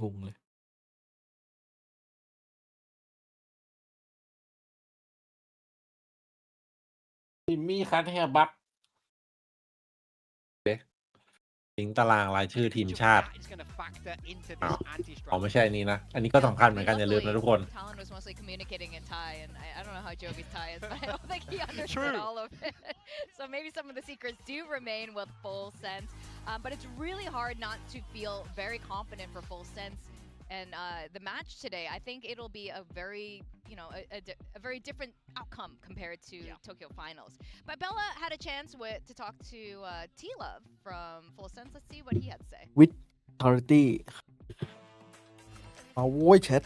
งงเลยจิมมี่คัทแฮร์บัคทิ้งตารางรายชื่อทีมชาติอ๋อไม่ใช่นี้นะอันนี้ก็สำคัญเหมือนกันอย่าลืมนะทุกคน Talon was mostly communicating in Thai, and I don't know how Jovi's Thai is, but I don't think he understood all of it. So maybe some of the secrets do remain with Full Sense, but it's really hard not to feel very confident for Full Sense. And the match today, I think it'll be a very, a very different outcome compared to Tokyo Finals. But Bella had a chance to talk to Tila from Full Sense. Let's see what he had to say. Watchparty มาโว้ยแชท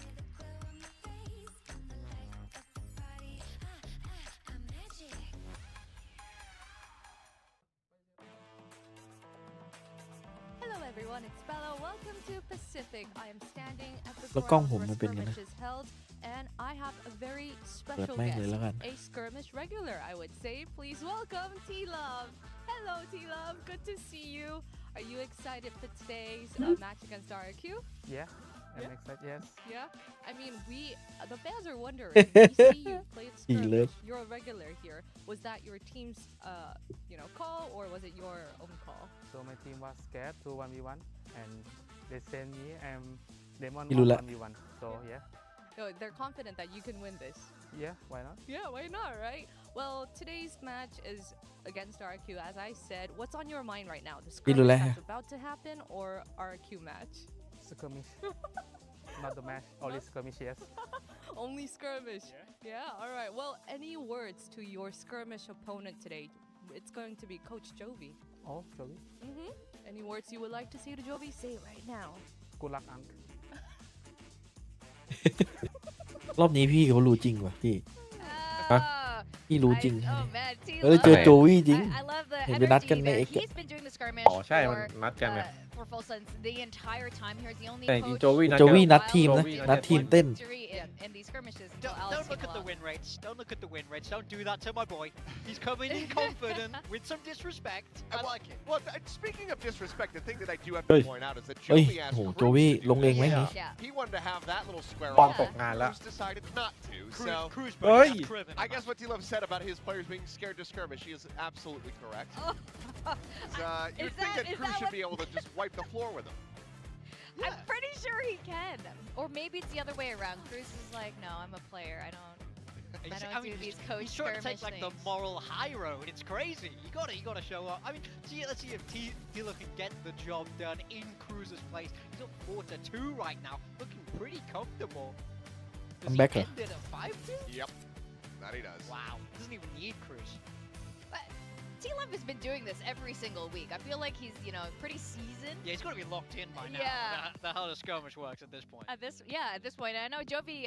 แล้วกล้องผมมันเป็นไงนะเปิดแม่งเลยแล้วกัน A Skirmish regular, I would say. Please welcome Tila. Hello, Tila. Good to see you. Are you excited for today's match against RRQ? Yeah, I'm excited. Yes. Yeah. I mean, the fans are wondering. We see you played Skirmish. You're a regular here. Was that your team's, call, or was it your own call? So my team was scared to 1v1, and they sent me Demon 1v1. So yeah. No, they're confident that you can win this. Yeah, why not? Yeah, why not, right? Well, today's match is against RRQ, as I said. What's on your mind right now? The skirmish that's about to happen, or RRQ match? Skirmish. Not the match, only skirmish, yes. Only skirmish. Yeah, all right. Well, any words to your skirmish opponent today? It's going to be Coach Jovi. Oh, Jovi. Any words you would like to say to Jovi? Say it right now. Good luck, Unc. รอบนี้พี่เขารู้จริงว่ะพี่ พี่รู้จริง Oh man, เออเจอโจวี่จริง I love the เห็นไปนัด energy กันใน there. เอ็ก He's been doing the skirmish อ๋อใช่มันนัดกันไง for Full Sense the entire time. Here's the only แต่จริง coach โจวี่นัด โจ กัน วี่นัดทีมนะ นัดทีมเต้น victory in these skirmishes. Don't look at the win rates. Don't look at the win rates. Don't do that to my boy. He's coming in confident with some disrespect. I like it. Well, speaking of disrespect, the thing that I do have Hey. to point out is that เฮ้ย Jovi โอ้โห asked โจวี่ลงเองไหมนี่ Yeah. he wanted to have that little square ปอน off. ตกงานแล้ว Cruz decided not to. So Cruz, Hey. I guess what Tila said about his players being scared to skirmish, he is absolutely correct. You'd think that Cruz should be able to just wipe the floor with him. I'm pretty sure he can. Or maybe it's the other way around. Cruz is like, no, I'm a player. I don't do these coach he's trying to take skirmish like things. the moral high road. It's crazy. You gotta show up. I mean, let's see if Tila can get the job done in Cruz's place. He's up 4-2 right now, looking pretty comfortable. Does I'm he back. end it at 5-2? Yep, that he does. Wow, doesn't even need Cruz. But T-Love has been doing this every single week. I feel like he's, pretty seasoned. Yeah, he's got to be locked in by now. Yeah. The how the skirmish works at this point. At this point, I know Jovi,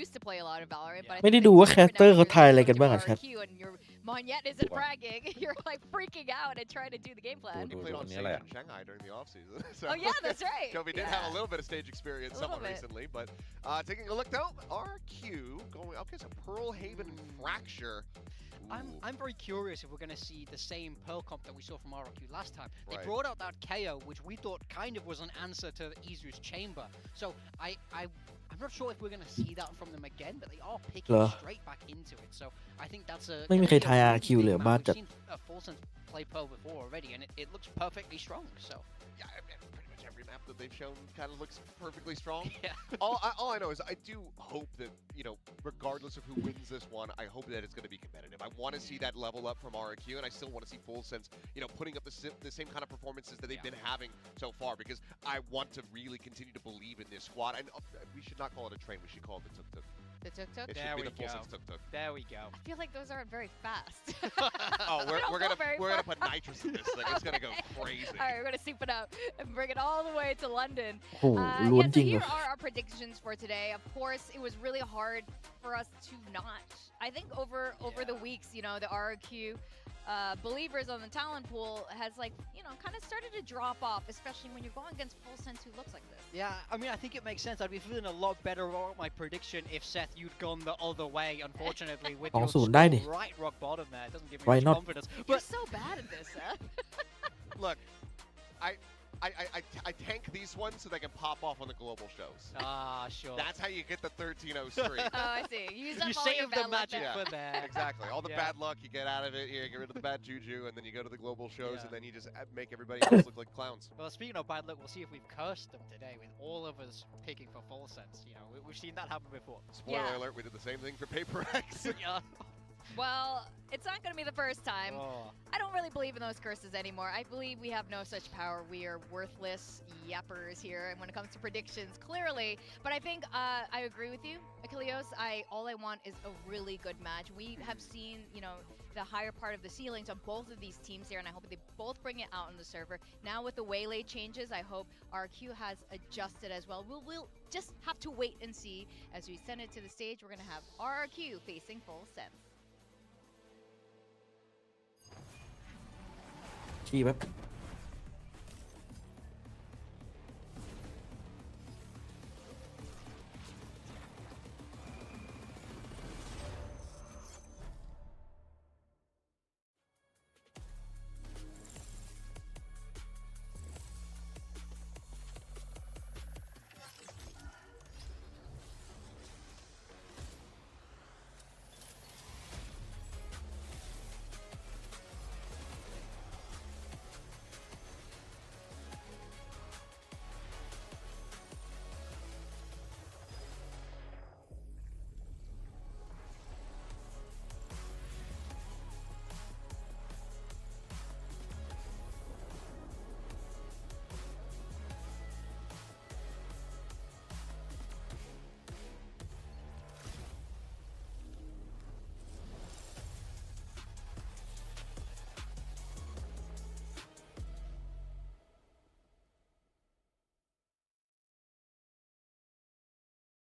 used to play a lot of Valorant, but I ไม่ได้ think ดู it's ว่า different แคสเตอร์ now. เขา You're ทายอะไร going กัน to บ้างอะแชท RRQ and your Monyet isn't bragging. You're like freaking out and trying to do the game plan. He played on Yeah, like- Sega in Shanghai during the offseason. So Oh yeah, that's right. Jovi did have a little bit of stage experience A little somewhat bit. recently, but taking a look though, RQ going, okay, so Pearl Haven Fracture. I'm very curious if we're going to see the same Pearl comp that we saw from RRQ last time. They Right. brought out that KO, which we thought kind of was an answer to Izu's chamber. So I'm not sure if we're going to see that from them again, but they are picking straight back into it. So I think that's a ไม่มีใครทาย gonna be a RRQ really เลย big บ้า map. จัด We've seen Full Sense play Pearl before already, and it looks perfectly strong. So Yeah, pretty much every map that they've shown kind of looks perfectly strong. yeah. All I know is I do hope that, regardless of who wins this one, I hope that it's going to be competitive. I want to see that level up from RRQ, and I still want to see Full Sense, putting up the same kind of performances that they've been having so far, because I want to really continue to believe in this squad. And we should not call it a train, we should call it the tuk-tuk. The tuk-tuk? It There should be we the Full go. Sense tuk-tuk. There we go. I feel like those aren't very fast. Oh, They don't we're go gonna very we're gonna fast. put nitrous in this thing. It's gonna go crazy. All right, we're gonna soup it up and bring it all the way to London. โอ้โหล้วน Yeah, จ so ริง here ว่ะ are our predictions for today. Of course, it was really hard for us to not. I think over the weeks, the RRQ believers on the talent pool has kind of started to drop off, especially when you're going against Full Sense who looks like this. Yeah, I mean, I think it makes sense. I'd be feeling a lot better about my prediction if Seth, you'd gone the other way. Unfortunately, with your 2-0 ได้นี่ score right rock bottom there, it doesn't give me Why much not? confidence. You're so bad at this, Seth. Look, I tank these ones so they can pop off on the global shows. Ah, sure. That's how you get the 13-0 streak. Oh, I see. Use up You all your save the bad luck magic there. for there. Exactly. All the Yeah. bad luck, you get out of it. You get rid of the bad juju, and then you go to the global shows, Yeah. and then you just make everybody else look like clowns. Well, speaking of bad luck, we'll see if we've cursed them today with all of us picking for Full Sense. You know, we've seen that happen before. Spoiler Yeah. alert, we did the same thing for PRX. Yeah. Well, it's not going to be the first time. Oh. I don't really believe in those curses anymore. I believe we have no such power. We are worthless yappers here, and when it comes to predictions, clearly. But I think I agree with you, Achilleos. All I want is a really good match. We have seen, you know, the higher part of the ceilings on both of these teams here, and I hope they both bring it out on the server. Now with the waylay changes, I hope RRQ has adjusted as well. We'll just have to wait and see. As we send it to the stage, we're going to have RRQ facing Full Sense. ขี้แป๊บ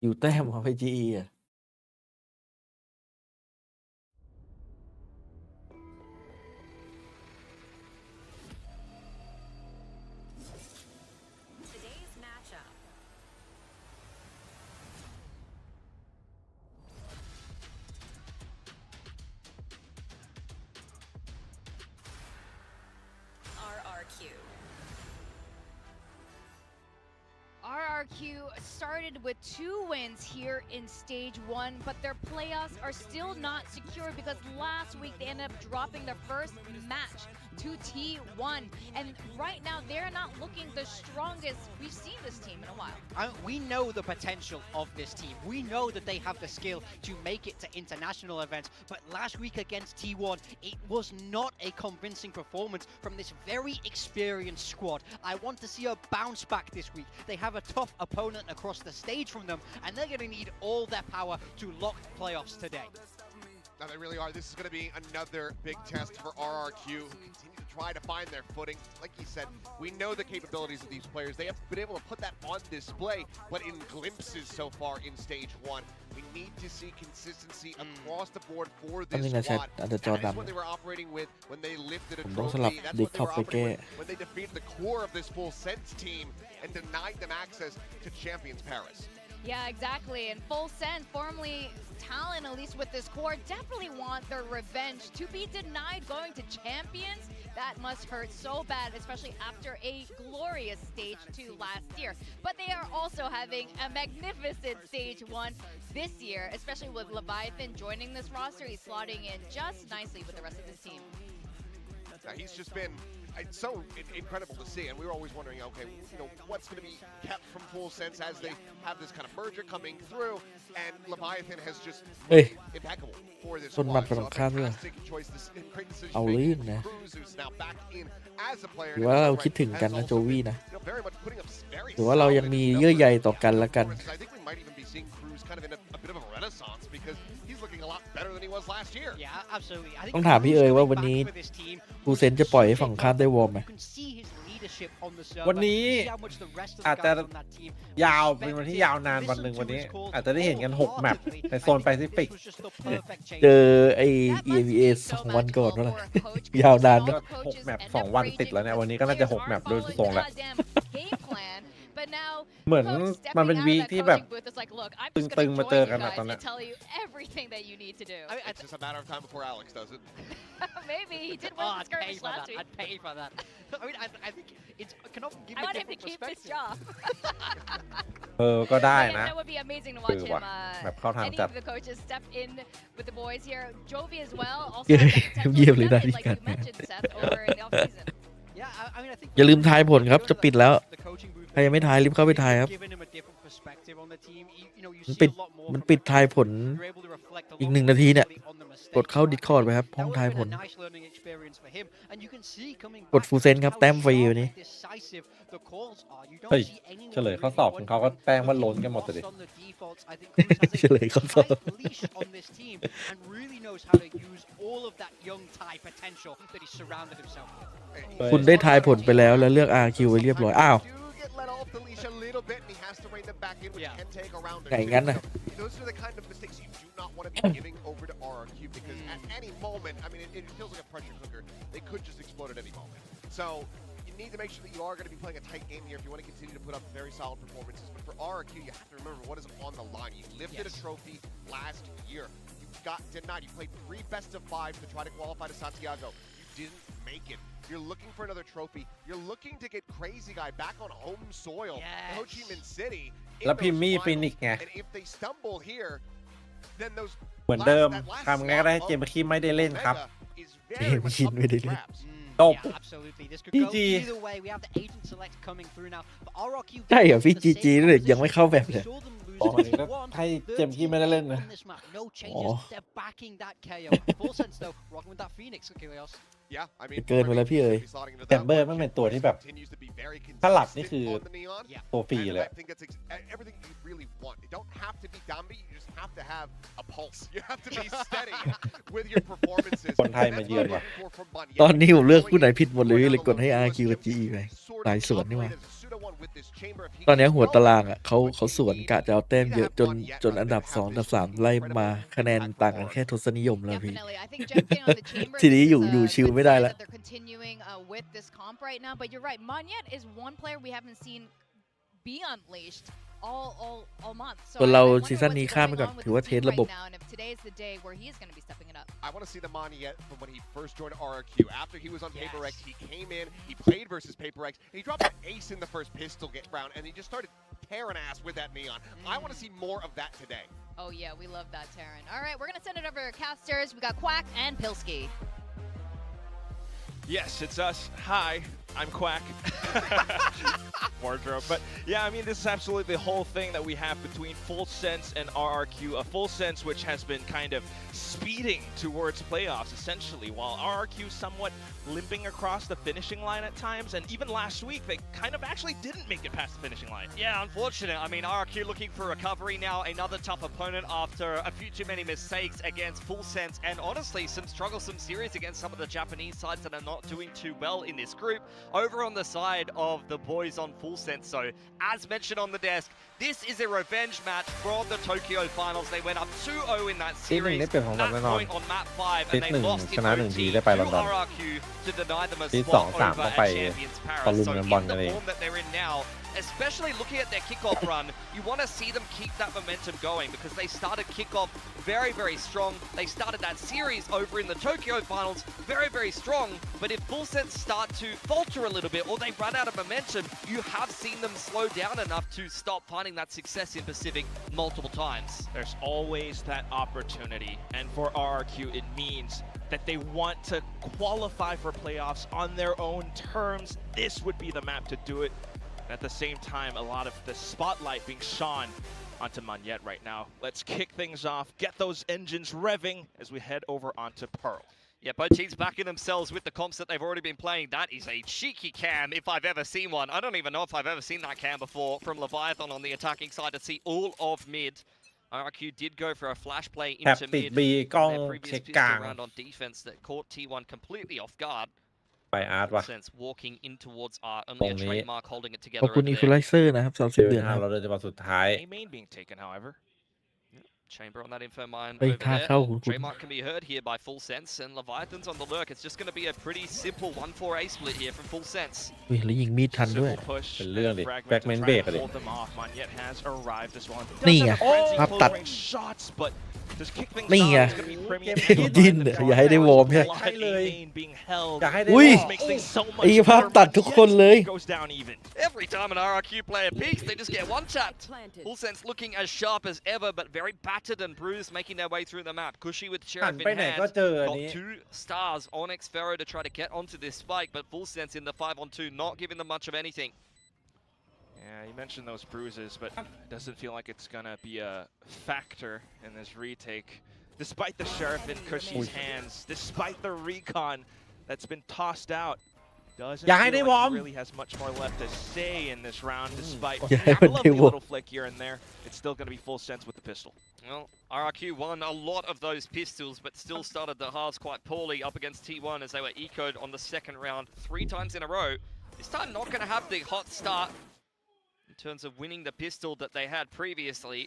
อยู่แต้มของ PGE อ่ะ Today's matchup. RRQ. RRQ started with 2 wins here in stage 1, but their playoffs are still not secure because last week they ended up dropping their first match to T1. And right now they're not looking the strongest we've seen this team in a while. We know the potential of this team. We know that they have the skill to make it to international events. But last week against T1, it was not a convincing performance from this very experienced squad. I want to see a bounce back this week. They have a tough opponent across the stage from them, and they're going to need all their power to lock playoffs today. Now they really are. This is going to be another big test for RRQ, who continue to try to find their footing. Like you said, we know the capabilities of these players. They have been able to put that on display, but in glimpses so far in stage 1. We need to see consistency across the board for this squad. And that's what they were operating with when they lifted a trophy. That's what they were operating with when they defeated the core of this Full Sense team and denied them access to Champions Paris. Yeah, exactly. And Full Sense, formerly Talon, at least with this core, definitely want their revenge. To be denied going to Champions, that must hurt so bad, especially after a glorious stage 2 last year. But they are also having a magnificent stage 1 this year, especially with Leviathan joining this roster. He's slotting in just nicely with the rest of his team. Now, he's just been so incredible to see, and we were always wondering, okay, you know, what's going to be kept from Full Sense as they have this kind of merger coming through, and Leviathan has just been impeccable for this squad. So a fantastic choice, great decision making from Cruz, who's now back in as a player. ถือว่าเราคิดถึงกันนะโจวี่นะ You know, very much putting up very ถือว่าเรายังมีเยื่อใยต่อกันและกัน I think we might even be seeing Cruz kind of in a bit of a renaissance because he's looking a lot better than he was last year. Yeah, absolutely. I think ต้องถามพี่เอ๋ยว่าวันนี้ฟูเซนจะปล่อยให้ฝั่งข้ามได้วอร์มไหม วันนี้อาจจะยาวเป็นวันที่ยาวนานวันหนึ่งวันนี้อาจจะได้เห็นกัน6แมปในโซนแปซิฟิก เจอไอ EMEA 2 วันก่อนว่าล่ะ ยาวนานเนอะ 6แมป2 วันติดแล้วเนี่ยวันนี้ก็น่าจะ6แมปโดยตรงแหละ but now เหมือน Coach มัน stepping เป็น out วี of ค that ที่แบบ coaching booth is like, look, I'm ตึ just gonna งๆมาเจ join อ you กันอะ guys ตอนนี้ and tell you everything that you need to do. I mean, It's just a matter of time before Alex does it. Maybe he did win the I'd pay skirmish for last that. week. I'd pay for that. I mean, I think it can often give I you a want him to different keep this perspective. job. ก็ได้ But yeah, นะ that would be amazing to เอ watch อ him. ว่ะแบบเข้าทาง Any จัด of the coaches step in with the boys here. Jovi as well. Also เยี่ยม has that potential เยี่ยม to เลย come นะ in, ที่ like กัด you mentioned, Seth, over in the offseason. Yeah, I mean, I think อย่าลืมทายผลครับ จะปิดแล้ว the coaching booth ใครยังไม่ทายรีบเข้าไปทายครับ given him a different perspective on the team. You know, you มัน see ปิด a lot more มัน from ปิด the ทายผล You're able to reflect a อีก lot 1 more นาทีเนี่ย clearly on the กด mistakes เข้า of ดิส last คอร์ด week. ไปครับ ห้อง That would ทาย have ผ been ล a nice learning experience for him. And you can see coming กด backฟูลเซนครับ how แต้มฟรี sharp วันนี้ and decisive the calls are. You เฮ้ย don't see anyone เฉลยข้อสอบ really ของเขาก็ wondering, แต้มว่า looking ล้นกันหมดเลย lost on the defaults. I think Cruz has เฉลยข้อ a สอบ tight leash on this team and really knows how to use all of that young Thai potential that he's surrounded himself with. คุณได้ทายผลไปแล้วแล้วเลือก RQ ไว้เรียบร้อย อ้าว Do get let off the leash a little bit, and he has to rein them back in, which Yeah. can take around Này ngắn à. Those are the kind of mistakes you do not want to be giving over to RRQ because at any moment, I mean, it feels like a pressure cooker. They could just explode at any moment. So you need to make sure that you are going to be playing a tight game here if you want to continue to put up very solid performances. But for RRQ, you have to remember what is on the line. You lifted a trophy last year. You got denied. You played 3 best-of-5 to try to qualify to Santiago. You didn't make it. You're looking for another trophy. You're looking to get Crazy Guy back on home soil, Ho Chi Minh City. แล้วพิมมี่ฟินิกซ์ไง And if they stumble here, then those เหมือนเดิมทำไงก็ได้ให้เจมส์คิมไม่ได้เล่นครับ is very much up for grabs. Nope. Yeah, absolutely. This could GG. go either way. We have the agent select coming through now. But RRQ ใช่เหรอพี่ GG ด้วยยังไม่เข้าแบบเลย We saw them lose อ๋ออันนี้ก็ 1, ให้เจมส์คิมไม่ได้เล่นนะ on this map. No changes. Oh. They're backing that KO. Full sense though, rocking with that Phoenix. Chaos. Yeah, I mean, เกินไปแล้วพี่เอ๋ย แชมเบอร์มันเป็นตัวที่แบบ continues to be very ถ้าหลับนี่ consistent คือ on the neon. ตัวฟรี And เลย I think that's everything you really want. You don't have to be Dambi, you just have to have a pulse. You have to be steady with your performances. คนไทยมาเยือนว่ะ ตอนนี้ผมเลือกผู้ไหนผิดหมดเลยเลยกดให้ RQ กับ GE ไปสายสวนนี่หว่าตอนนี้หัวตารางอ่ะเขาสวนกะจะเอาแต้มเยอะจนอันดับ 2 อันดับ 3 ไล่มาคะแนนต่างกันแค่ทศนิยมแล้วพี่ Definitely. I think jumping on the chamber. ทีนี้ this is อยู่ a ชิล good ไม่ได้ sign แล้ว that they're continuing with this comp right now. But you're right. Monyet is one player we haven't seen be unleashed all month. So ส่วนเรา I wonder ซีซั่น what's นี้ข้ามไป going ก่อน on with ถือว่า the เท team สระบบ right now, and if today is the day where he is going to be stepping it up. I want to see the Monyet from when he first joined RRQ. After he was on PRX, he came in, he played versus PRX, and he dropped an ace in the first pistol round, and he just started tearing ass with that neon. I want to see more of that today. Oh yeah, we love that, Terran. All right, we're going to send it over to casters. We got Quack and Pilsky. Yes, it's us. Hi, I'm Quack. Wardrobe. But yeah, I mean, this is absolutely the whole thing that we have between Full Sense and RRQ. A Full Sense which has been kind of speeding towards playoffs, essentially, while RRQ somewhat limping across the finishing line at times. And even last week, they kind of actually didn't make it past the finishing line. Yeah, unfortunate. I mean, RRQ looking for recovery now. Another tough opponent after a few too many mistakes against Full Sense. And honestly, some troublesome series against some of the Japanese sides that are not doing too well in this group. Over on the side of the boys on Full Sense. So, as mentioned on the desk, this is a revenge match from the Tokyo Finals. They went up 2-0 in that ทีมหนึ่ง series. ได้เปรียบของเรา That แน่นอน point on map 5, ที and ม they หนึ่ง lost ช in นะ1 ที OT ได้ไปล to อนดอน RRQ to deny them a ที spot 2-3 over ต้องไป at Champions ตะ Paris. ลุม So กัน in บอลกัน the เอง form that they're in now, especially looking at their kickoff run, you want to see them keep that momentum going because they started kickoff very, very strong. They started that series over in the Tokyo Finals very, very strong. But if Full Sense start to falter a little bit or they run out of momentum, you have seen them slow down enough to stop finding that success in Pacific multiple times. There's always that opportunity. And for RRQ, it means that they want to qualify for playoffs on their own terms. This would be the map to do it. At the same time, a lot of the spotlight being shone onto Monyet right now. Let's kick things off, get those engines revving as we head over onto Pearl. Yeah, both teams backing themselves with the comps that they've already been playing. That is a cheeky cam if I've ever seen one. I don't even know if I've ever seen that cam before from Leviathan on the attacking side to see all of mid. RRQ did go for a flash play แท็บ into ติด mid. บีกล้อง Their เช็ previous คกลาง pistol round on defense that caught T1 completely off guard. ไปอาร์ตว่ะ Sense walking in towards Art, ตร only ง a นี้ trademark holding it ขอบ together คุณ over อี there. คูไลเซอร์นะครับ30 เดือนครับ เราเดินจังหวะสุดท้าย A main being taken, however. Chamber on that info mine เฮ้ย over ท่า there. เข้าคุณ Trademark can be heard here by Full Sense, and Leviathan's on the lurk. It's just going to be a pretty simple 1-4A split here from Full Sense. อุ้ยแล้วยิงมีดทันด้วย Simple push เป็นเรื่องดิ and Fragment แบ็ก to แมน try เบร to กอะดิ hold them off. Monyet has arrived as well. นี่ไง Does have a frenzy ภาพตัด close-range shots, but just kick things นี่ไง off. It's gonna be Premier ดิ้นอย่าให้ได้วอร์มใช่ ใช่เลย being held. อยากให้ได้ อุ้ย This makes things so much ไอ้ภาพ better, ตัด but ทุกคนเลย yet goes down even. Every time an RRQ player peaks, they just get one-tapped. Full Sense looking as sharp as ever, but very battered and bruised, making their way through the map. Cushy with หัน Sheriff ไป in ไหน hand. ก็เจออัน Got นี้ 2 stars on Xfero to try to get onto this spike, but Full Sense in the 5-on-2, not giving them much of anything. Yeah, you mentioned those bruises, but it doesn't feel like it's gonna be a factor in this retake. Despite the Sheriff in Cushy's hands, despite the recon that's been tossed out, doesn't Yeah, feel they like won. he really has much more left to say in this round, despite Yeah, a lovely they won. little flick here and there. It's still gonna be Full Sense with the pistol. Well, RRQ won a lot of those pistols, but still started the halves quite poorly up against T1 as they were ecoed on the second round 3 times in a row. This time not going to have the hot start in terms of winning the pistol that they had previously.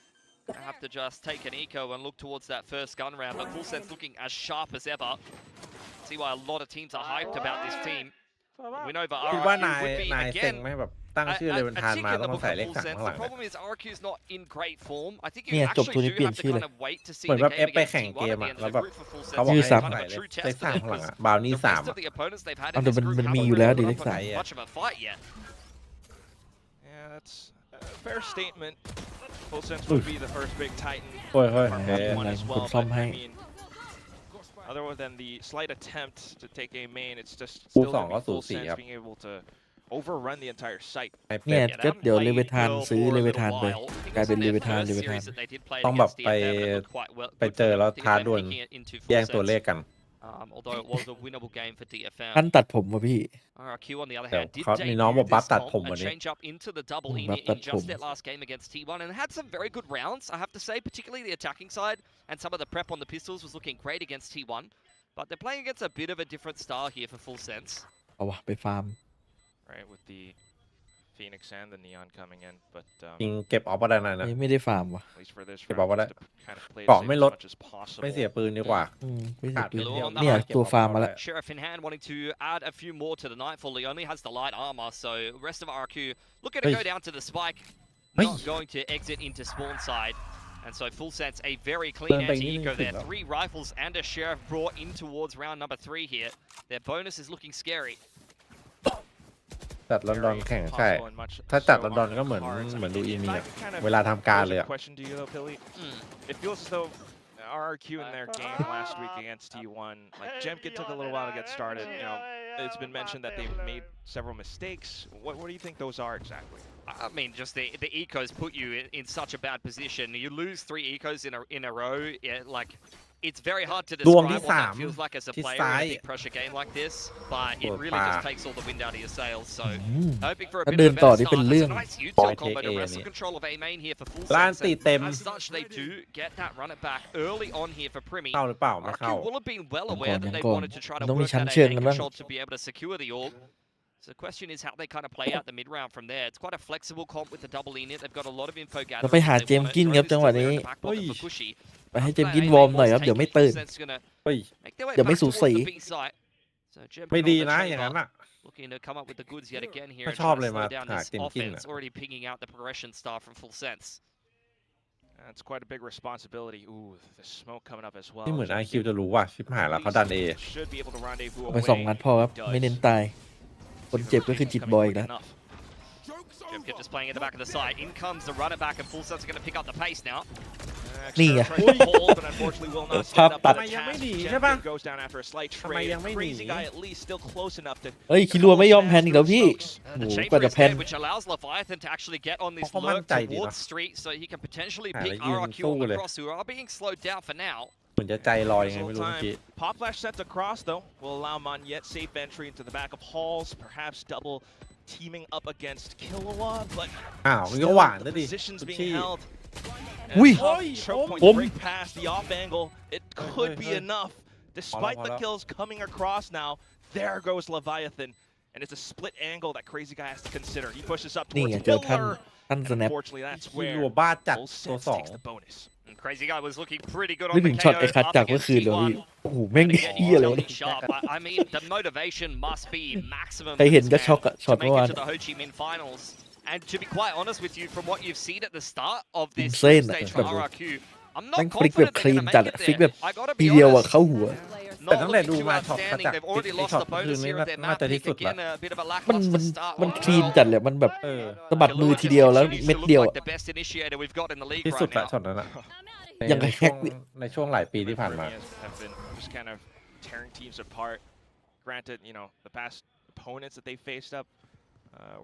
They have to just take an eco and look towards that first gun round, but Full Sense looking as sharp as ever. See why a lot of teams are hyped about this team. Win over คิดว่า RRQ นาย would be นายเซ็ง again ไหมแบบตั้งชื่อเลยเป็นทาน tick มา in ต้ the อง book ใส่ of เลข Full 3 Sense. ข้างหลั The ง problem is RRQ is not in great form. I think you Yeah, actually Joktuuni do เปลี่ยน have to ชื่อเลย kind of wait to see เหมือน the แบบ game ไป against แข่ง T1 เกม at the อ่ะ end แล้ of ว the แบบ group for Full Sense. เขาบอก ชื่อ ให้ ซ้ำ ใส่เลข True เลข test 3 of ข้างหลัง this อ่ะบาวนี่ The 3 rest อ่ะ of the opponents they've had เอา in แต่ this มัน group มัน haven't มีอยู่แล้วดิ really เลข put 3 up much of a fight yet. Yeah, that's a fair statement. Full Sense would be the first big Titan. เฮ้ยเฮ้ย From เฮ้ย T1 as ผม well, ซ่อม but ให้ I mean, other than the slight attempt to take a main, it's just คู่ still สอง gonna ก็ be สู Full สี Sense ครับ being able to overrun the entire site. ให้ เนี่ เป็ ย ด ก็เดี๋ยวเลเวทานซื้อเลเวทานไป กลายเป็นเลเวทาน ต้องแบบไปเจอแล้วท้าดวลแย่งตัวเลขกัน Although it was a winnable game for DFM. ท่านตัดผมว่ะพี่ RRQ on the other เดี๋ยว hand did เขามีน้องบอก debut บัฟ this ตัด comp ผม and วันนี้ change up into the double in บัฟตัด in ผม just their last game against T1 and had some very good rounds, I have to say, particularly the attacking side and some of the prep on the pistols was looking great against T1. But they're playing against a bit of a different style here for Full Sense. เอาวะไปฟาร์ม Right, with the Phoenix and the Neon coming in, but จริงเก็บออฟก็ได้นะ ไม่ได้ฟาร์มว่ะ at least for this เก็บออฟ round, ก็ได้ just to kind of play it เกาะ safe ไม่ as ลด much as possible. ไม่เสียปืนดีกว่า ไม่เสียปืน Blue on the เนี่ย high. ตัวฟาร์มมาแล้ว Sheriff in hand wanting to add a few more to the Nightfall. He only has the light armor, so rest of RRQ looking to Hey. go down to the spike, Hey. not going to exit into spawn side. And so Full Sense a very clean Turn back anti-eco in, there. yeah. 3 rifles and a Sheriff brought in towards round number 3 here. Their bonus is looking scary. จัดลอนดอน Very แข่งใช่ possible and much ถ้าจัด so ลอนดอน on ก็ the เหมือน cards. เหมือนดูอี If มี I อะ could kind of เวลาทำการเลย pose อะ a question to you though, Pilly. It feels as though RRQ in their game last week against T1, like Jemkin took a little while to get started. You know, it's been mentioned that they made several mistakes. What do you think those are exactly? I mean, just the ecos put you in such a bad position. You lose 3 ecos in a row. Yeah, like it's very hard to ดวง describe ที่ what that 3 feels like as a ที่ player ซ้าย in a big pressure game like this. But it โอ้ really ป่า just takes all the wind out of your sails. So อืม hoping for a ถ้า bit เดิ of น a ต่อ better นี่เป็น start. เรื่อง That's a nice Boy, util combo take to A wrestleนี่ control of A main here for Full ร้าน Sense. ตี And เต็ม as such, they do get that run it back early on here for Primi. เข้าหรือเปล่าไม่เข้า RRQ will have been well ยังก่ aware อน that ยัง they ก่อน wanted to try to ต้องมี work ชั้น that เชิง A กันบ้าง control to be able to secure the orb. So the question is how they kind of play out the mid round from there. It's quite a flexible comp with the double in it. They've got a lot of info เรา gathered. ไปหา They เจม wanna ส์กิน throw ครับ this จังหวะ to นี้ the back pocket for Cushy. ไปให้เจมส์ That กิน A วอร์ม main หน่อย was ครับเดี๋ยวไม่ taken. ตื่น Full Sense gonna เฮ้ย make their way เดี๋ยวไม่ back สู towards สี the B site. So Jemkin ไม่ on ดี the นะอย่างนั้น chamber, อ่ะ looking to come up with the goods yet again here ไม่ and ชอบ try เล to ยมา slow down หา this เจมกิน offense. อ่ะ Already picking out the progression star from Full Sense. That's quite a big responsibility. Ooh, the smoke coming up as well. นี่เหมือน IQ จะรู้ว่าชิบหายแล้วเขาดัน A Should be able to rendezvous เอาไป2 นัดพอครับ ไม่เน้นตาย คนเจ็บก็คือจิตบอยอีกแล้ว Jemkin just playing at the back of the side. In comes the runner back, and Full Sense are going to pick up the pace now. นี่ไง ภาพตัด ทำไมยังไม่หนีใช่ปะ goes down after a slight ทำไม trade. ยังไม่หนี Crazy guy at least still close enough to เฮ้ยคิรัวไม่ยอมแพนอีกแล้วพี่ And the โอ้โห chamber กว่าจะ is แพน dead, which allows Leviathan to actually get on this เพราะเขามั่น lurk ใจดีนะ towards Street, so he can potentially หา pick แล้วยืน RRQ สู้ on เล the ย cross, who are being slowed down for now. เหมือนจะใจลอยยังไงไม่รู้เมื่อกี้ Pop flash sets across though will allow Monyet safe entry into the back of halls, perhaps double teaming up against Killua, but อ้าวมันก็ still หวานนะ the ดิ positions ทุก being ที่ held. อุ้ย And tough choke point ผม break past the off angle. It could be enough. Despite the kills coming across now, there goes Leviathan. And it's a split angle that Crazy Guy has to consider. He pushes up นี่ towards ไงเจอท่าน Pillar. ท่าน And สแนป unfortunately, that's คิรั where วบ้าจัด Full ตัว Sense 2 takes the bonus. And Crazy Guy was looking pretty good นึ on ก the ถึงช็อต KO ไอ้คัด up จากเมื่อ against คืนเลยพี่ T1. โอ้โหแม่ง And again, เฮีย he's เลยวะ only sharp. I mean, the motivation must be maximum ใคร for เห็น this ก็ man ช็อกอะช็อต to เมื่ make อวาน it to the Ho Chi Minh finals. And to be quite honest with you, from what you've seen at the start of this Insane group stage แบบ for RRQ, I'm แม่ not งฟลิกแบบ confident คลี they're น gonna จัด make อะ it ฟลิก there. แบบ I gotta ที be เดียวอะ honest. เข้าหัว แต่ Not ตั้งแต่ looking ดู too มาช็อต outstanding. จาก They've already ไอ้ lost ช็อต the เมื่อคืน bonus นี้ here with their น่า map จะที่ pick สุดละ again. A bit of a มัน lackluster start. มันคลีนจัดเลยมันแบบ เออ สะบัดมือทีเดียวแล้วเม็ดเดียวอะ the best initiator we've got in the league ที่สุด right ละ now. ช็อตนั้นอะ อย่างกับ ใน แฮ ช่ว ก ง เนี่ย ในช่วงหลายปีที่ผ่านมา have been just kind of tearing teams apart. Granted, you know, the past opponents that they faced up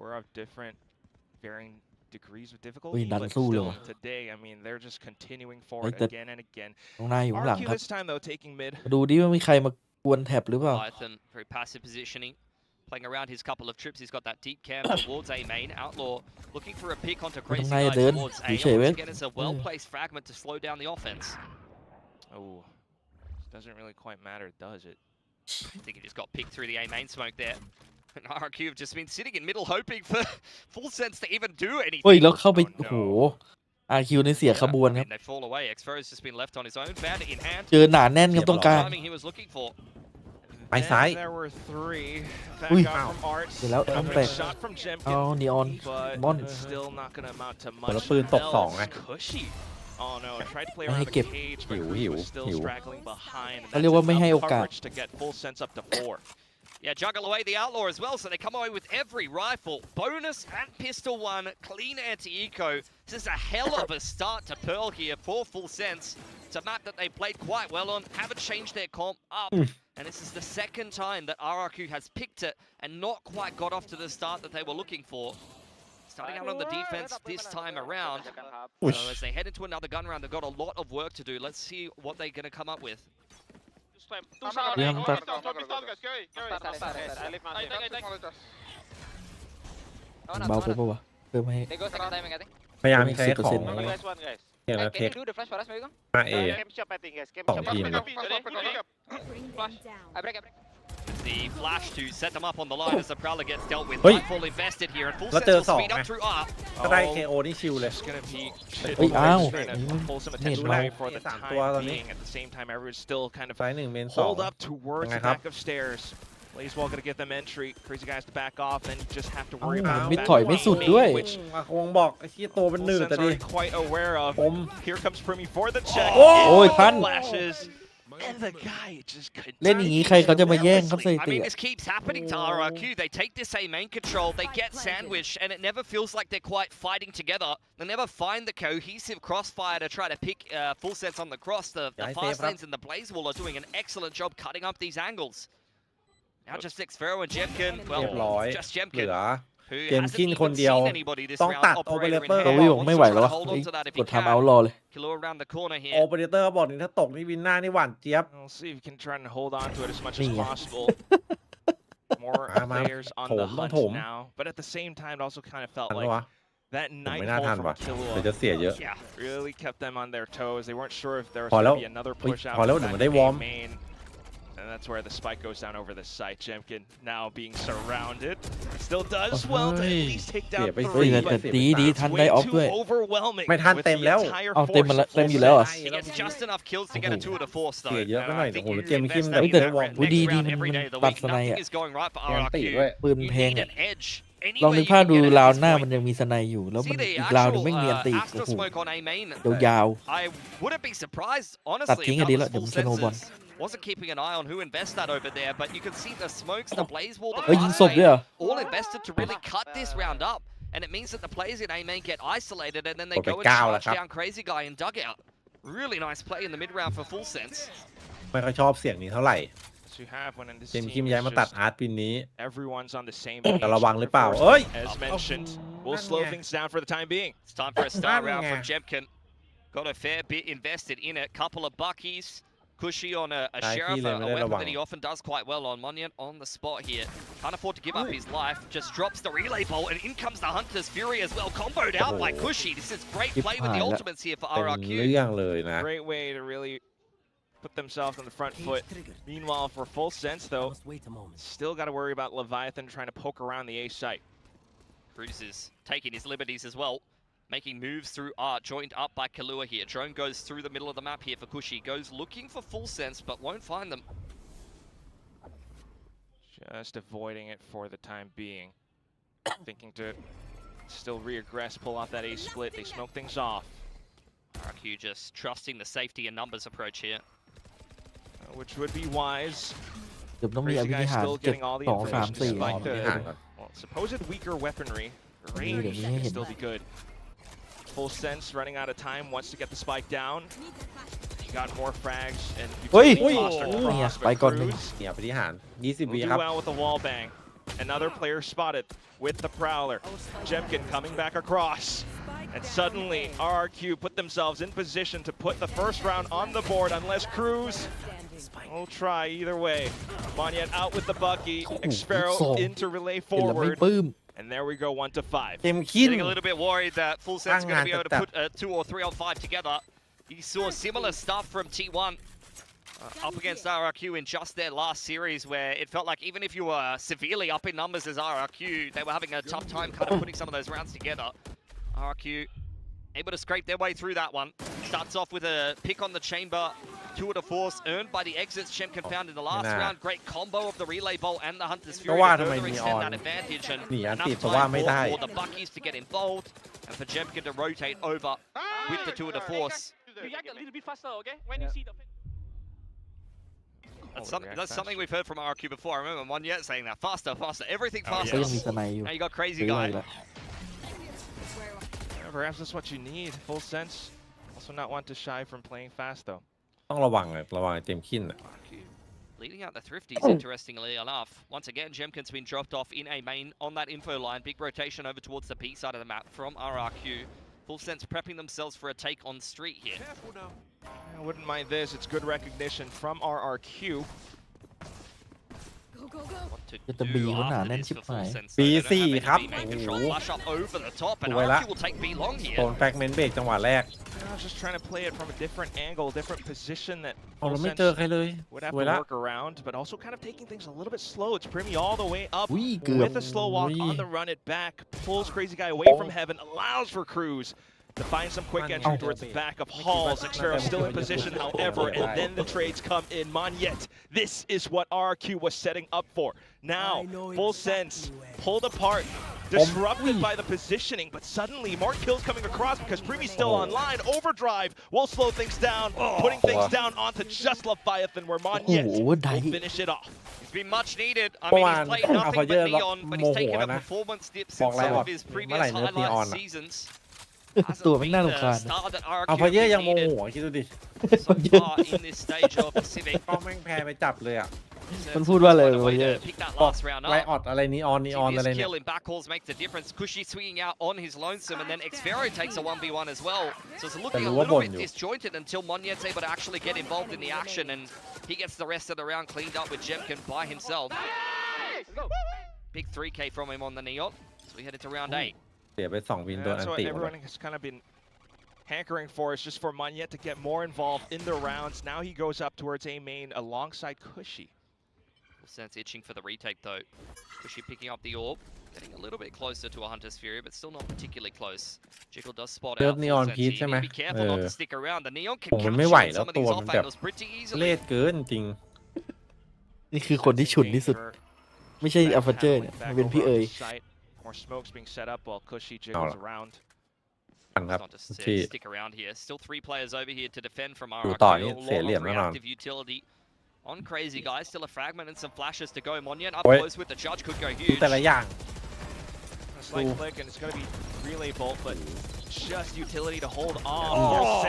were of different, varying degrees of เฮ้ย difficulty. ดัน But สู้เลย still, ว่ะ today, I mean, they're just continuing เฮ้ย forward แต่ again and again. น้องนายอยู่ข้างหลัง RRQ ครับ this time though taking mid. มาดูดิว่ามีใครมากวนแท็บหรือเปล่า Python, very passive positioning. Playing around his couple of trips, he's got that deep cam towards A main. Outlaw looking for a pick onto Crazy ทำไง Guy เดิน towards อยู่ A. เฉยเว้ย Once again, it's a well-placed fragment to slow down the offense. Oh, doesn't really quite matter, does it? I think he just got picked through the A main smoke there. And RRQ have just been sitting in middle hoping for Full Sense to even do เฮ้ย anything. แล้วเข้าไปโอ้โห RQ ในเสียขบวน I ครับ mean, they fall away. Exfo's just been left on his own. Found it in hand. เจอหนาแน่นครับตรงกลาง Timing he was looking for. ไปซ้าย Then there were three. Back Ui. out from Arts. เดี๋ยวแล้ว Another ทำแปลก shot from เอา Jemkin. นีออน But มอน still not gonna amount to แต่ละ much ปืนตกสองไง else. Cushy. Oh no, tried to play ไม่ให้ around เก็ the บ cage, but หิว Cruz หิว was still หิว straggling behind. And เขาเรียกว่า that's ไม่ให้ enough โอกาส coverage to get Full Sense up to 4. Yeah, juggle away the Outlaw as well, so they come away with every rifle. Bonus and pistol one, clean anti-eco. This is a hell of a start to Pearl here for Full Sense. It's a map that they played quite well on, haven't changed their comp up. And this is the second time that RRQ has picked it and not quite got off to the start that they were looking for. Starting out on the defense this time around. So as they head into another gun round, they've got a lot of work to do. Let's see what they're going to come up with. เรื่องตัดเบาไปปะวะเพิ่มให้ พยายามใช้ของ 10% อย่างละเทคมาเอสองทีม The flash to set them up on the line as the Prowler gets dealt with. Oi. Nightfall invested here, and Full Let's Sense do will it speed up all, through R. ก็ได้ KO นี่ชิวเลย Just gonna peek. Oi, ow. Trying to pull some เน็ต attention เมา away for the สามตัวตอน time นี้ being. At the same time, everyone's still kind of ซ้ายหนึ่งเมนสอง hold up towards the ยังไงครับ back of stairs. Blazewall gonna get them entry. Crazy Guys to back off, and just have to เอ้า worry about ไม่ back ถอยไม่สุดด้วย which คงบอกไอ้ที่ตัวเป็นห Full นืด Sense แต่ดิ already quite aware of. ผม Here comes Primi for the check. โอ้ยพัน Flashes. And the guy just เล่นอย่างนี้ใครเขาจะมาแย่งครับสถิ I ติ mean, อะ this keeps happening to RRQ. They take this A main control, they get sandwiched, and it never feels like they're quite fighting together. They never find the cohesive crossfire to try to pick Full Sense on the cross. The Yeah, I fast say, lanes and the Blazewall are doing an excellent job cutting up these angles. Now just Xfero and Jemkin. เรียบร้อย Well, just เหลื Jemkin, อ who เจมส์ hasn't คิน even คนเดียว seen anybody this ต้อง round. ตัด Operator in Operator hand. โอ้ย Wants ไม่ to ไหว try แล้ว to วะ hold on to that if ก he ดทำเอา can. รอเลย Kilo around the corner โอ here. เปอเรเตอร์บอกนี่ถ้าตกนี่วินหน้านี่หวานเจี๊ยบ We'll see if we can try and hold on to it as much as Yeah. possible. More Man, players on the Thổm, hunt thổm. now, but at the same time, it also kind of felt ทันปะ like วะ that ผมไม่น่าทัน nightfall ว่ะ from เดี๋ยว Killua จะเสียเยอะ Yeah. really kept them on their toes. They weren't sure if there was พอแล้ว going to be another เฮ้ย push out พอแล้ว from เดี๋ยว that มันได้วอร์ม main. And that's where the spike goes down over the site. Jemkin now being surrounded. Still does well to at Oi. least take down Yeah, but เฮ้ย three. แต่ but ดีดี it's ทัน way ได้ออฟ too ด้วย overwhelming ไม่ทัน with เต็ม the แล้ว entire เอาเต็ม force มาละ of เต็ม Full อยู่แล้วเหรอ Sense. He gets just enough kills to get it 2 to 4 though. เสียเยอะไปหน่อย I โอ้ think โห you เกมคิม invest แบบ that in ได้ that วอร์ม next อุ๊ยดีดี round มัน every day of the ตัด week. สไนด์ Nothing อะ is going right for แอนตี RRQ. ด้วย ปืน You แพง need อะ an edge. ลอง Any นึ way ก you ภาพ can ดู get it ราว at หน้า this มัน point. ยังมีสไนด์อยู่ แล้วมัน See the อีกราวหนึง actual ไม่มีอันตีอีก Astra โอ้โห smoke on A main. ยาว I wouldn't be surprised,ตัด honestly, ทิ้ง if อะ that ดี was แล้วเดี๋ยว Full มันสโนว์บอล Senses. Wasn't keeping an eye on who invests that over there, but you can see the smokes, the blaze wall, the เฮ้ยยิง fast ศพด้วย lane, เหรอ all invested to really cut this round up. And it means that the players in A main get isolated and then they โอ้ไป go and ก้าวแล้ว charge ครับ down Crazy Guy in dugout. Really nice play in the mid round for Full Sense. ไม่ค่อยชอบเสียงนี้เท่าไหร่ To have when in this เจมส์ team คิม is ย้ายมาตัด just อาร์ตปีนี้ everyone's on the same แต่ page. ระวังหรือเปล่า Therefore, เอ้ย as mentioned, we'll นั่น slow ไง things down for the time being. It's time for a start round fromนั่นไง Jemkin. Got a fair bit invested in it. Couple of buckies. Cushy on a ได้ sheriff, ที่เลย a ไม่ได้ระ weapon วัง that he often does quite well on. Monument on the spot here. Can't afford to give up his life. Just drops the relay bolt, and in comes the Hunter's Fury as well. Comboed out by Cushy. This is great play with the ultimates here for เป็น RRQ. เรื่องเลยนะ Great way to really put themselves on the front foot. Meanwhile, for Full Sense, though, still got to worry about Leviathan trying to poke around the A site. Cruz is taking his liberties as well. making moves through art, joined up by Kalua here. Drone goes through the middle of the map here for Kushi. Goes looking for Full Sense, but won't find them. Just avoiding it for the time being. Thinking to still reaggress, pull off that A split. They smoke things off. RRQ just trusting the safety and numbers approach here. Which would be wise. เดี๋ยวต้องมีอ Crazy ภิ guy นิหาร still เก็บ getting all the 2 3 information 4 despite the ห่างก่อน well, supposed weaker weaponry. Range Maybe can hit still that. be good. Full Sense running out of time, wants to get the spike down. He got more frags and utility costs are crossed, but Cruz เนี่ยปฏิหาร20 วิ will ครั do บ well with the wall bang. Another player spotted with the Prowler. Jemkin coming back across. And suddenly, RRQ put themselves in position to put the first round on the board unless Cruz will try either way. Monyet out with the Bucky. Expero into relay เห็นแล้วไม่ forward. ปลื้ม And there we go, 1-5. เต็มขิ้น Getting a little bit worried that Full Sense is going to be able to put a 2 or 3 on 5 together. He saw similar stuff from T1 up against RRQ in just their last series, where it felt like even if you were severely up in numbers as RRQ, they were having a tough time kind of putting some of those rounds together. RRQ able to scrape their way through that one. Starts off with a pick on the chamber. 2 to force earned by the exits Chemkin found in the last round. Great combo of the relay bolt and the Hunter's Fury to further extend that advantage, and enough time for the Buckies to get involved and for Chemkin to rotate over with the 2 to force. React a little bit faster, okay? When you see the That's something we've heard from RRQ before. I remember Monyet saying that. Faster, faster, everything ก็ faster. ยังมีสไนอยู่ Now you got Crazy ซื้อไว้ Guy. แล้ว Perhaps that's what you need. Full Sense. Also not want to shy from playing fast, though. ต้องระวังเลยระวังเต็มขิ้นอะ Leading out the Thrifties, interestingly enough. Once again, Jemkin's been dropped off in a main on that info line. Big rotation over towards the B side of the map from RRQ. Full Sense prepping themselves for a take on street here. I wouldn't mind this. It's good recognition from RRQ. What to จะบี do เขาหนา after แน่น this ชิบ for หาย Full Sense. B4 They don't have any ครับ B main โอ้โห control. Flash up over the top, and สวยละ RRQ will take B long โด here. นแฟกเมนต์เบรกจังหวะแรก I was just trying to play it from a different angle, different position that เอา Full เราไม่ Sense เจอใครเลย would have สวย to ละ work around, but also kind of taking things a little bit slow. It's Primy all the way up อุ้ยเกือบ with a slow walk อุ้ย on the run it back, pulls Crazy Guy away from heaven, allows for Cruz to find some quick entry towards the back of Halls. Expero still in position, however, and then the trades come in. Monyet, this is what RRQ was setting up for. Now, Full Sense pulled apart, disrupted by the positioning, but suddenly more kills coming across because Premi's still online. Overdrive will slow things down, putting things down onto just Leviathan, where Monyet will finish it off. It's been much needed. I เมื่อ mean, วาน he's played nothing but Neon, but โม he's โห taken a นะ performance dip บอ since กแล้ว some ว่า of his เมื่อ previous ไหร่เนื้อนีออน highlight อะ seasons. ตัวไม่น่ารำคาญ Star that RRQ เอาพอเย่ยังโม needed โหคิดดูดิ so far in this stage of Pacific. ก็แม่งแพ้ไปจับเลยอ่ะ มันพูดว่าอะไร Find a วะ way เย่ to pick that บอก last round ไล up. ออดอะไรนีออนนีออนอะไร This เนี่ย kill in backhalls makes a difference. Kushi swinging out on his lonesome, and then Expero takes a 1v1 as well. So it's looking a little bit disjointed until Monyet's able to actually get involved in the action, and he gets the rest of the round cleaned up with Jemkin by himself. Big 3k from him on the Neon. So we head into round 8. เสียไป2 วิน And โดนอั that's น what ติ everyone has kind of been hankering for, is just for Monyet to get more involved in the rounds. Now he goes up towards A main alongside Kushi. Full Sense itching for the retake though. Kushi picking up the orb, getting a little bit closer to a Hunter's Fury, but still not particularly close. Jiggle does spot เลือ out ดนี Full ออน Sense พีช here. ใช่ไหม Be careful not to stick around. The Neon can ผมมัน capture ไม่ไหว on แล้ว some of ตัว these มัน off แบบ angles pretty เล easily. ดเกินจริง นี่คือคนที่ฉุนที่สุด ไม่ใช่อัลฟาเจอร์เนี่ยมันเป็นพี่เอ๋ย More smokes being set up while Kushi jiggles around. กันครับ Not to ที่ stick around here. Still 3 players over here to defend from ดู RRQ. ต่อนี่ A เสีย lot เหลี่ยม of แน่นอน reactive utility on Crazy Guy. Still a fragment and some flashes to go. Monyet up โอ้ย close with the judge could go ดู huge. แต่ละอย่าง A slight click, and it's going to be relay bolt, but just utility to hold on. Lol.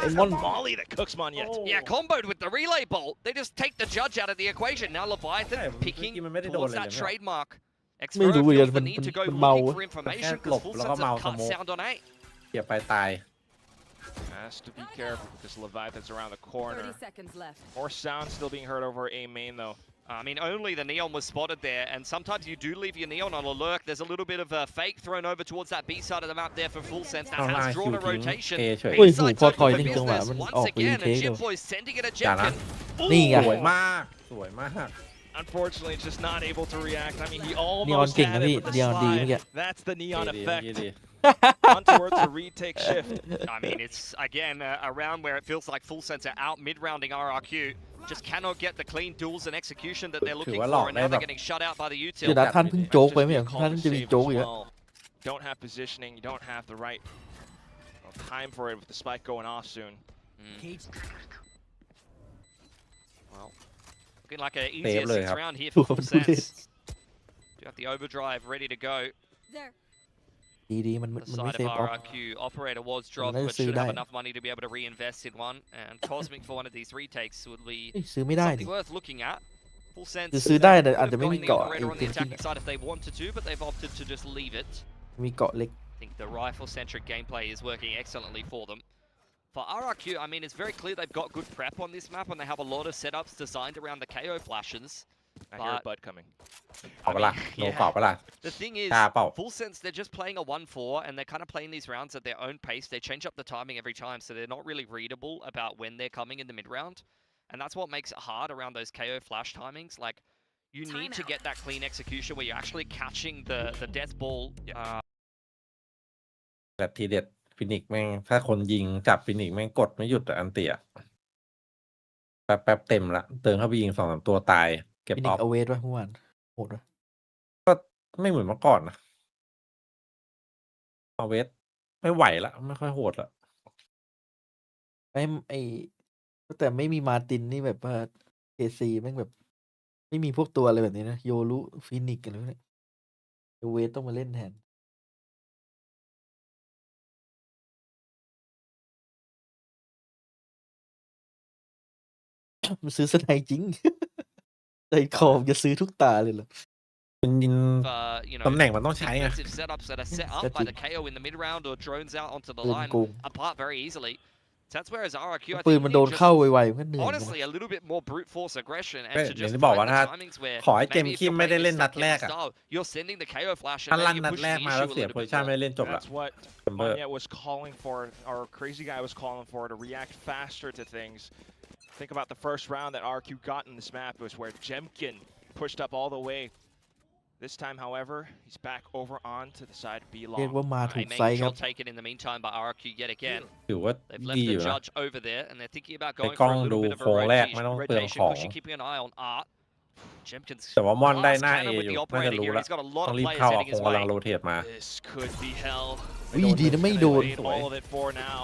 And one volley that cooks Monyet. Yeah, comboed with the relay bolt. They just take the judge out of the equation. Now Leviathan Yeah, picking เมื่อกี้มันไม่ได้โดน towards อะไร that เลย trademark. ไม่รู้ Expero เหมือนกัน feels the need to go มันเมา looking for information because Full แล้วก็ Sense เมา have ส cut โมก sound on A. เกียบไปตาย Has to be careful because Leviathan's around the corner. 30 seconds left. More sound still being heard over A main though. I mean, only the Neon was spotted there, and sometimes you do leave your Neon on a lurk. There's a little bit of a fake thrown over towards that B side of the map there for Full Sense. That has drawn a rotation. เฉย โอ้ย B หู side พอ took ถอย the ถึงจังหวะ business มันอ once อกรี again, เท and ค Jim Boy's sending it at อย่านะ Jemkin. นี่ไง สวยมากสวยมาก Unfortunately, just not able to react. I mean, he นีออน almost เก่ง had นะ it พี่ with the นีออนดีเมื่อกี้ slide. That's the Neon ดี effect. ดี on towards a retake shift. I mean, it's again a round where it feels like Full Sense are out mid-rounding RRQ. Just cannot get the clean duels and execution that they're looking for, and now they're getting shut out by the เดี๋ยว util. นะท่านเพิ่งโจ๊กไปไหมอ่ะท่านจะมีโจ๊กอีกแล้ว Don't have positioning. You don't have the right time for it with the spike going off soon. Well, looking like an Fair easier play, 6 ครับ round here for Full Sense. Do you have the overdrive ready to go? There. ดีมัน The ไม่ side เซ of ฟออฟ RRQ operator was dropped, Let's but see should have that. enough money to be able to reinvest in one. And Cosmic for one of these retakes would be ซื้อไม่ได้ something worth looking at. Full Sense ซื้อได้แต่อาจ could จะ have ไม่มี gotten the เกาะไอ้ operator on เต็ the มที่ attacking side if they wanted to, but they've opted to just leave it. มีเกาะเล็ก I think the rifle-centric gameplay is working excellently for them. For RRQ, I mean, it's very clear they've got good prep on this map, and they have a lot of setups designed around the KO flashes. I hear a bud coming. เอาปะล่ะโนเกาะปะล่ะ The thing is, กล้าเปล่า Full Sense, they're just playing a 1-4, and they're kind of playing these rounds at their own pace. They change up the timing every time, so they're not really readable about when they're coming in the mid-round. And that's what makes it hard around those KO flash timings. Like, you need to get that clean execution where you're actually catching the death ball. แบบทีเด็ดฟินิกแม่งถ้าคนยิงจับฟินิกแม่งกดไม่หยุดอะอันเตียแป๊บเต็มละเติมเข้าไปยิง2-3ตัวตายเก็บ ฟิ อ นิ อก ฟ เอาเวทวะเมื่อวานโหดวะ ก็ไม่เหมือนเมื่อก่อนนะเอาเวทไม่ไหวละไม่ค่อยโหดละ ไอ้แต่ไม่มีมาร์ตินนี่แบบว่าเคซีแม่งแบบ ไม่มีพวกตัวอะไรแบบนี้นะโยรุฟินิกอะไรพวกนี้เวทต้องมาเล่นแทน มันซื้อสไนจริง ใจคอมจะซื้อทุกตาเลยเหรอ มันยิง You ตำแห know, น่งมันต้องใช้ไง defensive setups that are set up by the KO in the mid-round or drones out onto the ปืน line โกง apart very easily. So that's whereas RRQ, I ปืน think, มันโดน need เข้า just ไวๆมันก็เหนื่อยเหมือนกัน honestly a little bit more brute force aggression เอ้ and ย to อย่าง just ที่บอก find ว่า the ถ้า timings where ขอให้เกม maybe if คิม you're ไม่ได้ playing เล่น this นัด stuck แร in กอะ style, you're sending the KO flash ถ้า and ลั่ then น you're นัดแรก pushing มา the แล้ว issue a เสีย little โพ bit ซิชั่น more. ไม่เล่นจบละ That's what เทมเบอร์ Anya was calling for, or Crazy Guy was calling for, to react faster to things. Think about the first round that RQ got in this map was where Jemkin pushed up all the way. This time, however, he's back over onto the side B เรียก long. ว่ามาถู Right, กไซ making ส์ครับ shot taken in the meantime by RRQ yet again. ถือว่า They've left ดีอ the ยู่นะ judge over there, and they're thinking about ไป going กล้ for อง a ดู little bit of โค้ง a แรกไม่ต้องเปลือง rotation, ของ pushing, keeping an eye on Art. Jemkin's แต่ว่ามอนได้หน้า glass เอ cannon with อยู่ the น่าจะ operator รู้ here. ละ He's got a lot ต้อ of งรีบ players เข้าอะ heading ค his งกำลัง way. โรเทตมา This could be hell. อุ้ยดีนะไม่โดน Made all of it for now.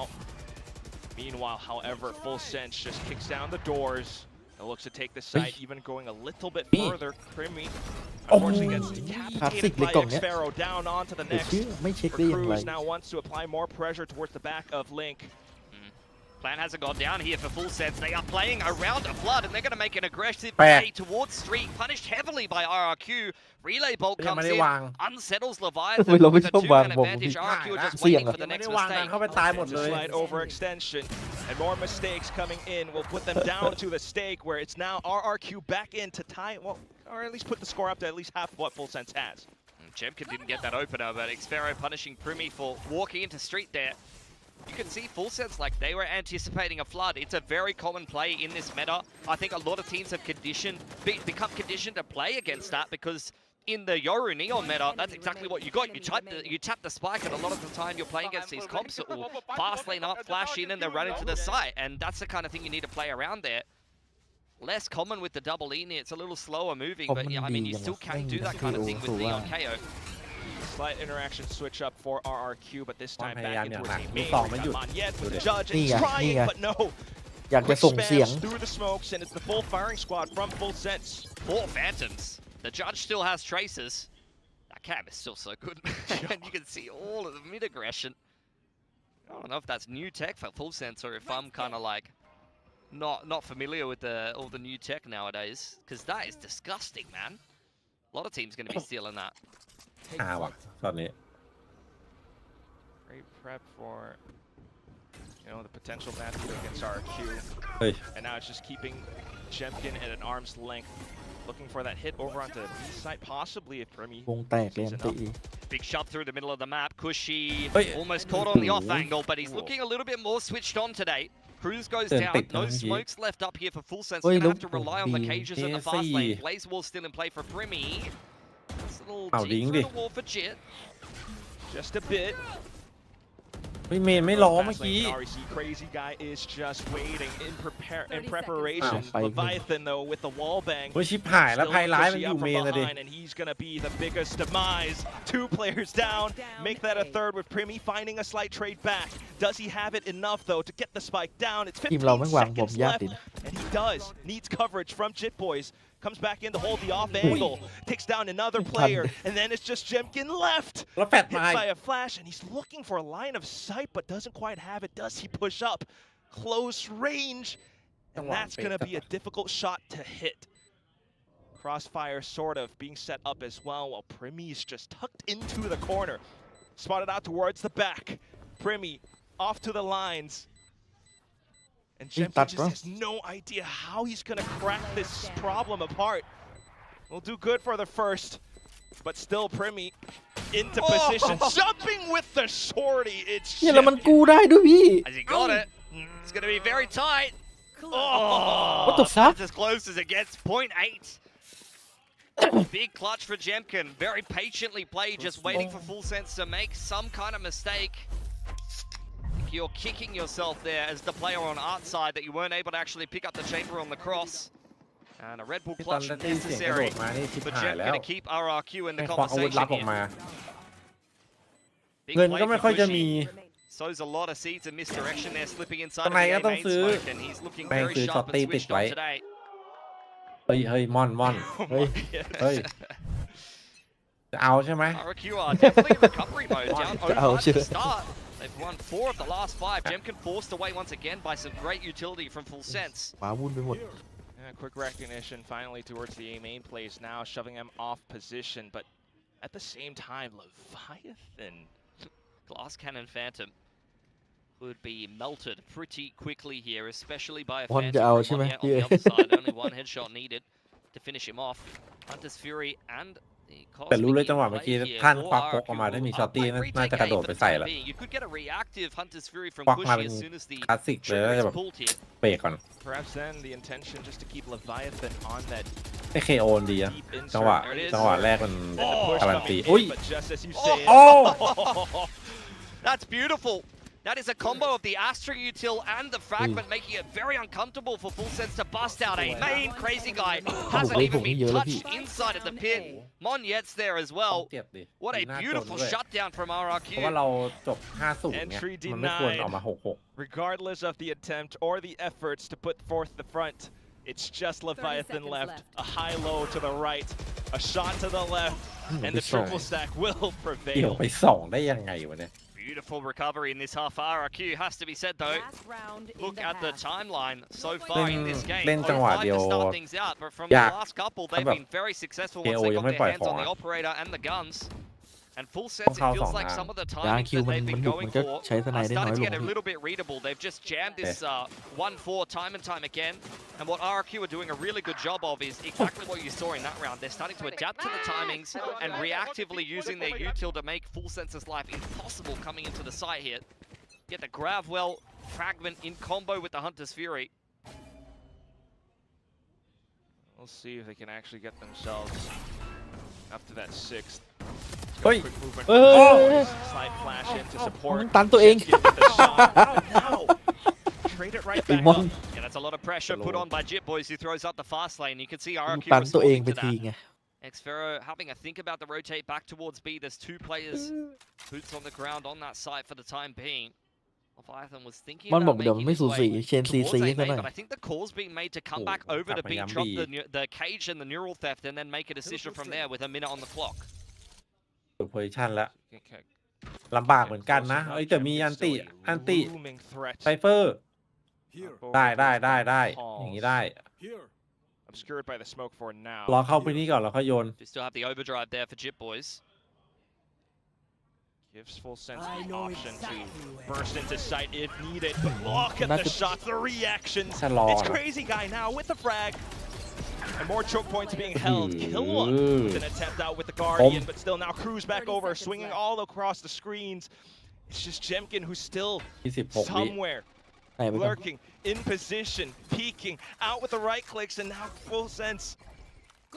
Meanwhile, however, Full Sense just kicks down the doors and looks to take the site, even going a little bit further. Crimmy, unfortunately, gets decapitated by X-Pharaoh down onto the เดี๋ยว next. ชื่อไม่เช็ค For ได้อย่างไร Cruz now wants to apply more pressure towards the back of Link. Plan hasn't gone down here for Full Sense. They are playing around a flood, and they're going to make an aggressive แปลก play towards Street. Punished heavily by RRQ. Relay Bolt ยังไม่ comes ได้ in, วาง unsettles ทำไม Leviathan เราไม่ with a ชอบวาง 2-man บอม advantage. พี่ RRQ are just เสี่ยง waiting อะ for the ไม่ next ได้วางดัน mistake. เข้าไปตายหมด It's เล a ย slight overextension, and more mistakes coming in will put them down to the stake, where it's now RRQ back in to tie, well, or at least put the score up to at least half what Full Sense has. Jemkin didn't get that opener, but X-Pharaoh punishing Primi for walking into Street there. You can see Full Sense like they were anticipating a flood. It's a very common play in this meta. I think a lot of teams have become conditioned to play against that because in the Yoru Neon meta, that's exactly what you got. You tap the spike, and a lot of the time you're playing against these comps that will fast lane up, flash in, and then run into the site. And that's the kind of thing you need to play around there. Less common with the double E, it's a little slower moving, but yeah, I mean, you still can do that kind of thing with Neon KO. Slight interaction switch up for RRQ, but this time พยายาม back อย่าง into หนั a ก team ลูก main. ซองไม่หยุด Yet ดู with ดิ the judge, and นี่ he's ไง trying, นี่ไง but no. อยากจะ Quick ส่งเสียง spams through the smokes, and it's the full firing squad from Full Sense. 4 Phantoms. The judge still has traces. That cam is still so good. And you can see all of the mid-aggression. I don't know if that's new tech for Full Sense or if I'm kind of like not familiar with all the new tech nowadays. Because that is disgusting, man. A lot of teams going to be stealing that. ว่ะตอนนี้ Great prep for, the potential matchup against RRQ. เฮ้ย And now it's just keeping Jemkin at an arm's length. Looking for that hit over onto B side, possibly if Primi วงแตกเลย sees อัน enough. ตี Big shot through the middle of the map. Cushy Hey. almost caught on the off angle, but he's looking a little bit more switched on today. Cruz goes down. No smokes left up here for Full Sense. Hey, Going to have to look, rely on the the cages in the fast KFC. lane. Blaze Wall still in play for Primi. It's a little Oh, deep ding through di. the wall for Jit. Just a bit. เมนไม่ล้อเมื่อกี้ REC crazy guy is just waiting in preparation. Leviathan though with the wall bang. โอ้ยชิบหายแล้วไพร้ายมันอยู่เมนนะดิ And he's gonna be the biggest demise. 2 players down. Make that a third with Primi finding a slight trade back. Does he have it enough though to get the spike down? It's ทีมเรา 15 แม่งวางบอม seconds ยาก left, ดินะ and he does. Needs coverage from Jit Boys. Comes back in to hold the off angle. Takes down another player, and then it's just Jemkin left. แล้วแฟด Hit มา by a flash, and he's looking for a line of sight, but doesn't quite have it. Does he push up? Close range, and that's going to be a difficult shot to hit. Crossfire sort of being set up as well, while Primi's just tucked into the corner. Spotted out towards the back. Primi off to the lines. And Jemkin just has no idea how he's going to crack this problem apart. Will do good for the first, but still Primi into position, jumping with the shorty. It's เนี่ยแล้วมันกู้ได้ด้วยพี่ As he got it, it's going to be very tight. What the fuck? That's as close as it gets. 0.8. Big clutch for Jemkin. Very patiently played, just waiting for Full Sense to make some kind of mistake. You're kicking yourself there as the player on art side that you weren't able to actually pick up the chamber on the cross. And a Red Bull ตอน clutch ได้ยินเสียงกระโด necessary ดมานี่ชิบ for หายแล้ว Jemkin to keep RRQ in ให้ the ควักอาวุธลับ conversation ออก here. มา Big เงิน play ก็ไม่ for ค่อยจะมี Gucci. Sows a lot of seeds of misdirection there, slipping inside ทำ of ไม the ก็ A ต้อง main ซื้อ smoke, and he's looking แม่ง very ซื้อช็อต sharp ตี้ and ติด switched ไว้ on today. เฮ้ยม่อน เฮ้ย เฮ้ย จะเอาใช่ไหม RRQ are definitely in recovery mode, down เอา 0-5 เชื่อ to start. They've won 4 of the last 5. Jemkin forced away once again by some great utility from Full Sense. หมาวุ่นไปหมด Quick recognition finally towards the A main plays now, shoving him off position, but at the same time, Leviathan, Glass Cannon Phantom would be melted pretty quickly here, especially by a วัน Phantom จะเอา from ใช่ไหม Monya on พี่ the other side. Only one headshot needed to finish him off. Hunter's Fury and the แต่รู้เลย Cosmic จังหวะ in เมื่อ play กี้ here ท่าน for ควักพกออกมา RRQ. ถ้ามีช็อตตี้ Quite น่าจะกระโดด retake ไป A for ใส่ the ละ time being. You could get a reactive Hunter's Fury from ควักมา Gucci เป็น as soon as the คลาสสิกเลย trigger แล้วจะ is แบบ pulled here. เบรกก่อน perhaps then the intention just to keep Leviathan on that ไอเคโอดีอะ deep จังหวะ insert. จังหวะแรกมัน And the push การัน coming ตี in, อุ้ย but just as you say, That's beautiful. That is a combo of the Astra util and the fragment, making it very uncomfortable for Full Sense to bust out a main crazy guy. Hasn't even been touched inside of the pit. Mon Yet's there as well. เจ็บดิ What a น่าจน beautiful ด้วย shutdown from เพราะว่า RRQ. เราจบ 5-0 เนี่ย Entry มันไม่ควร denied. ออกมา 6-6 regardless of the attempt or the efforts to put forth the front. It's just Leviathan left. A high-low to the right, a shot to the left, and the triple stack will เกี่ยว prevail. ไป2ได้ยังไงวะเนี่ย Beautiful recovery in this half. RRQ has to be said though. Last round in Look the at the half. timeline so far in this game. เล่นจังหวะ 0-5 เดียว to start things out, but from ยา the ก last couple, ถ้า they've แบบ been very successful KO once they ยัง got ไม่ their ปล่อย hands ข on อง the อะ operator and the guns. And Full Sense, it เข้า feels 2 like ทาง some of the ยาง timings คิว that มัน they've มัน been บุก going มันก็ for ใช้ทนาย are ได้น้อย starting ล to ง get a พี่ little bit readable. They've just jammed this 1-4 time and time again. And what RRQ are doing a really good job of is exactly what you saw in that round. They're starting to adapt to the timings and reactively using their util to make Full Sense's life impossible coming into the site here. Get the Gravwell fragment in combo with the Hunter's Fury. We'll see if they can actually get themselves up to that 6th. เฮ้ย Quick movement. เฮ้ย Slight flash in to support. ตันตัวเอง Jemkin with the shot. Now, trade it right ไอ้ back มอน up. Yeah, that's a lot of pressure put on by Jit Boys, who throws up the fast lane. You can see ตั RRQ นตัวเอง responding ไป to ที that. ไง Xfero having a think about the rotate back towards B. There's 2 players. Boots on the ground on that site for the time being. Leviathan was thinking มันบอก about เดี๋ยว making ไม่ his สูสี way เชนซี towards ซี A ซะ main, หน่อย but I think the call's being made to come back Oh, over to B, Kapayang drop B. the cage and the neural theft, and then make a decision from there with a minute on the clock. ดูโพซิชันแล้ว Okay. ลำบากเหมือนกันนะ เอ้ยแต่มีอันติ Looming threat. ไซเฟอร์ ได้อย่างนี้ได้ Obscured by the smoke for now. รอเข้าไปนี่ก่อนแล้วค่อยโยน We still have the overdrive there for Jit Boys. Gives Full Sense the option to burst into sight if needed. But look at the shots, the reactions. It's Crazy Guy now with the frag. And more choke points being held. Kill one with an attempt out with the Guardian, but still now Cruz back over, swinging all across the screens. It's just Jemkin who's still 26 วิ somewhere ไหนไปก่อน lurking, in position, peeking, out with the right clicks, and now Full Sense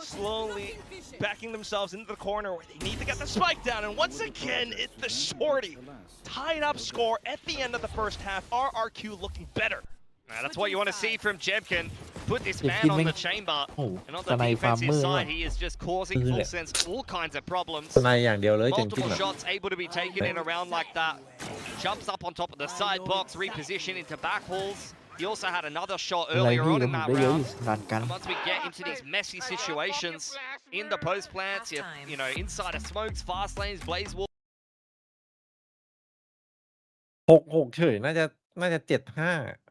slowly backing themselves into the corner where they need to get the spike down. And once again, it's the shorty. Tied up score at the end of the first half. RRQ looking better. That's what you want to see from Jebkin. Put this man on the chamber. โอ้โห And on ส the ไนฟาร์มเมอ defensive ร์ side, he is just causing Full Sense all kinds of problems. สไนอย่างเดียวเลยเจนกิน Multiple shots able to be taken in a round like that. Jumps up on top of the side box, reposition into back halls. He also had another shot อะไร earlier พี่ on ก็ in ผม that ได้เยอะอ round. ยู่นานกัน And once we get into these messy situations in the post plants, you know, inside of smokes, fast lanes, blaze wall. 6-6 เฉยน่าจะ 7-5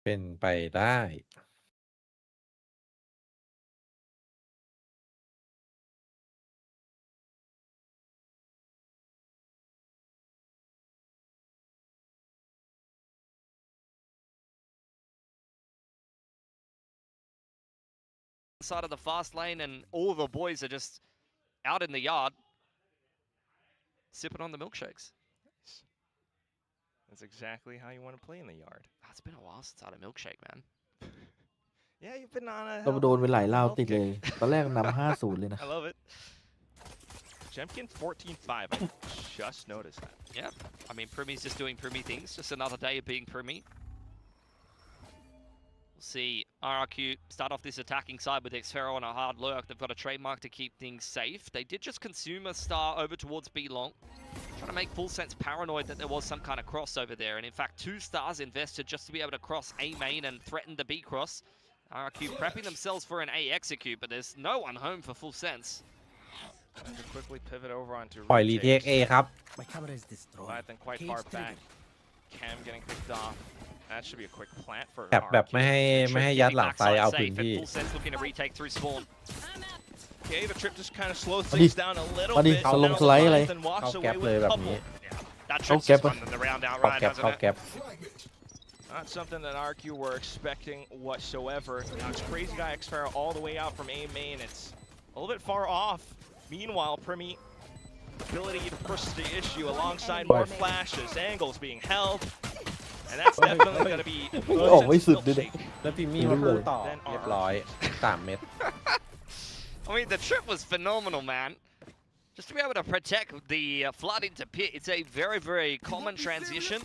เป็นไปได้ Side of the fast lane, and all the boys are just out in the yard sipping on the milkshakes. That's exactly how you want to play in the yard. It's been a while since I had a milkshake, man. Yeah, you've been on a เราโดนไปหลายราวติดเลยตอนแรกนำ 5-0 เลยนะ I love it. Jemkin 14-5. I just noticed that. Yeah, I mean, Primy's just doing Primy things. Just another day of being Primy. We'll see RRQ start off this attacking side with Xfero on a hard lurk. They've got a trademark to keep things safe. They did just consume a star over towards B long. Trying to make Full Sense paranoid that there was some kind of crossover there. And in fact, 2 stars invested just to be able to cross A main and threaten the B cross. RRQ prepping themselves for an A execute, but there's no one home for Full Sense. Trying to quickly pivot over onto ปล่อยรีเทค A ครับ Leviathan quite far back. Cam getting picked off. That should be a quick plant for แบบ RRQ. ไม่ให้ยัดหลังซ้าย Backside เอา safe, พื้น and ที่ Full Sense looking to retake through spawn. Okay, the trip just kind of slows มาดิ things down a little มาดิ bit. สลง Now สไลด์อะไร Leviathan walks เข้า away แก๊ป with เลย a แบบ couple. นี้ That Oh, trip's Gap. just running the round เข้า outright, แก๊ป hasn't เข้า it? แก๊ป Not something that RRQ were expecting whatsoever. Now it's Crazy Guy Xfero all the way out from A main. It's a little bit far off. Meanwhile, Primy ability to push the issue alongside more flashes, angles being held. And that's definitely going to be Oh, we should do that. milkshake. แล้วพิมมี่มาพูดต่อเรียบร้อย 3 เม็ด I mean, the trip was phenomenal, man. Just to be able to protect the flood into pit, it's a very, very common transition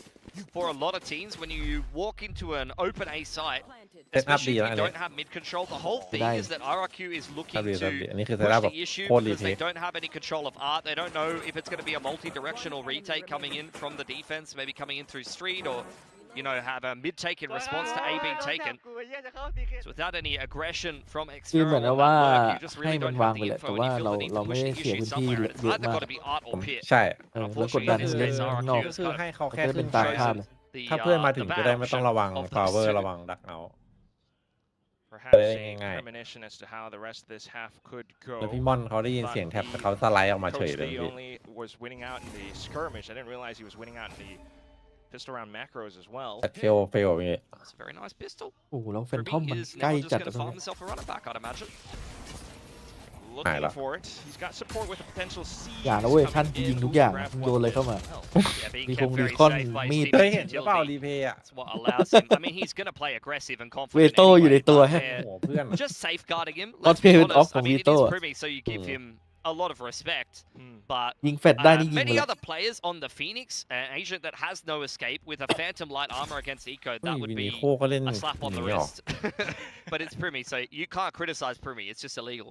for a lot of teams when you walk into an open A site, especially if you don't have mid control. The whole thing is that RRQ is looking to อันนี้คือเซ push ตอัพแบบ the issue โคตรรี because เท they ค don't have any control of art. They don't know if it's going to be a multi-directional retake coming in from the defense, maybe coming in through street or, you know, have a mid-take in response to A being taken. So without any aggression from คือ Xfero เหมือน on ว่า that lurk, you just ให้ really มัน don't วาง have ไป the แหละ info แต่ and ว่า you feel เรา the need เรา to ไม่ push ได้ the เสีย issue พื้นที่ somewhere. เย And it's อะ either มาก got to be art or pit. ใช่ แล้วกด Unfortunately, ดัน in this เล่น case, ข้างนอก RRQ ก็ has คือ got ให้เขาแค่ จะได้ ขึ้ เป็น น ไป ตาข้ามเลย the, ถ้าเพื่อนมาถึ the งจะได้ back ไม่ต้องระวัง of those พาวเวอร์ two. ระวังดักเอา Perhaps aง่ายๆ premonition as to how the rest of this half could go. แล้วพี่ม่อนเขาได้ยินเสียงแท็บแต่เขาสไลด์ออกมาเฉย Coach เลย Lee พี่ only was winning out in the skirmish. I didn't realize he was winning out in the pistol round macros as well. แต่เฟลอย่างงี้ That's a very nice pistol. โอ้โหแล้วแฟนทอม Kirby มัน is ใกล้ now just จัด going อะ to ตรง farm นี้ himself a runner back, I'd imagine. Looking for it. He's got support with a potential siege อย่านะเว้ย coming ท่าน in. ยิงทุกอย่าง Grab โยน one เลยเข้ามา Yeah, being มีค kept งดี very คอน safe by มีด his เคย teammates เห็นหรือเปล่า utility. รีเพย์อ่ะ That's what allows him. I mean, he's going to play aggressive and เว confident โต้อยู่ใน anyway, ตัว but ฮะ โอ้ they're โหเพื่อน just safeguarding him. ตอน Let's เพล be ย์เป็นออฟ honest. ขอ I ง mean, วี it โต้ is อะ Primy, so you give him a lot of respect. But ยิงแฟดได้นี่ยิงหมด many เลย other players on the Phoenix, an agent that has no escape with a Phantom Light Armor against Eco, เฮ้ย that would วินิ be โคก็เล่น a slap on หนี the ไม่ออก wrist. But it's Primy, so you can't criticize Primy. It's just illegal.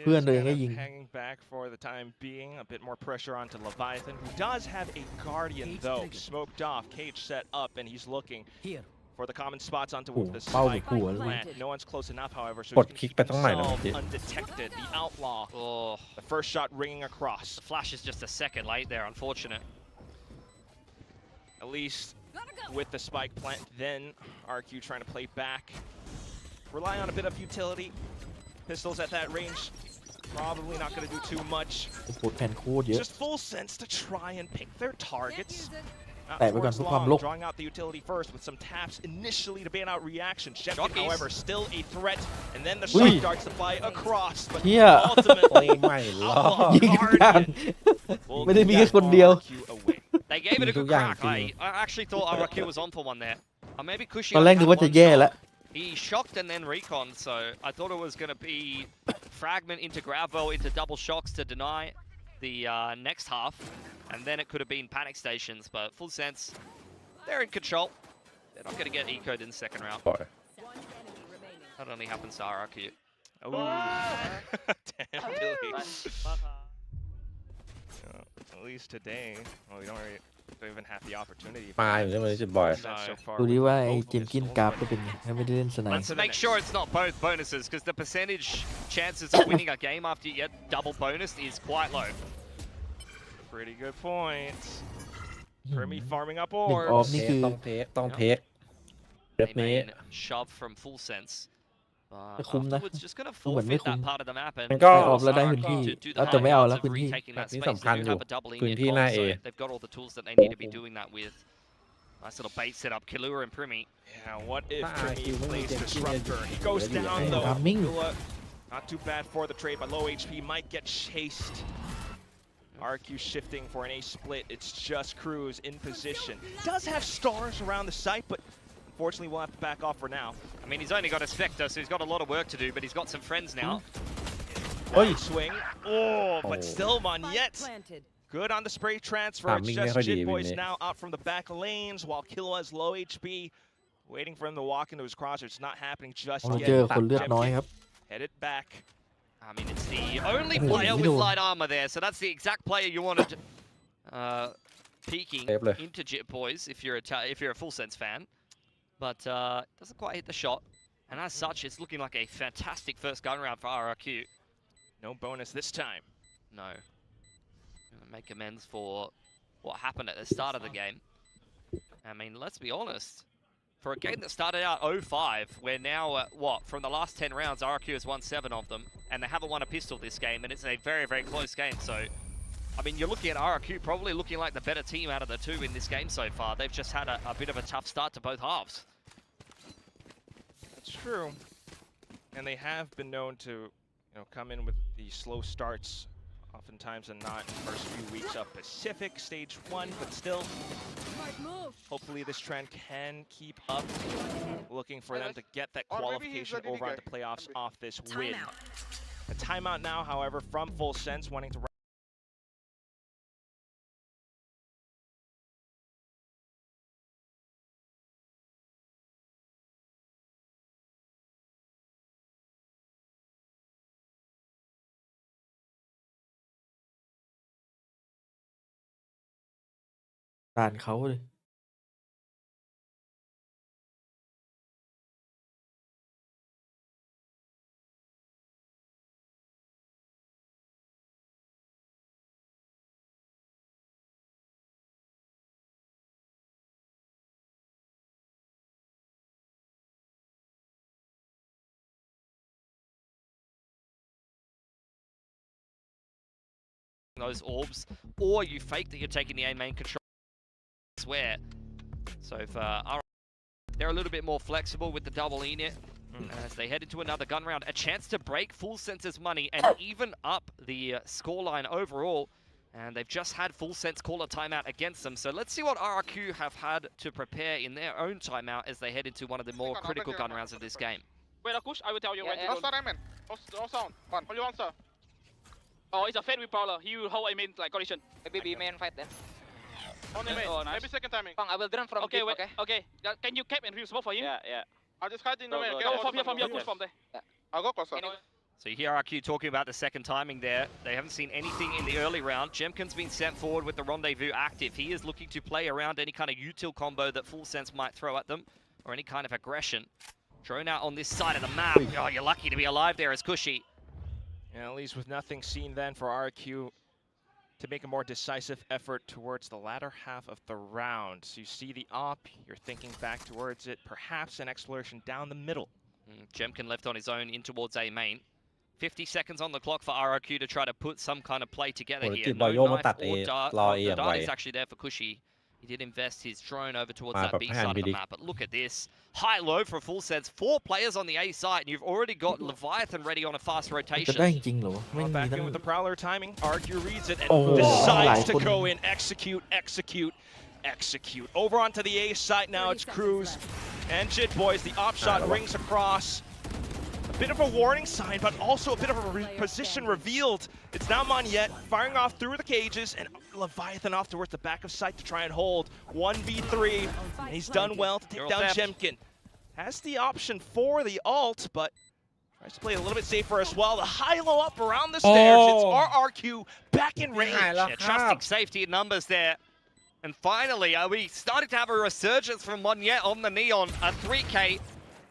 เพื่อนตัวเอง He ก็ is ยิง kind of hanging back for the time being. A bit more pressure onto Leviathan, who does have a Guardian though. Smoked off, cage set up, and he's looking for the common spots onto Oh, the power spike cool, plant. No one's close enough, however, so ก he's ด gonna คลิก keep ไปตรงไหนนะ himself เมื่อกี้ undetected. The outlaw, Oh, the first shot ringing across. the flash is just a second late there, unfortunate. At least with the spike plant. Then RRQ trying to play back. Rely on a bit of utility. Pistols at that range. Probably not going to do too much. โคตรแผ่นโคตรเยอะ Just full sense to try and pick their targets. Not แตะไปก่อน towards เพื่อความ long, โลก drawing out the utility first with some taps initially to ban out reaction. Shepard, however, still a threat. And then the shock darts to fly across. But เฮีย ultimately, ไม่รอด ยิงทุกอย่าง will ไม่ได้มีแค่คนเดียว RRQ away. They gave it a good Tudo crack. bem, I actually thought RRQ was on for one there. Or maybe Kushi ตอนแรกนึกว่าจะแย่แล้ว He shocked and then recon, so I thought it was going to be fragment into Gravo into double shocks to deny the next half, and then it could have been panic stations, but full sense, they're in control. They're not going to get ecoed in the second round. That only happens to RRQ. Oh, damn, Billy. At least today, well, we don't even have the opportunity. มาอยู่ที่มันจะบ่อย So far, ดูดิว่าไอ้ both เจม of กิน his กราฟ soul ก็เป็นไงถ้าไม่ได้เล่นสไน Let's make sure it's not both bonuses, because the percentage chances of winning a game after you get double bonus is quite low. Pretty good point. Grimmy farming up หนึ่งออฟ orbs. นี่คือ ต้องเทคเร They บนี้ main shove from full sense. But คุ้มนะ afterwards, just going to เหมือนไม่ forfeit คุ้ม that part of the map. And มันก็ ได้ออฟแล้วได้พื้นที่ to แต่ไม่เอาแล้ว of พื้นที่ retaking that แบบนี้ space. สำคัญ They do อยู่ have a double in พื้น it ที่หน้า bomb, A so they've got all the tools that they need to be doing that with. Nice little bait setup, Killua and Primi. Yeah, what if Ah, Grimmy he wouldn't plays get Disruptor? killed. He goes Yeah, down yeah. though. Coming. Killua, not too bad for the trade, but low HP might get chased. RQ shifting for an A split. It's just Cruz in position. Does have stars around the site, but unfortunately we'll have to back off for now. I mean, he's only got a Spectre, so he's got a lot of work to do, but he's got some friends now. Nice swing. Oh, but still Monyet. Good on the spray transfer. It's Timing just ไม่ค่อยดี Jit วิน Boys นี้ now out from the back lanes while Killua's low HP. Waiting for him to walk into his crosser. It's not happening just เรา yet. เจอคนเลือดน้อยครับ Headed back. I mean, it's the only Oh, player with middle. light armor there, so that's the exact player you wanted peeking Safe left. into Jit Boys if you're a full sense fan. But doesn't quite hit the shot. And as such, it's looking like a fantastic first gun round for RRQ. No bonus this time. No. Gonna make amends for what happened at the start of the game. I mean, let's be honest. For a game that started out 0-5, we're now at what? From the last 10 rounds, RRQ has won 7 of them, and they haven't won a pistol this game, and it's a very, very close game. So, I mean, you're looking at RRQ probably looking like the better team out of the two in this game so far. They've just had a bit of a tough start to both halves. That's true. And they have been known to, come in with the slow starts, oftentimes and not in the first few weeks of Pacific Stage 1, but still, hopefully this trend can keep up. Looking for them to get that qualification over on the playoffs off this win. A timeout now, however, from Full Sense, wanting to ด่านเขาเลย those orbs, or you fake that you're taking the A main control. I swear. So for RRQ, they're a little bit more flexible with the double E-net. As they head into another gun round, a chance to break Full Sense's money and even up the scoreline overall. And they've just had Full Sense call a timeout against them. So let's see what RRQ have had to prepare in their own timeout as they head into one of the more critical gun rounds of this game. Wait, Akush, I will tell you when to No go. start, man. No sound. One. Only one, sir. Oh, it's a Fed with Prowler. He will hold a main like collision. Maybe B main fight then. Only main. Oh, nice. Maybe second timing. I will run from Okay, deep, wait. okay? Okay. Can you cap and review smoke for him? Yeah. I'll just hide in the main. Go from here, push from there. I'll go closer. So you hear RQ talking about the second timing there. They haven't seen anything in the early round. Jemkin's been sent forward with the rendezvous active. He is looking to play around any kind of util combo that Full Sense might throw at them, or any kind of aggression. Drone out on this side of the map. Oh, you're lucky to be alive there as Cushy. Yeah, at least with nothing seen then for RQ. to make a more decisive effort towards the latter half of the round. So you see the op, you're thinking back towards it, perhaps an exploration down the middle. Jemkin left on his own in towards A main. 50 seconds on the clock for RRQ to try to put some kind of play together here. No knife or dart. The dart is actually there for Cushy. He did invest his drone over towards that B side of the map, but look at this. High-low for Full Sense. 4 players on the A side, and you've already got Leviathan ready on a fast จะ rotation. ได้จริงเหรอไม่มี Back ตั้ in ง with the Prowler timing. RRQ reads it and โอ้ decides ห to ลายคน go in. Execute. Over onto the A side now, it's Cruz and Jit Boys. The op shot rings across. A bit of a warning sign, but also a bit of a position revealed. It's now Monyet firing off through the cages, and Leviathan off towards the back of sight to try and hold. 1v3, and he's done well to take down Jemkin. Has the option for the ult, but tries to play a little bit safer as well. The high-low up around the stairs. It's RRQ back in range. Yeah, trusting safety in numbers there. And finally, are we starting to have a resurgence from Monyet on the Neon? A 3K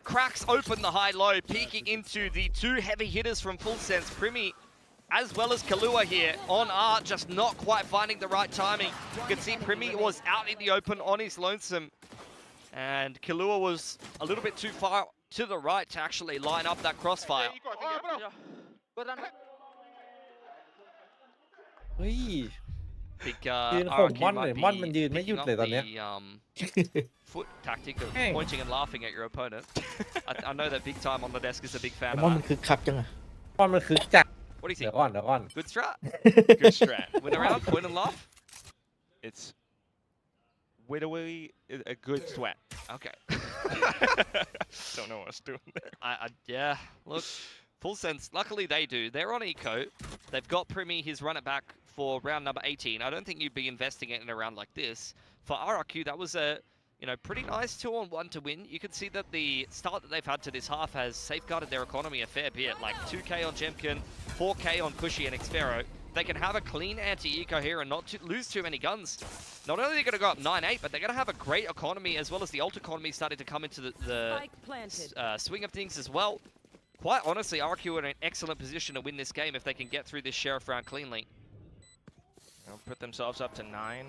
cracks open the high-low, peeking into the 2 heavy hitters from Full Sense. Primi, as well as Kalua here on art, just not quite finding the right timing. You can see Primi was out in the open on his lonesome. And Kalua was a little bit too far to the right to actually line up that crossfire. Big ยืนข่ม RRQ ม่อนเลย might ม่อนมัน be ยืนไม่หยุด picking เลย up ตอนเนี้ย the foot tactic of pointing and laughing at your opponent. I know that Big Time on the desk is a big fan มอน of มัน that. คึกคักจังอะ ม่อนมันคึกจัด What do you เดี๋ยว think? ก่อนเดี๋ยวก่อน Good strat. Good strat. Win around, point and laugh. It's widowy, a good sweat. Okay. Don't know what I was doing there. Yeah, look, Full Sense, luckily they do. They're on eco. They've got Primi, his run it back for round number 18. I don't think you'd be investing it in a round like this. For RRQ, that was a, pretty nice 2-on-1 to win. You can see that the start that they've had to this half has safeguarded their economy a fair bit. Like 2k on Jemkin, 4k on Cushy and Xfero. They can have a clean anti-eco here and not lose too many guns. Not only are they going to go up 9-8, but they're going to have a great economy as well as the ult economy starting to come into the swing of things as well. Quite honestly, RRQ are in an excellent position to win this game if they can get through this Sheriff round cleanly. They'll put themselves up to 9.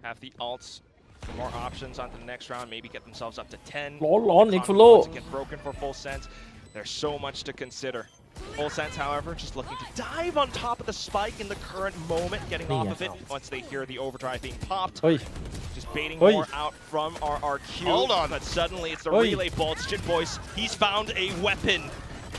Have the ults for more options onto the next round. Maybe get themselves up to 10. ร้อน Nick Follow Once again, broken for Full Sense. There's so much to consider. Full Sense, however, just looking to dive on top of the spike in the current moment, getting off of it once they hear the overdrive being popped. Just baiting more out from RRQ. Hold on. But suddenly it's the relay bolts. Jit Boys, he's found a weapon.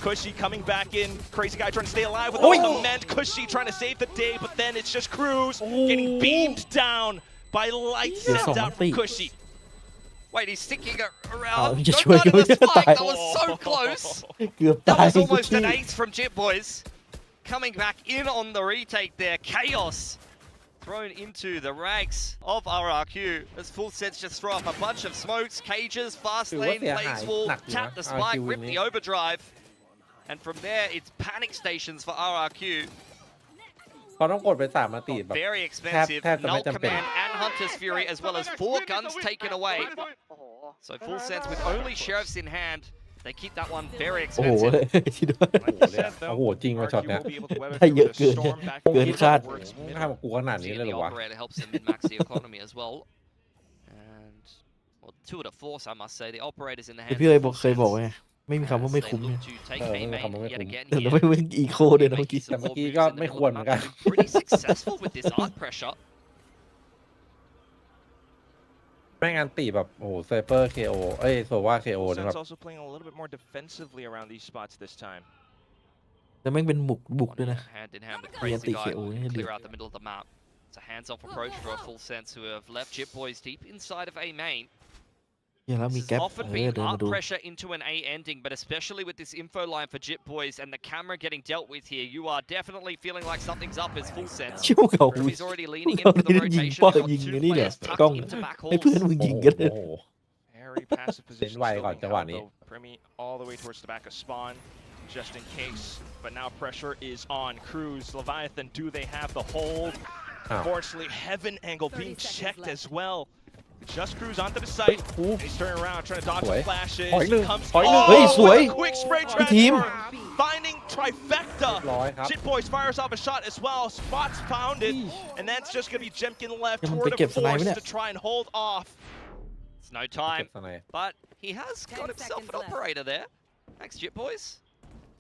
Cushy coming back in. Crazy guy trying to stay alive with all the lament. Cushy trying to save the day, but then it's just Cruz getting beamed down by light sent out from Cushy. Wait, he's sticking around. Oh, just Go down to wait, the spike. wait. That was so close. เกือบ That ตาย was almost an เมื่อกี้ ace from Jit Boys. Coming back in on the retake there. Chaos thrown into the ranks of RRQ as Full Sense just throw up a bunch of smokes, cages, fast lane, blaze wall, tap the spike, rip the overdrive. And from there, it's panic stations for RRQ. เขาต้องกดไป3 นาทีแบบ Very expensive. แทบจะไม่ Null จำเป็น Command and Hunter's Fury as well as 4 guns taken away. So Full Sense with only Sheriffs in hand. They keep that one very โอ้โห expensive. ที่ด้วย โอ้โหจริงว่าช็อตเนี้ย ได้เยอะเกินเกินคาด ไม่ทำกับกูขนาดนี้ See, เลยเหร the อวะ operator helps them min-max the economy as well. And, well, 2 of the force, I must say. The operator's in the แต่ hands พี่ of เคย Full บอกเคย Sense บอกไงไม่มีคำว่า as ไม่ they คุ้มเนี่ย look to takeไม่ A มี main คำว่าไม่ yet คุ้ม again แต่ here. ไม่เป็นอีโคด้วยนะเมื่อกี้ แต่เมื่อกี้ก็ไม่ควรเหมือนกัน Pretty successful with this art pressure. แม่งอันตีแบบโอ้โหไซเปอร์ KO เอ้ยโซว่า KO Full นะแบบ Sense also playing a little bit more defensively around these spots this time. แต่แม่งเป็นบุกด้วยนะ Hand in hand with เรียน Crazy ตี Guy เคโอนี่เดือ clear ด out the middle of the map. It's a hands-off approach for a Full Sense who have left Jit Boys deep inside of A main. อย่างแล้วมี This แก๊ป has often เดิ been นมา art ดู pressure into an A ending, but especially with this info line for Jit Boys and the camera getting dealt with here, you are definitely feeling like something's up as Full Sense. ชิวเขา He's already leaning เรา into the ได้ยิง rotation. ป้อ They've got ยิง 2 อันนี้เนี่ย players กล้อง tucked into back ให้เพื่อน halls. มึงยิงกัน โอ้โห Very passive position. ไวก่อนจังหวะนี้ Primi all the way towards the back of spawn, just in case. But now pressure is on. Cruz, Leviathan, do they have the hold? Oh. Unfortunately, Heaven angle being checked as well. Just cruise onto the site. โอ้ He's turning around, trying to dodge สวย the flashes. ถอยหนึ่ง Comes ถอยหนึ่ง oh, เฮ้ยสวย what a quick spray พี่ทีม transfer. Finding trifecta. ร้อยครับ Shit Boys fires off a shot as well. Spots found it, and that's just gonna be Jemkin left ยังมัน toward ไป a เก็บสไนป์ไหม force เนี่ย to try and hold off. It's no เก็ time, บสไนป์ but he has got himself an operator there. Thanks, Jit Boys.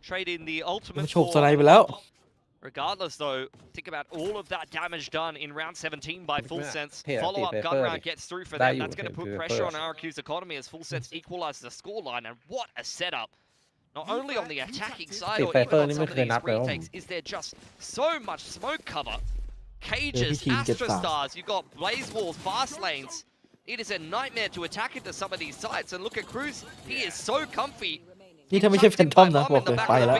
Trade in the มัน ultimate โฉบสไน for ป์ไปแล้ว Regardless, though, think about all of that damage done in round 17 by Full Sense. Yeah, Follow-up yeah, gun yeah. round gets through for That them. you That's going to can put do pressure on first. RRQ's economy as Full Sense equalizes the scoreline. And what a setup! Not only on the attacking side or even on some of these retakes, is there just so much smoke cover. Cages, team gets Astra Stars, you've got blaze walls, fast lanes. It is a nightmare to attack into some of these sites. And look at Cruz, he is so comfy. นี่ถ้าไม่ใช่แฟนทอมนะบอกเลยไปแล้ว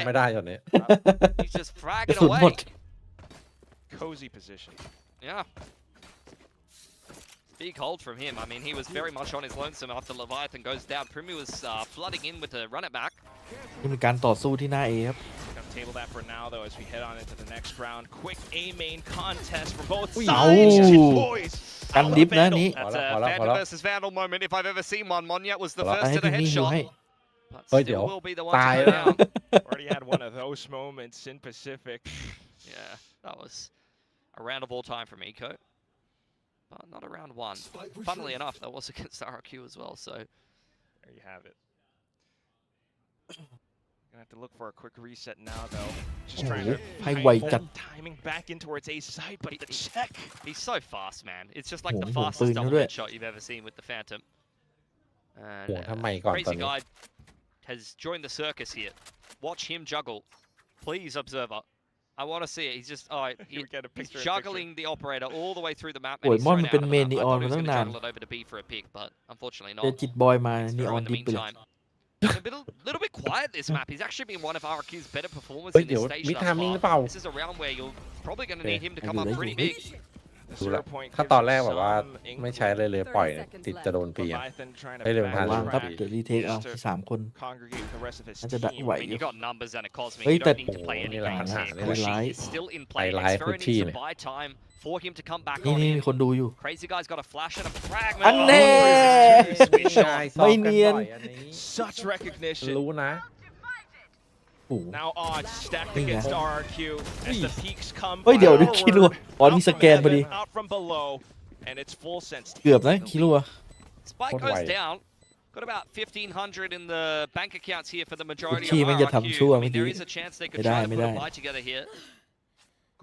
ไม่ได้ตอนนี้ He's just กระ fragging สุนหมด away. Cozy position. Yeah. Big hold from him. I mean, he was very much on his lonesome after Leviathan goes down. Primi was flooding in with a run it back. นี่เป็นการต่อสู้ที่น่าเอครับ Gonna table that for now, though, as we head on into the next round. Quick A main contest for both Ui. sides. Ow. Shit Boys. Can out dip of na Vandal. ni. That's Hold a up. Vandal versus Vandal moment if I've ever seen one. Monyet was the เอาละ first to the ให้พี่นี่อยู่ headshot. ให้ But เฮ้ยเดี๋ยว still will be the one to ตาย go แล้ว down. Already had one of those moments in Pacific. Yeah, that was a round of all time from Eco. But not a round one. Funnily enough, that was against RRQ as well, so... There you have it. Gonna have to look for a quick reset now, though. Just trying to Hay find quay full chặt. timing back in towards A side, but the check. He's so fast, man. It's just like Ủa, the hồn fastest pin double nữa đấy. headshot you've ever seen with the Phantom. And โหทำไมก่อนตอน Crazy นี้ Guy has joined the circus here. Watch him juggle. Please, observer. I want to see it. He's just, Here we get a he's picture in juggling the operator all the way through the map. โอ้ย And he's มอน thrown มัน out เป็น of เม the น map. นี I ออน thought he มา was ตั้ง going to นาน juggle it over to B for a pick, but unfortunately เจอ not. จิตบอยมานีออน In ดิ the ฟไปเลย meantime, little bit quiet this map. He's actually been one of RRQ's better performers เฮ้ย in เดี๋ยว this stage มี thus ทามิ่งหรือเป far. ล่า This is a round where you're probably going to Okay. need him to I come do up that, pretty you big. The ดูละ 0 point ถ้า gives ตอน us แรกแบบว่า some ไม่ใช้เลยเลยปล่อยติดจะโดนปีอ่ะ Leviathan trying to ให้เดินทาง วางครับ backtrack เดี๋ยวรีเทคเอา just to สามคน congregate with the rest of his น่าจะดัก team. ไหว I อ mean, ยู่ you got numbers and a cosmic. Ê, You don't tịch. need to play any Ủa, này là games hả? here. Đây là Kushi lái. is still in play. Lái It's very Kushi needs to này. buy time for him to come back นี่ on นี่ in. มีคนดูอยู่ Crazy Guy's got a flash and a fragment. อันแน่ Switch ใช่ on. ซ้อมกัน ไม่เนียน บ่อยอันนี้ Such recognition. รู้นะ โอ้โห Now odds stacked Đây against nè. RRQ as the peaks come เฮ้ยเดี๋ยวนี่คิดดู forward. อ๋อนี่สแกนพอดี Out from below, and it's full sense. เกือบนะคิดดูว่า Spike What goes way? down. Got about 1,500 in the bank accounts here for the majority of Kushi มันจะทำชั่ว RRQ. I เมื่ mean, อกี้ there is a chance they could ไม่ได้ try to ไม่ put ได้ a buy together here.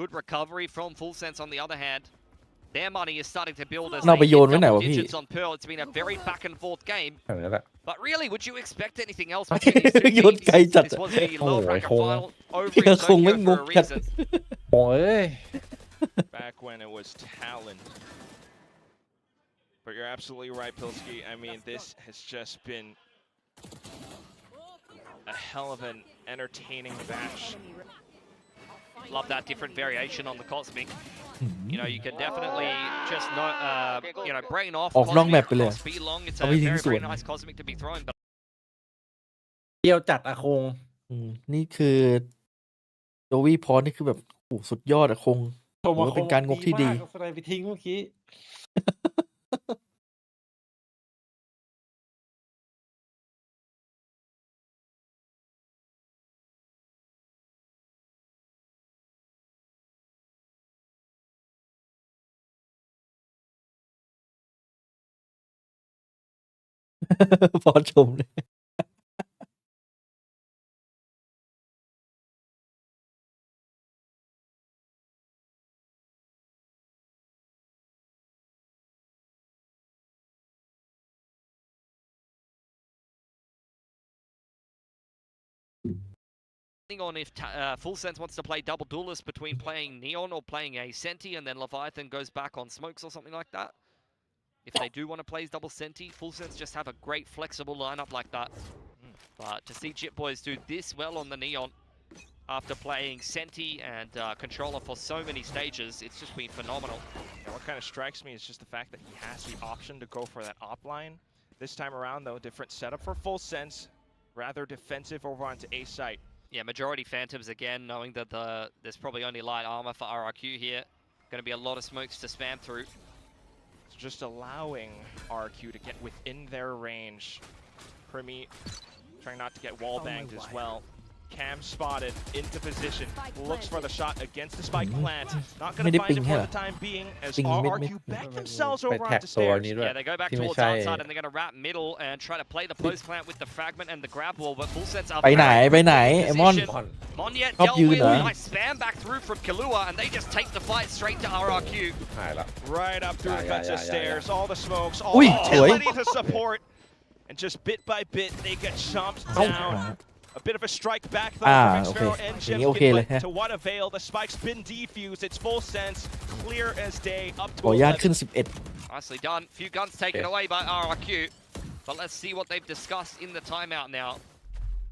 Good recovery from Full Sense on the other hand. Their money is starting to build as เราไป they โยน hit ไว้ไหน double วะพี่ digits on Pearl. It's been a very back and forth game. อย่างนี้แหละ But really, would you expect anything else between these two โยน teams? ไกลจัด This was the low Oh, bracket Hùng. final over เฮีย in คงไม่ Tokyo ง for ก a จัด reason. โอ้ย Back when it was Talon. But you're absolutely right, Pilsky. I mean, this has just been a hell of an entertaining match. Love that different variation on the Cosmic. You know, you can definitely just not, you know, brain off ออกนอก Cosmic แมปไปเลย across speed long. It's เอา a ไปทิ้ง very, สวน very nice Cosmic to be thrown. But เดียวจัดอะคง นี่คือโจวี่พอนี่คือแบบโอ้โหสุดยอดอะคง ผมว่า โอ้โหเป็นการงกที่ดี มากเอาสไลด์ไปทิ้งเมื่อกี้ พอชมเลย depending on if Full Sense wants to play double duelist between playing Neon or playing a Senti and then Leviathan goes back on Smokes or something like that. If they do want to play double Senti, Full Sense just have a great flexible lineup like that. But to see Jit Boys do this well on the Neon after playing Senti and Controller for so many stages, it's just been phenomenal. Yeah, what kind of strikes me is just the fact that he has the option to go for that op line. This time around, though, different setup for Full Sense. Rather defensive over onto A site. Yeah, majority Phantoms again, knowing that there's probably only light armor for RRQ here. Going to be a lot of smokes to spam through. just allowing RRQ to get within their range. Primi trying not to get wall banged as well. Cam spotted into position, looks for the shot against the spike plant. Not going to find it for the time being as RRQ back themselves over onto stairs. Yeah, they go back towards outside and they're going to wrap middle and try to play the post plant with the fragment and the grab wall, but Full Sense are ไปไหนไอ้มอน Monyet ชอบ dealt ยืน with เหรอ nice spam back through from Kahlua and they just take the fight straight to RRQ. หายละ Right up through defensive stairs, all the smokes, all อุ้ย the สวย utility to support. And just bit by bit, they get chomped down. A bit of a strike back though from Xfero and Jimkin, but to what avail? The spike's been defused. It's Full Sense, clear as day, up ขอ to อนุญาตขึ้น 11. 11 Nicely done. Few guns taken away by RRQ. But let's see what they've discussed in the timeout now.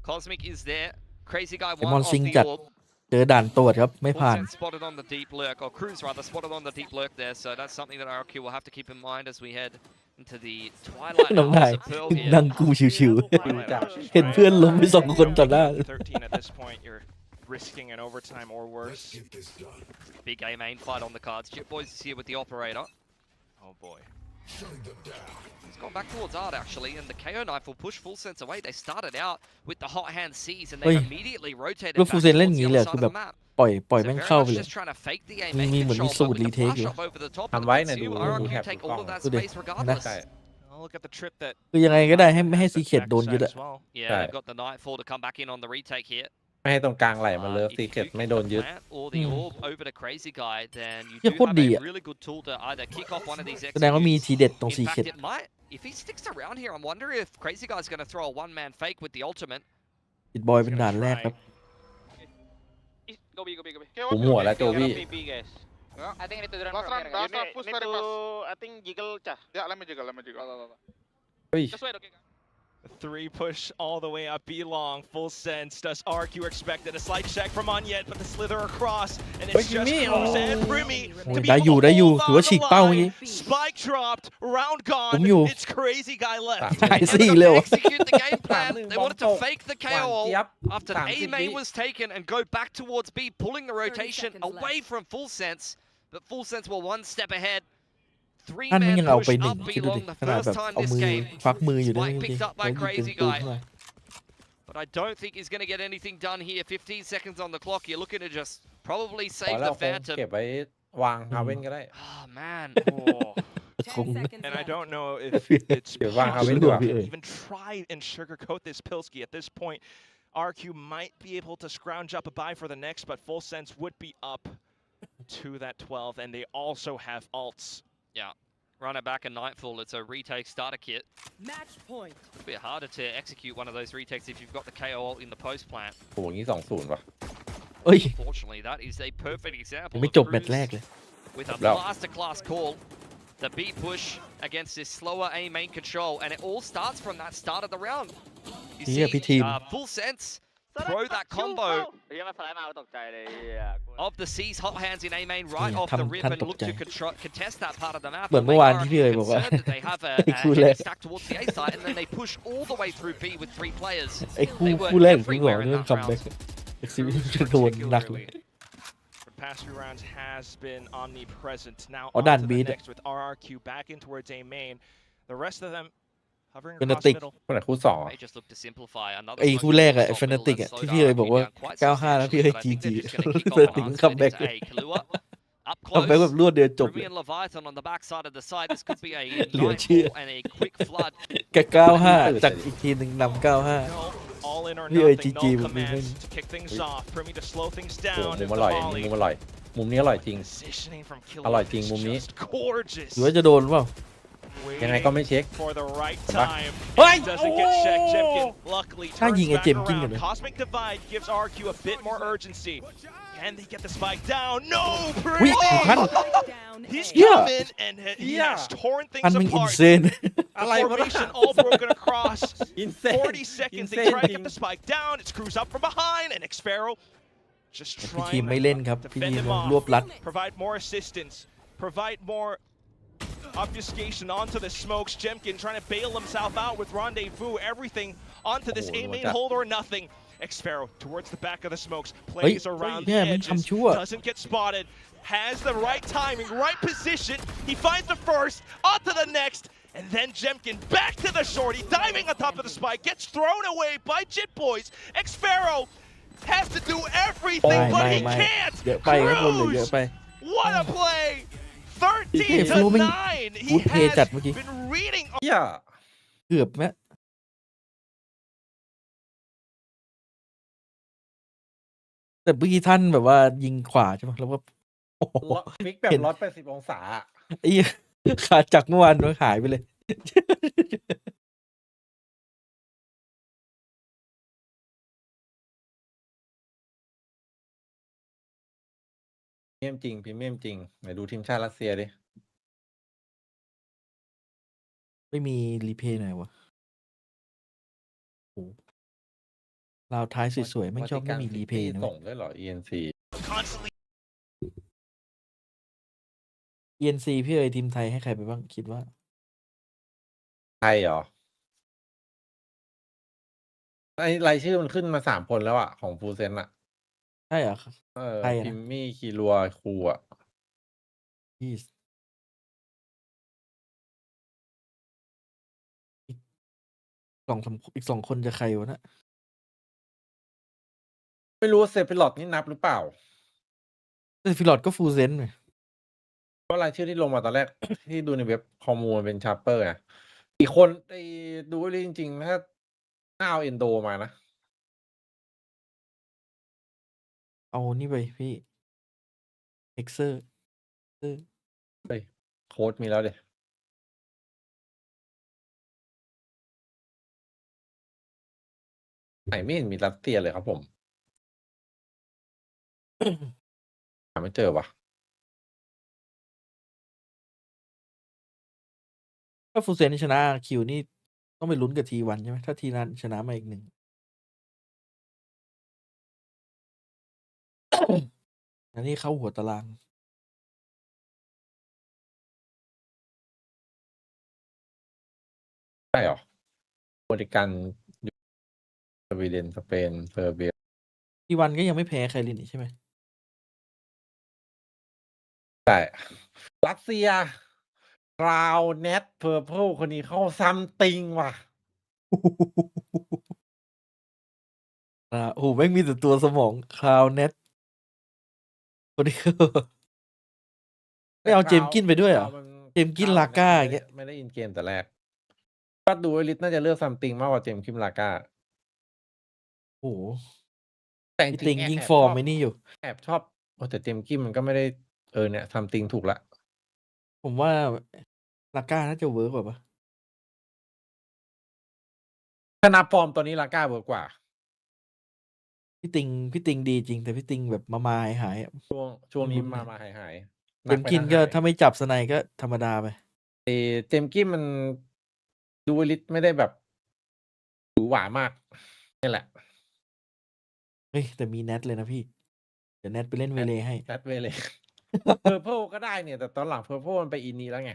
Cosmic is there. Crazy Guy ไอ้ one มอน off ซิง the จัด orb. เจอด่านตรวจครับไม่ Full ผ่าน Sense spotted on the deep lurk, or Cruz rather spotted on the deep lurk there. So that's something that RRQ will have to keep in mind as we head into the twilight น้องนาย hours of Pearl here. นั่งกูชิวๆ เห็นเพื่อนล้มไป2 คนต่อหน้า 13 at this point, you're risking an overtime or worse. Big A main fight on the cards. Chip Boys is here with the operator. Oh boy. He's gone back towards Art actually, and the KO knife will push Full Sense away. They started out with the hot hand C's, and they've immediately rotated ก็ back ฟู towards เซนเล่นอย่าง the นี้เลย other คือ side แบ of บ the map. ปล่อย So แม่ง very เข้าไป much เลย just trying to fake the A มี main เหมือนมี control, สูต but ร with รี the เทค flash อยู่ up over the top, ทำไว้ and เนี่ย two ดู RRQ แท็บ take กล้อง all of that ดูดิ space regardless. ใช่ Oh, look at the trip that คือยังไงก็ได้ให้ซีเคด has โดนยึด backside อะ as well. Yeah, Right. they've got the Nightfall to come back in on the retake here. ไม่ให้ตรงกลางไหลมาเลิฟ If ซี you เก็ต can ไม่โดนยึด plant or the orb over to Crazy Guy, then you เหี้ย do โคตร have ดี a อะ really good tool to either kick off one of these แสดงว่ามี executes. ทีเด็ดตรง In ซีเค fact, ด it might. If he sticks around here, I'm wondering if Crazy Guy's going to throw a one-man fake with the ultimate. ปิดบอยเป็นด่านแรกครับ Go B, go B, go B. ผมหัวแล้วโจวี่ I think I need to run Last from round, here. last round, push very fast. I think jiggle cha. Yeah, let me jiggle, let me jiggle. เฮ้ย Just wait, okay. Three push all the way up B long, Full Sense. Does RQ expect it? A slight check from Monyet, but the slither across, and it's just Cruz and Primi to be ได้อยู่ able ได้ to อยู่ hold ถือว่า on ฉี the กเป้าเมื่อกี้ line. Spike dropped, round ผม gone. อยู่ It's Crazy Guy left. ตาย Ended สี่ up เร็ว to execute the game plan. They wanted to บอลตก fake the หวาน KO เจี๊ยบ after 30 A main วิ was taken and go back towards B, pulling the rotation seconds away from Full Sense. But Full Sense were one step ahead. ท่านมัน Three-man ยังเอา push ไปหนึ่ง up คิ B ดดูดิ long the ขนาดแบ first บ time เอา this มือ game. ควักมืออยู่ด้วย Spike จริง picked up ๆ by แล้วยิง Crazy ปืน Guy. เข้ามา But I don't think he's going to get anything done here. 15 seconds on the clock. You're looking to just probably พอ save แล้ว the คง Phantom. เก็บไว้วางฮาเว่นก็ได้ Oh, man. Oh. คง And I don't know if it's You're wrong, how we possible do it. to even try and sugarcoat this Pilsky at this point. RQ might be able to scrounge up a buy for the next, but Full Sense would be up to that 12, and they also have ults. Yeah. Run it back in Nightfall. It's a retake starter kit. Match point. A bit harder to execute one of those retakes if you've got the KO ult in the post plant. โหอย่างนี้2-0ว่ะ เอ้ย Unfortunately, that is a perfect example ไม่ of จบแมตช์ Cruz แรกเลย with a No. masterclass call. The B push against this slower A main control, and it all starts from that start of the round. You Yeah, see, team. Full Sense throw that combo เฮียมาสไลด์มาตกใจเลยเฮีย of the C's hot hands in A main right off the rip and look to contest that part of the map. เหมือนเมื่อวานที่พี่เอ๋ยบอกว่า Concerned that they have a ไอ้คู่ heavy แรก stack towards the A side, and then they push all the way through B with 3 players. ไอ้คู่ They were คู่แรกที่บอก everywhere in เรื่อง that คัม round. แบ็กเอ็กซิบิชันโดนหนักเลย The past few rounds has been omnipresent. Now Oh, on that to the beat. next with RRQ back in towards A main. The rest of them hovering Fnatic. across middle. คนไหนคู่2อ่ะ They just look to simplify. Another ไอ้ smoke คู่แรกอะ shot ไอ้ middle แฟนาติก that อะ slowed ที่พี่เอ๋ย RRQ บอกว่า down quite 95 แล้วพี่เอ๋ย substantially, but I think they're GG just gonna kick เฟนา off ติก on คัม Aspen แบ็ก into A. Kahlua up คัมแบ็กแบบ close. รวดเดียวจบเล Ruby ย and Leviathan on the back side of the side. This could be a เหลือเชื่อ nightfall and a quick flood. แก95 จากอีกทีหนึ่งนำ95 No, all in orพี่เอ๋ย nothing. GG No แบบนี้ไม่ commands to kick things off. Primi to slow things โอ้ down. มุม As อ the ร่อย volley. มุมอร่อย มุมนี้อร่อยจริง Positioning from อร่อย Killer จริง is มุมนี้ just gorgeous. หรือว่าจะโดนเปล่า ยังไงก็ไม่เช็ค For the right เห็นปะ time. เฮ้ย Doesn't get checked. Jimkin luckily ถ้า turns ยิงไอ้ back เจมส์กิ้งกัน around. เลย Cosmic Divide gives RQ a bit more urgency. Can they get the spike down? No, อุ้ย Primi! ท่าน Down. He's Yeah. come in and he Yeah. has torn ท่าน things มึงอิน apart. เซน อะไรวะ Formation all broken across. อินเซน 40 seconds. They try to get the spike down. It's Cruz up from behind, and Xfero just พี่ทีม trying ไม่เล่นครับ to พี่ fend ทีม him รวบ off, รัด provide more assistance, provide more obfuscation onto the smokes. Jemkin trying to bail himself out with Rendezvous. Everything onto this Oh, A main that- hold or nothing. Xfero towards the back of the smokes, plays around the edges, doesn't get spotted, has the right timing, right position. He finds the first, onto the next, and then Jemkin back to the shorty, diving on top of the spike, gets thrown away by Jit Boys. Xfero has to do everything, but he can't. เยอะไปครับคนเลยเยอะไป What a play! 13 to 9. He has been reading. อย่า เกือบไหมแต่เมื่อกี้ท่านแบบว่ายิงขวาใช่ไหมแล้วก็โอ้โห ฟิกแบบ180 องศา ไอ้เหี้ยขาดจากเมื่อวานมันหายไปเลย พรีเมียมจริงพรีเมียมจริงไหนดูทีมชาติรัสเซียดิ ไม่มีรีเพย์ไหนวะโอ้ราวท้ายสวยๆไม่ชอบไม่มีรีเพย์นะ ส่งด้วยเหรอ ENC ENC พี่เอ๋ยทีมไทยให้ใครไปบ้างคิดว่า ไทยเหรอไอรายชื่อมันขึ้นมา3 คนแล้วอ่ะ ของฟูเซนอ่ะ ใช่เหรอใคร พิ นะ มมี่คีรัวครูอ่ะ พี่อีกสองคนจะใครวะนะ ไม่รู้เซฟิลอตนี่นับหรือเปล่า แต่ฟิลอดก็ฟูลเซนต์ไง เพราะรายชื่อที่ลงมาตอนแรก ที่ดูในเว็บคอมมูนเป็นชาร์เปอร์อ่ะอีกคนไอ้ดูจริงๆถ้าเอาเอนโดมานะ เอานี่ไปพี่เอ็กเซอร์ โค้ดมีแล้วเด็ไหนไม่เห็นมีรัสเซียเลยครับผม หาไม่เจอวะ ถ้าฟูลเซนชนะคิวนี่ต้องไปลุ้นกับทีวันใช่ไหมถ้าทีนั้นชนะมาอีกหนึ่ง อันนี้เข้าหัวตาราง ใช่หรอบริการสวีเดนสเปนเซอร์เบีย ทีวันก็ยังไม่แพ้ใครเลยนี่ใช่ไหม ใช่รัสเซียคราวเน็ตเพอร์เพลคนนี้เข้าซัมติงว่ะ โอ้โหแม่งมีแต่ตัวสมองคราวเน็ตคนนี้ไม่เอาเจมกินไปด้วยเหรอ เจมกินลาก้าอย่างเงี้ย ไม่ได้อินเกมแต่แรกก็ดูลิสน่าจะเลือกซัมติงมากกว่าเจมคิมลาก้า โอ้โห แต่จ พี่ ริ ติ ง ง ๆ ยิง แอบ ฟอร์ม ชอบ ไม่นี่อยู่ แอบชอบแต่เจมกิมมันก็ไม่ได้เนี่ยซัมติงถูกละ ผมว่าลาก้าน่าจะเวิร์กกว่าปะ ถ้านับฟอร์มตัวนี้ลาก้าเวิร์กกว่า พี่ติงดีจริงแต่พี่ติงแบบมาหายๆอะ ช่วงนี้ ลุ้นๆ มาหาย เจมกินก็ถ้าไม่จับสไนก็ธรรมดาไป เจมกิมมันดูลิสไม่ได้แบบหวือหวามากนี่แหละ เฮ้ยแต่มีแนทเลยนะพี่ เดี๋ยวแนทไปเล่นเวเลให้ แบทเวเลย เพอร์เพลก็ได้เนี่ยแต่ตอนหลังเพอร์เพลมันไปอินนี้แล้วไง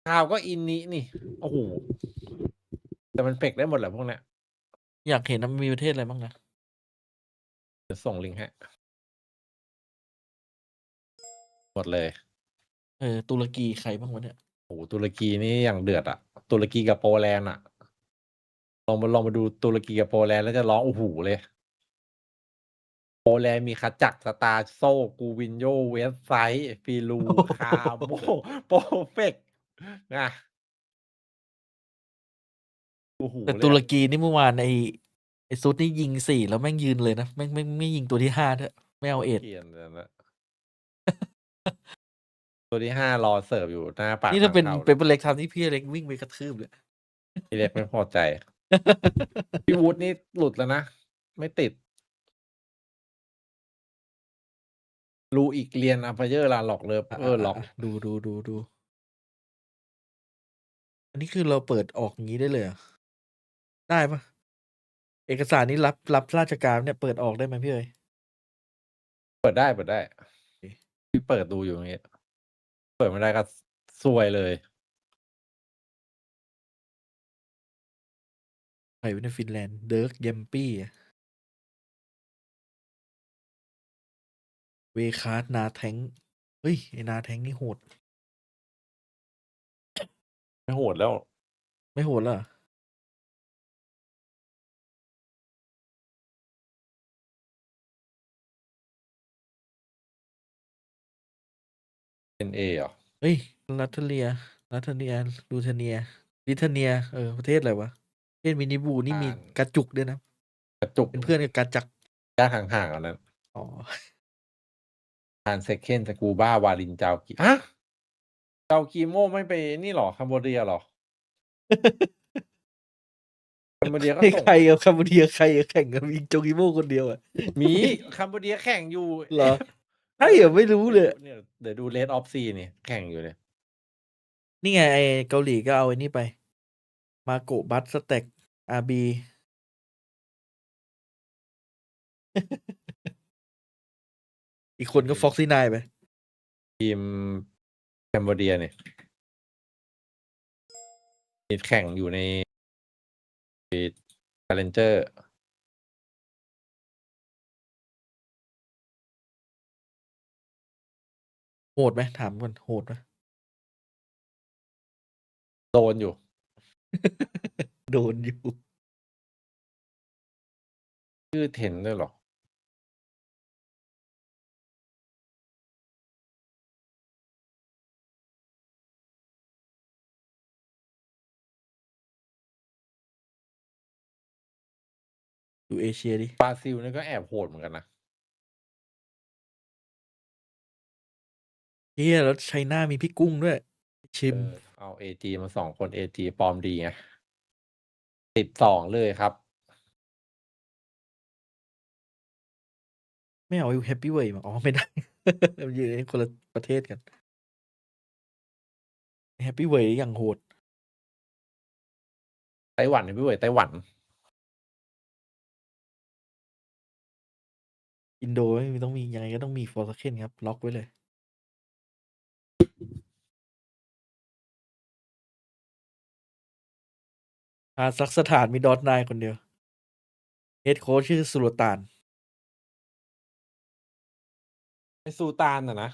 ข่าวก็อินนี้นี่โอ้โหแต่มันเฟกได้หมดแหละพวกเนี้ย อยากเห็นมันมีประเทศอะไรบ้างนะ เดี๋ยวส่งลิงก์ให้หมดเลย ตุรกีใครบ้างวะเนี่ย โอ้โหตุรกีนี่อย่างเดือดอ่ะตุรกีกับโปแลนด์อ่ะลองมาดูตุรกีกับโปแลนด์แล้วจะร้องโอ้โหเลยโปแลนด์มีคัจักสตาร์โซกูวินโยเวสไซต์ฟีลูคาโมโปเฟกนะโอ้โห แต่ตุรกีนี่เมื่อวานไอซุดนี่ยิง4แล้วแม่งยืนเลยนะแม่งไม่ยิงตัวที่5ด้วยไม่เอาเอ็ด เกียนเลยนะ ตัวที่5รอเสิร์ฟอยู่หน้าปาก นี่ถ้าเป็น ทง เป็ เข้ นเล็กทำที่พี่เล็กวิ่งไปกระทืบเลย พี่เล็กไม่พอใจ พี่วูดนี่หลุดแล้วนะ ไม่ติดรูอีกเรียนอัพเยอร์ลาหลอกเลิฟล็อก ดูอันนี้คือเราเปิดออกอย่างนี้ได้เลยเหรอได้ปะเอกสารนี้รับราชการเนี่ยเปิดออกได้ไหมพี่เอ๋ย เปิดได้พี่เปิดดูอยู่อย่างเงี้ยเปิดไม่ได้ก็ ซวยเลย รไว้ในฟินแลนด์เดิร์กเยมปี้เวคาร์ดนาแทงเฮ้ยไอนาแทงนี่โหด ไม่โหดแล้ว ไม่โหดเหรอ NA เหรอ เฮ้ยลัตเทเลียลูเทเนียลิทัเนียประเทศอะไรวะประเทศมินิบูนี่มีกระจุกด้วยนะ กระจุก เป็นเพื่อนกับกระจัก ย่าห่างๆอันนั้น อ๋อ ทานเซเคนสกูบ้าวาลินเจ้ากีอะเจ้ากีโม่ไม่ไปนี่หรอคัมโบเดียหรอ คัมโบเดียก็ ให้ ส่ง ใครกับคัมพูเดียใครแข่งกับมีโจกิโมคนเดียวอ่ะ มีคัมโบเดียแข่งอยู่ เหรอ ใช่เหรอไม่รู้เลย เนี่ยเดี๋ยวดูเลดออฟซีนี่แข่งอยู่เลย นี่ไงไอเกาหลีก็เอาไอ้นี่ไป มาโกะบัตสแต็กอาร์บี อีกคนก็ฟ็อกซี่นายไป ทีมแคมโบเดียเนี่ยมีแข่งอยู่ในชาเลนเจอร์ โหดไหมถามก่อนโหดไหม โดนอยู่ โดนอยู่ ชื่อเทนด้วยเหรอ อยู่เอเชียดิ บราซิลนี่ก็แอบโหดเหมือนกันนะ เฮียแล้วไชน่ามีพี่กุ้งด้วย ชิม เอาเอจีมา2 คนเอจีปลอมดีไงติด2เลยครับ ไม่เอาแฮปปี้เวย์มาอ๋อไม่ได้ มันอยู่ในคนละประเทศกันแฮปปี้เวย์อย่างโหด ไต้หวันนี่พี่เวยไต้หวัน อินโดไม่มีต้องมียังไงก็ต้องมีฟอร์สเคนครับ ล็อกไว้เลย ซักสถานมีดอทไนคนเดียวเฮดโค้ชชื่อสุลต่าน ไอซูตานนะ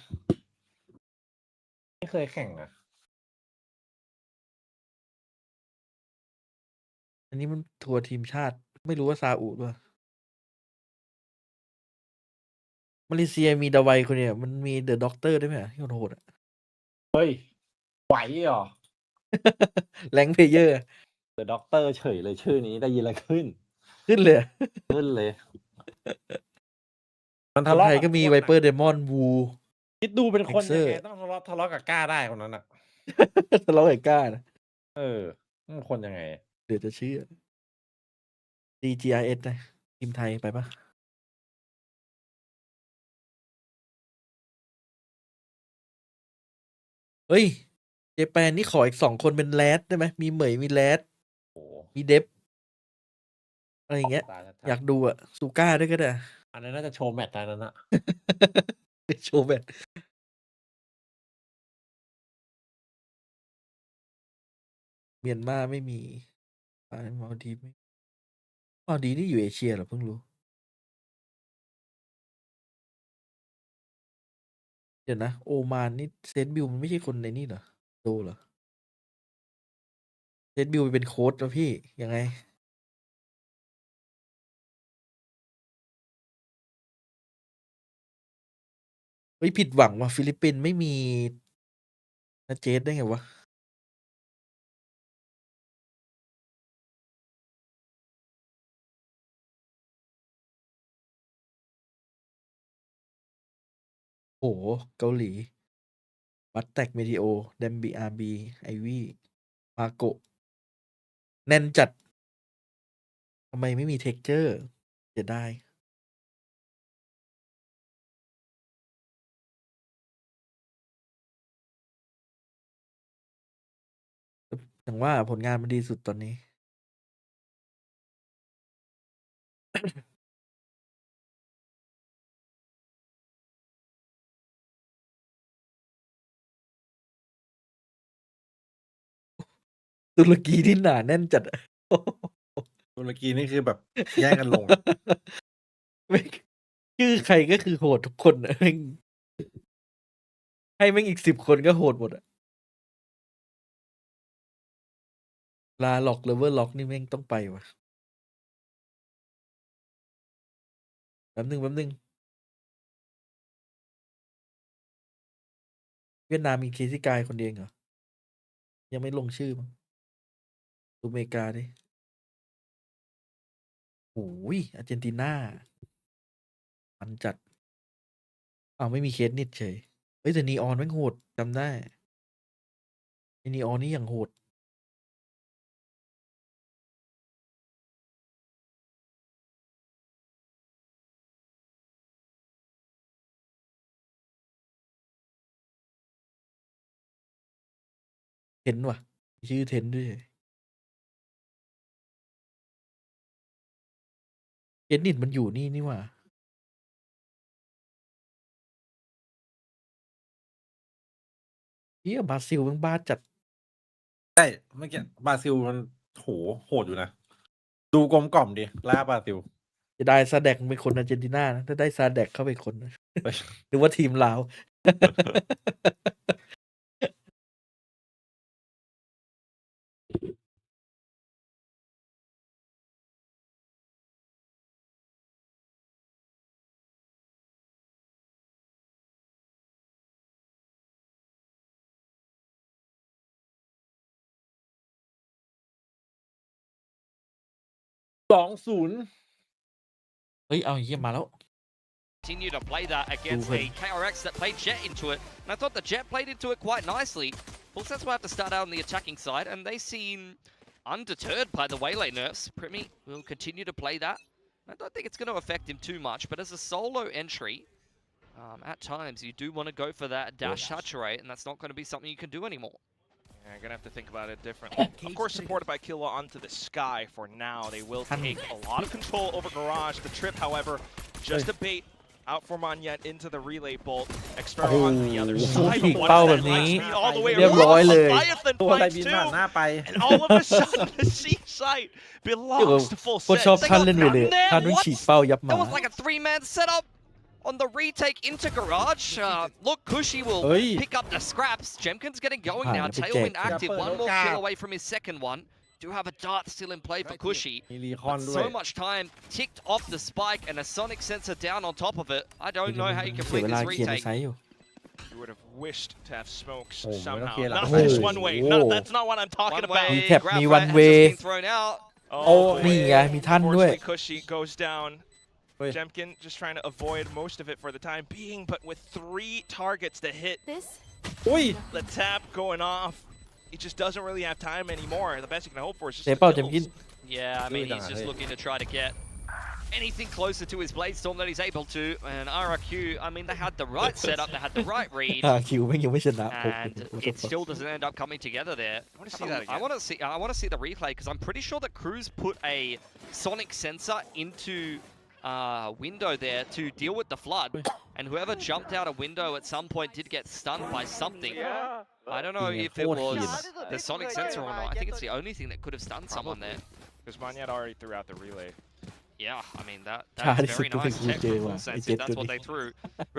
ไม่เคยแข่งอ่ะ อันนี้มันทัวร์ทีมชาติ ไม่รู้ว่าซาอุด้วยมาเลเซียมีดาไวคนเดียวมันมีเดอะด็อกเตอร์ด้วยไหมที่โหดๆอะ เฮ้ย ไหวเหรอ แรงเพลเยอร์ เดอะด็อกเตอร์เฉยเลยชื่อนี้ได้ยินอะไรขึ้น ขึ้นเลยอะ ขึ้นเลย มัน ค ทะ น เลาะ ไทย กับ ก็มี คน ไว อะ เปอร์เดมอนวู คิดดูเป็นคน เอ็ ยั ก ง เซอ ไง ร์ ต้องทะเลาะกับกล้าได้คนนั้นอ่ะ ทะเลาะกับกล้านะ มันคนยังไง เดี๋ยวจะเชื่อ CGRS นะทีมไทยไปปะเฮ้ย เจแปนนี่ขออีก2 คนเป็นแรดได้ไหมมีเหมยมีแรด โอ้ มีเดฟอะไรอย่างเงี้ย ตายแล้ว อยากดูอะซูก้าด้วยก็ได้ อันนั้นน่าจะโชว์แมตช์อันนั้นอะ โชว์แบบเมียนมาไม่มีมาลดีฟไม่มาลดีฟนี่อยู่เอเชียเหรอเพิ่งรู้ เดี๋ยวนะ โอมานนี่เซนต์บิลมันไม่ใช่คนในนี่เหรอโดเหรอ เซนต์บิลไปเป็นโค้ชแล้วพี่ ยังไง เฮ้ย ผิดหวังว่ะฟิลิปปินส์ไม่มีนาเจสได้ไงวะ โอ้โห เกาหลี บัตแตกเมดิโอเดมบีอาร์บีไอวี่มาโกะแน่นจัดทำไมไม่มีเท็กเจอร์จะได้ อย่างว่าผลงานมันดีสุดตอนนี้ ตุรกีที่หนาแน่นจัดอะ ตุรกีนี่คือแบบแย่งกันลงอะ แม่งชื่อใครก็คือโหดทุกคนอะแม่งให้แม่งอีก10 คนก็โหดหมดอะลาล็อกเลเวอร์ล็อกนี่แม่งต้องไปว่ะแป๊บนึงเวียดนามมีเคซี่กายคนเดียวเหรอยังไม่ลงชื่อมั้งดูอเมริกาดิโอ้ยอาร์เจนตินามันจัดอ้าวไม่มีเคสนิดเฉยเฮ้ยแต่นีออนแม่งโหดจำได้ไอ้นีออนนี่อย่างโหดเทนว่ะชื่อเทนด้วยเคสนิดมันอยู่นี่ว่ะเฮียบราซิลแม่งบ้าจัด ใช่เมื่อกี้บราซิลมันโหดอยู่นะ ดูกลมกล่อมดิล่าบราซิล จะได้ซาแดกเป็นคนอาร์เจนตินานะถ้าได้ซาแดกเข้าไปคนนะ เฮ้ย หรือว่าทีมลาว 2-0 เฮ้ยเอาเฮียมาแล้ว Continue to play that against a KRX that played Jet into it. And I thought the Jet played into it quite nicely. Full Sense will have to start out on the attacking side, and they seem undeterred by the waylay nerfs. Primi will continue to play that. I don't think it's going to affect him too much, but as a solo entry, at times you do want to go for that dash saturate, and that's not going to be something you can do anymore. Yeah, you're gonna have to think about it differently. Of course, supported by Tila onto the sky for now. They will take a lot of control over Garage. The trip, however, just a bait out for Monyet into the relay bolt. External on the other side. Big What power is thatนี้ light speed all the way เรียบร้อย around? เลย Leviathan ตัวอะไร finds บิน two. ผ่านหน้าไป And all of a sudden, the sea site เดี๋ยว belongs to Full โคตรชอบ Sense. ท่านเล่นเวเลย There, ท่านต้อง what? ฉีดเป้ายับหมา That was like a 3-man setup on the retake into Garage. Look, Kushi will Hey. pick up the scraps. Jemkin's getting going now. Ah, Tailwind yeah, active. but One more okay. kill away from his second one. Do have a dart still in play for Kushi. มีรีคอน But ด้วย so much time ticked off the spike and a sonic sensor down on top of it. I don't know how you เสีย complete เวลา this เคลียร์ใน retake. ไซส์อยู่ You would have wished to have smokes Oh, we don't somehow. care Not that. just Oh. one way. Oh. No, that's not what I'm talking One about. way, Recap grab me threat one has way. just been thrown out. นี่ไงมีท่านด้วย Unfortunately, Kushi goes down. Wait. Jemkin just trying to avoid most of it for the time being, but with 3 targets to hit, This อุ้ย the tap going off, he just doesn't really have time anymore. The best he can hope for is just เสีย the เป้า kills. จำกิน Yeah, I mean, Really he's don't just know. looking to try to get anything closer to his blade storm that he's able to. And RRQ, I mean, they had the right setup, they had the right read, คิวแม่งยังไม่ชนะผม and it still doesn't end up coming together there. I want to see that I again. want to see the replay because I'm pretty sure that Cruz put a sonic sensor into window there to deal with the flood, and whoever jumped out a window at some point did get stunned by something. I don't know Yeah, if it was fortunate. the sonic sensor or not. I think it's the only thing that could have stunned someone there. Because Monyet already threw out the relay. Yeah, I mean that's Charlie very took nice a good tech from game, Full I Sense did if that's what good. they threw.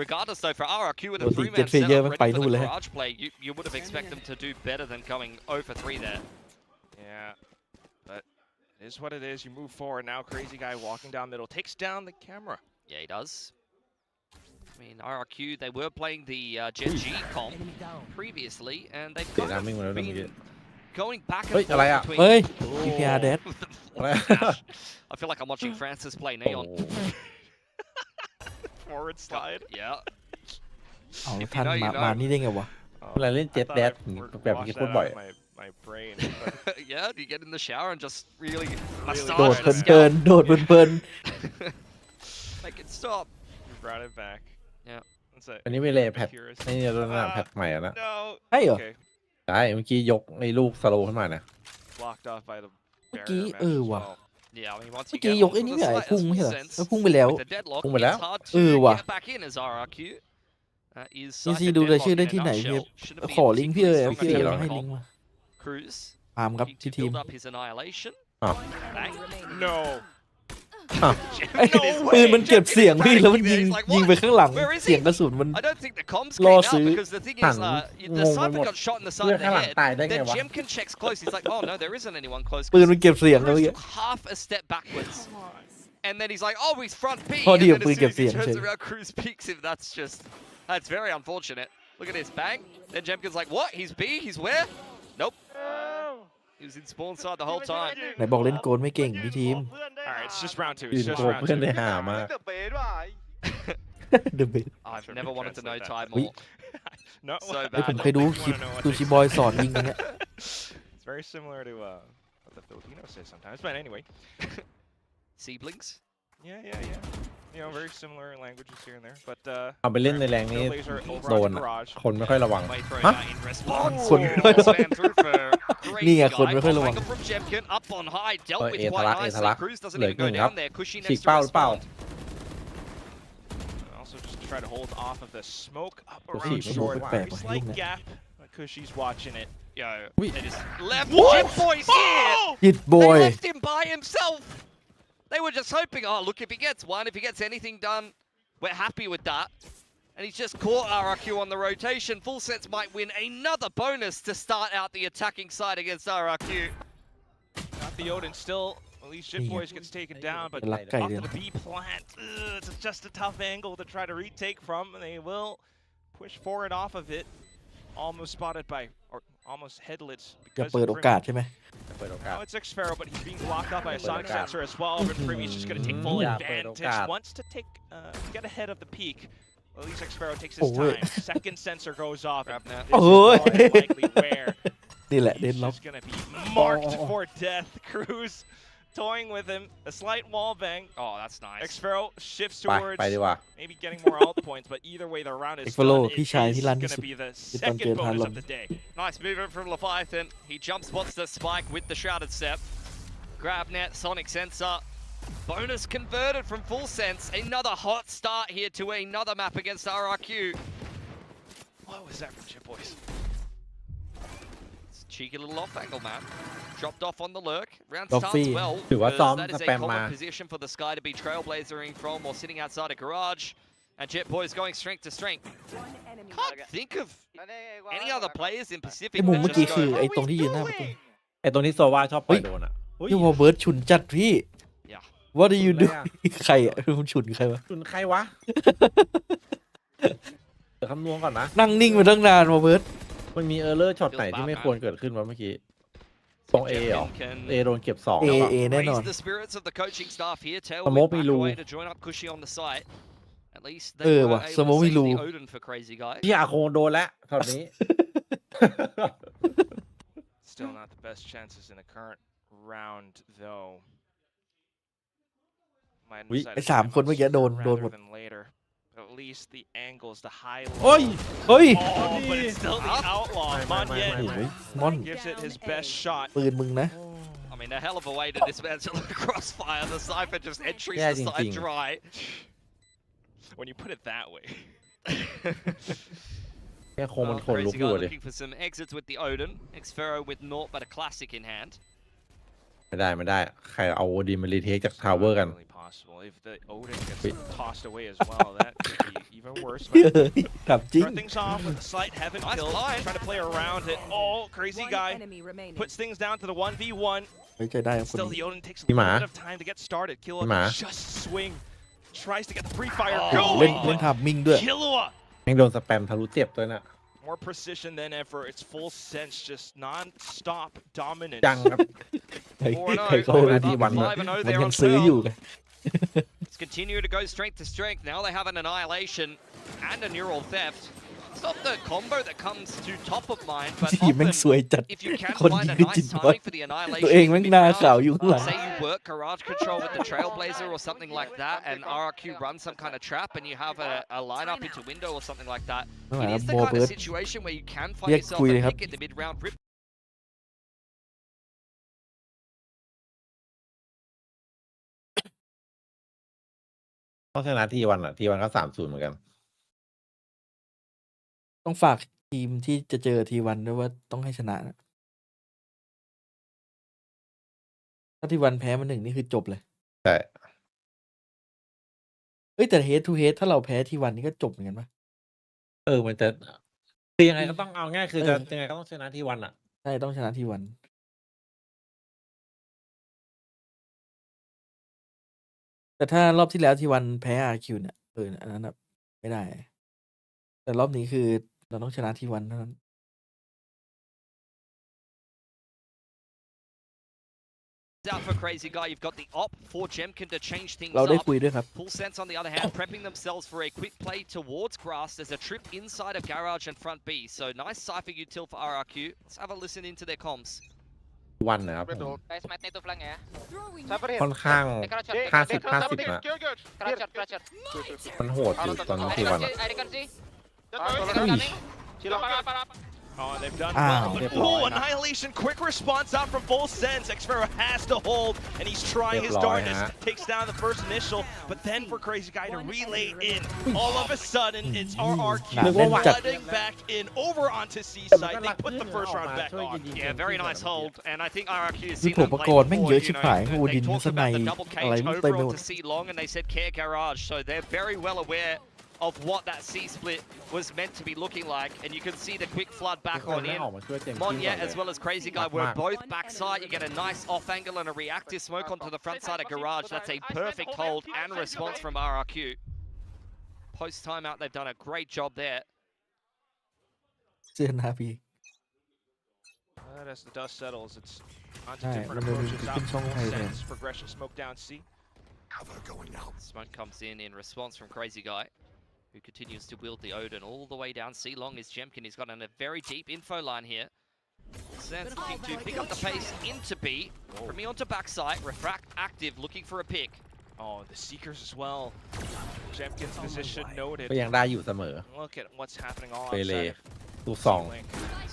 Regardless though, for RRQ with a Well, the 3-man Jet Figure setup man ready for fight the luôn. garage play, you would have expected them to do better than going 0 for 3 there. Yeah, but it is what it is. You move forward now. Crazy guy walking down middle takes down the camera. Yeah, he does. I mean, RRQ, they were playing the Gen G comp previously, and they've เสีย kind น้ำมิ่งมาแล้ว of นะเมื่อกี้ been going back เฮ้ย and อะไร forth อ่ะ between เฮ้ย PPR Deadอะไร I feel like I'm watching Francis play โอ้ Neon. Forward slide. Yeah. เอา If you ท่าน know, you มา know. นี่ได้ไงวะ Oh, เวลาเล่น I เจ็ต thought แด I ดแบบนี้ washed โคตร that บ่อย out of my brain. but Yeah, you get in the shower and just really โดด massage the เพลิน scalp. ๆโดดเพลิน Make it stop. you brought it back. Yeah. That's it. อันนี้ไม่เลยแพท Purist. ไอ้นี่รุ่นแพทใหม่อะนะ No. ๆใช่เหรอ Okay. ใช่เมื่อกี้ยกไอ้ลูกสโลว์ขึ้นมานะ Blocked off by the barrier Cái- mesh as wow. well. Yeah, I mean, once เมื่ you อกี้ get ยก onto ไอ้ the นี่ไม่ใช่ site, พุ่ง as ไม่ใช่ Full เหรอ Sense, แล้วพุ่งไปแล้ว with the deadlock,พุ่งไปแล้ว it's hard to ว่ะ get back in as RRQ. Is นี่ Cypher ซีดูราย deadlock ชื่อ in ได้ a ที่ไหนพี่ nutshell. Shouldn't be ขอลิงก์พี่ particularly พี่ strong ให้ at ลิง all. ก์มา Cruz ตามครับ looking ที่ to ทีม build up his annihilation. No. ไอ้ปืนมันเก็บเสียงพี่แล้วมันยิงไปข้างหลัง Where is he? เสียงกระสุนมัน I don't think the comms Law came out suit. because the thing is, the sniper got shot in the side of the head. Then Jemkin checks close. He's like, oh no, there isn't anyone close. ปืนมันเก็บเสียงแล้ว Cruz เมื่อกี้ took half a step backwards. And then he's like, oh, he's front B. Oh, And dear, then as soon as he please, turns yeah. around, Cruz peeks him. That's very unfortunate. Look at this, bang. Then Jemkin's like, what? He's B? He's where? Nope. He was in spawn side the whole time. ไหนบอกเล่นโกนไม่เก่งพี่ทีม Alright, it's just round 2. ยื It's น just โก round เพื่อน 2. ได้หามาก เดอะเบส I've never wanted to know Translate Thai more. No, So ไอ้ผม bad. เคยดูคลิป Wanna know what ดู they ชิบอยสอนยิงอย่างเงี้ย It's very similar to what the Filipinos say sometimes. But anyway. Siblings? Yeah. You know, very similar languages here and there. But เอาไปเล่นในแรงนี้ Trailblazer over โด onto นอะ Garage. คนไม่ค่อยระวัง May throwing ฮะ that in response.คนไม่ค่อยระวัง Spam through for Crazy นี่ไง คน Guy. ไม่ค่อยระวัง Angle from Jemkin up on high. Dealt with เอ quite ทะลัก nicely. Cruz doesn't เหลือ even หนึ่ go งครับ down there. Cushy ฉีก next เป้า to หรือเปล่า respond. Also just try to hold off of the smoke up Cushy around ไม่รู้ short. แปลก Very ๆว่ะ slight ยุ่งเนี่ย gap. But Cushy's watching it. Yo, Wait. they just left What? Jim Boy's here. ฮิตบอย They left him by himself. They were just hoping, oh, look, if he gets one, if he gets anything done, we're happy with that. And he's just caught RRQ on the rotation. Full Sense might win another bonus to start out the attacking side against RRQ. Got the Odin still. At least Jit Boys gets taken down, but รักไก่ off เลย to the B plant. It's just a tough angle to try to retake from. And they will push forward off of it. Almost spotted by, or almost headless จะ because เปิด of โอกาส Primmy. ใช่ไหม เปิดโอกาส Now it's Xpharaoh, but he's being blocked up by a ปิด sonic โอกาส sensor as well. But Primmy's just going to take full อย่าเปิดโอกา advantage. ส Wants to take, get ahead of the peak. At least Xpharaoh takes his โอ้ย time. Second sensor goes off. Grab And that. this is โอ้ย more than likely where นี่แหละเด he's นล็อก just going to be marked Oh. for death. Cruz toying with him. A slight wall bang. Oh, that's nice. Xpharaoh shifts ไป towards ไปดีกว่า maybe getting more alt points, but either way the round is Xpharaoh done. พี่ It ชาย is ที่ลั่นที่ going สุ to ด be the ที่ตอนเจ second อทาน bonus ล of ม the day. Nice movement from Leviathan. He jump spots the spike with the Shrouded Step. Grab net, Sonic Sensor. Bonus converted from Full Sense. Another hot start here to another map against RRQ. What was that from Jit Boys? It's a cheeky little off angle, man. Dropped off on the lurk. Round Duffy. starts well. ถือว่า because ซ้อม that is ส a แปม common มา position for the Sky to be trailblazering from or sitting outside a garage. And Jet Boys going strength to strength. Can't think of any other players in Pacific ไอ้มุม that เมื่อ just กี้คือ go, ไอ้ตรงที่ยืนหน้าประตู ไอตัวนี้โซวาชอบปล่อยโดนอ่ะเฮ้ย นี่วอลเบิร์ดฉุนจัดพี่ Yeah. What do you do อะไรอะ ใครอ่ะมันฉุนใครวะ จุนใครวะ เดี๋ยวคำนวณก่อนนะ นั่งนิ่งมาตั้งนานวอลเบิร์ด มันมีเออร์เลอร์ช็อตไหนที่ไม่ควรเกิดขึ้นวะเมื่อกี้ตรงเอเหรอ Jemkin เอ can โดนเก็บ2 เอ แล้วอะ เอแน่นอน raise the spirits of the coaching staff here. Tail Smoke back me Lou. away to join up Cushy on the site. At least they เออ were ว่ะ able สโม to กไม่ save รู้ the Odin for Crazy Guy. พี่อาโคงโดนแล้วช็อตนี้ Still not the best chances in the current round, though. Might Ui, decide cái to xàm time con out mới ghé sooner đồn rather một. than later. At least the angles, the high โอ้ย low. เฮ้ย Oh, but it's still the outlaw. My, my, Mon my, Yen โอ้ยมอน gives it his best shot. ปืนมึงนะ I mean, a hell of a way to dismantle the crossfire. The Cypher just entries Yeah, the side ding. dry. When you put it that way. แค่โคงมัน Well, ขนลุก Crazy อยู่ Guy อะดิ looking for some exits with the Odin. Xpharaoh with naught but a classic in hand. ไม่ได้ ใครเอาโอดีมารีเทคจากทาวเวอร์กัน Really possible. If the Odin Wait. gets tossed away as well, that could be even worse. เฮ้ But ยถามจริง start things off with a slight heaven Nice kill. blind. Trying to play around it. Oh, Crazy Guy remaining. puts things down to the 1v1. ไว้ใจได้ครับคน Still, นี้ the Odin takes a Đi mà. little bit of time to get started. Killua Đi mà. just swing. Tries to get the free fire เล่น going. เล่นทำมิงด้วย Killua! แม่งโดนสแปมทะลุเจ็บด้วยน่ะ More precision than ever. It's Full Sense, just non-stop dominance. จังครับ ใคร 4-0. ใครเขา นาทีวัน 5-0 มัน there ยั on งซื้ออยู่ 12. ไง Let's continue to go strength to strength. Now they have an annihilation and a neural theft. It's not the combo that comes to top of mind, but ทีมแม่ง often สวยจัด if you can คน find ยิ a งคือจิน nice บอย timing for the ตัวเอง annihilation แม่ง mid หน้า round, ขาวอยู่ข้างหลัง say you work garage control with the Trailblazer or something like that, and RRQ runs some kind of trap, and you have a lineup into window or something like that. ข้างหลัง It is the บอ kind เบิร์ of ด situation where you can find เรียก yourself คุย a เลยครับ pick in the mid round. Rip ต้องชนะทีวันอ่ะทีวันก็3-0เหมือนกัน ต้องฝากทีมที่จะเจอทีวันด้วยว่าต้องให้ชนะนะ ถ้าที่วันแพ้มา1นี่คือจบเลย ใช่ เอ้ยแต่ head to head ถ้าเราแพ้ที่วันนี่ก็จบเหมือนกันปะ มันจะคือยังไงก็ต้องเอาง่ายคือ เอ จะ อ ยังไงก็ต้องชนะที่วันอ่ะ ใช่ต้องชนะที่วัน แต่ถ้ารอบที่แล้วที่วันแพ้ RQ เนี่ยอันนั้นแบบไม่ได้ แต่รอบนี้คือเราต้องชนะที่วันเท่านั้น Out for Crazy Guy, you've got the op for Jemkin to change things เราได้ up. คุยด้วยครับ Full Sense on the other hand, prepping themselves for a quick play towards Grass. There's a trip inside of Garage and front B. So nice Cypher util for RRQ. Let's have a listen into their comms. วันนะครับผม Guys, might need to flank ya. ค่อนข้าง 50-50 อะ Crusher. มันโหดอยู่ตอนนี้ที่วันอะ I reckon see. Oh, and they've done Ow. well. Oh, Annihilation, quick response out from Full Sense. Xferro has to hold, and he's trying his darkness. Takes down the first initial, but then for Crazy Guy to relay in. All of a sudden, it's RRQ flooding back in over onto C side. They put the first round back on. Yeah, very nice hold. And I think RRQ has คือ seen ผม that ประ play กรณ์แม่ง before. เยอะ You ชิบ know, หายโอ they ดิน talked สไน about the double อะไร cage ไม่เต็มไป over หมด onto C long, and they said Care Garage. So they're very well aware of what that C split was meant to be looking like, and you can see the quick flood back on in. ออกมาช่วยเต็มที่ Monya ก่อนเลย as well as Crazy Guy were both backside. You get a nice off angle and a reactive smoke onto the front side of Garage. That's a perfect hold and response from RRQ. Post timeout, they've done a great job there. เสื้อนาพี As the dust settles, it's onto Alright, different we're moving approaches. to Out Kingsong Full Highway. Sense, progression, smoke down C. Smoke comes in response from Crazy Guy, who continues to wield the Odin all the way down C long is Jemkin. He's got a very deep info line here. Sense looking to pick up the pace into B. From me onto backside. Refract active, looking for a pick. Oh, the Seekers as well. Jemkin's position noted. ก็ยังได้อยู่เสมอ Look at what's happening all เปเล่ outside. ลูกสอง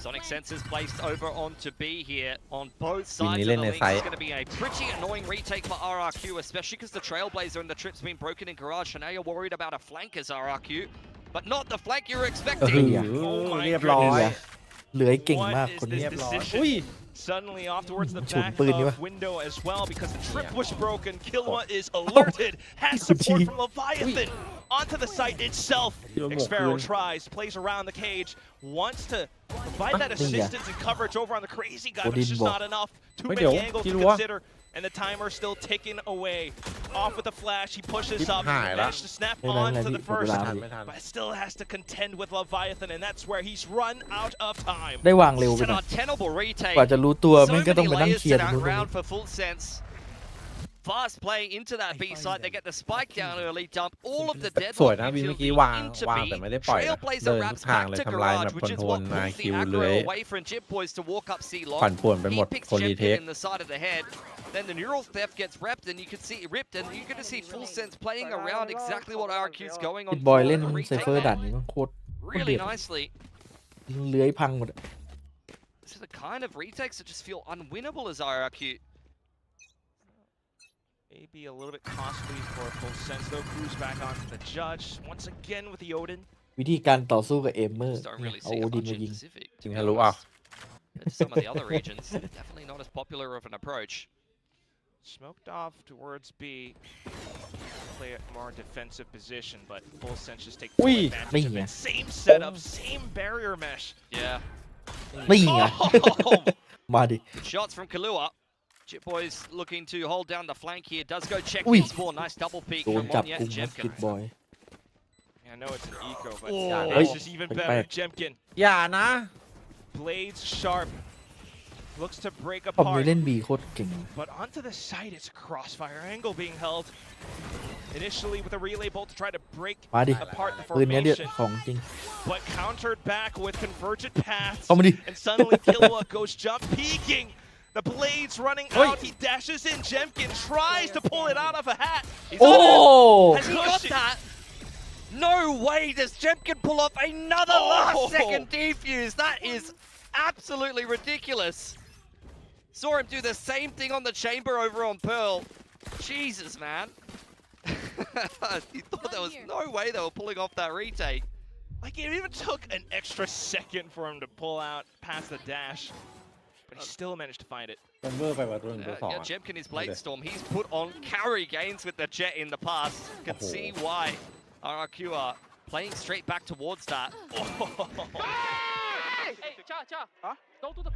Sonic sensors placed over onto B here on both ทีม sides นี้ of เล่ the นใน link. ไซ It's ต์ going to be a pretty annoying retake for RRQ, especially because the Trailblazer and the trip's been broken in Garage. So now you're worried about a flank as RRQ, but not the flank you were เอ expecting. อ Oh my เรียบร้อย goodness. เหลือเก่งมาก What is คนนี้ this decision? อุ้ย Suddenly off towards the ฉุน back ปืนนี่วะ of window as well because the trip was broken. Killua is alerted, has support from Leviathan onto the site itself. Xferro tries, plays around the cage, wants to provide that assistance and coverage over on the Crazy Guy, but it's just not enough. Too many angles to consider, and the timer still ticking away. Off with a flash, he pushes up, managed to snap onto the first, but still has to contend with Leviathan, and that's where he's run out of time. ได้วางเร็วไป It's ห an น่อย untenable retake. กว่าจะรู้ตัว So แม่งก็ต้อง many ไปนั่ง layers เคลีย to ร์ตรง that นู้นตรง round นี้ for Full Sense. Fast play into that B side. They get the spike down early, dump all of the สวย deadlock นะวินเมื่อ utility กี้วาง into วาง B. แต่ไม่ได้ปล่อยนะ Trailblazer เดินทุก wraps ทาง back เลย to ทำลายแบ Garage, บ which is ค what น pulls มา the คิวเลื้อย aggro away from Jip Boys to walk up C long. ปั่นป่วนไปหมด He picks คนรีเท Jemkin ค in the side of the head. Then the neural theft gets ripped, and you can see you're going to see Full Sense playing around exactly what RRQ is going ปิ on ดบอย for เล่น the ไซ retake เฟอร์ด่าน there. นี้มันโคตร Really เดือด nicely. เลื้อยพังหมด These are the kind of retakes that just feel unwinnable as RRQ. Maybe a little bit costly for Full Sense, though. Cruise back onto the judge. Once again with the Odin. วิธีการต่อสู้กับเอมเมอร์ Just don't really เอา see โอ it ดิน much มา in ยิง Pacific. จริงฮะรู้อ่ะ To some of the other regions, definitely not as popular of an approach. Smoked off towards B. Play a more defensive position, but Full Sense just take full advantage of it. Same setup, same barrier mesh. Yeah. นี่ไง Oh! มาดิ Shots from Kalua. Chip Boys looking to hold down the flank here. Does go check Ui. his ball. Nice double peek โดน from จับ Monya กุม and ครับ Jemkin. ปิดบอย I know it's an eco, but Oh. it's just even better. Back. Jemkin, อย่านะ blades sharp, looks to break ผมนี้ apart. เล่นบีโคตรเก่ง But onto the side, it's a crossfire angle being held. Initially with a relay bolt to try to break มาดิ apart the ปืนเนี้ยเดือด formation, ของจริง but countered back with convergent paths. เข้ามาดิ And suddenly Killua goes jump peeking. The blades running out. He dashes in. Jemkin tries to pull it out of a hat. He's โอ้ on it. Has he got that? No way does Jemkin pull off another last second defuse. That is absolutely ridiculous. Saw him do the same thing on the chamber over on Pearl. Jesus, man. He thought there was no way they were pulling off that retake. Like, it even took an extra second for him to pull out past the dash. but he still managed to find it. มันเวอร์ไปว่าตัวหนึ่งตัวสอง Yeah, Jemkin is Bladestorm. He's put on carry gains with the Jet in the past. Can see why RRQ are playing straight back towards that. Hey, Cha, go to the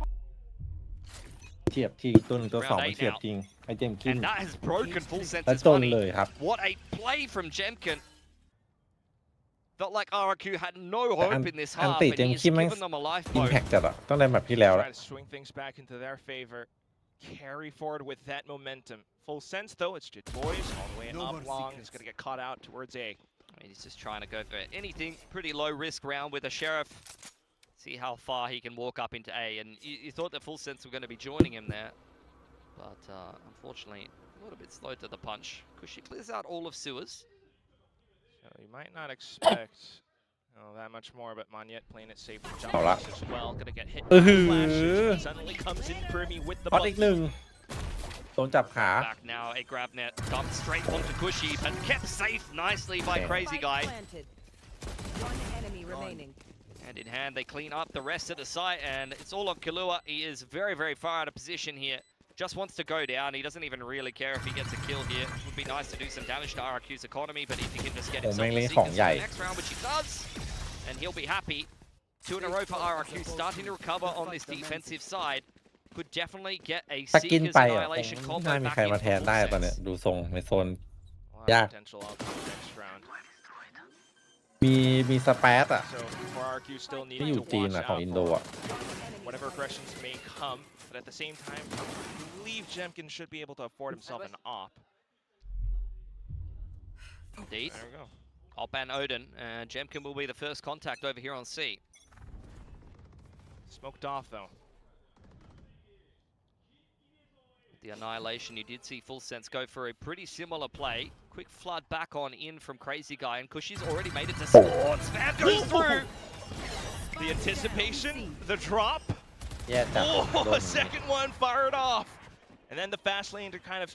เทียบทีตัวหนึ่งตัวสองมันเทียบจริงไอเจมคิน And that has broken Full แล้ว Sense's จน money. เลยครับ What a play from Jemkin. Felt like RRQ had no hope in this อัน half, ติ and เจม he's คินแม่ง given them a อิม lifeboat. แพคจัดอะต้องได้แบบที่แล้วแหละ Try to swing things back into their favor. Carry forward with that momentum. Full Sense though, it's Jit Boys all the way up long. He's gonna get caught out towards A. I mean, he's just trying to go for anything. Pretty low risk round with a Sheriff. See how far he can walk up into A. And you thought that Full Sense were going to be joining him there. But unfortunately, a little bit slow to the punch. Because she clears out all of sewers. So you might not expect that much more, but Monyet playing it safe for jump as well. Gonna get hit by flashes. Suddenly comes in Primi with the พอดอีกหนึ่งโดนจับขา Back now, a grab net dumped straight onto Cushy, but kept safe nicely by Crazy Guy. One enemy remaining. Hand in hand, they clean up the rest of the site, and it's all on Kalua. He is very, very far out of position here. Just wants to go down. He doesn't even really care if he gets a kill here. It would be nice to do some damage to RRQ's economy, but if he can just get himself the Seekers for the next round, which he does, and he'll be happy. 2 in a row for RRQ, starting to recover on this defensive side. Could definitely get a ถ้ากิน Seekers ไปอ่ะ Annihilation คง combo ไม่มี back ใครมา in แทน Full ได้ตอนเนี้ย Sense. ดูทรงในโซน A lot of Yeah. potential out for the next round. มีสเปซอ่ะ So for RRQ still ที่ needing อยู่ to จีน watch อ่ะของ out อินโด for อ่ะ whatever aggressions may come, but at the same time, I believe Jemkin should be able to afford himself an op. Indeed. There we go. Op and Odin, and Jemkin will be the first contact over here on C. Smoked off though. The Annihilation, you did see Full Sense go for a pretty similar play. Quick flood back on in from Crazy Guy, and Cushy's already made it to sports. Spam goes through. The anticipation, the drop. แย่จัด Oh, a second one fired off. And then the fast lane to kind of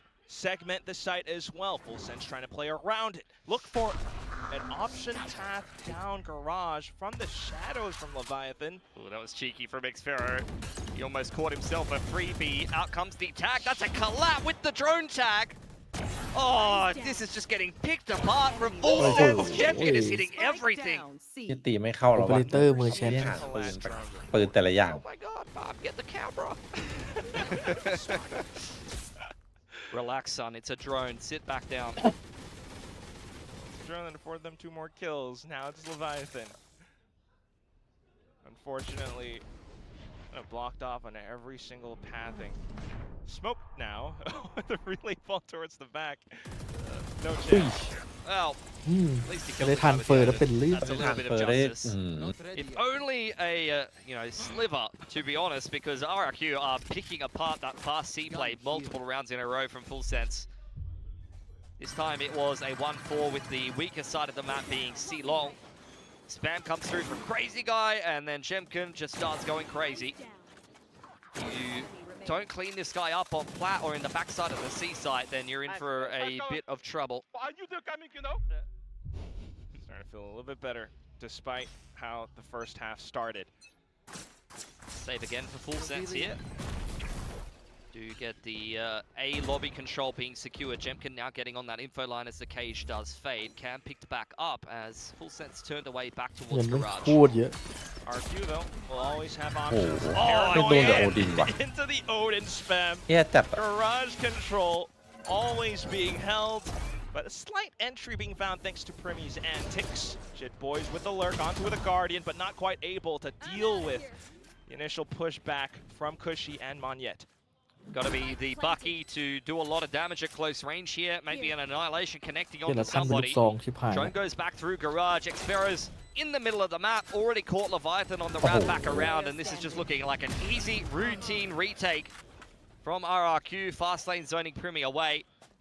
segment the site as well. Full Sense trying to play around it. Look for an option path down garage from the shadows from Leviathan. Ooh, that was cheeky from Xfero. He almost caught himself a freebie. Out comes the tag. That's a collab with the drone tag. Oh, this is just getting picked apart from Full Sense. Jemkin is hitting everything. ที่ตีไม่เข้าหรอวะ Operator Merchant หาปืนแต่ละอย่าง Oh my god, Bob, get the camera. Relax, son. It's a drone. Sit back down. Drone that afforded them 2 more kills. Now it's Leviathan. Unfortunately, blocked off on every single pathing. Smoke now. The relay fall towards the back. No chance. Well, อืม at least he จะ killed ได้ the ทัน guy with เฟอร์ the แล้วเป็นลื่น That's a little bit เปิ of ดได้ justice. อืม If only a sliver, to be honest, because RRQ are picking apart that fast C play multiple rounds in a row from Full Sense. This time it was a 1-4 with the weaker side of the map being C long. Spam comes through from Crazy Guy, and then Jemkin just starts going crazy. You don't clean this guy up on flat or in the backside of the C site, then you're in for a bit of trouble. Are you still coming, you know? Starting to feel a little bit better, despite how the first half started. Save again for Full Sense here. Do get the A lobby control being secure. Jemkin now getting on that info line as the cage does fade. Cam picked back up as Full Sense turned away back เงิน towards มัน garage. โคตรเยอะ RQ though will always have options. Oh, ไม่โดนแต่โอดินว่ะ Into the Odin spam. แย่จัดอะ Garage control always being held, but a slight entry being found thanks to Primi's antics. Jit Boys with the lurk onto the Guardian, but not quite able to deal with the initial pushback from Cushy and Monyet. Got to be the Bucky to do a lot of damage at close range here. Maybe an Annihilation connecting เดี๋ยว onto เราทำเป็นลู somebody. กซองชิบหาย Drone goes back through garage. Xfero's in the middle of the map. Already caught Leviathan on the route back around. And this is just looking like an easy routine retake from RRQ. Fast lane zoning Primi away.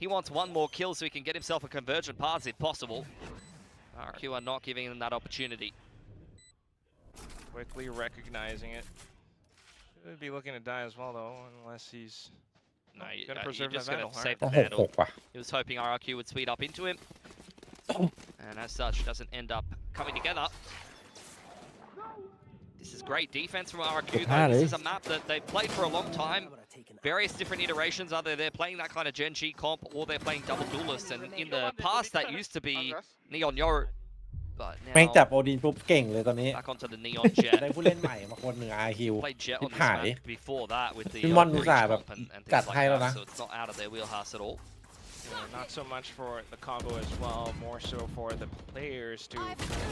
He wants 1 more kill so he can get himself a convergent pass if possible. RRQ are not giving him that opportunity. Quickly recognizing it. Should be looking to die as well though, unless he's No, gonna you're preserve just that going to vandal, save ต้ the อง6 vandal. 6ว่ะ He was hoping RRQ would speed up into him. And as such, doesn't end up coming together. This is great defense from RRQ, though. This is a map that they've played for a long time. Various different iterations, either they're playing that kind of Gen G comp or they're playing double duelists. And in the past, that used to be Neon Yo. But แม่ง now จับโอดินปุ๊บเก่งเลยตอนนี้ back onto the Neon Jet. ได้ผู้เล่นใหม่มาคนหนึ่ง RQ Played Jet on this หาย map before that with the พี่มอนอุตส่าห์แบบ and จัด things ให้ like แล้วนะ that. So it's not out of their wheelhouse at all. Not so much for the combo as well, more so for the players to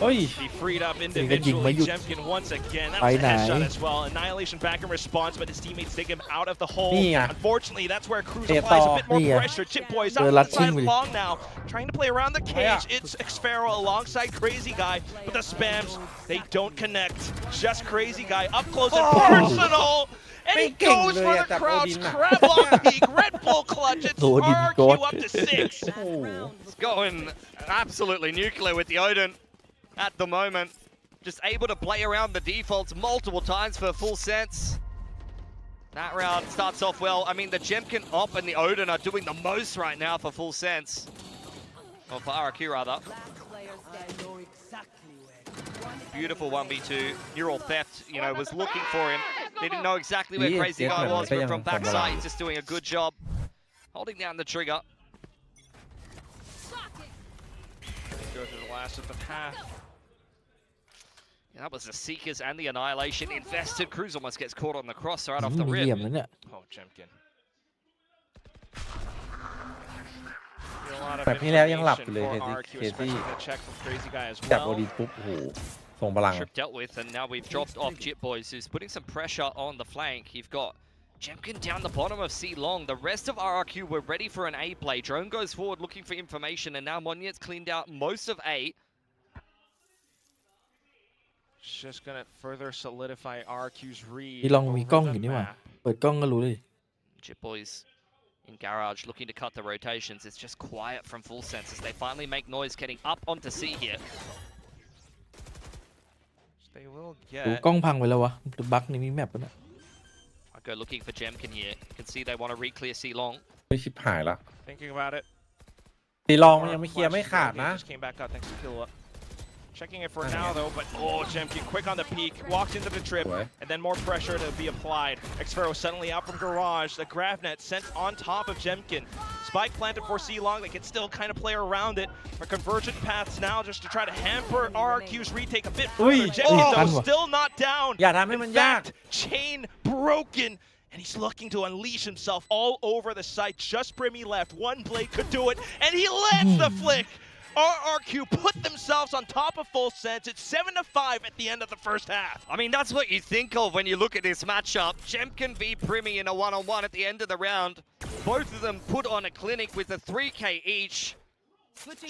เฮ้ย be freed up ยิงไม่ individually. หยุด Jemkin once again, that ไป was ไหน a headshot as well. Annihilation back in response, but his teammates take him out of the hole. นี่ไง Unfortunately, that's where Cruz เตะ applies ต่ a อ bit more นี่ไง pressure. Chip Boys เจอ out ลัด the ชิ่ง side ไปดิ long now, trying to play around the cage. It's Xfero alongside Crazy Guy, but the spams, they don't connect. Just Crazy Guy up close and personal. And he goes for the crouch, crab lock peek, Red Bull clutch. It's RRQ up to 6. It's going absolutely nuclear with the Odin at the moment. Just able to play around the defaults multiple times for Full Sense. That round starts off well. I mean, the Jemkin Op and the Odin are doing the most right now for Full Sense. Or for RRQ, rather. Beautiful 1v2. Neural Theft, you know, was looking for him. They didn't know exactly where Crazy Guy was, but from backside, he's just doing a good job holding down the trigger. Go to the last of the half. Yeah, that was the Seekers and the Annihilation invested. Cruz almost gets caught on the cross right off มี the เหลี่ย rip. มแล้วเนี่ย Oh, Jemkin. A lot of แบบนี้แล้วยังหลับอยู่เลย information for RRQ, เคซี่ especially the check from Crazy Guy as จับโอ well. ดินปุ๊บโอ้โหส่งพลัง Trip dealt with, and now we've dropped off Jit Boys, who's putting some pressure on the flank. You've got Jemkin down the bottom of C long. The rest of RRQ were ready for an A play. Drone goes forward looking for information, and now Monyet's cleaned out most of A. It's just gonna further solidify RRQ's read. นี่ลองมีกล้อง over อยู่ the นี่หว่า map. เปิดกล้องก็รู้เลย Jit Boys in garage looking to cut the rotations. It's just quiet from Full Sense as they finally make noise getting up onto C here. They will ดู get. กล้องพังไปแล้ววะบั๊กนี่มีแมปปะเนี่ย I go looking for Jemkin here. You can see they want to re-clear C long. ไม่ชิบหายละ Thinking about it. ตีลองมันยังไม่เคลียร์ไม่ขาดนะ Just came back out thanks to Tila. Checking it for now though, but oh, Jemkin quick on the peak, walked into the trip, and then more pressure to be applied. Xfero suddenly out from garage. The Gravnet sent on top of Jemkin. Spike planted for C long. They can still kind of play around it. For convergent paths now, just to try to hamper RRQ's retake a bit further. Jemkin though still not down. อย่าทำให้มัน In ยาก fact, chain broken. And he's looking to unleash himself all over the site. Just Brimmy left. One blade could do it. And he lands the flick. RRQ put themselves on top of Full Sense. It's 7-5 at the end of the first half. I mean, that's what you think of when you look at this matchup. Jemkin v Primi in a one-on-one at the end of the round. Both of them put on a clinic with a 3k each.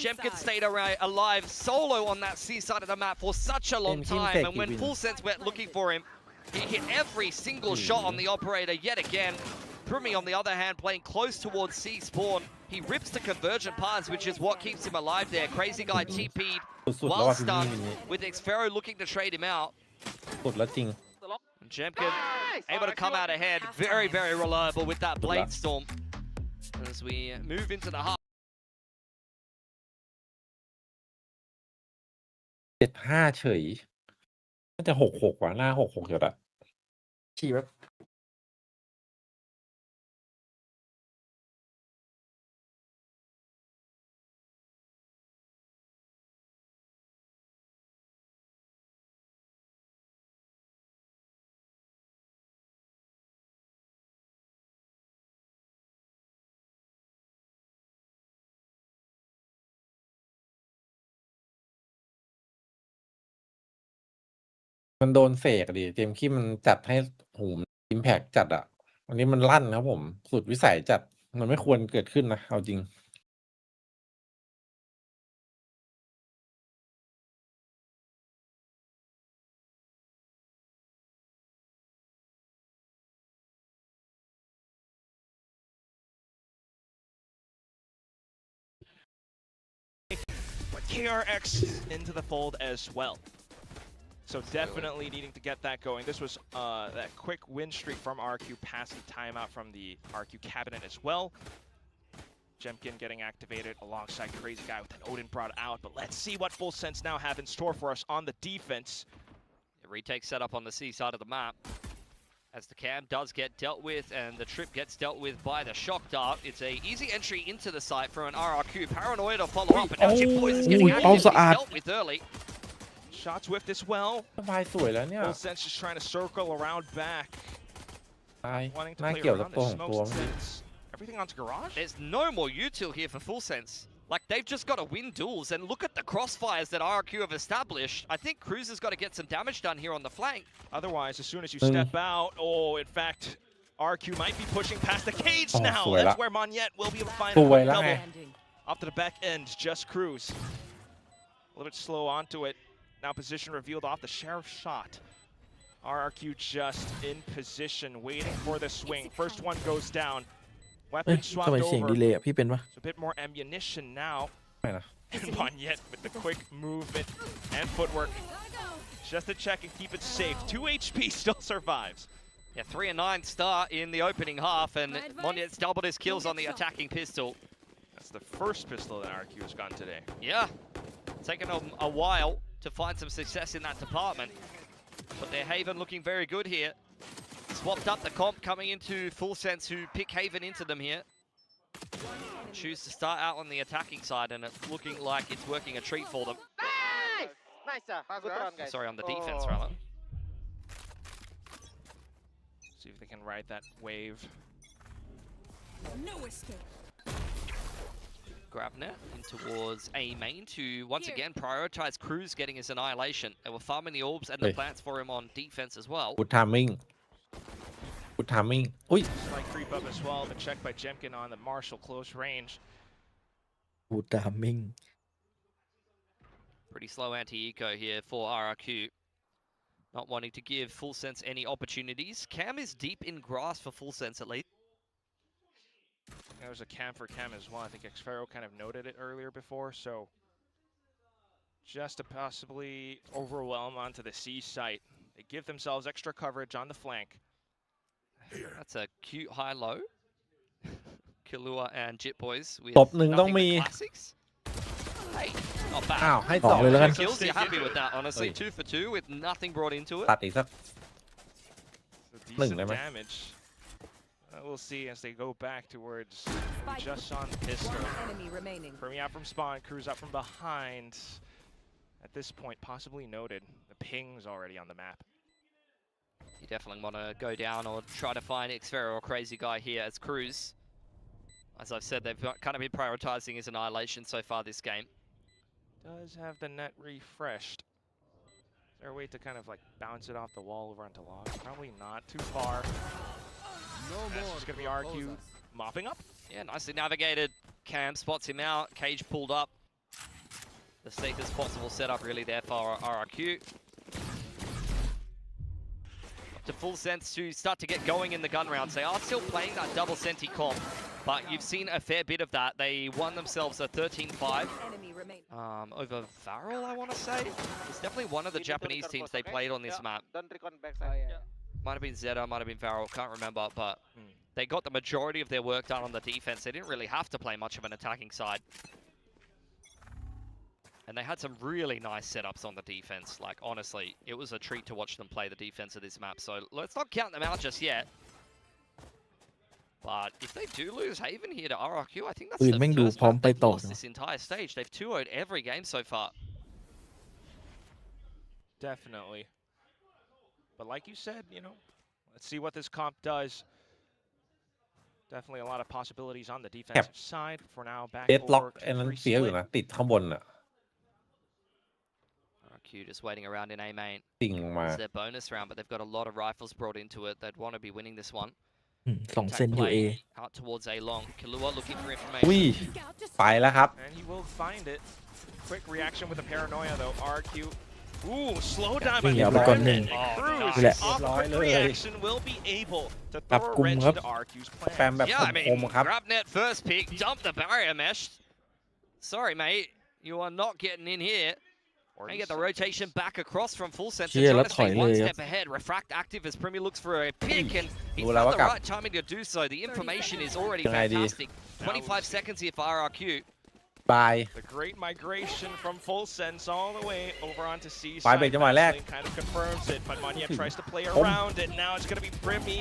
Jemkin stayed alive solo on that C side of the map for such a long time. And when Full Sense went looking for him, he hit every single shot on the operator yet again. Primi, on the other hand, playing close towards C spawn. He rips the convergent paths, which is what keeps him alive there. Crazy Guy TP'd สุดๆแล้ว while ว่ะพี่ stunned นี่ with Xfero looking to trade him out. สุดแล้วจริง Jemkin able to come out ahead. Very, very reliable with that blade storm. As we move into the half. 7-5 เฉยน่าจะ6-6ว่ะหน้า6-6อยู่ละ ฉี่แบบมันโดนเสกดิเกมที่มันจัดให้หูอิมแพกจัดอ่ะอันนี้มันลั่นครับผมสุดวิสัยจัดมันไม่ควรเกิดขึ้นนะเอาจริง But KRX into the fold as well. So definitely needing to get that going. This was that quick win streak from RRQ past the timeout from the RRQ cabinet as well. Jemkin getting activated alongside Crazy Guy with an Odin brought out. But let's see what Full Sense now have in store for us on the defense. The retake set up on the C side of the map. As the cam does get dealt with and the trip gets dealt with by the shock dart. It's a easy entry into the site for an RRQ. Paranoia to follow up, and now Chip Boys is getting active. He's dealt with early. Shot swift as well. สบายสวยแล้วเนี่ย Full Sense just trying to circle around back. ตาย Wanting to น่า play เกี่ยวกับ around ตัว the ของ smokes ตัว and sets. Everything onto garage. There's no more util here for Full Sense. Like, they've just got to win duels, and look at the crossfires that RRQ have established. I think Cruz has got to get some damage done here on the flank. Otherwise, as soon as you step out, in fact, RRQ might be pushing past the cage now. สวยละ That's where Monyet will be able to find ส a วย quick แล้วไง double. Off to the back end, just Cruz. A little bit slow onto it. Now position revealed off the Sheriff's shot. RRQ just in position, waiting for the swing. First one goes down. เอ้ย Weapon ทำ swapped ไมเสียง over. ดีเลยอ่ะพี่เป็นปะ So a bit more ammunition now. ไม่นะ And Monyet with the quick movement and footwork. Just to check and keep it safe. 2 HP still survives. Yeah, 3 and 9 start in the opening half, and Monyet's doubled his kills on the attacking pistol. That's the first pistol that RRQ has gotten today. Yeah, taken them a while to find some success in that department. But their Haven looking very good here. Swapped up the comp coming into Full Sense, who pick Haven into them here. Choose to start out on the attacking side, and it's looking like it's working a treat for them. Nice! Nice, good run, guys. Sorry, on the defense, rather. See if they can ride that wave. No escape. Grabnet in towards A main to once again prioritize Cruz getting his annihilation. They were farming the orbs and the plants for him on defense as well. Good timing. Good timing. อุ้ย Slight creep up as well, but checked by Jemkin on the Marshall close range. กูตามมิ่ง Pretty slow anti-eco here for RRQ. Not wanting to give Full Sense any opportunities. Cam is deep in grass for Full Sense at least. There's a cam for cam as well. I think Xfero kind of noted it earlier before, so just to possibly overwhelm onto the C site. They give themselves extra coverage on the flank. That's a cute high-low. Killua and Jit Boys with ตบหนึ่งต้อง nothing มี but classics. Hey, not อ้าว bad. ให้ ต่ ส อ อง เลยแล้วกัน Two kills, you're happy with that, honestly. Oi. 2 for 2 with nothing brought into it. ตัดอีกสัก So Lưng decent đấy mà. damage. We'll see as they go back towards just on pistol. Enemy remaining. Firming out from spawn, Cruz up from behind. At this point, possibly noted. The ping's already on the map. You definitely want to go down or try to find Xfero or Crazy Guy here as Cruz. As I've said, they've kind of been prioritizing his annihilation so far this game. Does have the net refreshed. Is there a way to kind of like bounce it off the wall over onto log? Probably not. Too far. That's just going to be RQ mopping up. Yeah, nicely navigated. Cam spots him out. Cage pulled up. The safest possible setup really there for RRQ. Up to Full Sense to start to get going in the gun rounds. They are still playing that double senti comp, but you've seen a fair bit of that. They won themselves a 13-5 Enemy remaining. over Varel, I want to say. It's definitely one of the Japanese teams they played on this map. Don't recon backside. Might have been Zeta, might have been Varel, can't remember, but they got the majority of their work done on the defense. They didn't really have to play much of an attacking side. And they had some really nice setups on the defense. Like, honestly, it was a treat to watch them play the defense of this map. So let's not count them out just yet. But if they do lose Haven here to RRQ, I think that's ปืน the แม่งดู first พร้อม map ไป they've ต่อ lost นะ this entire stage. They've 2-0'd every game so far. Definitely. But like you said, you know, let's see what this comp does. Definitely a lot of possibilities on the defensive side. For now, back เดดล็อก over ไอ้นั้น 2-3 เสียอยู่ split. นะ ติดข้างบนอ่ะ RRQ just waiting around in A main. ติ่งลงมา It's their bonus round, but they've got a lot of rifles brought into it. They'd want to be winning this one. 2 เซนอยู่ A Out towards A long. Killua looking for อุ้ย information. ไปแล้วครับ And he will find it. Quick reaction with the paranoia though. RQ. Ooh, slow down by วิ่งเอาไปก่อนหนึ่ง Cruz. นี่แหละ Off quick reaction will be able to ปรับ throw a กลุ่ม wrench ครับ into RQ's แปม plan. แบบ Yeah, I ค mean, มๆครับ grab net first pick, dump the barrier mesh. Sorry, mate. You are not getting in here. And get the rotation back across from Full Sense. ชี่ย They're แล้ว trying to ถอย stay เล one ยครับ step ahead. Refract active as Primi looks for a pick, and he's รู้แล้ว found ว่า the กลับ right timing to do so. The information is already ยังไงดี fantastic. 25 seconds here for RRQ. บาย The great migration from Full Sense all the way over onto C ไปเบรกจังหวะแรก kind of confirms it, but Manya tries to play around it. Now it's going to be Primmy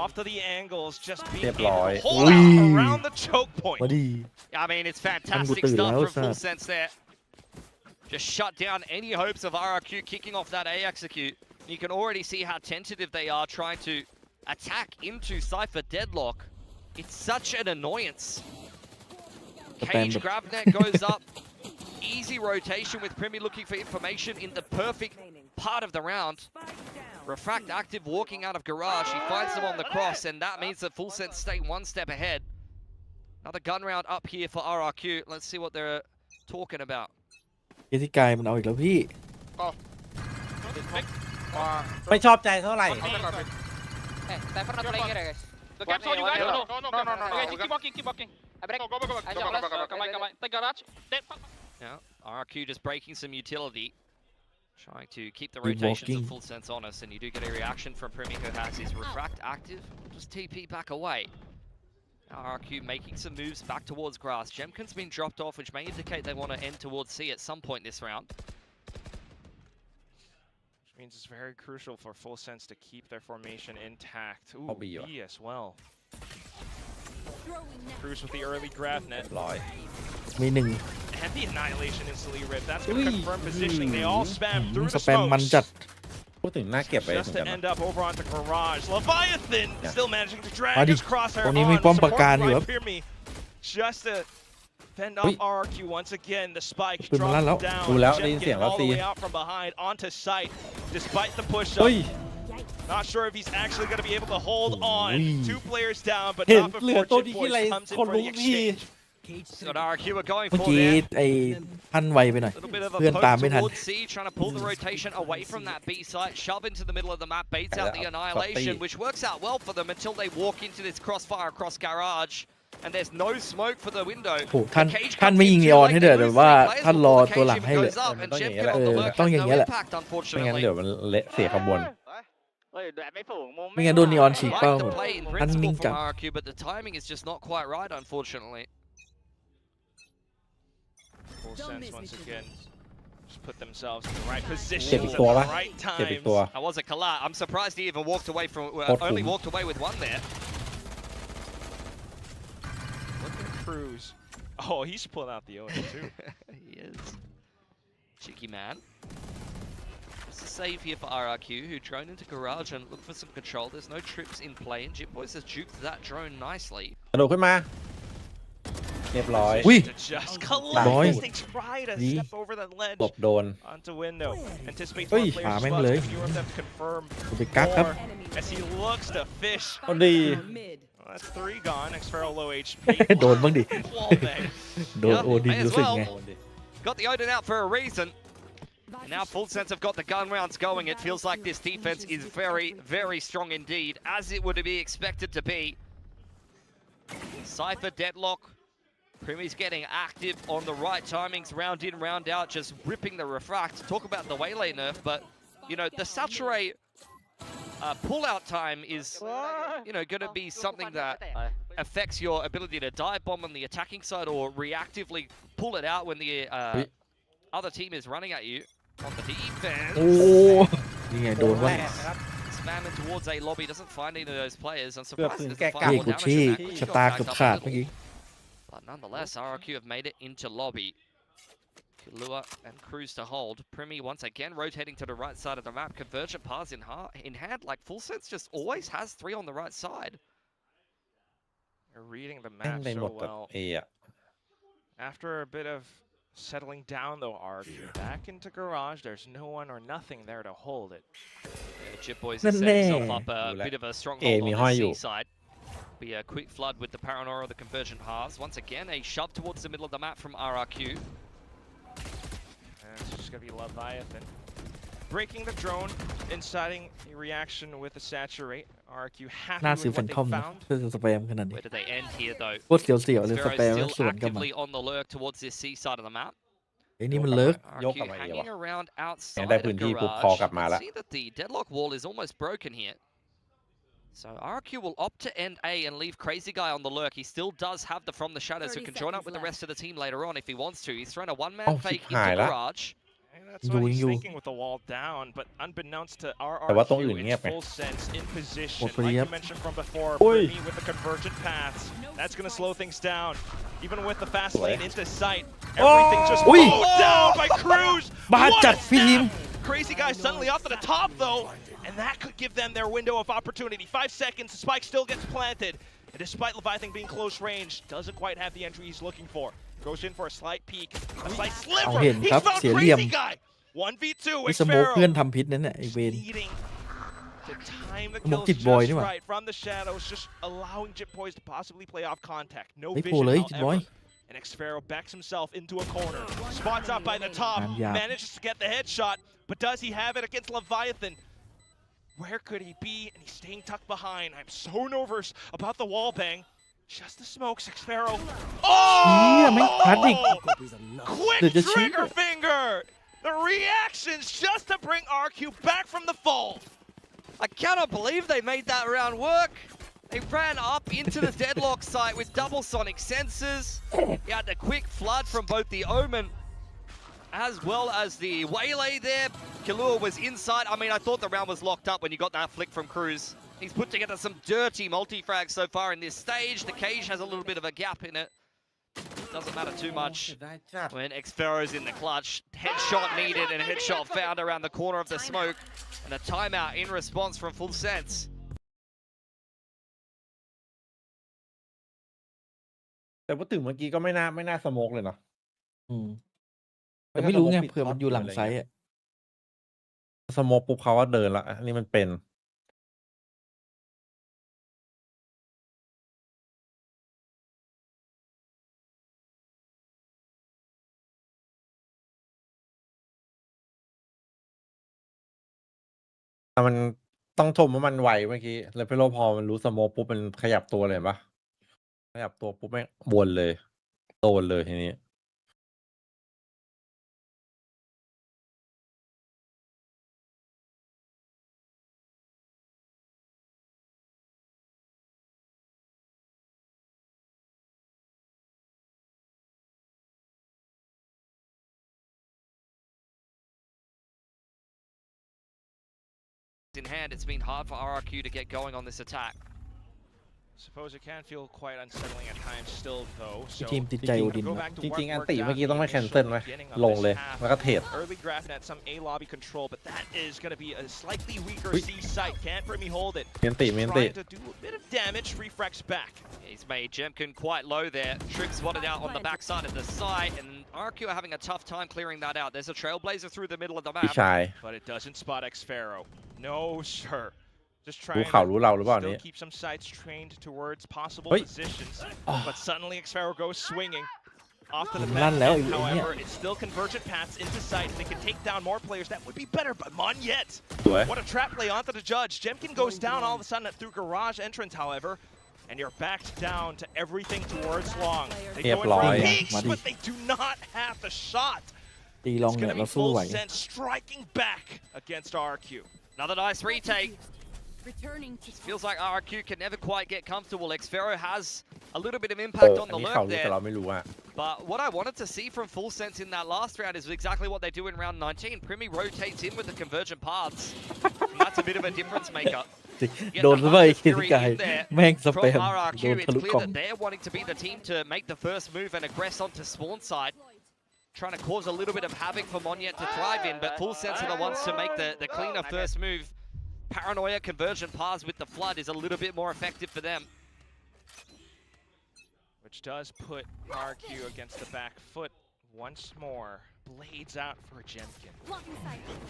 off to the angles, just being เรียบ able ร้อย to hold out around the choke point. มาดี I mean, it's fantasticตื่น stuff แล้ว from สั Full ตว์ Sense there. Just shut down any hopes of RRQ kicking off that A execute. You can already see how tentative they are trying to attack into Cypher Deadlock. It's such an annoyance. Cage grab net goes up. Easy rotation with Primmy looking for information in the perfect part of the round. Refract active walking out of garage. He finds them on the cross, and that means that Full Sense stay one step ahead. Another gun round up here for RRQ. Let's see what they're talking about. เอที่กายมันเอาอีกแล้วพี่ ไม่ชอบใจเท่าไหร่ Hey, time for not playing here, guys. The game's on you guys. No, No. Okay, keep walking, keep walking. I break. Go. Come on. Take garage. Then. Now, RRQ just breaking some utility. Trying to keep the Keep rotations walking. of Full Sense honest, and you do get a reaction from Primmy, who has his refract active. Just TP back away. RRQ making some moves back towards grass. Jemkin's been dropped off, which may indicate they want to end towards C at some point this round. Which means it's very crucial for Full Sense to keep their formation intact. Ooh, I'll be B as well. Cruz with the early grab net. ร้อย มีหนึ่ง And the annihilation instantly ripped. That's going to confirm positioning. They all spam through ส the แปมมันจัด smokes. พูดถึงน่าเก็บไปเหมื Just อน to กันนะ end up over onto garage. Leviathan still managing to drag มาดิ his crosshair ตรงนี้ on. มีป้อมปราการ Supported อยู่ by ครับ Pirmi. Just to fend อุ๊ off ย RRQ once again. The spike ปืนมันลั่นแล้ว drops down. ดูแล้ว Jet ได้ยินเสียง getting แล้ว all ซี the way out from behind onto site. Despite the push เฮ้ย up. Not sure if he's actually going to be able to hold on. Ui. 2 players down, but เห็น not เหลือ before ตัว Chip นี้ Boys ที่ไร comes in คน for รู้ the ที exchange. So what RRQ are going เมื่อ for กี้ there. ไอ้พันไวไปหน่อย Little bit of a เพื่อนตาม poke ไม่ทัน towards C, trying to pull the rotation away from that B site, shove into the middle of the map, baits out the annihilation, which works out well for them until they walk into this crossfire across garage, and there's no smoke for the window. โอ้โหท่าน The cage ท่าน comes ไม่ยิง in นี too ออน late, ให้ they เด้อ lose แต่ว่า three players ท่านร before อ the ตัว cage หลัง even ให้เลย goes up, and ต้องอย่าง Chip นี้แหละ on the lurk ต้อง has อย่าง no นี้แหละ impact ไม่งั้น unfortunately. เดี๋ยวมันเละเสียขบวน ไม่งั้นโดนนีออนฉีก Like เป้า the play in ท่านนิ่ง principle จั from ด RRQ, but the timing is just not quite right unfortunately. Full Sense once again just put themselves in the right position เจ็บอี at กตัว the ปะ right เจ็บอีก times. ตัว That was a collide. I'm surprised he even walked away from. โคตร Only คุ้ม walked away with one there. Look at Cruz. Oh, he's pulling out the Owen too. He is. Cheeky man. Just a save here for RRQ, who drone into garage and look for some control. There's no trips in play, and Jip Boys has juked that drone nicely. กระโดดขึ้นมา เรียบร้อย อุ้ย To just collect Boy. as they try to Đi. step over the ledge หลบโดน onto window. Anticipate Ui, more players phá as meng well. lưới. A few of them to confirm ไปกักครับ more as he looks to fish. ก็ดี Well, that's 3 gone. X-Feral low HP. โดนบ้างดิ Wall bang. โดน Yeah, โอดิน may as รู้สึก well. ไง Got the Odin out for a reason. And now Full Sense have got the gun rounds going. It feels like this defense is very, very strong indeed, as it would be expected to be. Cypher deadlock. Primmy's getting active on the right timings, round in, round out, just ripping the refract. Talk about the waylay nerf, but, you know, the saturate pull-out time is, you know, going to be something that affects your ability to dive bomb on the attacking side or reactively pull it out when the other team is running at you. On the defense. โอ้นี่ไงโดนว่า Spamming towards A lobby, doesn't find any of those players. I'm เกือบ surprised ถึง there's แก่ far กลับ พี่ more กู damage ชี้ on that. ชะตาเกือบขาดเมื่อกี้ But nonetheless, RRQ have made it into lobby. Kilua and Cruz to hold. Primmy once again rotating to the right side of the map. Convergent paths in hand. Like Full Sense just always has 3 on the right side. They're reading the แม่ง map ในหม so ดแบบ well. เออะ After a bit of settling down though, RRQ back into garage. There's no one or nothing there to hold it. Yeah, Chip Boys Nên has set himself nè. up a bit of a stronghold Ê, on mì the hoi C dụ. side. Be a quick flood with the Paranoia of the Convergent Halves. Once again, a shove towards the middle of the map from RRQ. And it's just gonna be Leviathan breaking the drone, inciting a reaction with the saturate. RRQ หน้า happy ซื้อ with แฟ what น they ทอมนะ found. เพื่อจะสแปมขนาดนี้ Where do they end here, though? โคตรเสียวๆเลยส Sparrow แปม still สวนกลับมา actively on the lurk towards this C side of the map. ไอ้นี่มันเลิก RRQ hanging around outside ได้ of พื้นที่ปุ๊บ garage. พอกลับมา You แล้ว can see that the deadlock wall is almost broken here. So RRQ will opt to end A and leave Crazy Guy on the lurk. He still does have the From the Shadows who can join up with the rest of the team later on if he wants to. He's thrown a one-man fake into Garage. And that's what he's thinking with the wall down, but unbeknownst to แต่ว่าตรงอื่น RRQ เงียบ in ไง full sense, in position, What for like the you up? mentioned from before, โอ้ย Britney with the convergent paths. That's going to slow things down. Even with the fast lane into sight, everything just Ui. mowed down by Cruz. บาด What จัด a พี่ทีม snap! Crazy Guy suddenly off to the top though, and that could give them their window of opportunity. 5 seconds, the spike still gets planted. And despite Leviathan being close range, doesn't quite have the entry he's looking for. Goes in for a slight peek, a slight เอา sliver. เห็น He's ครับ found เสียเหลี่ยม Crazy Guy. 1v2 ไอ้ with สโมก Sparrow. เพื่อนทำพิษนั่นแหละไอ้เวน Needing to time the Smoke kills Kid Boy just นี่หว่า right from the shadows, just allowing Jip Boys to possibly play off contact. No ไอ้โผล่ vision, เลยจิตบอย however. And Xpharaoh backs himself into a corner. Spots out by the top, งานหยาบ manages to get the headshot, but does he have it against Leviathan? Where could he be? And he's staying tucked behind. I'm so nervous about the wall bang. Just the smokes, Xpharaoh. เชี่ยแม่งพัดอีก Quick เดี๋ยวจะชี้ trigger finger! The reactions just to bring RQ back from the fall. I cannot believe they made that round work. They ran up into the deadlock site with double sonic sensors. You had the quick flood from both the Omen as well as the Waylay there. Killua was inside. I mean, I thought the round was locked up when you got that flick from Cruz. He's put together some dirty multi-frags so far in this stage. The cage has a little bit of a gap in it. Doesn't matter too much when Xpharaoh's in the clutch. Headshot needed and a headshot found around the corner of the smoke. And a timeout in response from Full Sense. แต่พูดถึงเมื่อกี้ก็ไม่น่าสโมกเลยเนาะ อืมแต่ไม่รู้ไงเผื่อมันอยู่หลังไซต์อะ สโมกปุ๊บเขาก็เดินละอันนี้มันเป็น แต่มันต้องชมว่ามันไวเมื่อกี้แล้วเพโลพอมันรู้สโมกปุ๊บมันขยับตัวเลยเห็นปะขยับตัวปุ๊บแม่งวนเลยโดนเลยทีนี้ In hand, it's been hard for RRQ to get going on this attack. Suppose it can feel quite unsettling at times still though. ที่ So ทีมติดใจโอดิน go นะ back to จ what ริงๆอัน worked ติ out เมื่อกี้ต้องไม่ the แคนเซิล initial ไหม beginning of ลงเลย this half. แล้วก็เทรด Early graph at some A lobby control, but that is going to be a slightly weaker C site. Can't Brimmy hold it? เมียนติ Trying to do a bit of damage. Refrax back. He's made Jemkin quite low there. Trick spotted out on the backside of the site, and RRQ are having a tough time clearing that out. There's a Trailblazer through the middle of the พี่ map. ชาย But it doesn't spot Xpharaoh. No, sir. Just รู้ trying ข่าว to รู้เราหรือเปล่า still นี้ keep some sights trained towards possible Oi. positions. But suddenly Xpharaoh goes swinging off to the มันลั่น back แล้ว end. ไอ้เนี่ย However, it's still convergent paths into sight. If they can take down more players, that would be better. But Monyet, สวย what a trap play onto the judge. Jemkin goes down all of a sudden through garage entrance, however. And you're backed down to everything towards long. They go in for Eploy. peaks, Muddy. but they do not have the shot. ตีลอง It's เนี่ย going to เรา be สู้ Full ไหว Sense striking back against RRQ. Another nice retake. Returning to Feels like RRQ can never quite get comfortable. Xpharaoh has a little bit of impact on อัน the นี้เขา lurk รู้แต่ there. เราไม่รู้อะ But what I wanted to see from Full Sense in that last round is exactly what they do in round 19. Primi rotates in with the convergent paths. And that's a bit of a difference maker. โดนไปเคนกายแม่งส From เปม RRQ, โดน it's ทะลุ clear กล่อง that they're wanting to be the team to make the first move and aggress onto spawn side. Trying to cause a little bit of havoc for Monyet to thrive in, but Full Sense are the ones to make the cleaner first move. Paranoia conversion paths with the flood is a little bit more effective for them. Which does put RQ against the back foot once more. Blades out for Jemkin.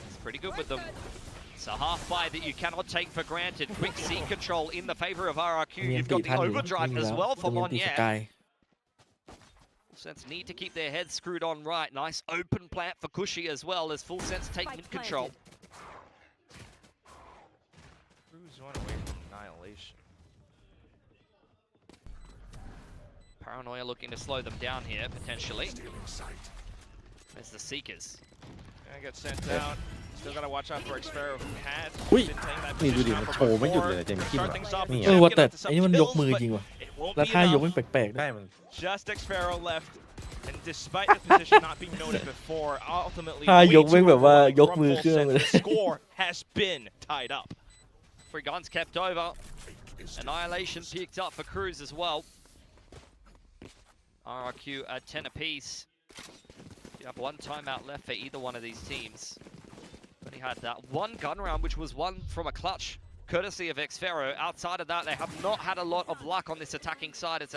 It's pretty good with them. It's a half buy that you cannot take for granted. Quick C control in the favor of RRQ. มีอัน You've ตี got the ทันอยู่ overdrive ไม่มี as แล้ว well จะ for มีอันตีส Monyet. กาย Sense need to keep their heads screwed on right. Nice open plant for Cushy as well as Full Sense take mid control. Cruz one away from annihilation. Paranoia looking to slow them down here, potentially. There's the Seekers. Gonna get sent out. Still gotta watch out for Xfero who has อุ้ย been playing that นี่ดูดิ position มัน now โช for ว์ไม่หยุดเลย before. เจมส์คิม Start อะ things off นี่ with ว่าแต่ Champion ไอ้นี่มันยกมือจริงว่ะ It won't แล้ว be ท่ายก enough. ไม่แปลกๆด้ว ได้ ย มัน Just Xfero left. And despite the position not being noted before, ultimately, ท่ายกแม่งแบบว่ายก from มือ Full ขึ้นมา Sense, เลย the score has been tied up. Three guns kept over. Annihilation peaked up for Cruz as well. RRQ at 10 apiece. You have one timeout left for either one of these teams. Only had that one gun round, which was one from a clutch, courtesy of Xfero. Outside of that, they have not had a lot of luck on this attacking side. It's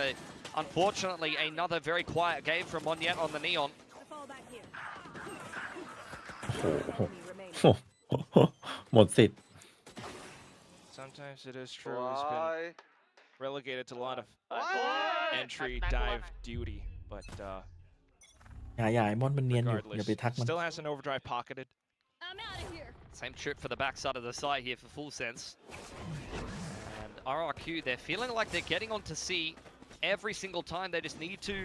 unfortunately another very quiet game from Monyet on the Neon. หมดสิทธิ์ Sometimes it is true. He's been relegated to a lot of entry dive duty, but อย่าไอ้มอนมันเนียนอยู่อย่า regardless, ไปทักมัน still has an overdrive pocketed. I'm out of here. Same trip for the backside of the site here for Full Sense. And RRQ, they're feeling like they're getting onto C every single time. They just need to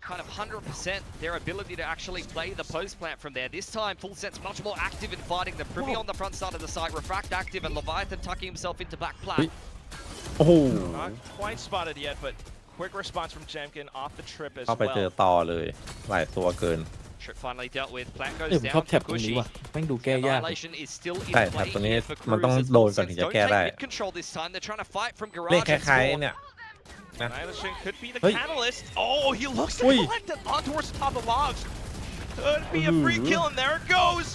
kind of 100% their ability to actually play the post plant from there. This time, Full Sense much more active in fighting them. Privy on the front side of the site, Refract active, and Leviathan tucking himself into back plat. โอ้โห Not quite spotted yet, but quick response from Jemkin off the trip as เข้าไปเจอ well. ต่อเลยหลายตัวเกิน Trip finally dealt with. Plant เอ้ย goes ผมชอบ down แท็ to บตรงนี้ Gushy. ว่ะแม่งดูแก้ยาก Annihilation is still in ใช่ครับ play ตัวนี้ here for มัน Cruz ต้อง as โดน Full ก่อนถึ Sense งจะ don't แก้ take ได้ mid control this time. They're trying to fight from เล่น garage ค and ล้าย spawn. ๆเนี่ยนะ Annihilation could be the Hey. catalyst. Oh, he looks to Ui. collect it on towards the top of logs. Could be a free kill, and there it goes.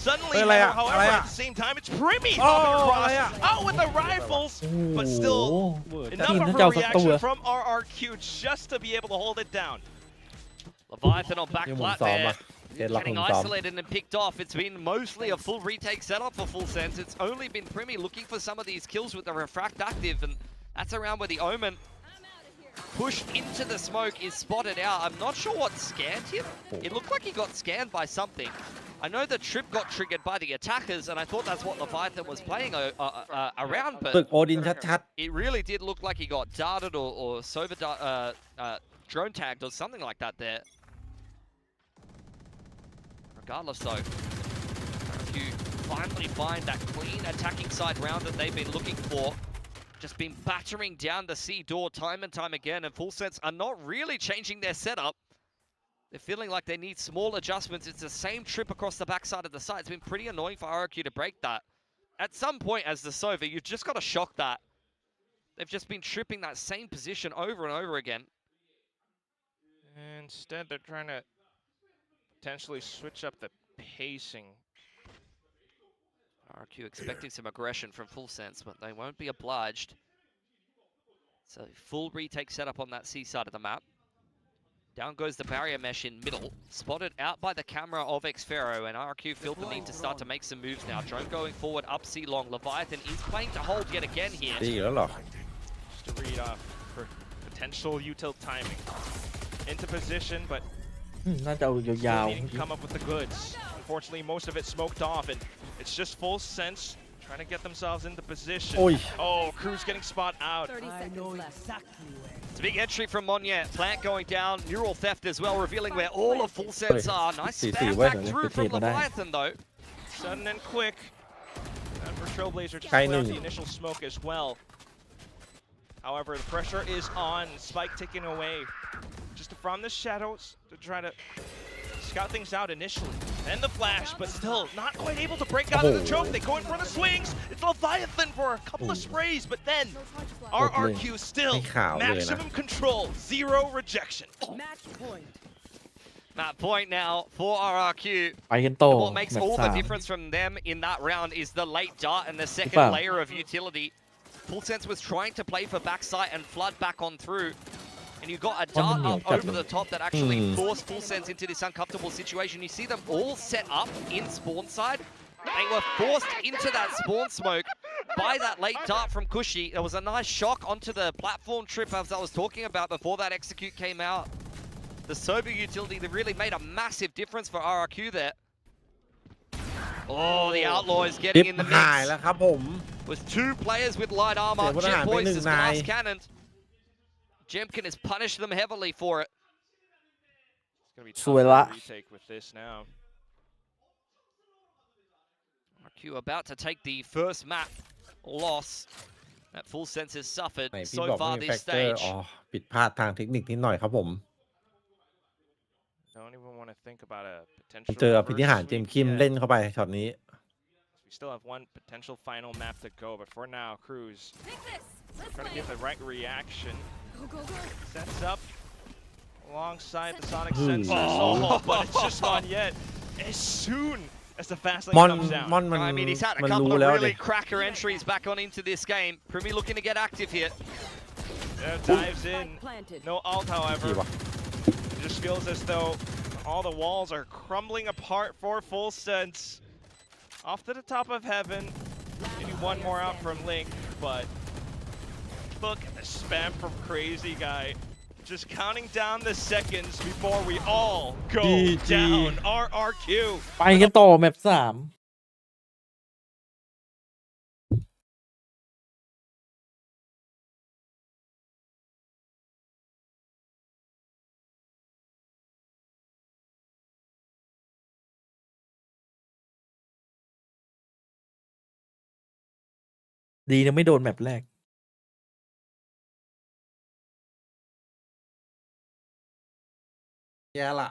Suddenly, Hey, Leia, however, Leia. at the same time, it's Primi Oh, hopping across, Leia. out with the rifles, but still โอ้โห enough ทีม of นั้น a จะเอาสักตัว reaction from RRQ just to be able to hold it down. Leviathan on back ยังหมุน plat ซ้อม there. อ่ะเจนล็อกหมุ Getting นซ้อม isolated and picked off. It's been mostly a full retake setup for Full Sense. It's only been Primi looking for some of these kills with the Refract active, and that's around where the Omen pushed into the smoke is spotted out. I'm not sure what scanned him. It looked like he got scanned by something. I know the trip got triggered by the attackers, and I thought that's what Leviathan was playing around, ตึก but โอดินชัด it really did look like he got darted or drone tagged or something like that there. Regardless though, if you finally find that clean attacking side round that they've been looking for, just been battering down the C door time and time again, and Full Sense are not really changing their setup. They're feeling like they need small adjustments. It's the same trip across the backside of the site. It's been pretty annoying for RRQ to break that. At some point as the Sova, you've just got to shock that. They've just been tripping that same position over and over again. Instead, they're trying to potentially switch up the pacing. RRQ expecting some aggression from Full Sense, but they won't be obliged. So full retake setup on that C side of the map. Down goes the barrier mesh in middle. Spotted out by the camera of Xfero, and RRQ feel the need to start to make some moves now. Drone going forward up C long. Leviathan is playing to hold yet again here. ๆดีแล้วเหรอ Just to read off for potential util timing. Into position, but น่าจะเอายาว still needing to come up with the goods. Unfortunately, most of it smoked off, and it's just Full Sense trying to get themselves into position. Oi. Oh, Cruz getting spot out. 30 seconds left. It's a big entry from Monyet. Plant going down. Neural theft as well, revealing where all of Full Sense are. Nice spam back through from Leviathan though. Sudden and quick. And for Trailblazer to Kai clear out Nung. the initial smoke as well. However, the pressure is on. Spike taken away. Just from the shadows to try to scout things out initially. And the flash, but still not quite able to break out of the choke. They go in for the swings. It's Leviathan for a couple of sprays, but then RRQ still ไม่ขาวเลยนะ maximum control, 0 rejection. Match point. Map point now for RRQ. ไปกันต่อ What makes แมตช์ all สา the ม difference from them in that round is the late dart and the second Wow. layer of utility. Full Sense was trying to play for backside and flood back on through. And you got a dart up over the top that actually forced Full Sense into this uncomfortable situation. You see them all set up in spawn side. They were forced into that spawn smoke by that late dart from Cushy. There was a nice shock onto the platform trip as I was talking about before that execute came out. The sober utility that really made a massive difference for RRQ there. Oh, the Outlaw is คลิ getting ป in the หาย mix แล้วครับผม with 2 players with light armor. เสียพลทหาร Jet ไป Boys 1 is นาย glass cannoned. Jemkin has punished them heavily for it. It's gonna be สวยละ tough to retake with this now. Q about to take the first map loss that Full Sense has suffered ไหนพี่ so บอก far ไม่มี this แฟกเตอร์ stage. อ๋อผิดพลาดทางเทคนิคนิดหน่อยครับผม Don't even want to think about a เจอ potential พินิหาร reverse เจมส์ sweep คิม yet. เล่นเข้าไปช็อตนี้ We still have one potential final map to go, but for now, Cruz Take this. Let's trying to play. get the right reaction. Go, go, go. Sets up alongside the Sonic Ooh. sensors. Oh, but it's just not yet. As soon as the fast lane มอน comes down. มอนมัน I mean, he's had a มัน couple รู้ of แล้ว really ดิ cracker entries back on into this game. Primi looking to get active here. Dives in. No ult, ดี however. ว่ะ It just feels as though all the walls are crumbling apart for Full Sense. Off to the top of heaven. Maybe one more out from Link, but look at the spam from Crazy Guy. Just counting down the seconds before we all go GG. down. RRQ. ไปกันต่อแมป3ดีนะไม่โดนแมปแรก แย่ละ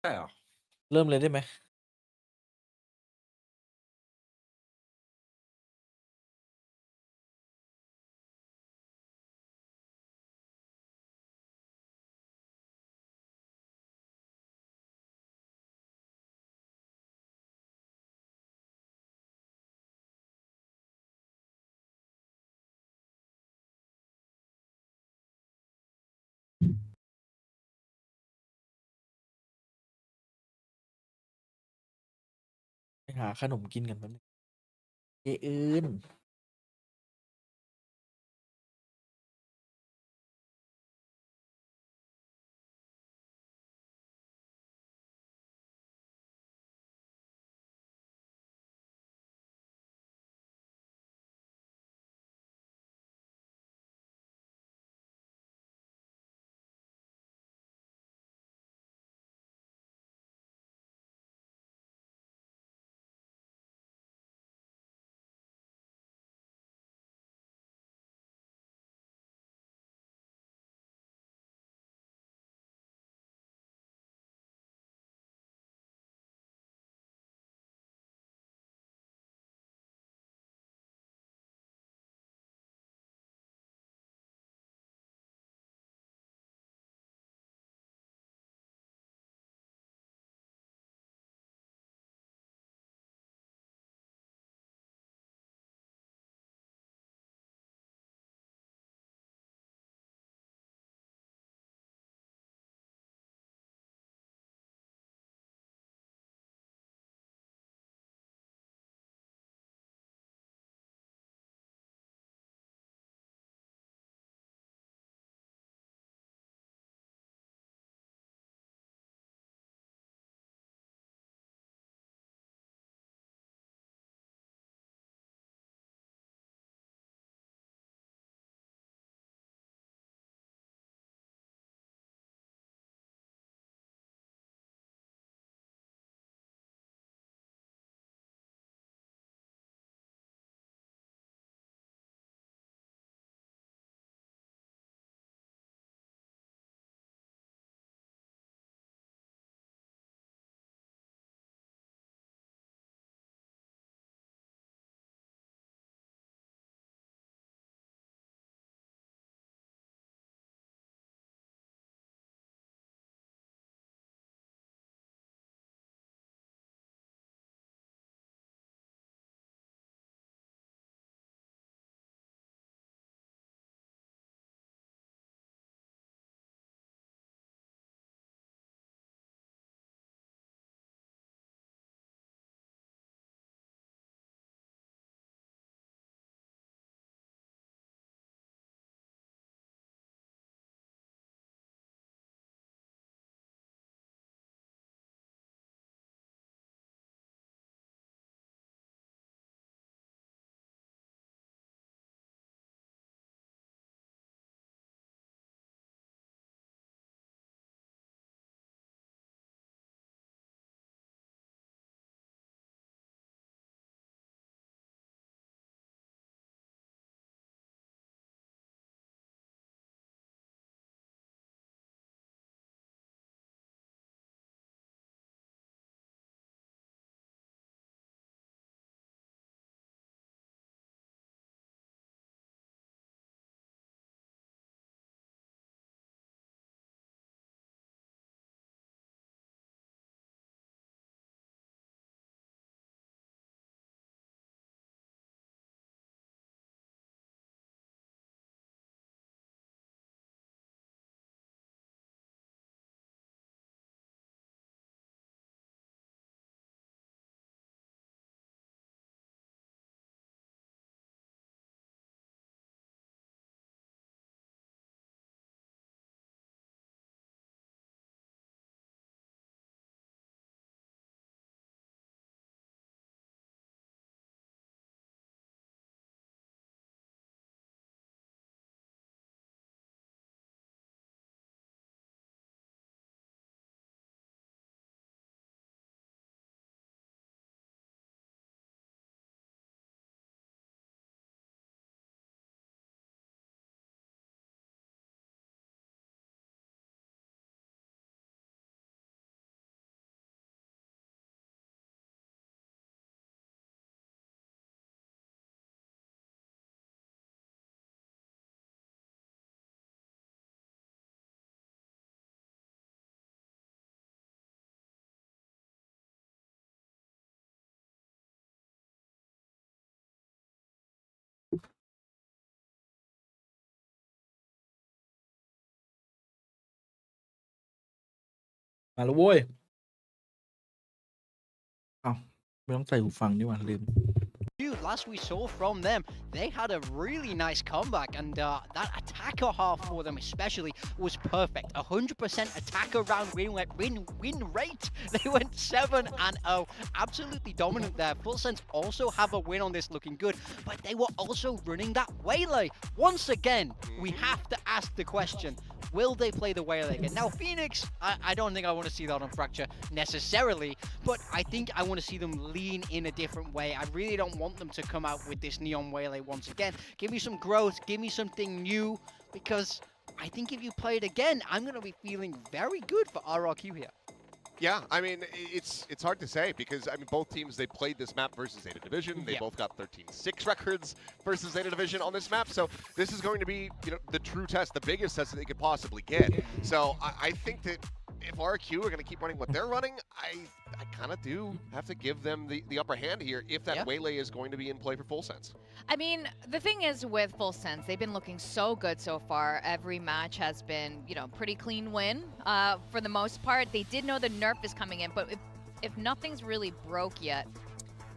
ใช่เหรอ เริ่มเลยได้ไหมไปหาขนมกินกันแป๊บนึงเออื่น มาแล้วโว้ยอ้าวไม่ต้องใส่หูฟังนี่หว่าลืม Last we saw from them, they had a really nice comeback, and that attacker half for them especially was perfect. 100% attacker round win rate. They went 7-0, absolutely dominant there. Full Sense also have a win on this, looking good, but they were also running that waylay. Once again, we have to ask the question: will they play the waylay again? Now, Phoenix, I don't think I want to see that on Fracture necessarily, but I think I want to see them lean in a different way. I really don't want them to come out with this neon waylay once again. Give me some growth, give me something new, because I think if you play it again, I'm going to be feeling very good for RRQ here. Yeah, I mean, it's hard to say because, I mean, both teams, they played this map versus Zeta Division. They both got 13-6 records versus Zeta Division on this map. So this is going to be, you know, the true test, the biggest test that they could possibly get. So I think that if RRQ are going to keep running what they're running, I kind of do have to give them the upper hand here if that waylay is going to be in play for Full Sense. I mean, the thing is with Full Sense, they've been looking so good so far. Every match has been, you know, pretty clean win for the most part. They did know the nerf is coming in, but if nothing's really broke yet,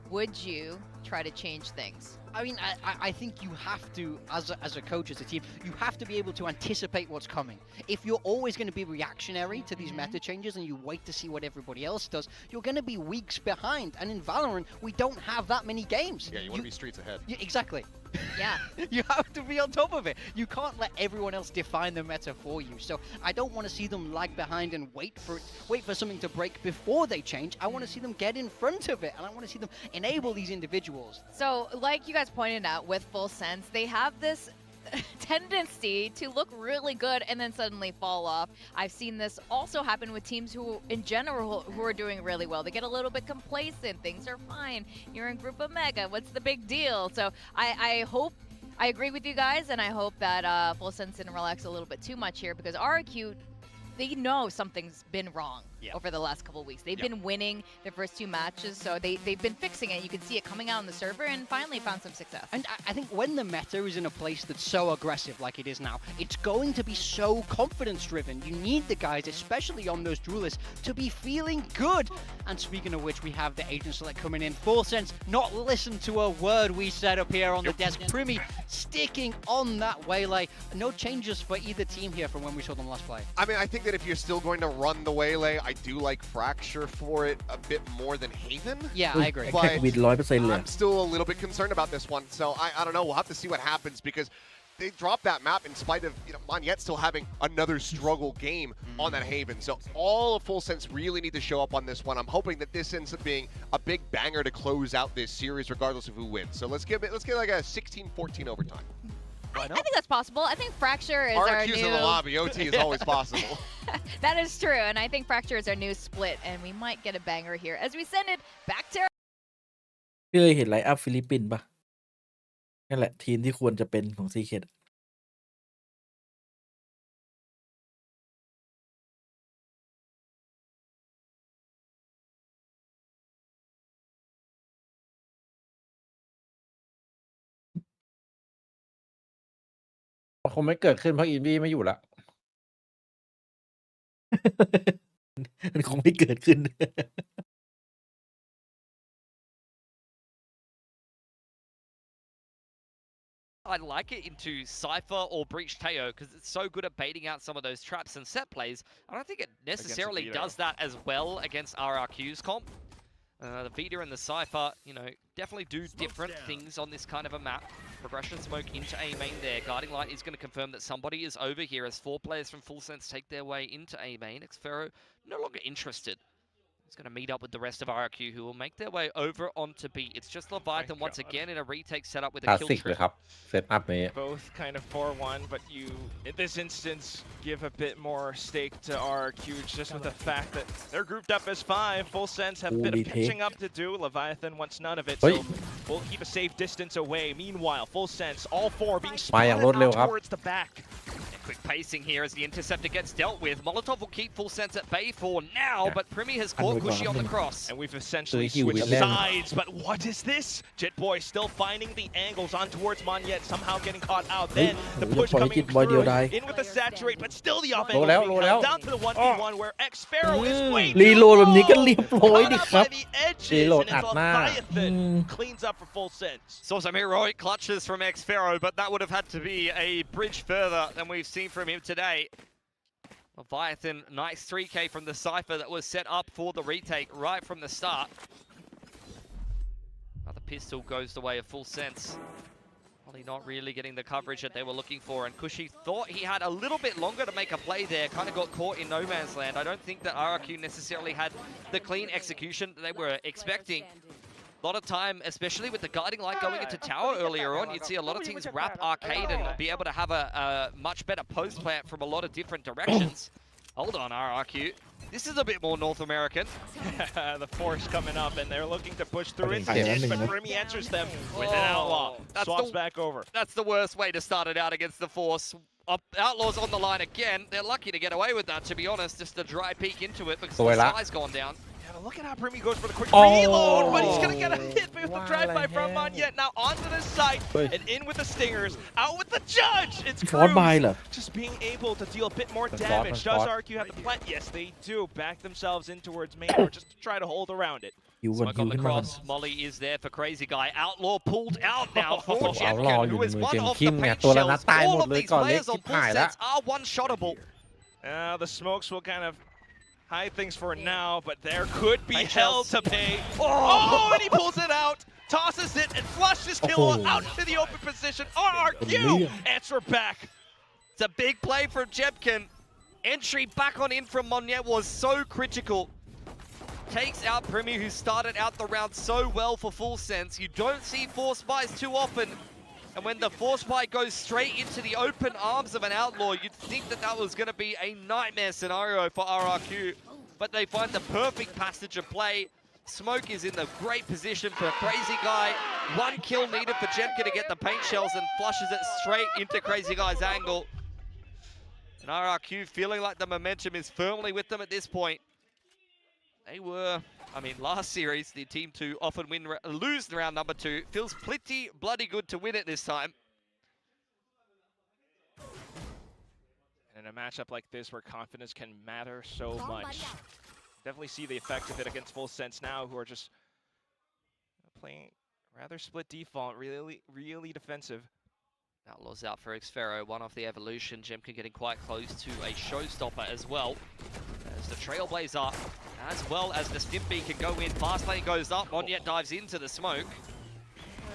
would you try to change things? I mean, I think you have to, as a coach, as a team, you have to be able to anticipate what's coming. If you're always going to be reactionary to these meta changes and you wait to see what everybody else does, you're going to be weeks behind. And in Valorant, we don't have that many games. Yeah, you want to be streets ahead. Exactly. Yeah. You have to be on top of it. You can't let everyone else define the meta for you. So I don't want to see them lag behind and wait for something to break before they change. I want to see them get in front of it, and I want to see them enable these individuals. So, like you guys pointed out, with Full Sense, they have this tendency to look really good and then suddenly fall off. I've seen this also happen with teams who, in general, who are doing really well. They get a little bit complacent. Things are fine. You're in Group Omega. What's the big deal? So I hope, I agree with you guys, and I hope that Full Sense didn't relax a little bit too much here, because RRQ, they know something's been wrong over the last couple of weeks. They've been winning their first 2 matches, so they've been fixing it. You can see it coming out on the server and finally found some success. And I think when the meta is in a place that's so aggressive like it is now, it's going to be so confidence-driven. You need the guys, especially on those duelists, to be feeling good. And speaking of which, we have the agent select coming in. Full Sense, not listen to a word we said up here on the desk. Primi sticking on that waylay. No changes for either team here from when we saw them last play. I mean, I think that if you're still going to run the waylay, I do like Fracture for it a bit more than Haven. Yeah, I agree. But วิด100%เลย I'm still a little bit concerned about this one. So I don't know. We'll have to see what happens because they dropped that map in spite of, you know, Monyet still having another struggle game on that Haven. So all of Full Sense really need to show up on this one. I'm hoping that this ends up being a big banger to close out this series regardless of who wins. So let's get like a 16-14 overtime. I think that's possible. I think Fracture is our RRQ's new... in the lobby. OT is always possible. That is true, and I think Fracture is our new split, and we might get a banger here as we send it back to... เคยเห็นไลน์อัพฟิลิปปินส์ปะนั่นแหละทีมที่ควรจะเป็นของซีเคทคงไม่เกิดขึ้นเพราะอินดี้ไม่อยู่ละ มันคงไม่เกิดขึ้น I like it into Cypher or Breach Teo because it's so good at baiting out some of those traps and set plays. I don't think it necessarily does that as well against RRQ's comp. The Vita and the Cypher, you know, definitely do different things on this kind of a map. Progression smoke into A main there. Guiding Light is going to confirm that somebody is over here as 4 players from Full Sense take their way into A main. Xfero no longer interested. He's going to meet up with the rest of RRQ who will make their way over onto B. It's just Leviathan once again in a retake setup with a kill streak. Both kind of 4-1, but you, in this instance, give a bit more stake to RRQ just with the fact that they're grouped up as 5. Full Sense have a bit of catching up to do. Leviathan wants none of it, so we'll keep a safe distance away. Meanwhile, Full Sense, all 4 being spotted out towards the back. Quick pacing here as the interceptor gets dealt with. Molotov will keep Full Sense at bay for now, Yeah. but Primi has caught Cushy on the cross. And we've essentially So he switched will land. sides, but what is this? Jet Boy still finding the angles on towards Monyet, somehow getting caught out. Then the push coming through, in with the saturate, but still the off angle being held down to the 1v1 where X Sparrow is way รีโหลดแบบนี้ก็ too รีบ low. ร้อย Caught ดิ out ครับ by the edges, Reload and it's อัดมาก Leviathan cleans up for Full Sense. Saw some heroic clutches from X Pharaoh, but that would have had to be a bridge further than we've seen from him today. Leviathan, nice 3k from the Cypher that was set up for the retake right from the start. Another pistol goes the way of Full Sense. Probably not really getting the coverage that they were looking for, and Cushy thought he had a little bit longer to make a play there, kind of got caught in no man's land. I don't think that RRQ necessarily had the clean execution that they were expecting. A lot of time, especially with the guiding light going into tower earlier on, you'd see a lot of teams wrap arcade and be able to have a much better post plant from a lot of different directions. Hold on, RRQ. This is a bit more North American. The force coming up, and they're looking to push through into Yeah, this, yeah. but Primi enters them with an outlaw. Swaps back over. That's the worst way to start it out against the Force. Outlaws on the line again. They're lucky to get away with that, to be honest. Just a dry peek into it because the sky's gone down. Yeah, but look at how Primi goes for the quick reload, but he's going to get a hit with the drive-by from Monyet. Now onto the site, and in with the stingers, out with the judge. It's ฟอสบาย Cruz เหรอ just being able to deal a bit more That's damage. bot, Does that's bot. RQ have the plant? Yes, they do. Back themselves in towards main or just to try to hold around it. อยู่ก่อน Smoke อยู่ on the ขึ้นมาก่อน cross. Molly is there for Crazy Guy. Outlaw pulled out now for Outlaw Jemkin, อยู่ who ใน is มือ one เจม of คิม the ไง paint ตัวละนัด shells. ตายห All มด of เลย these ก่อนเล็ก players ชิ on บ Full หายแล้ว Sense are one-shottable. The smokes will kind of hide things for now, but there could be hell to pay. Oh, and he pulls it out, tosses it, and flushes Killua out to the open position. RRQ answer back. It's a big play from Jemkin. Entry back on in from Monyet was so critical. Takes out Primi, who started out the round so well for Full Sense. You don't see Force Buys too often. And when the Force Buy goes straight into the open arms of an Outlaw, you'd think that that was going to be a nightmare scenario for RRQ. But they find the perfect passage of play. Smoke is in the great position for Crazy Guy. One kill needed for Jemkin to get the paint shells and flushes it straight into Crazy Guy's angle. And RRQ feeling like the momentum is firmly with them at this point. They were, I mean, last series, the team to often lose the round number 2. Feels pretty bloody good to win it this time. And in a matchup like this where confidence can matter so much, definitely see the effect of it against Full Sense now, who are just playing rather split default, really defensive. Outlaws out for Xfero, one off the evolution. Jemkin getting quite close to a showstopper as well. As the Trailblazer, as well as the Stimpy can go in. Fast lane goes up, Monyet dives into the smoke.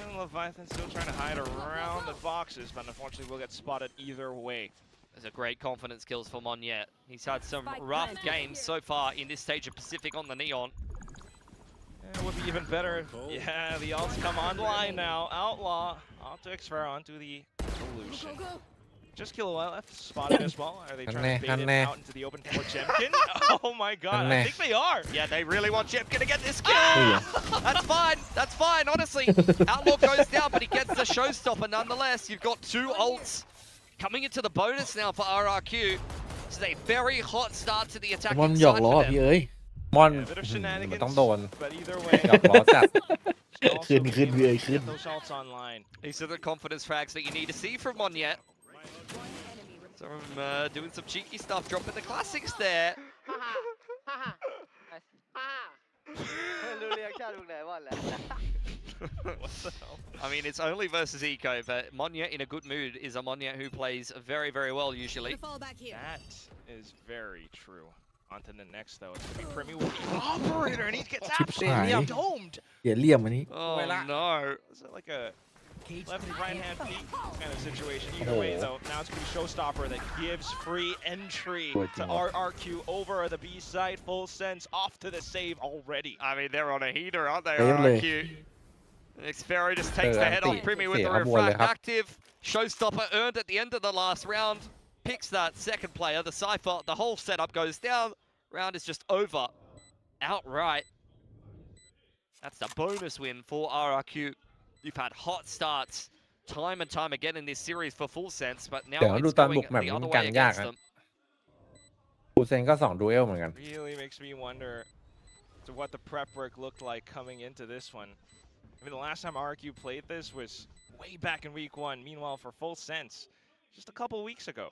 And Leviathan still trying to hide around the boxes, but unfortunately will get spotted either way. There's a great confidence kills for Monyet. He's had some rough games so far in this stage of Pacific on the Neon. It would be even better. Yeah, the ults come online now. Outlaw onto Xfero, onto the evolution. Just Killua left, spotted as well. Are they trying to bait him out into the open for Jemkin? Oh my god, I think they are. Yeah, they really want Jemkin to get this kill. That's fine, honestly. Outlaw goes down, but he gets the showstopper nonetheless. You've got 2 ults coming into the bonus now for RRQ. This is a very hot start to the มัน attacking หยอก side ล้อ for พี่ them. เอ้ย มอน Yeah, a bit of มัน shenanigans, ต้องโดน but either way, หยอกล้อจัด also ขึ้น be ขึ้น able พี่ to เอ้ยขึ้น get those ults online. These are the confidence frags that you need to see from Monyet. So doing some cheeky stuff, dropping the classics there. What the hell? I mean, it's only versus Eco, but Monyet in a good mood is a Monyet who plays very, very well usually. That is very true. On to the next, though. It's going to be Primi with the operator, and he gets ชิบหาย absolutely domed. อย่าเลี่ยมอันนี้ Oh no. Is it like a left and right hand peek kind of situation? Either way, though, now it's going to be Showstopper that gives free entry to RRQ over the B side. Full Sense off to the save already. I mean, they're on a heater, aren't they? Damn, RRQ. Xfero just takes the head off Primi with the refract active. Showstopper earned at the end of the last round. Picks that second player, the Cypher. The whole setup goes down. Round is just over. Outright. That's the bonus win for RRQ. You've had hot starts time and time again in this series for Full Sense, but now เดี๋ยวดู it's ตอนบุ going กแมป the มัน other กั way นยาก against นะ them. ฟูเซนก็2ดูเอลเหมือนกัน Really makes me wonder to what the prep work looked like coming into this one. I mean, the last time RRQ played this was way back in week 1. Meanwhile, for Full Sense, just a couple weeks ago.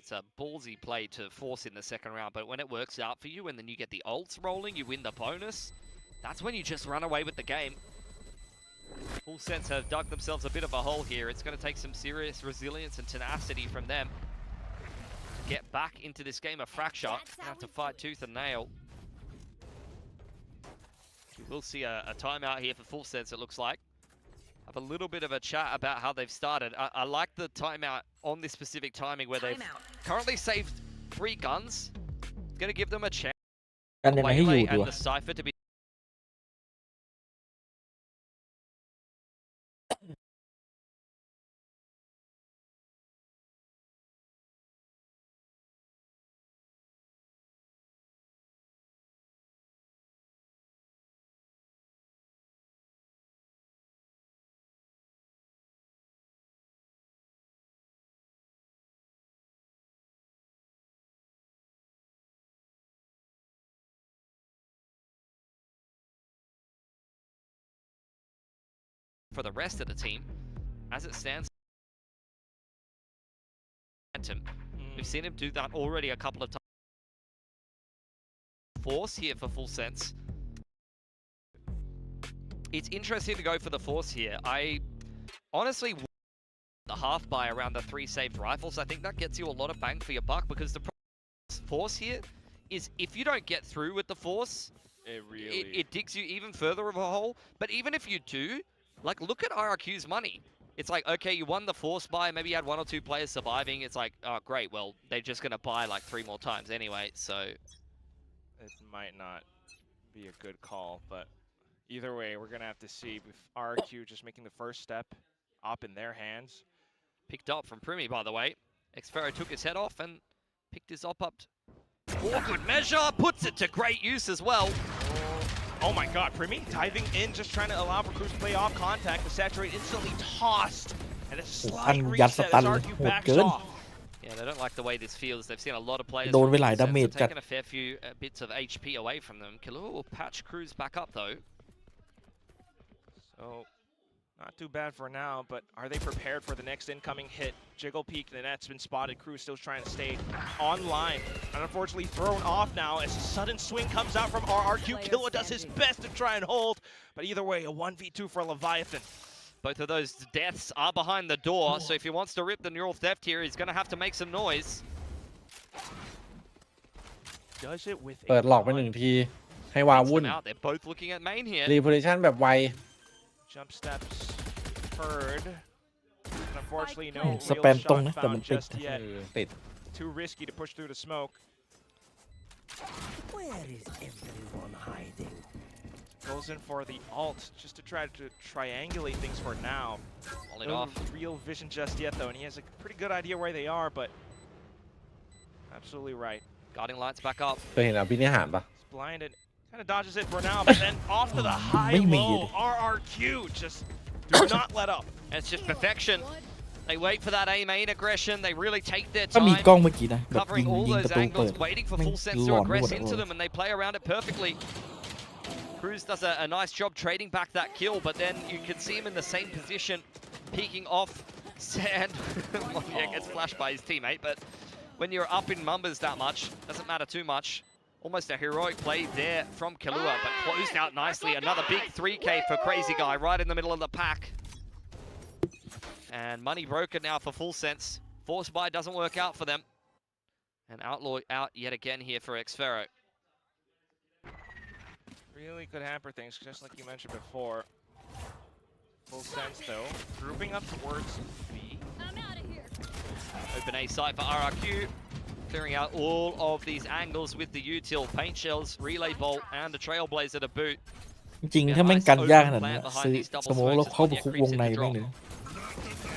It's a ballsy play to force in the second round, but when it works out for you and then you get the ults rolling, you win the bonus, that's when you just run away with the game. Full Sense have dug themselves a bit of a hole here. It's going to take some serious resilience and tenacity from them to get back into this game of fracture. Have to fight tooth and nail. We will see a timeout here for Full Sense, it looks like. Have a little bit of a chat about how they've started. I like the timeout on this specific timing where they've currently saved 3 guns. Going to give them a chance. กันยังไงให้อยู่ Waylay ดู and the Cypher to be for the rest of the team. As it stands, we've seen him do that already a couple of times. Force here for Full Sense. It's interesting to go for the Force here. I honestly the half buy around the 3 saved rifles. I think that gets you a lot of bang for your buck because the Force here is if you don't get through with the Force, it digs you even further of a hole. But even if you do, like, look at RRQ's money. It's like, okay, you won the Force buy, maybe you had 1 or 2 players surviving. It's like, oh, great, well, they're just going to buy like 3 more times anyway, so... It might not be a good call, but either way, we're going to have to see with RRQ just making the first step up in their hands. Picked up from Primi, by the way. Xfero took his head off and picked his op up for good measure, puts it to great use as well. Oh my god, Primi diving in, just trying to allow for Cruz to play off contact. The saturate instantly tossed. And a slight reset as RRQ backs off. Yeah, they don't like the way this feels. They've seen a lot of players โดนไปหลายดาเมจจัด taken a fair few bits of HP away from them. Killua will patch Cruz back up though. So, not too bad for now, but are they prepared for the next incoming hit? Jiggle peek, the net's been spotted. Cruz still trying to stay online. And unfortunately thrown off now as a sudden swing comes out from RRQ. Killua does his best to try and hold, but either way, a 1v2 for Leviathan. Both of those deaths are behind the door, so if he wants to rip the neural theft here, he's going to have to make some noise. Does it with เปิดหลอกไป1ทีให้วาวุ่น Out. They're both looking at main here. รีโพซิชั่นแบบไว Jump steps heard. Unfortunately, no สแปม real ตรง shot นะแต่มัน found ติด just yet. ติด Too risky to push through the smoke. Where is everyone hiding? Goes in for the ult just to try to triangulate things for now. All it No off. real vision just yet though, and he has a pretty good idea where they are, but absolutely right. Guarding lights back up. เคยเห็นอภินิหารปะ He's blinded. Kind of dodges it for now, but then off to the high low. RRQ just do not let up. It's just perfection. They wait for that A main aggression. They really take their ก็มี time. กล้องเมื่อกี้นะแบบยิ Covering ง all ยิง those ประตูเปิ angles, ด waiting for ไม่ Full Sense ห to ลอนไปหม aggress ดอะ into them, and they play around it perfectly. Cruz does a nice job trading back that kill, but then you can see him in the same position, peeking off sand. Yeah, gets flashed by his teammate, but when you're up in numbers that much, doesn't matter too much. Almost a heroic play there from Killua, but closed out nicely. Another big 3K for Crazy Guy right in the middle of the pack. And money broken now for Full Sense. Force buy doesn't work out for them. And Outlaw out yet again here for Xfero. Really could hamper things, just like you mentioned before. Full Sense though, grouping up towards B. Open A site for RRQ. Clearing out all of these angles with the util, paint shells, relay bolt, and the trailblazer to boot. จริงๆถ้าแม่งกันยากขนาดนั้นอะซื้อสโมกแล้วเข้าไปคุกวงในแม่งเลย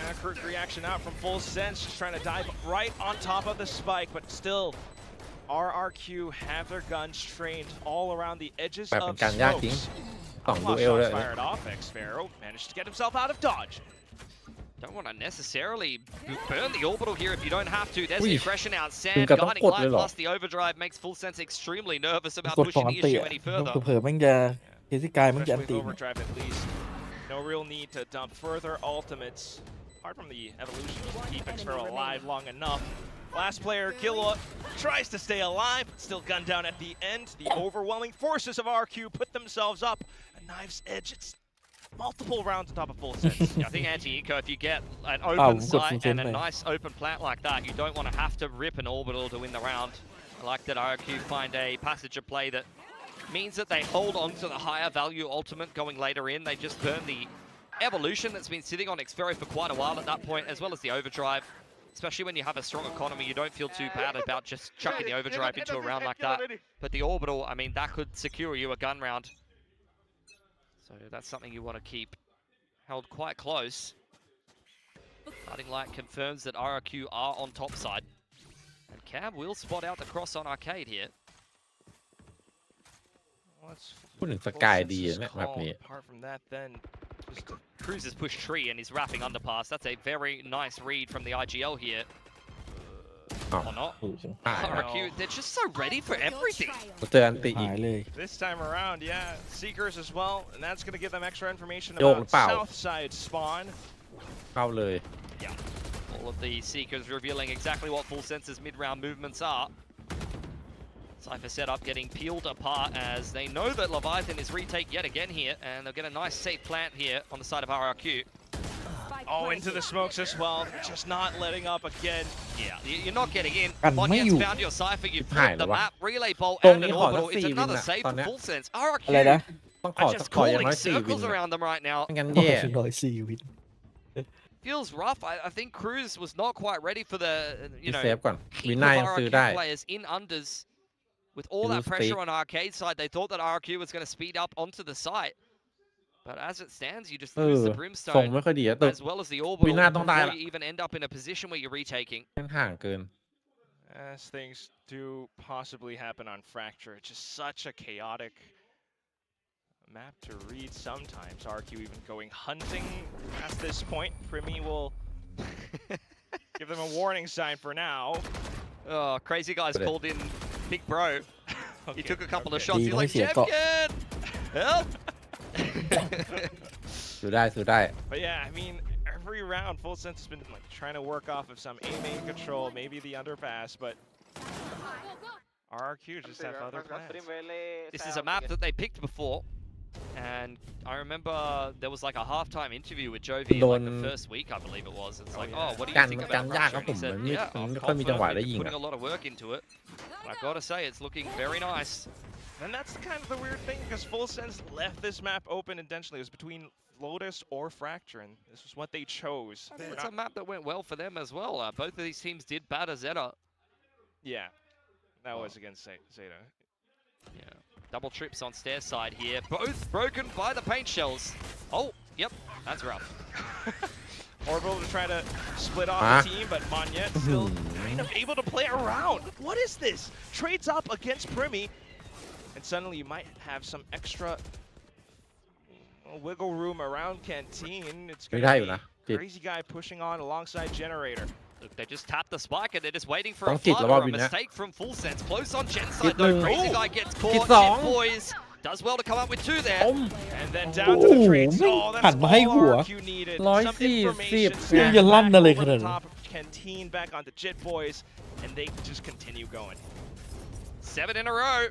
And a quick reaction out from Full Sense, just trying to dive right on top of the spike, but still, RRQ have their guns trained all around the edges แบบเป็ of นการยากจริง smokes. 2 ดู Lost เอล shots ด้วย fired off. Xfero managed to get himself out of dodge. don't want to necessarily burn the orbital here if you don't have to. There's Ui. the aggression out. Sam Đừng cần guiding tóc cột light lên hả? plus the overdrive makes Full Sense extremely nervous about กดของ pushing อัน the ติ issue อะ any further. เผลอๆมันจะเคสที่กายมันจะอัน Especially ติ with overdrive at least. No real need to dump further ultimates. Apart from the evolution, just keep Exfer alive long enough. Last player, Killa, tries to stay alive, but still gunned down at the end. The overwhelming forces of RQ put themselves up. A knife's edge. It's multiple rounds on top of Full Sense. Yeah, I think anti-eco, if you get an Oh, open we've got site some and a tempo. nice open plant like that, you don't want to have to rip an orbital to win the round. I like that RRQ find a passage of play that means that they hold on to the higher value ultimate going later in. They just burn the evolution that's been sitting on Xferio for quite a while at that point, as well as the overdrive. Especially when you have a strong economy, you don't feel too bad about just chucking the overdrive into a round like that. But the orbital, I mean, that could secure you a gun round. So that's something you want to keep held quite close. Guiding light confirms that RRQ are on top side. And Cam will spot out the cross on Arcade here. พูดถึงสกายดีนะแบบนี้ Apart from that, then just Cruz has pushed tree and he's wrapping underpass. That's a very nice read from the IGL here. อ้าว Or not. โอ้โหหาย RRQ, they're just so ready for everything. เจออันติอีก หายเลย this time around, yeah, Seekers as well, and that's going to give them extra information Yo, about pao. south side spawn. เข้าเลย All of the Seekers revealing exactly what Full Sense's mid-round movements are. Cypher setup getting peeled apart as they know that Leviathan is retake yet again here, and they'll get a nice safe plant here on the side of RRQ. Oh, into the smokes as well, just not letting up again. Yeah, you're not getting in.กันไม่อยู่ Monyet's found your Cypher, you've หาย flipped แล้ the ววะ map, relay bolt ตรง and นี้ an ขอสัก orbital. It's 4 วิน another อะ save ตอน for เนี้ย Full Sense. อะไรนะ RRQ ต้องขอ are สัก just ขออย่าง calling น้อย4 วิน circles around them right now. ไม่งั้น โอ้ แย่ ยน้อย4 วิน Feels rough. I think Cruz was not quite ready for the, you มี know, เซฟก่อน heap วิน of หน้ายังซื้อ RRQ ได้ players in unders. With all It that was pressure fake. on Arcade side, they thought that RRQ was going to speed up onto the site. But as it stands, you just เอ lose อ the ส่ง Brimstone ไม่ค่อยดีอะแต่ as well as the วิ orbital นหน้าต้องได้ before ละ you even end up in a position where you're retaking. ห่างเกิน As things do possibly happen on Fracture, it's just such a chaotic map to read sometimes. RQ even going hunting at this point. Primi will give them a warning sign for now. Oh, crazy guys But it- called in Big Bro. He Okay, took a couple of okay. shots. He'sดี like, ไม่เสียเกาะ Champion! Help! ซื้อได้ซื้อได้ But yeah, I mean, every round, Full Sense has been like trying to work off of some A-main control, maybe the underpass, but RRQ just have other plans. This is a map that they picked before. And I remember there was like a halftime interview with Jovi in like the Don- first week, I believe it was. It's Oh, like, yeah. oh, what do you กัน think กัน about ยาก Fracture? ครับ And ผ he ม said, ไม่ yeah, ผม I'm ไม่ค่อยมีจังหวะ confident ได้ we've ยิ been ง putting อะ a lot of work into it. And I gotta say, it's looking very nice. And that's kind of the weird thing, because Full Sense left this map open intentionally. It was between Lotus or Fracture, and this was what they chose. I think it's a map that went well for them as well. Both of these teams did batter Zeta. Yeah, that was against Zeta. Yeah. Double trips on stair side here. Both broken by the paint shells. Oh, yep, that's rough. Orbital to try to split off Ah. the team, but Monyet still kind of able to play around. What is this? Trades up against Primi, and suddenly you might have some extra wiggle room around Canteen. It's ไม่ going ได้อ to ยู่นะ be จิต Crazy Guy pushing on alongside Generator. Look, they just tapped the spike and they're just waiting for a ต้องจิต flood แล้วว่า or a วินนะ mistake from Full Sense. Close on Gen จิต side หนึ่ง though. Crazy Guy gets จิต caught. สอง Jet Boys does well to come up with 2 there. อม And then down to the Oh, trades. man. Oh, that's หันมาให้ all หัว RQ needed. 140 Some information ยังจะลั่นอะไรขนาด over นั้น the top of Canteen back onto Jet Boys, and they just continue going. 7 in a row.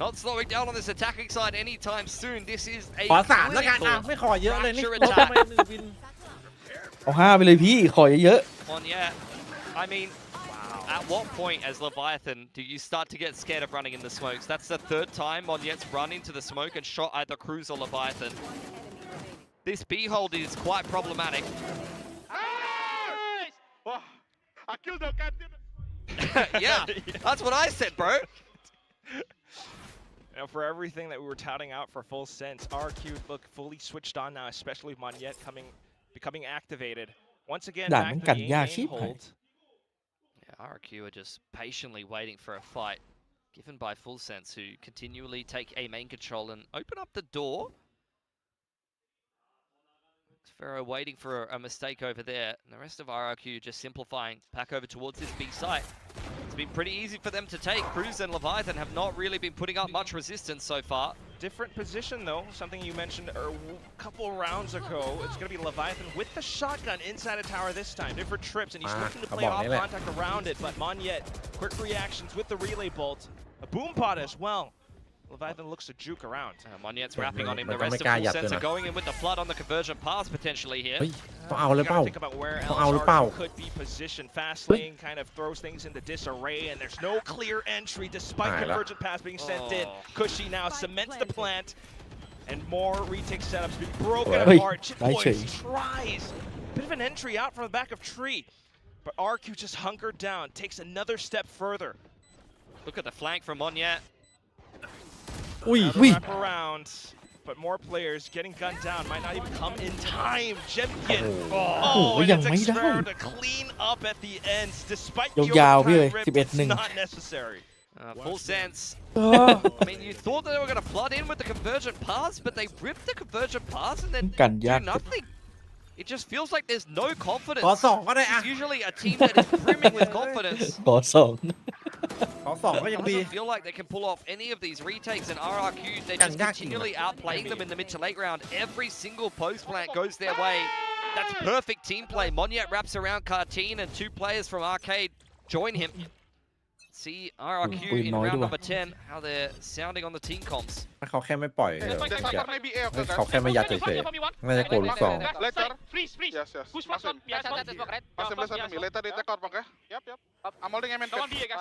Not slowing down on this attacking side anytime soon. This is a ขอ3แล้วกันอ่ะ clinical ไม่ขอเยอะเลยนี่ fracture ลดทำ attack ไม1 วิน เอา5ไปเลยพี่ ขอเยอะ on yet. I mean, at what point as Leviathan do you start to get scared of running in the smokes? That's the 3rd time Monyet's run into the smoke and shot either Cruz or Leviathan. This B-hold is quite problematic. I killed the cat. Yeah, that's what I said, bro. Now, for everything that we were touting out for Full Sense, RQ look fully switched on now, especially with Monyet becoming activated. Once again, ด่าน back มัน to กัน the ยาก A ชิ main บหาย hold. Yeah, RRQ are just patiently waiting for a fight given by Full Sense, who continually take a main control and open up the door. Pharaoh waiting for a mistake over there. And the rest of RRQ just simplifying back over towards this B site. It's been pretty easy for them to take. Cruz and Leviathan have not really been putting up much resistance so far. Different position though, something you mentioned a couple rounds ago. It's going to be Leviathan with the shotgun inside a tower this time. Different trips, and he's looking to play off contact around it. But Monyet, quick reactions with the relay bolt. A boom pod as well. Leviathan looks to juke around. Monyet's wrapping on him. The rest of Full Sense are going in with the flood on the conversion pass potentially here. ต้องเอาเลยเปล่า Think about where ต้อง else เอาหรือเปล่า RRQ could be positioned. Fast lane kind of throws things into disarray, and there's no clear entry despite convergent pass being sent in. Cushy now cements the plant, and more retake setups being broken apart. Chip Boys tries bit of an entry out from the back of tree, but RQ just hunkered down, takes another step further. Look at the flank from Monyet. Wrap around, but more players getting gunned down. Might not even come in time. Jemkin. Oh, and it's Xpero to clean up at the ends, despite the overtime rip. It's not necessary. Full Sense. I mean, you thought they were going to flood in with the convergent pass, but they ripped the convergent pass and then do nothing. It just feels like there's no confidence. It's usually a team that is brimming with confidence. ขอสองก็ยังดี Doesn't feel like they can pull off any of these retakes, and RRQ, they're just continually outplaying them in the mid to late round. Every single post plant goes their way. That's perfect team play. Monyet wraps around Cartine, and 2 players from Arcade join him. See RRQ in round number 10, how they're sounding on the team comms. เขาแค่ไม่ปล่อยเขาแค่ไม่ยัดเฉยๆน่าจะโกรธลูกสอง Freeze. Push fast on. Yes, I'm holding him in. Come B, guys.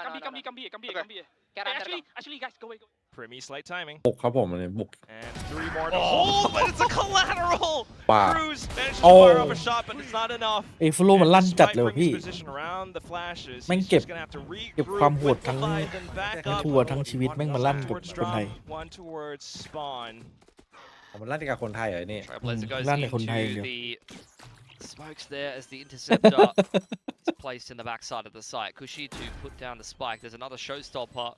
Actually, guys, go away. Pretty slight timing. บุกครับผมอันนี้บุก And 3 more to hold, but it's a collateral. ว้า Cruz managed to fire off a shot, but it's not enough. เอฟโลมันลั่นจัดเลยพี่ Position around the flashes. แม่ง He's เก็บ just gonna have to regroup เก็บความโหด with ทั้ง Leviathan back ทั้ง up. ทัวร์ทั้งชีวิตแม่งมาลั่นกับ Towards คนไทย drop, one towards spawn. มันลั่นกับคนไทยเหรอนี่ Trailblazer goes ลั่นกับคนไทย into เดียว the smokes there as the interceptor is placed in the backside of the site. Kushi to put down the spike. There's another showstopper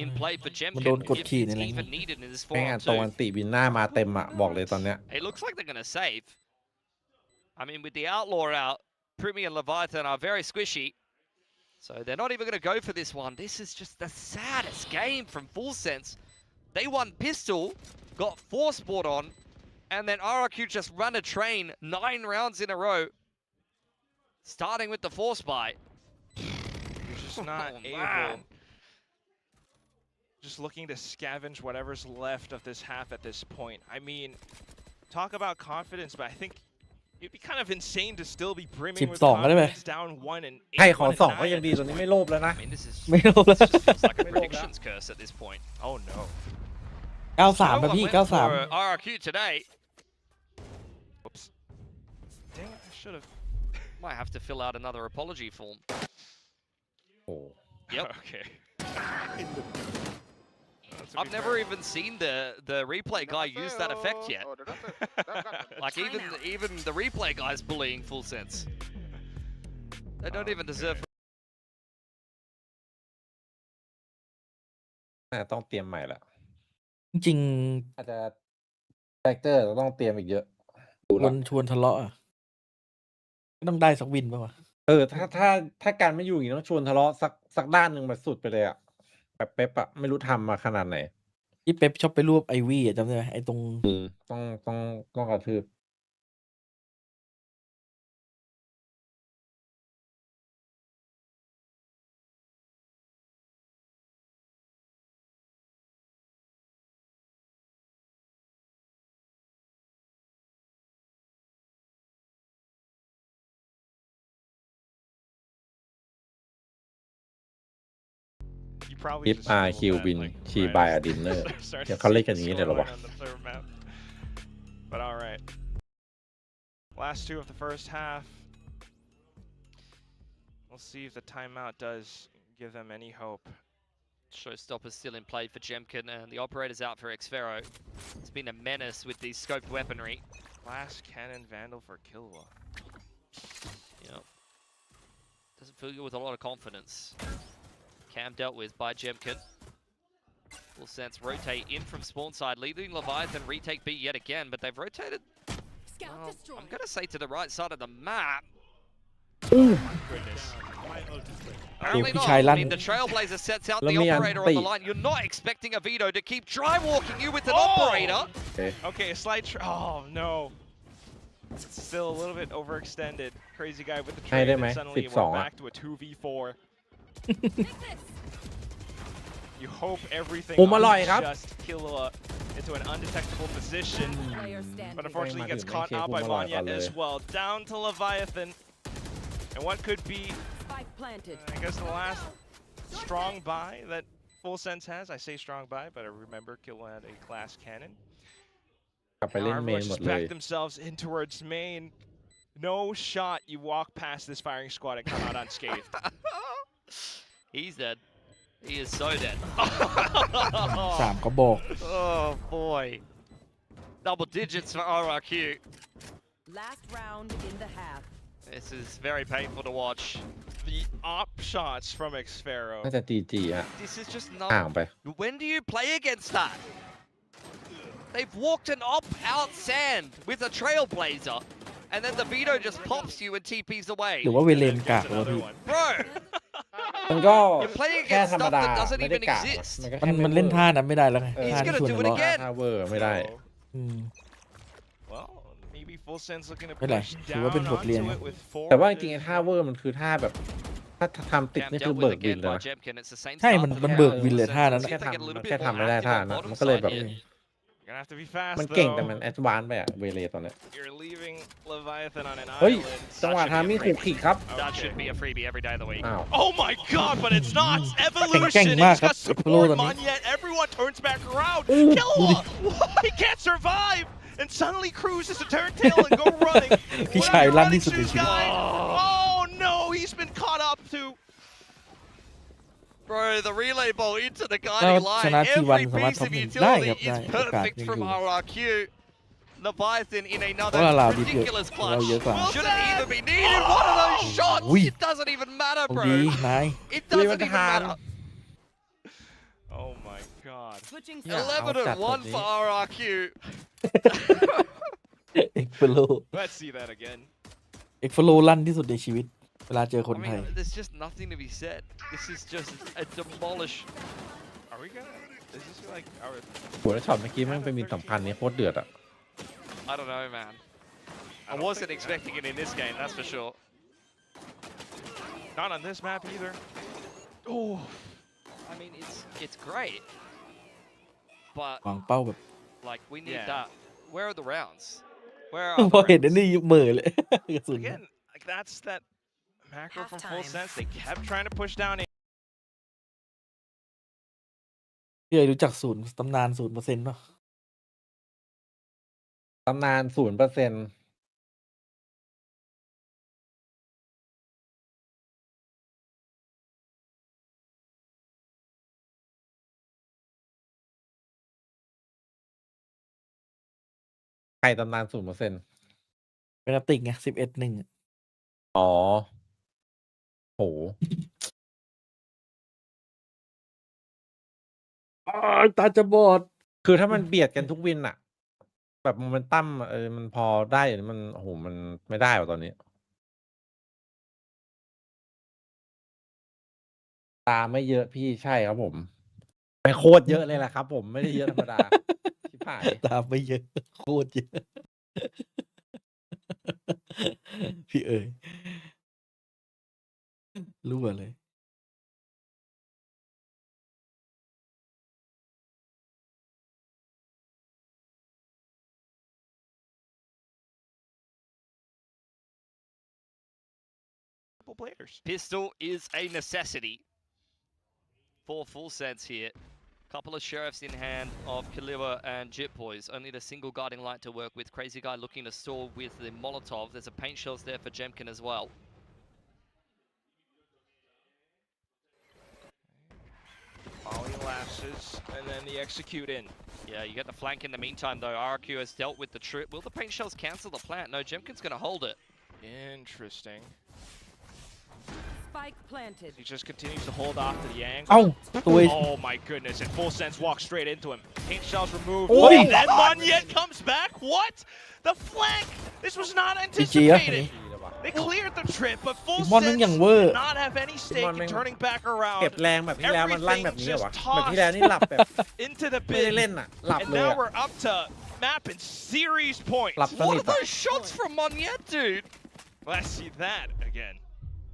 in play for มันโดน Jemkin กด if ขี่ใน it's แรง even needed in this แม่ง 4-on-2. ตะวันติบินหน้ามาเต็มอ่ะบอกเลยตอนเนี้ย It looks like they're going to save. I mean, with the Outlaw out, Primi and Leviathan are very squishy. So they're not even going to go for this one. This is just the saddest game from Full Sense. They won Pistol, got 4 sport on, and then RRQ just run a train 9 rounds in a row, starting with the force buy. You're just not able. Just looking to scavenge whatever's left of this half at this point. I mean, talk about confidence, but I think it'd be kind of insane to still be brimming with confidence down 1 and 8. ให้ขอ2ก็ยังดีตอนนี้ไม่โลภแล้วนะ I mean, this is ไม่รู้แล้ว this just feels like a predictions curse at this point. Oh no. 93ป่ะพี่ No one went for 93 RRQ today. Whoops. Dang it, I should have. Might have to fill out another apology form. โอ้ Yep. Okay. I've never even seen the replay guy use that effect yet. Like even the replay guys bullying Full Sense. They don't even deserve. น่าจะต้องเตรียมใหม่ละ จริง อาจจะแฟกเตอร์เราต้องเตรียมอีกเยอะดู ๆ ละ ชวนทะเลาะอ่ะก็ต้องได้สักวินป่ะวะ ถ้าการไม่อยู่อย่างนี้ต้องชวนทะเลาะสักด้านหนึ่งแบบสุดไปเลยอ่ะแบบเป๊ปอ่ะไม่รู้ทำมาขนาดไหน ที่เป๊ปชอบไปรวบไอวี่อ่ะจำได้ไหมไอตรง ต้องกระทืบ You probably คลิป just RQ Googled that, วิน like, ชี right บาย as อะดินเนอร์ started เดี๋ยวเขาเล่นกันอ seeing ย่างนี้ what's เลยเหรอ going วะ on the third map. But all right. Last 2 of the first half. We'll see if the timeout does give them any hope. Showstopper's still in play for Jemkin, and the operator's out for Xfero. It's been a menace with these scoped weaponry. Last cannon vandal for Killua. Yep. Doesn't fill you with a lot of confidence. Cam dealt with by Jemkin. Full Sense rotate in from spawn side, leaving Leviathan retake B yet again, but they've rotated I'm going to say to the right side of the map. Goodness. Apparently not. I mean, the Trailblazer sets out the operator on the line. You're not expecting a veto to keep dry walking you with an operator. Okay, a slight. Oh no. It's still a little bit overextended. Crazy guy with the trade, and suddenly we're back to a 2v4. You hope everything just kill into an undetectable position, but unfortunately he gets caught out by Vanya as well. Down to Leviathan, and what could be, I guess, the last strong buy that Full Sense has. I say strong buy, but I remember Kill had a glass cannon. Everyone just back themselves in towards main. No shot you walk past this firing squad and come out unscathed. He's dead. He is so dead. 3 กระบอก Oh boy. Double digits for RRQ. Last round in the half. This is very painful to watch. The op shots from Xfero. น่าจะ GG อ่ะ This is just ห่าง not. ไป When do you play against that? They've walked an op out sand with a Trailblazer, and then the veto just pops you and TPs away. หรือว่าเวเลนกากวะพี่ Bro, มันก็ you're playing แค่ against ธรรม stuff ดา that doesn't ไม่ได้ even กะ exist. มันก็แค่ มันเล่นท่านั้นไม่ได้แล้วไง He's ท่าที่ gonna ชวน do หัว it เราะ again. ท่าเวอร์ไม่ได้ อืม Well, maybe Full Sense looking to ไม่เป็นไร push ถือว่าเป็น down บทเรียน onto it with 4. แต่ว่าจริงๆไอ้ท่าเวอร์มันคือท่าแบบถ้าทำติด Jam นี่คือ dealt เบิ with กวิน again เลย by นะ Jemkin. It's the same ใช่ start มัน for มัน Jam. เบิกวินเลยท่านั้น See แค่ if they get a ทำ little แค่ bit ทำ more ไม่ได้ active ท่า on นะ bottom มันก็เลยแบบ side here. You're gonna have to be fast มันเก่ง though. แต่มันแอดวานซ์ไปอะเวเลตอนเนี้ย You're leaving Leviathan on an เฮ้ย island. จังหวะทามิ่งขู่ขีดครับ That should be a freebie every day of the week. อ้าว Oh my god, but it's not! Evolution! เก่งมาก It's ครับ got เอฟโล support ตอนนี้ Monyet! Everyone turns back around! ดูดิ Killa! He can't survive! And suddenly Cruz has to turn tail and go running! พี่ What ชาย are you ลั่นที่ running สุดใน to, ชีวิต guys? Oh no! He's been caught up to... Bro, the relay ball into the ก็ guiding line. ชนะทีวัน Every สามารถ piece ท็อป of หนึ่งได้ครับ utility ได้ is โอกาส perfect ยัง from อยู่ RRQ. Leviathan in เพ another ราะว่าเราดีเดือด ridiculous เราเยอะ clutch. กว่า Shouldn't even be needed. One of those shots! Ui. It doesn't even matter, ตรงดี bro. นาย It doesn't even ทาน matter. Oh my god. อย่าเอา 11 จัด and แบบ 1 นี้ for RRQ. เอ็กเฟโล Let's see that again. เอ็กเฟโลลั่นที่สุดในชีวิต เวลาเจอคน I ไทย mean, there's just nothing to be said. This is just a demolish. Are we gonna... Is this like our... โหแล้วช็อตเมื่อกี้แม่งเป็นมินสำคัญนี่โคตรเดือดอ่ะ I don't know, man. I wasn't expecting it in this game, that's for sure. Not on this map either. Oh, I mean, it's great, but วางเป้าแบบ like we need Yeah. that. Where are the rounds? Where พอ are เห็น the อันนี้เหม่อเลย กระสุน Again, like that's that macro from Full Halftime. Sense. They kept trying to push down. พี่เอ๋รู้จักศูนย์ตำนาน 0%ป่ะ ตำนาน 0% ใครตำนาน 0% เป็นนักติกไง11-1อะ อ๋อ โห ตาจะบอด คือถ้ามันเบียดกันทุกวินอะแบบโมเมนตัมมันพอได้มันโอ้โหมันไม่ได้ว่ะตอนนี้ ตาไม่เยอะพี่ใช่ครับผมไม่โคตรเยอะเลยแหละครับผมไม่ได้เยอะธรรมดา ชิบหาย ตามไม่เยอะ โคตรเยอะ พี่เอ๋ยรั่วเลย Players. Pistol is a necessity for Full Sense here. Couple of sheriffs in hand of Kaliwa and Jit Boys. Only the single guiding light to work with. Crazy Guy looking to stall with the Molotov. There's a paint shells there for Jemkin as well. Molly lashes and then the execute in. Yeah, you get the flank in the meantime though. RRQ has dealt with the trip. Will the paint shells cancel the plant? No, Jemkin's going to hold it. Interesting. Spike planted. He just continues to hold off to the angle. เอ้าตัว Oh my goodness, and Full Sense walks straight into him. Paint shells removed. Oh. And then Monyet comes back. What? The flank! This was not จีจีอะ anticipated. They cleared the trip, but Full มอนนั่น Sense อย่างเวอร์ did not have any stake in turning back เก็บ around แรงแบบที่แล้วมันลั่นแบบนี้เหรอวะแบบที่แล้วนี่หลับแบบ into the ไม่ได้ pit. เล่นอ่ะหลับ And เลย now อะ we're up to map and series points. Lap What Sunny are those shots from Monyet, dude? Let's see that again.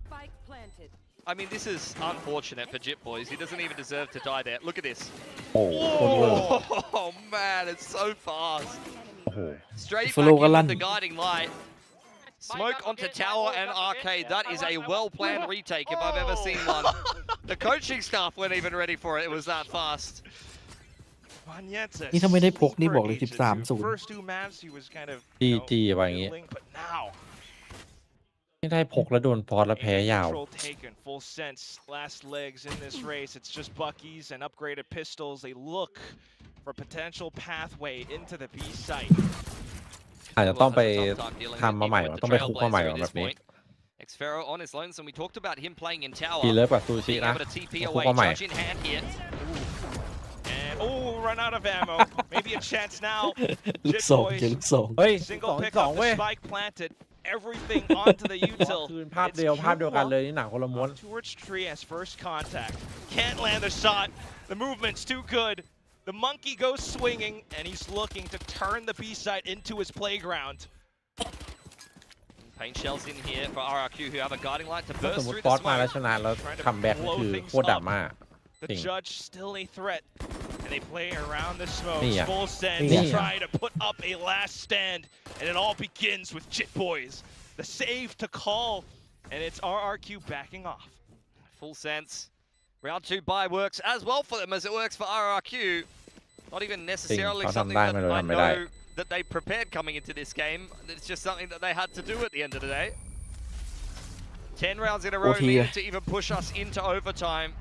Spike planted. I mean, this is unfortunate for Jip Boys. He doesn't even deserve to die there. Look at this. โอ้โหโคตรเวอร์ Oh man, it's so fast. โอ้โห Straight back Follow in with Galan. the guiding light. Smoke onto tower and arcade. That is a well-planned retake if I've ever seen one. The coaching staff weren't even ready for it. It was that fast. Monyet's a นี่ถ้าไม่ได้พกนี่บอกเลย sleeper agent, 13-0 dude. First two maps he was kind of GG ไปอย่างงี้ middling, but now ไม่ได้พกแล้วโดนฟอสแล้วแพ้ยาว control taken, Full Sense, last legs in this race. It's just Buckies and upgraded pistols. They look for potential pathway into the B site. อาจจะต้องไปทำมาใหม่ว่ะต้องไปคุกมาใหม่ว่ะแบบนี้ Xfero on his lonesome. We talked about him playing in tower. ทีเลิฟกับซูชิ Being นะ able to TP คุก away. มาใหม่ Judge in hand here. And run out of ammo. Maybe a chance now. ลูก Jit สอง Boys, เจอลูกสอง เฮ้ย single pick สอง up เว้ย the spike planted. Everything onto the util. คืนภาพเดียวภาพเดียวกันเลยนี่หนังคนละม้วน Towards tree as first contact. Can't land the shot. The movement's too good. The monkey goes swinging, and he's looking to turn the B site into his playground. Paint shells in here for RRQ who have a guiding light to ถ้าส burst มมติ through ฟอ the สมาแล้ว smoke. ชนะแล้วคัมแบ็กนี่คือโคตรดราม่า The Thing. judge still a threat, and they play around the smoke. Yeah. Full Sense Yeah. try to put up a last stand, and it all begins with Jit Boys. The save to call, and it's RRQ backing off. Full Sense. Round 2 buy works as well for them as it works for RRQ. Not even necessarily Thing. something They'll that have I done that. know that they prepared coming into this game. It's just something that they had to do at the end of the day. 10 rounds in a row OT. needed to even push us into overtime.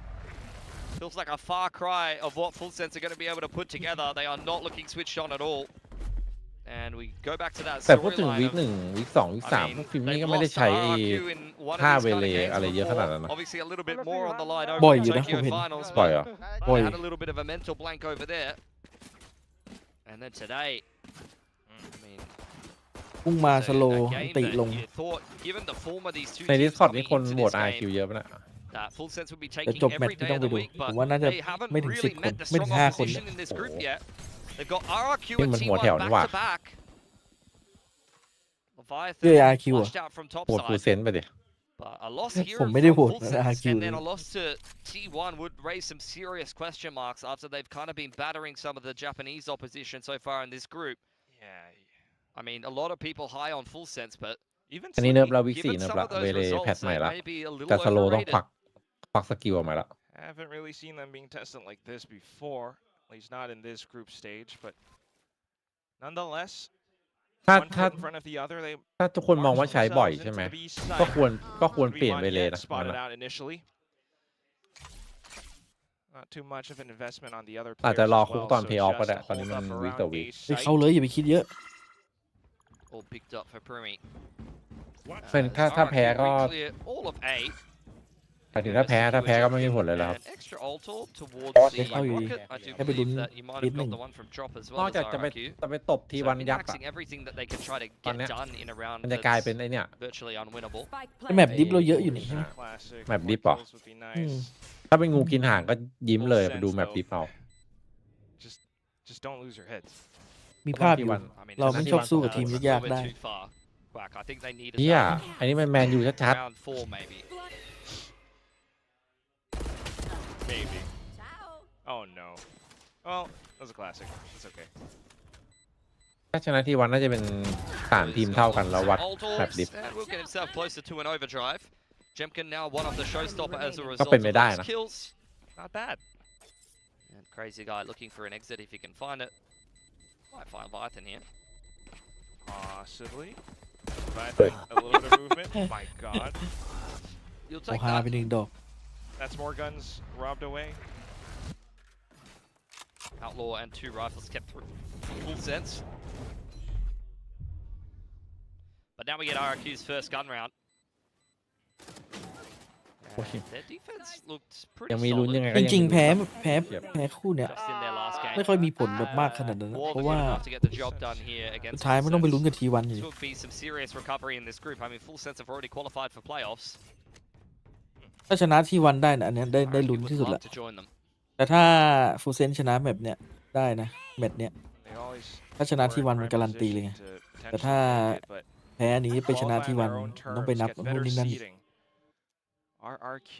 Feels like a far cry of what Full Sense are going to be able to put together. They are not looking switched on at all. And we go back to that แต่พูดถึง storyline วี of คหนึ่งวีคสองวีคสาม I พว mean, กฟิล์มนี่ they've ก็ไม่ได้ lost ใช้ to ไอ้ RRQ in one of ท่า these เว kind of เล games อะไรเยอะขนาด before. นั้นนะ Obviously a little bit more on the line บ่ over อย in อยู่นะ Tokyo ผมเห็น Finals, ปล่อย but เหรอ บ่อย they had a little bit of a mental blank over there. And then today, I mean, พุ่งมาส a โล game ติ that ลง you thought, given the form of these two ใน teams Discord coming นี่คน into โหวต this RQ game, เยอะปะเนี่ย that Full Sense would be แต่ taking จบแมต every ช์ที่ day ต้อง of ไป the ดู week, ผม but ว่าน่าจะ they haven't ไม่ถึง really 10 คน met the ไม่ถึ strong ง5 คน opposition in this group โอ้โห yet. They've got RRQ นี่ and มันหัว T1 แถวนี่หว่า back to back. เชื่อ Leviathan RQ อ่ะ flushed out from โหวตฟูล topside. เซนไปดิ But a loss here ผม from ไม่ได้โหวต Full นะ Sense RQ and เล then ย a loss to T1 would raise some serious question marks after they've kind of been battering some of the Japanese opposition so far in this group. Yeah. I mean, a lot of people high on Full Sense, but Even อันนี้เนิร์ฟ Slicky, แล้ววีคสี่ given เนิร์ฟ some ละ of เว those เลแพท results, ใหม่ they ละ may be a แต่ little สโลต้อง overrated. ควักสกิลออกมาละ haven't really seen them being tested like this before, at least not in this group stage, but nonetheless, ถ้า one ถ้า foot in front of the other, they ถ้าทุกคนมองว่า march ใช้บ่อย themselves ใช่ไหม into the B ก็ side. ควร Would be เปลี่ยนเวเล Monyet นะ spotted out initially. Not too much of an investment on the other อาจ players จะรอ as คุก well, ตอน so เพย์ออฟ just ก็ได้ to ตอนนี้ hold มัน up วีค around ต่อวีค A เฮ้ย site. เข้าเลยอย่าไปคิดเยอะ All picked up for Primi. เป็นถ้าแพ้ก็ RRQ clear all of A. หมายถึงถ้าแพ้ก็ไม่มีผลเลยแล้วครับ An extra alto towards Oh, the that's how you- rocket. I do ให้ไปลุ้น believe that you might นิ have ดหนึ่ got ง the one from drop as น well อก as จากจะไป RRQ. ตบที So วันยับอะ min-maxing everything that they can try to Còn get nè, done in a round มันจะกลายเป็น that's ไอเนี่ย virtually unwinnable. Spike ไอแมป planted. ดิฟเราเยอะอยู่นี่ใช่ไหม Classic. Map More deep เหรอ kills would be nice. ถ้าเป็นงูกินห่างก็ยิ้มเลยไปดูแมปดิฟเอา Just don't lose your heads. มีภาพอยู่ I mean, เรา it's ไม่ just ชอบสู้กับ a ทีม little ยากๆ bit ได้ too far. Quack, I think they need เฮีย a อันนี้มันแมนยูชัด round 4 maybe. Maybe. Oh no. Well, that was a classic. It's okay. ๆถ้าชนะทีวันน่าจะเป็น3ทีมเท่ากันแล้ววัด Altos, แมปดิฟ and will get himself closer to an overdrive. Jemkin now one of the showstopper as a ก็ result เป็น of ไม่ได้ those นะ kills. Not bad. And crazy guy looking for an exit if he can find it. Might find Leviathan here. Possibly. Leviathan, a little bit of movement. My god. You'll เอา take ฮา that. ไป1 ดอก That's more guns robbed away. Outlaw and 2 rifles kept through. Full Sense. But now we get RRQ's first gun round. Their defense looked ยัง pretty มีลุ้น solid. ยังไง จ ก็ยัง ริง มี ๆ แพ้ ลุ้น แพ้แพ้คู่เนี้ย Just in their last game. ไม่ค่อยมีผลแบบมากขนาดนั้นนะ More เพราะ than ว่า good enough to get the job done here สุด against ท้าย Full มันต้องไปลุ้น Sense. กับทีวันอยู่ This will be some serious recovery in this group. I mean, Full Sense have already qualified for playoffs. ถ้าชนะทีวันได้นะอันเนี้ยได้ RRQ ลุ้น would ที่สุด love ละ to join them. แต่ถ้าฟูเซนชนะแมตช์เนี้ยได้นะแมตช์เนี้ย They always ถ้าชนะ were ที in วันมัน prime การันตีเลย position ไง to แต่ถ้า potentially make it, but แพ้อันนี้ไปชนะ qualify ที on วัน their own ต้องไป terms, นับ get นู่น better นี่นั่นอีก seeding. RRQ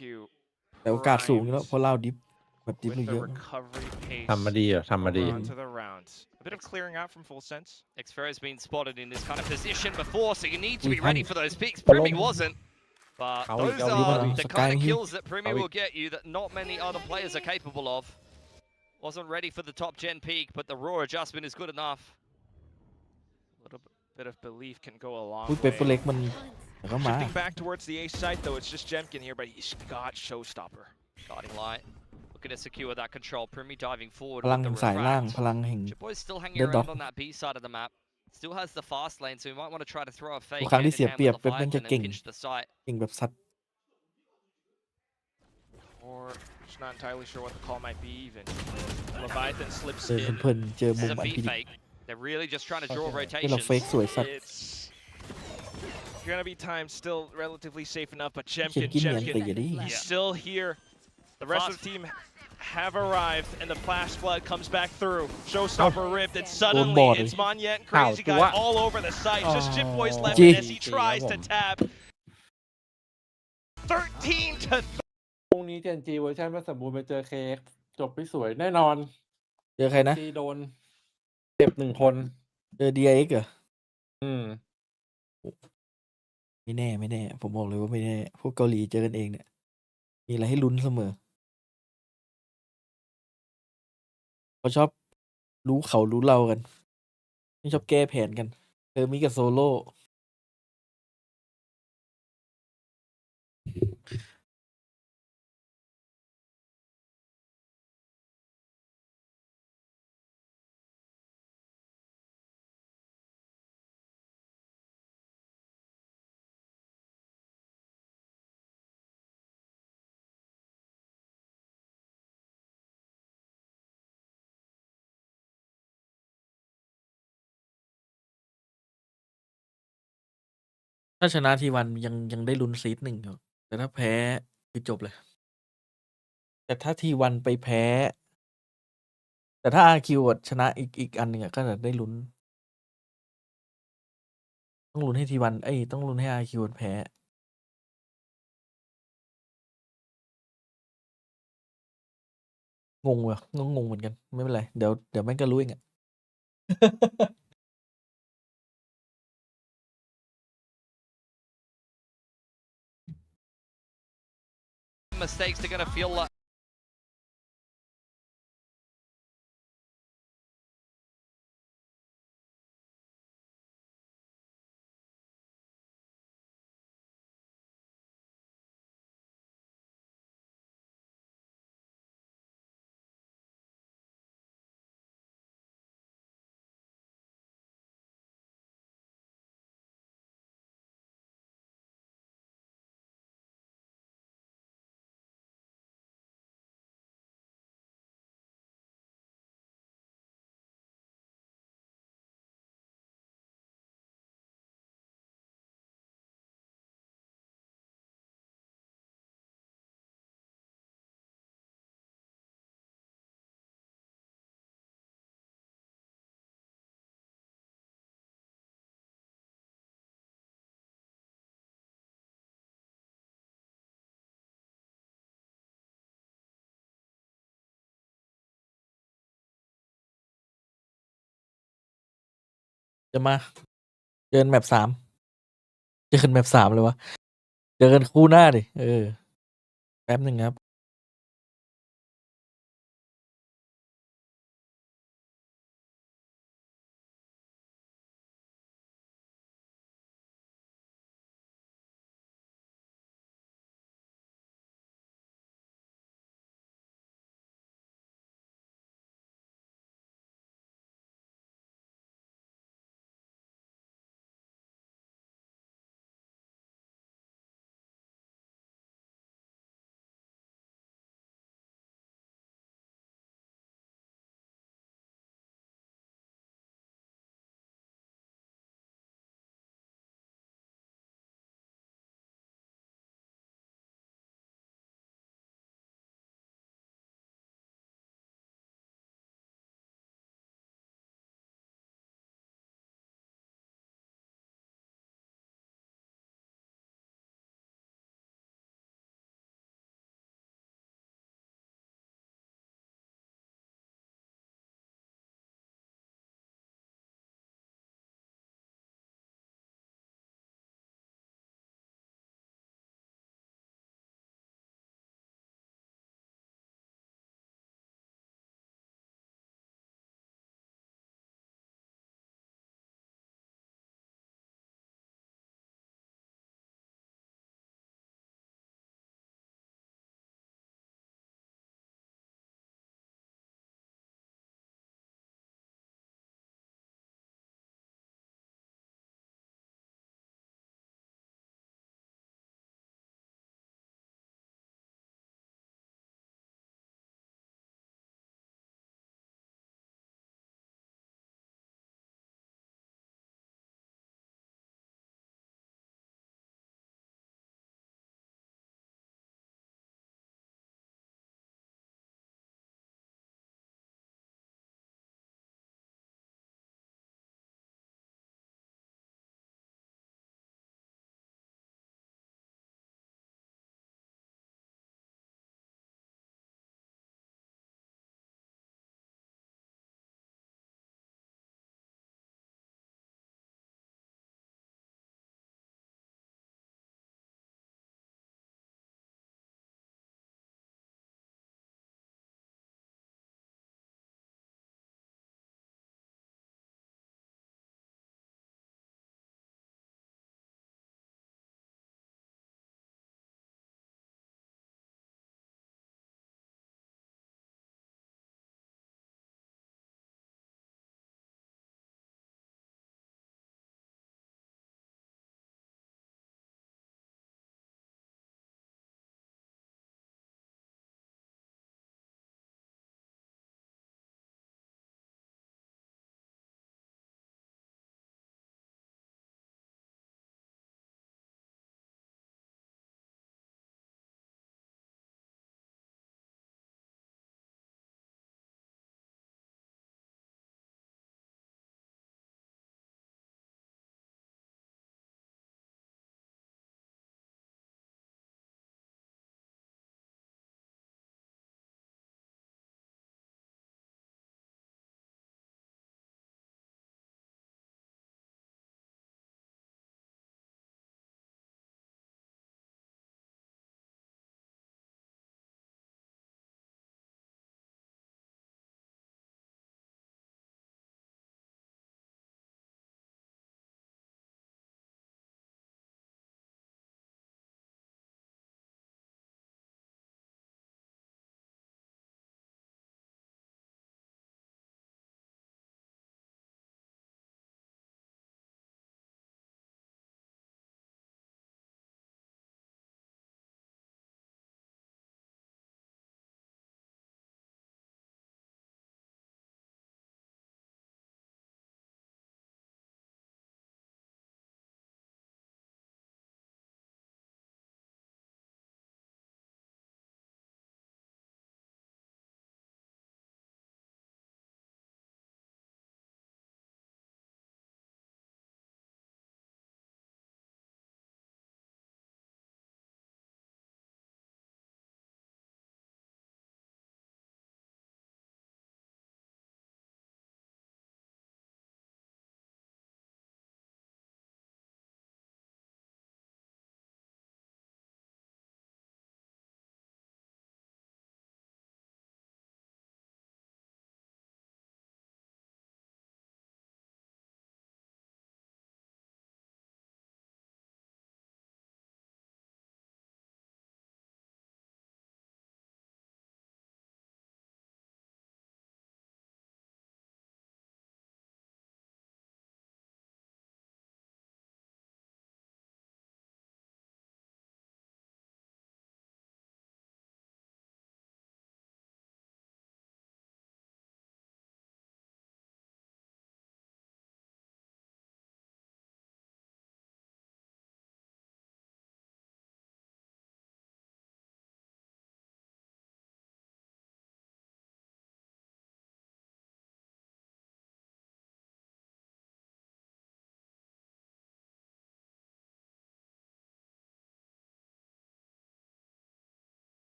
แต่โอกาสสูงอยู่แล้ว primed เพราะเล่าดิฟแบบดิฟ with มัน the เยอะ recovery pace ทำมาดีเหรอทำมาดี over onto the round. A bit of clearing out from Full Sense. Xfero's been spotted in this kind of position before, so you need to be We ready can. for those picks. Follow Primi me. wasn't. But How we those go, are we the go. kind of Sky kills that Primi How we- will get you that not many other players are capable of. Wasn't ready for the top gen peak, but the raw adjustment is good enough. A little bit of belief can go a long พูดเปเปอร์ way. เล็กมันแต่ก็มา Shifting back towards the A site though, it's just Jemkin here, but he's got Showstopper. Guiding light. Looking to secure that control. Primi diving forward พลัง with แห่ the งสายล่าง refract. พลังแห่ง Boy's still hanging Dead around dog. on that B side of the map. Still has the fast lane, so he might want to try to throw a ทุ fake กครั้งที่ hand เสีย in เปรียบ hand เป๊ป with มัน the จะ fight เก่ง and then pinch the site. เก่งแบบซัด Or just not entirely sure what the call might be even. Leviathan slips เดิน in. เพลินๆเจอ This มุ is ม a อัน B พิดิ fake. They're really just trying to draw ที่เรา rotations. เฟกสวยสัตว์ It's gonna be time still relatively safe enough, but เขียน Jemkin, กินเนียนตี Jemkin, ดิ he's still here. The rest of the team have arrived, and the flash flood comes back through. Showstopper ripped, and suddenly body. it's Monyet and Crazy Guy what? all over the site. Just Chip Boy's left Gee. in as he tries to tap. 13 to พรุ่งนี้เจนจีเวอร์ชันไม่สมบูรณ์ไปเจอเคกจบไม่สวยแน่นอน เจอใครนะ จีโดนเจ็บ1 คน เจอ DIX เหรอ อืม ไม่แน่ไม่แน่ ผมบอกเลยว่าไม่แน่ พวกเกาหลีเจอกันเองเนี่ย มีอะไรให้ลุ้นเสมอเขาชอบรู้เขารู้เรากัน ไม่ชอบแก้แผนกันมีกับโซโล่ถ้าชนะทีวันยังได้ลุ้นซีด1อยู่แต่ถ้าแพ้คือจบเลย แต่ถ้าทีวันไปแพ้ แต่ถ้า RQ อะชนะอีกอันหนึ่งอะก็จะได้ลุ้น ต้องลุ้นให้ทีวันต้องลุ้นให้ RQ มันแพ้ งงว่ะงงเหมือนกัน ไม่เป็นไร เดี๋ยวแม่งก็รู้เองอะ mistakes, they're going to feel likeจะมาเจอกันแมป3เจอกันแมป3เลยวะ เจอกันคู่หน้าดิแป๊บหนึ่งครับ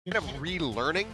kind of relearning.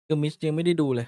Skirmish ยังไม่ได้ดูเลย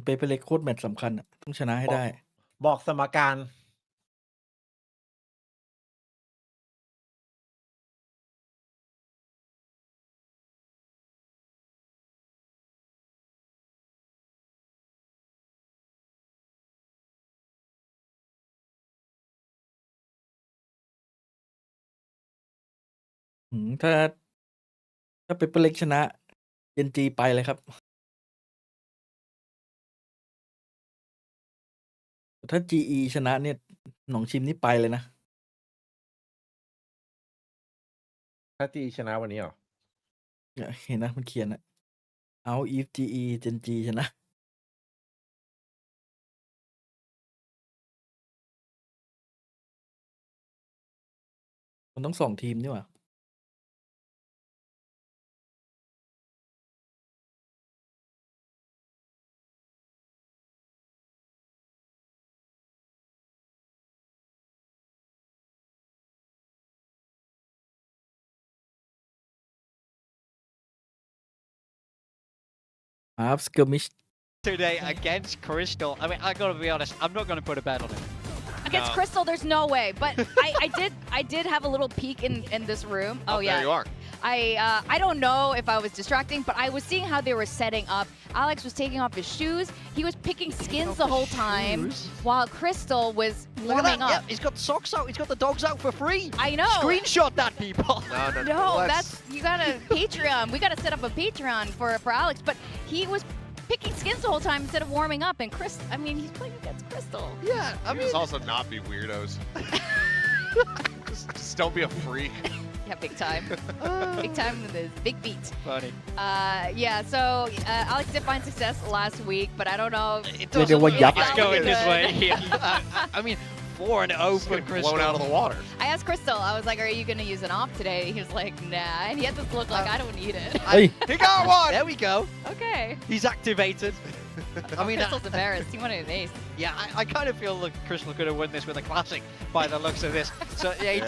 เปเปอร์เล็กโคตรแมตช์สำคัญอะต้องชนะให้ได้ บอกสมการ ถ้าเปเปอร์เล็กชนะเอ็นจีไปเลยครับ ถ้า GE ชนะเนี่ยหนองชิมนี่ไปเลยนะ ถ้าจีชนะวันนี้เหรอ เนี่ยเห็นนะมันเขียนอะ Out if GE เจน G ชนะ มันต้อง2 ทีมนี่หว่า Skirmish Today against Crystal. I mean, I gotta be honest, I'm not gonna put a bet on it. Against Crystal, there's no way. But I did have a little peek in this room. Oh yeah. There you are. I don't know if I was distracting, but I was seeing how they were setting up. Alex was taking off his shoes. He was picking skins the whole time, while Crystal was warming up. Yeah, he's got the socks out. He's got the dogs out for free. I know. Screenshot that, people. No, that's you gotta Patreon. We gotta set up a Patreon for Alex, but he was picking skins the whole time instead of warming up. And Chris, I mean, he's playing against Crystal. Yeah, I mean, Let's also not be weirdos. just don't be a freak. Yeah, big time. Big time with his big feet. Funny. Yeah, so Alex did find success last week, but I don't know. It They doesn't were look yuck. like it's going this way. Yeah. I mean, 4-0 for Crystal. Blown out of the water. I asked Crystal, I was like, are you going to use an off today? He was like, nah. And he had this look like, I don't need it. Hey. He got one! There we go. Okay. He's activated. I mean, Crystal's embarrassed. He wanted an ace. yeah, I kind of feel like Crystal could have won this with a classic by the looks of this. So yeah, he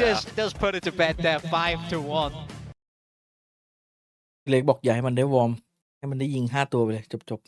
does put it to bed there, 5-1. เล็กบอกอย่าให้มันได้วอร์มให้มันได้ยิง5 ตัวไปเลยจบ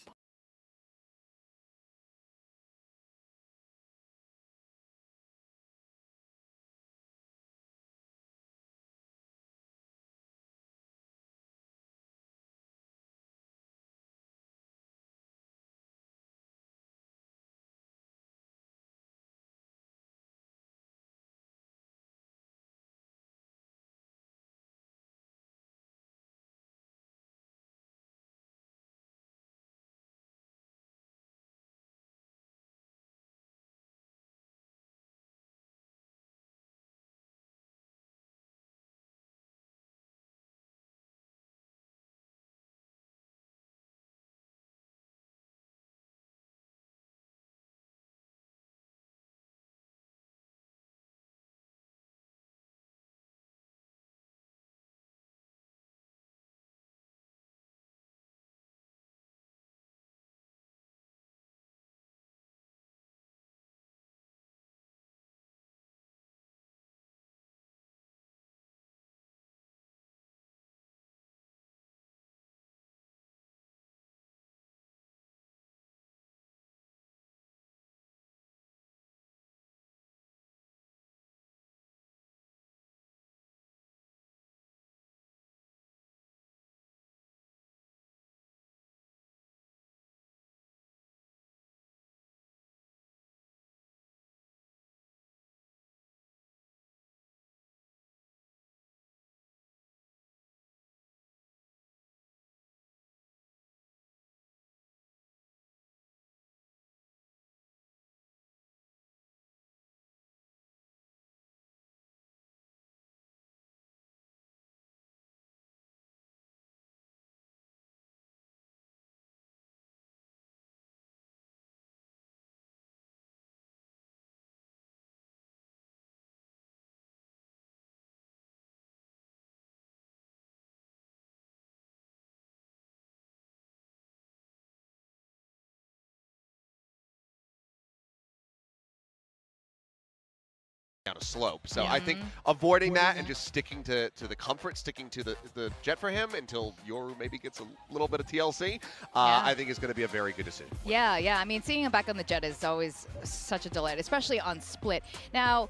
down a slope. So I think avoiding that and just sticking to the comfort, sticking to the jet for him until Yoru maybe gets a little bit of TLC, I think is going to be a very good decision. Yeah. I mean, seeing him back on the jet is always such a delight, especially on split. Now,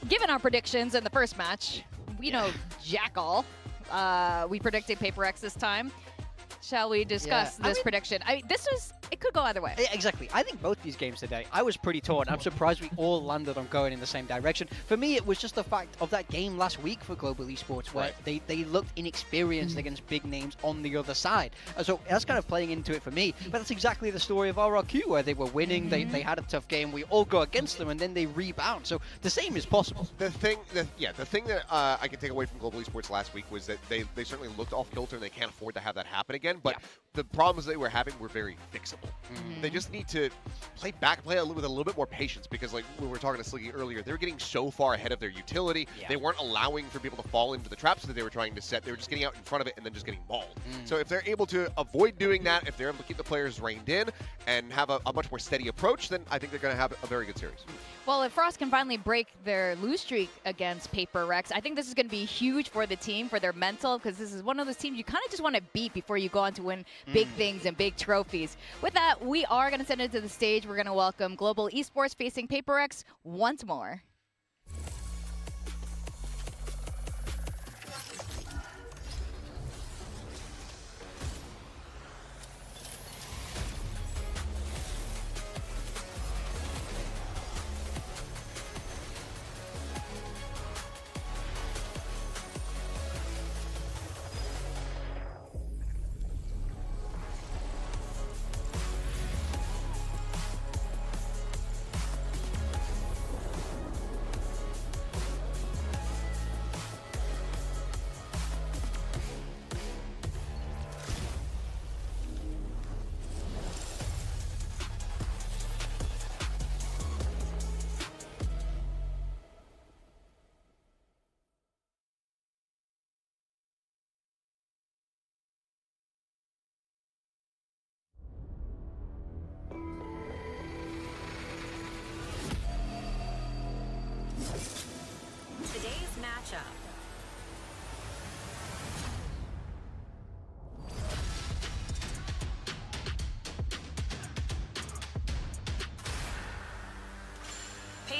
given our predictions in the first match, we know jack all. We predicted PRX this time. Shall we discuss this prediction? It could go either way. Exactly. I think both these games today, I was pretty torn. I'm surprised we all landed on going in the same direction. For me, it was just the fact of that game last week for Global Esports where they looked inexperienced against big names on the other side. So that's kind of playing into it for me. But that's exactly the story of RRQ where they were winning, they had a tough game, we all go against them and then they rebound. So the same is possible. The thing that I can take away from Global Esports last week was that they certainly looked off kilter and they can't afford to have that happen again. But the problems they were having were very fixable. They just need to play with a little bit more patience because, like we were talking to Sliggy earlier, they were getting so far ahead of their utility. They weren't allowing for people to fall into the traps that they were trying to set. They were just getting out in front of it and then just getting mauled. So if they're able to avoid doing that, if they're able to keep the players reined in and have a much more steady approach, then I think they're going to have a very good series. Well, if Frost can finally break their lose streak against PRX, I think this is going to be huge for the team, for their mental, because this is one of those teams you kind of just want to beat before you go on to win big things and big trophies. With that, we are going to send it to the stage. We're going to welcome Global Esports facing PRX once more.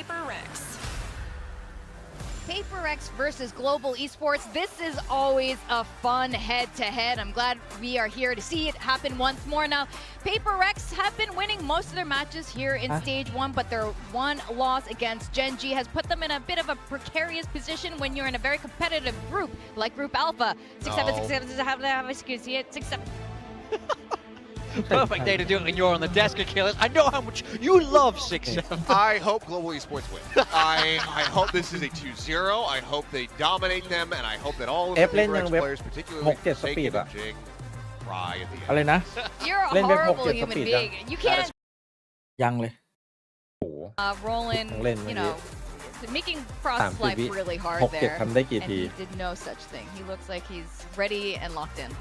PRX. PRX versus Global Esports. This is always a fun head-to-head. I'm glad we are here to see it happen once more. Now, PRX have been winning most of their matches here in Stage 1, but their one loss against Gen G has put them in a bit of a precarious position when you're in a very competitive group, like Group Alpha. 6-7. Perfect day to do it when you're on the desk of killers. I know how much you love 6-7. I hope Global Esports win. I hope this is a 2-0. I hope they dominate them, and I hope that all of the PRX players, particularly Jake and Jing, cry at the end. อะไรนะ You're a horrible human being. You can't ยังเลย Roland, you know, making Frost's life really hard 6-7 there. ทำได้กี่ And ที he did no such thing. He looks like he's ready and locked in.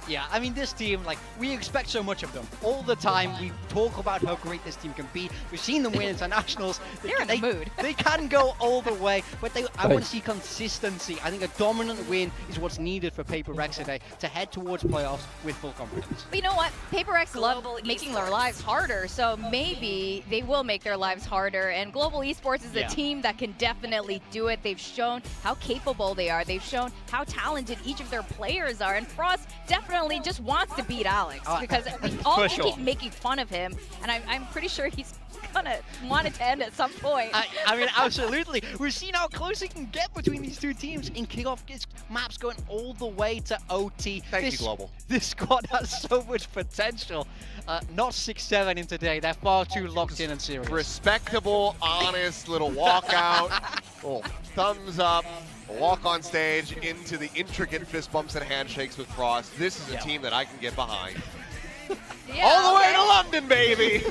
Yeah, I mean, this team, like, we expect so much of them. All the time, we talk about how great this team can be. We've seen them win internationals. They're in the mood. They can go all the way, but I want to see consistency. I think a dominant win is what's needed for PRX today to head towards playoffs with full confidence. But you know what? PRX love making their lives harder, so maybe they will make their lives harder. And Global Esports is a team that can definitely do it. They've shown how capable they are. They've shown how talented each of their players are. And Frost definitely just wants to beat Alex because all they keep making fun of him, and I'm pretty sure he's gonna want it to end at some point. I mean, absolutely. We've seen how close it can get between these two teams in kickoff. Maps going all the way to OT. Thank you, Global. This squad has so much potential. Not 6-7 in today. They're far too locked in and serious. Respectable, honest little walkout. Little thumbs up. Walk on stage into the intricate fist bumps and handshakes with Frost. This is a team that I can get behind. All the way to London, baby!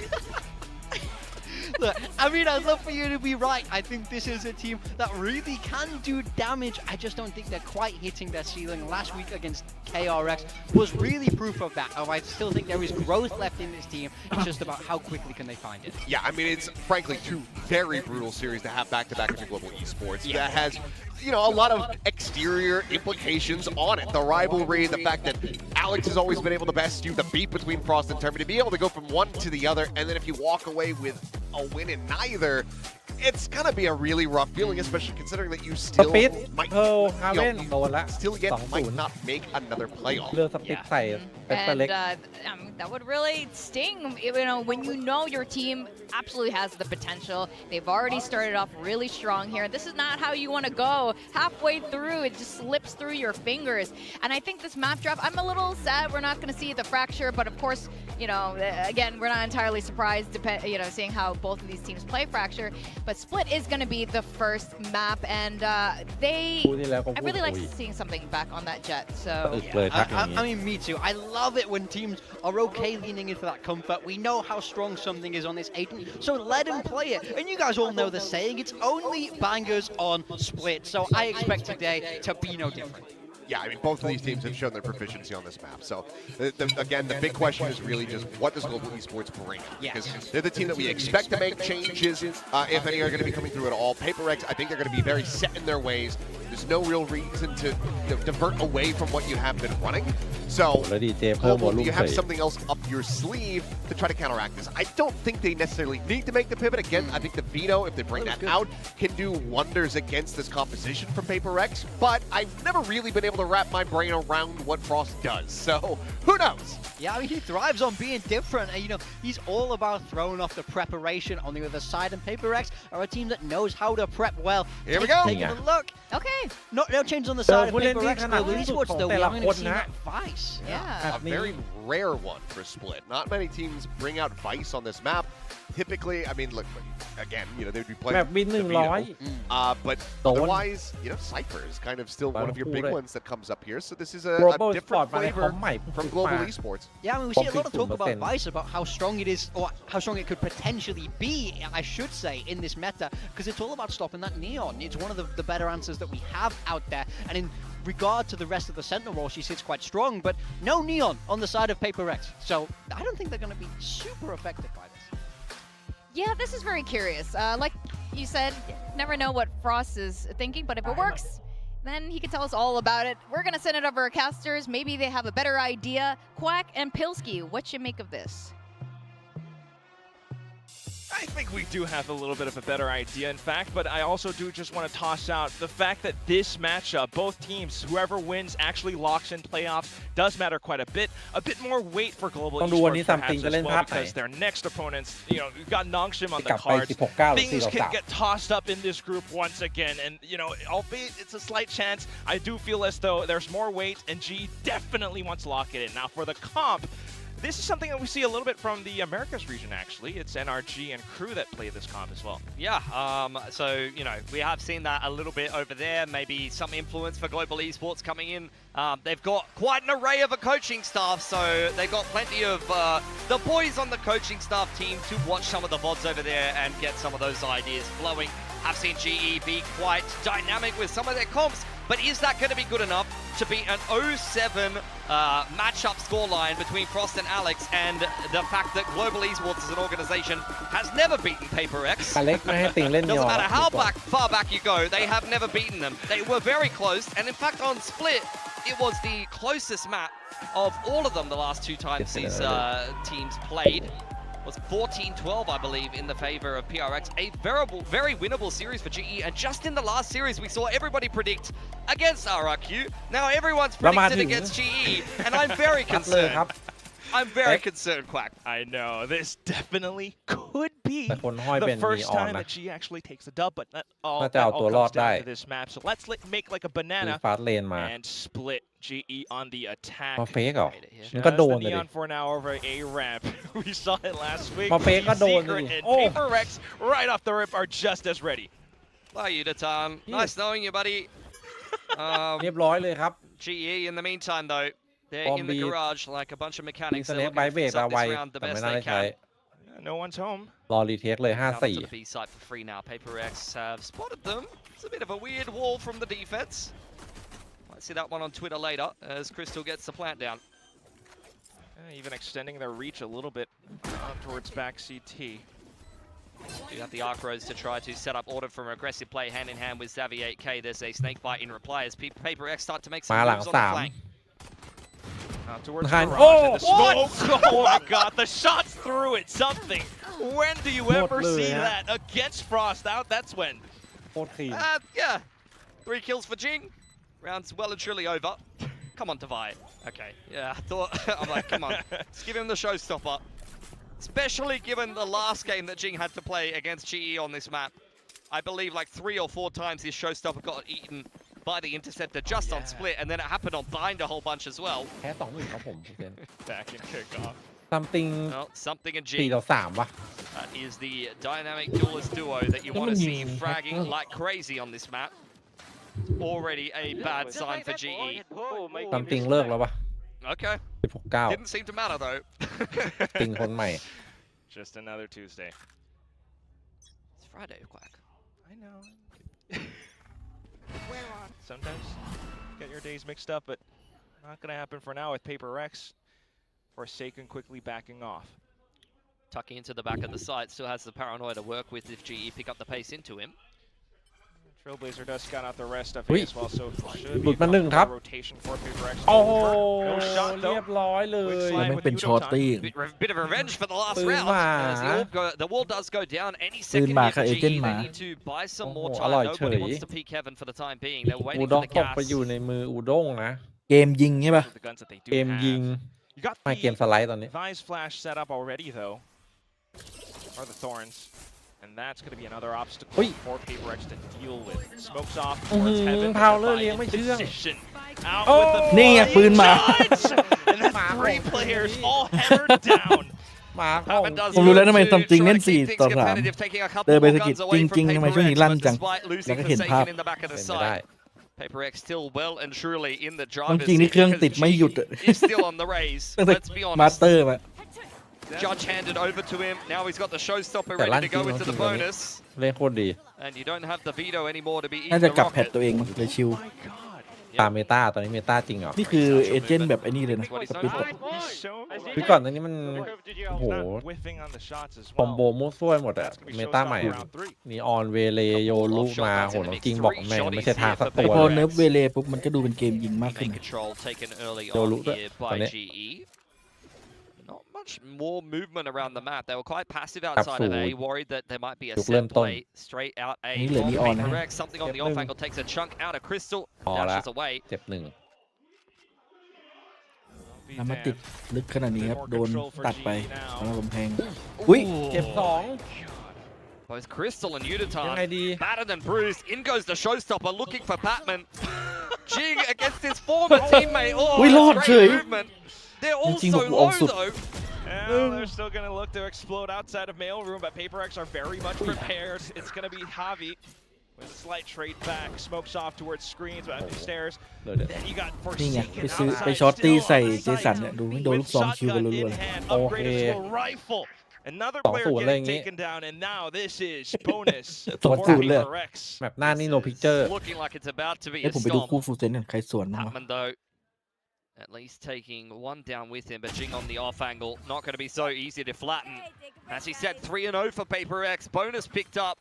Look, I mean, I'd love for you to be right. I think this is a team that really can do damage. I just don't think they're quite hitting their ceiling. Last week against KRX was really proof of that. I still think there is growth left in this team. It's just about how quickly can they find it. Yeah, I mean, it's frankly two very brutal series to have back-to-back into Global Esports. That has, you know, a lot of exterior implications on it. The rivalry, the fact that Alex has always been able to best you, the beat between Frost and Termy, to be able to go from one to the other, and then if you walk away with a win in neither, it's gonna be a really rough feeling, especially considering that you still might, still yet might not make another playoff. เรือสปิดใส่เป็นตัว And เล็ก that would really sting, you know, when you know your team absolutely has the potential. They've already started off really strong here. This is not how you want to go. Halfway through, it just slips through your fingers. And I think this map draft, I'm a little sad we're not going to see the fracture, but of course, you know, again, we're not entirely surprised, you know, seeing how both of these teams play fracture. But Split is going to be the first map, and I really like seeing something back on that jet. So I mean, me too. I love it when teams are okay leaning in for that comfort. We know how strong something is on this agent, so let him play it. And you guys all know the saying, it's only bangers on Split. So I expect today to be no different. Yeah, I mean, both of these teams have shown their proficiency on this map. So, again, the big question is really just what does Global Esports bring? Because they're the team that we expect to make changes, if any are going to be coming through at all. PRX, I think they're going to be very set in their ways. There's no real reason to divert away from what you have been running. So, Global, do you have something else up your sleeve to try to counteract this? I don't think they necessarily need to make the pivot. Again, I think the veto, if they bring that out, can do wonders against this composition from PRX. But I've never really been able to wrap my brain around what Frost does. So, who knows? Yeah, I mean, he thrives on being different. And, you know, he's all about throwing off the preparation on the other side. And PRX are a team that knows how to prep well. Here we go. Taking a look. Okay. No change on the side of PRX. Global Esports, though, we are going to see that Vice. Yeah. A very rare one for Split. Not many teams bring out Vice on this map. Typically, I mean, look, again, you know, they'd be playing the veto. But otherwise, you know, Cypher is kind of still one of your big ones that comes up here. So this is a different flavor from Global Esports. Yeah, I mean, we see a lot of talk about Vice, about how strong it is, or how strong it could potentially be, I should say, in this meta, because it's all about stopping that Neon. It's one of the better answers that we have out there. And in regard to the rest of the Sentinel role, she sits quite strong, but no Neon on the side of PRX. So I don't think they're going to be super affected by this. Yeah, this is very curious. Like you said, never know what Frost is thinking, but if it works, then he can tell us all about it. We're going to send it over our casters. Maybe they have a better idea. Quack and Pilsky, what you make of this? I think we do have a little bit of a better idea, in fact, but I also do just want to toss out the fact that this matchup, both teams, whoever wins actually locks in playoffs, does matter quite a bit. A bit more weight for Global ต้องดูวันนี้ Esports ซัมติง perhaps จะ as เล่น well ภาพไหน because their next opponents, you know, we've got Nongshim on ก the ลับไป Oh, cards. 16-9 Things can 4-3 get tossed up in this group once again, and you know, albeit it's a slight chance, I do feel as though there's more weight, and G definitely wants to lock it in. Now for the comp, this is something that we see a little bit from the Americas region, actually. It's NRG and Crew that play this comp as well. Yeah, so, you know, we have seen that a little bit over there. Maybe some influence for Global Esports coming in. They've got quite an array of a coaching staff, so they've got plenty of the boys on the coaching staff team to watch some of the VODs over there and get some of those ideas flowing. I've seen GE be quite dynamic with some of their comps, but is that going to be good enough to beat an 0-7 matchup scoreline between Frost and Alex, and the fact that Global Esports as an organization has never beaten PRX? อเล็กไม่ให้ติงเล่นยอ Doesn't matter how far back you go, they have never beaten them. They were very close, and in fact on Split, it was the closest map of all of them the last two times these teams played. Was 14-12, I believe, in the favor of PRX. A very winnable series for GE, and just in the last series, we saw everybody predict against RRQ. Now everyone's predicted against GE, and I'm very concerned. I'm very concerned, Quack. I know, this definitely could be แต่คนห้อยเป็น the นี first ออน time นะ that G actually takes a dub, but that all น่าจะเอาตัวรอด comes ได้ down to this map. So let's make like a มี banana ฟาสเลนมา and split GE on the attack. มาเฟกเหรอ Just มันก็โดน the เลยดิ neon for now over a ramp. We saw it last week. มาเฟกก็โดนเลย Secret ดิ and โอ้ PRX right off the rip are just as ready. Bye, Udatan. Nice knowing you, buddy. เรียบร้อยเลยครับ GE, in the meantime, though, they're in the garage like a bunch of มี mechanics. ส They're เน็ก looking ไบ to เบร fix ด up อาไว this round the แต่ไม่ best น่า they ได้ใช้ can. No one's home. รอรีเทคเลย Down to the 5-4 B site for free now. PRX have spotted them. It's a bit of a weird wall from the defense. Might see that one on Twitter later as Crystal gets the plant down. Even extending their reach a little bit towards back CT. You got the Arc Rose to try to set up order from aggressive play hand in hand with Xavier 8K. There's a snake bite in reply as PRX start to make some มาหลัง moves on the 3 flank. Towards Behind- garage and the Oh! smoke. Oh my god, the shots through it. Something. When do you ever What see the- that against Frost out? That's when. โคตรคลีน Yeah. 3 kills for Jing. Round's well and truly over. Come on, Divide. Okay. Yeah, I thought. I'm like, come on. Let's give him the showstopper. Especially given the last game that Jing had to play against GE on this map. I believe like 3 or 4 times his showstopper got eaten by the interceptor just on split, and then it happened on bind a whole bunch as well. แพ้20,000ครับผมเปอร์เซ็นต์ Back and kick off. something Well, something in 4 Jing. ต่อ 3 วะ That is the dynamic duelist duo that you want to see fragging like crazy on this map. Already a bad sign for GE. something เลิกแล้ววะ Okay. 16-9 Didn't seem to matter though. ติงคนใหม่ Just another Tuesday. It's Friday, Quack. I know. Sometimes get your days mixed up, but not going to happen for now with PRX. Forsaken quickly backing off. Tucking into the back of the site, still has the paranoia to work with if GE pick up the pace into him. Trailblazer does scout out the rest of Ui. it as well, so should หลุ be ดมาหนึ่งครับ rotation for PRX. โอ้โห No shot เรีย though. บร้อยเลย Quick มัน slide ไม่ with เป็น Udo ช็อต time. ตี้ Bit of revenge for the last ปืน round. หมา As the wall does go down any ปืน second หมา here กับ for เอ GE. เจนต์ห They มา need to buy some more โอ้โห time. อร่อย Nobody เฉย wants to peek heaven for the time being. They're อู waiting ด้ for ง the ตกไป gas. อยู่ในมืออูด้งนะ เกมยิงใช่ปะ The guns that they do เกม have. ยิง You got ไม่เกม the สไลด์ตอนนี้ Vise Flash set up already though. Are the Thorns. And that's going to be another obstacle Ui. for PRX to deal with. Smokes off อื้อ towards หือ heaven. Prowler Divide เลี้ยง in ไม่เชื่อง position. Out โอ้ with the นี่ไงปืนหมา shots! And then 3 players all hammered down. หมาของ Hammond does ผมรู้แล้วทำไม good to ซัมติง try เล่น to keep 4 things ต่อ 3 competitive, taking a couple เดินไป more สะกิด guns จ away ริง from ๆทำไมช่วงนี้ PRX, ลั่น but จัง despite แล้ว losing ก็เห็นภาพ Forsaken in the back of the เป็นไม่ได้ side, PRX still well and truly in the ความ driver's จริงนี่ seat เครื่อง because ติดไม่หยุด GE is still on the raise. ตั้งแต่ Let's be มา honest. สเตอร์มา Judge handed over to him. Now he's got the showstopper แต่ ready ลั่น to จริ go ง into the ตอนนี้ bonus. เล่นโคตรดี And you don't have the veto anymore to be น่า eating จะ the กลับแพท rocket. ตัวเองเลยชิว ตามเมตาตอนนี้เมตาจริงเหรอ นี่คือเอเจนต์แบบไอ้นี่เลยนะ That's what he's ส known ปิด for. He's shown คือก่อนตอนนี้มันโอ้โห not whiffing on the shots as คอมโบ well. มั่วซั่วหมดอะ That's gonna be เมตาใหม่ showstopper อะ round 3. นีออนเวเลโยลูกมาโหน้องกิงบอกแม่งไม่ใช่ทางสัก แต่ ตัว พอ เลย เนิร์ฟเวเลปุ๊บมันก็ดูเป็นเกมยิงมากขึ้น Main control taken early Yo, on look, here by done it. GE. Not much more movement around the map. They were quite passive outside of A, worried that there might be a จุกเริ่ set มต้น play straight out A นี่เหลือ from นีออนนะฮะ PRX. Something on the off angle takes a chunk out of Crystal, พอละ dashes away. เจ็บหนึ่ง น้ำมันติดลึกขนาดนี้ครับโดนตัดไปสำหรับกำแพงอุ้ย เจ็บสอง Both Crystal and ยัง Uditan ไงดี battered and bruised. In goes the showstopper looking for Patman. Jing against his former teammate. Oh, Ui, lọt that's trời. great movement. They're Jing also một low ổng sụt. though. Well, they're still going to look to explode outside of mail room, but PRX are very much prepared. It's going to be Javi with a slight trade back. Smokes off towards screens, but upstairs. เดี๋ยว Then you got นี่ไง Forsaken ไปซื้อ outside ไปช็อตตี้ still ใส่ on เจ site สันเนี่ยดูไม่โดนลู with กซองคิวกัน shotgun รัว in ๆ hand, โอเค upgraded to a rifle. Another player 2-0 อะไรอย่าง getting งี้ taken down, and now this is bonus 2-0 เลย PRX. แมปหน้านี่ no picture Looking like it's about to be ให้ a ผมไปดู storm. คู่ฟูลเซนกันใครสวนบ้างวะ Patman though, at least taking one down with him, but Jing on the off angle, not going to be so easy to flatten. As he said, 3-0 for PRX. Bonus picked up.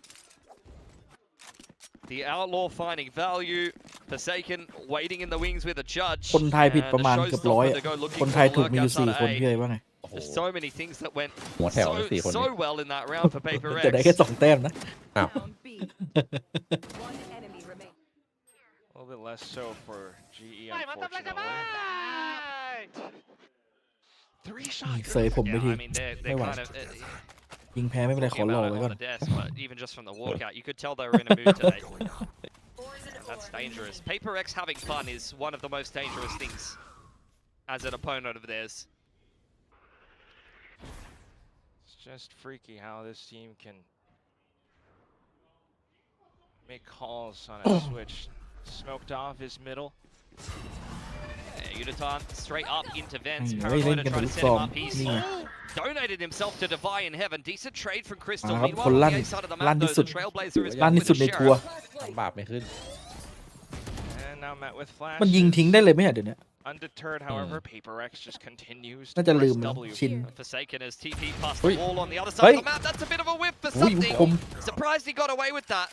The Outlaw finding value. Forsaken waiting in the wings with a judge. คนไทยผิด And ประ the มาณเกือบร้อย showstopper อะ to go looking คน for ไทย the ถูก lurk มีอยู่ outside 4 of คน A. พี่เลยว่าไง There's so many things that went หัวแถวเลย4 คน so นี้ well in that round for จะได้แค่ PRX. 2 แต้มนะ อ้าว Down B. One enemy remains. A little bit less so for GE, Ay, mantap lang unfortunately. naman! 3 เ shot. ซยผมไป Yeah, ที I mean, they're ไม่ไหว kind of ยิงแพ้ไม่เป็นไรขอ talking รอ about ไว้ it ก่อ on น the desk, but even just from the walkout, you could tell they were in a mood today. That's dangerous. PRX having fun is one of the most dangerous things as an opponent of theirs. It's just freaky how this team can make calls on a switch. Smoked off his middle. Uditan straight up into vents. เฮ้ยเล่น Paranoia กันเป็น trying ลู to ก set ซอ him ง up. He's นี่ไง donated himself to Defy in heaven. Decent trade from Crystal. ครับ Meanwhile, คน on ลั่ the น A side of the ลั่ map, นที่ though, สุด the Trailblazer is ลั่น back ที่ with สุด a ในทัวร์ sheriff. ทำบาปไม่ขึ้น And now met with flash. มันยิงทิ้งได้เลยไหมอะเดี๋ยวนี้ Undeterred, however, PRX just continues น่า to จะลืม press แล้ว W. ชิน Forsaken as TP past Ui. the wall on the other Hey. side of the map. That's a bit of a whiff for อุ้ย something. คม Surprised he got away with that.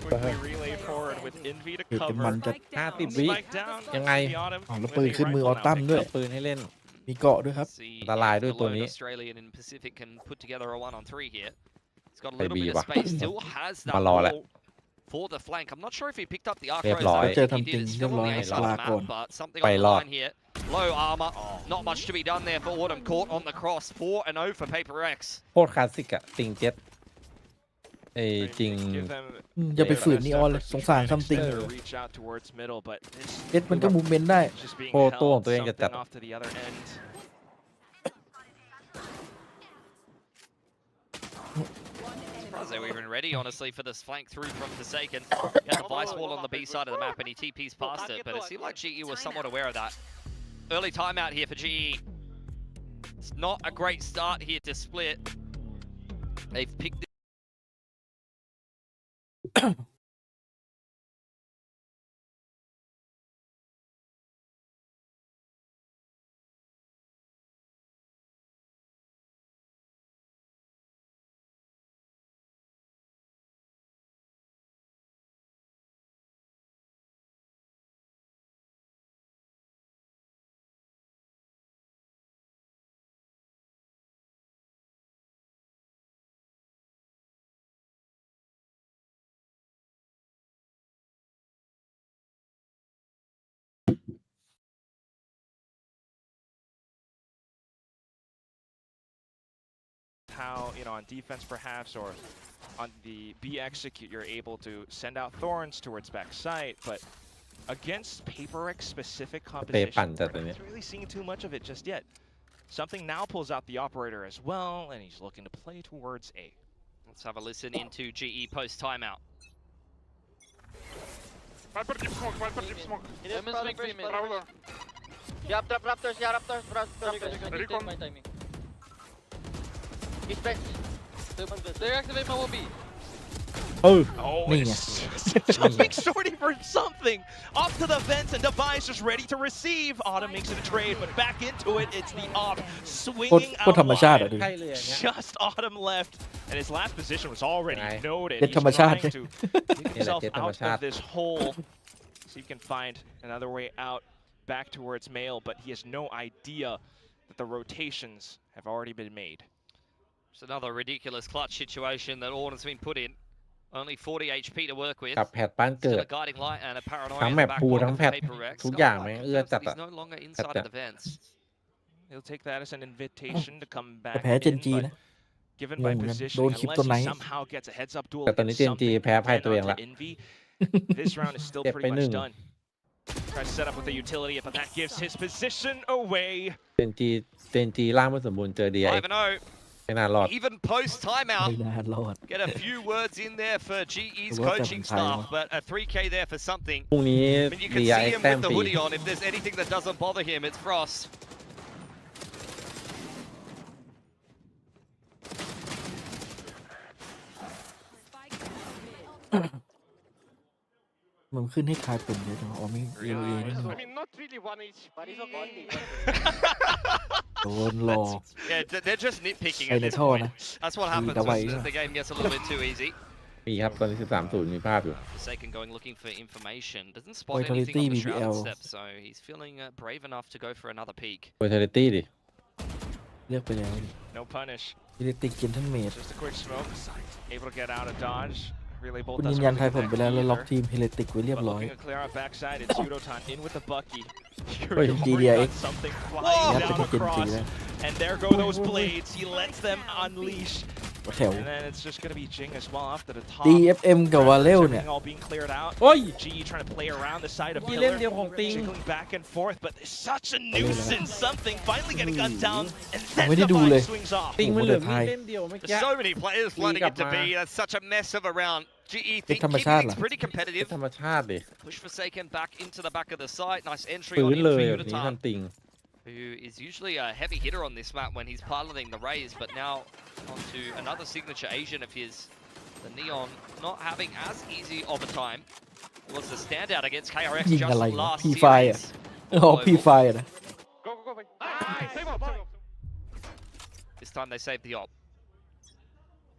Quickly relay forward with Envy to เอกมัน cover. จะ 50 วิ Spike down. ยังไง The Autumn อ้าวแล้ว with ปืน a ขึ้นมือ rifle ออ now ตั้ม picked ด้วย เอาปืนให้เล่น มีเกาะด้วยครับ See อันตรายด้วย the ตัว lone นี้ Australian in Pacific can put together a 1-on-3 here. He's got a ไป little บี bit of ว่ะ space. Still has that มารอแหละ wall for the flank. I'm not sure if he picked up the arc เรียบ rose. ร้อย I don't เจอ think he ทำจริง did. It's เรีย still บ on ร้อย the A side ลา of the ก่อน map, but something ไป on the รอด line here. Low armor. Not much to be done there for Autumn. Caught on the cross. 4-0 for PRX. โคตรคลาสสิกอะติงเจ็ตไอ้จริง Give them อย่าไป their ฝืน best นีออนเลย efforts ส to งสาร try and ซัมติง extend or reach out towards middle, but this เจ็ดมันก็มูฟเมนต์ได้ is just being โอ้ตัวของ held ตัวเองจะจัด something off to the other end. Surprised they were even ready, honestly, for this flank through from Forsaken. He had the vice wall on the B side of the map and he TP's past it, but it seemed like GE was somewhat aware of that. Early timeout here for GE. It's not a great start here to split. They've picked How, on defense perhaps, or on the B execute, you're able to send out Thorns towards backside, but against PRX specific composition, ปั่นจัดเลย we're เนี่ย not really seeing too much of it just yet. Something now pulls out the operator as well, and he's looking to play towards A. Let's have a listen into GE post timeout. Viper deep smoke, Viper deep smoke. Prowler. Yeah, Raptors, Recon. He's back. They activate my wobby. เออ Oh, นี่ไง it's jumping sorting for something. Off to the vents, and Device is ready to receive. Autumn makes it a trade, but back into it, it's the op โคตร swinging โคตรธรรมชาติ out อะดู ใช่เลยอย่างเงี้ย Just Autumn left, and his last position was already Right. noted. Jet He's ธรรมชาติ trying to dig himself Jet ธรรม out ชาติ of this hole, so he can find another way out back towards Mail, but he has no idea that the rotations have already been made. It's another ridiculous clutch situation that Orn has been put in. Only 40 HP to work with. กับแพทบ้านเกิ Still ด a guiding light and a paranoia ทั้ง in แม the ป back พูล pocket ทั้ง of แพท PRX. ทุกอย่าง Oh, แม่ง confirms เอื้อจัด that อะ he's no longer inside of the vents. He'll take that as an invitation to come แต่ back แพ้เจน in, จี but นะ given ง by งเหมือนกัน positioning, โดนคลิป unless ตัวไหน he somehow gets a heads up duel แต่ตอนนี้ against TNG something, แพ้ไพ่ then ตัวเอง onto ละ Envy, this round is still เจ็บ pretty ไปหนึ่ much ง done. Try to set up with the utility, but that gives his position away. เจนจีร่างไม่สมบูรณ์เจอ DRX 5-0. ไม่น่ารอด Even post ไม่ timeout. น่ารอด Get a few words in there for GE's Well, that's coaching happened, staff, Tyler. but a 3K there for something. พรุ่งนี้ I mean, you can see DRX him แต้ม with the ฟรี hoodie on. If there's anything that doesn't bother him, it's Frost. มันขึ้นให้คลายเป็นเยอะจังอ๋อมี AOA นี่มัน I mean, not really one HP.โดนหลอก Yeah, they're just nitpicking ไป at ใน this ท่อ point. นะ That's what happens แต่ไว when the game gets a little bit too easy. มีครับตอนนี้ 13-0 มีภาพอยู่ Forsaken going looking for information. Doesn't spot Vitality anything on the BBL. shrouded step, so he's feeling brave enough to go for another peek. Vitality ดิ เลือกไปแล้วดิ No punish. อิเล็กติกเจนทันเมด Just a quick smoke. Able to get out of dodge. Relay bolt คุณยื doesn't นยัน really ทายผล connect ไปแล้วแล้วล็อก either. ทีมเฮเลติกไว้เรียบ But ร้อย looking to clear out backside, it's Yudotan in with the Bucky. Wait, Yuri already DRX. got something Whoa! flying You have down to get across. into And there go those blades. He lets them unleash. แถว And then it's just going to be Jing as well after the top. DFM กับวาเลลเนี่ย Everything all being cleared out. โอ้ย GE trying to play around the side of มีเล่ม Pillar. เดียวของติง Jiggling back and forth, but it's such a nuisance. Something finally getting gunned down, and ไม่ then ได้ the ดูเลย vine swings off. ติงมันเหลือ โอ้โห มี เดี๋ยว เล่มเดียวเมื่อกี้ There's so many players flooding League into up, B. man. That's such a mess of a round. GE think, ธรรม keeping ชาติ things เหรอ pretty competitive. ธรรมชาติดิ Push Forsaken back into the back of the site. Nice entry ปื on น in เล for ยแบบนี้ทั Yudotan, นติง who is usually a heavy hitter on this map when he's piloting the Rays, but now onto another signature Asian of his. The Neon not having as easy of a time. Was the standout against KRX ยิง just อะไรวะ last พีไฟอ่ะ series. อ๋อพีไฟอ่ะนะ Go, go, go. Nice. Save up, save up. This time they saved the op.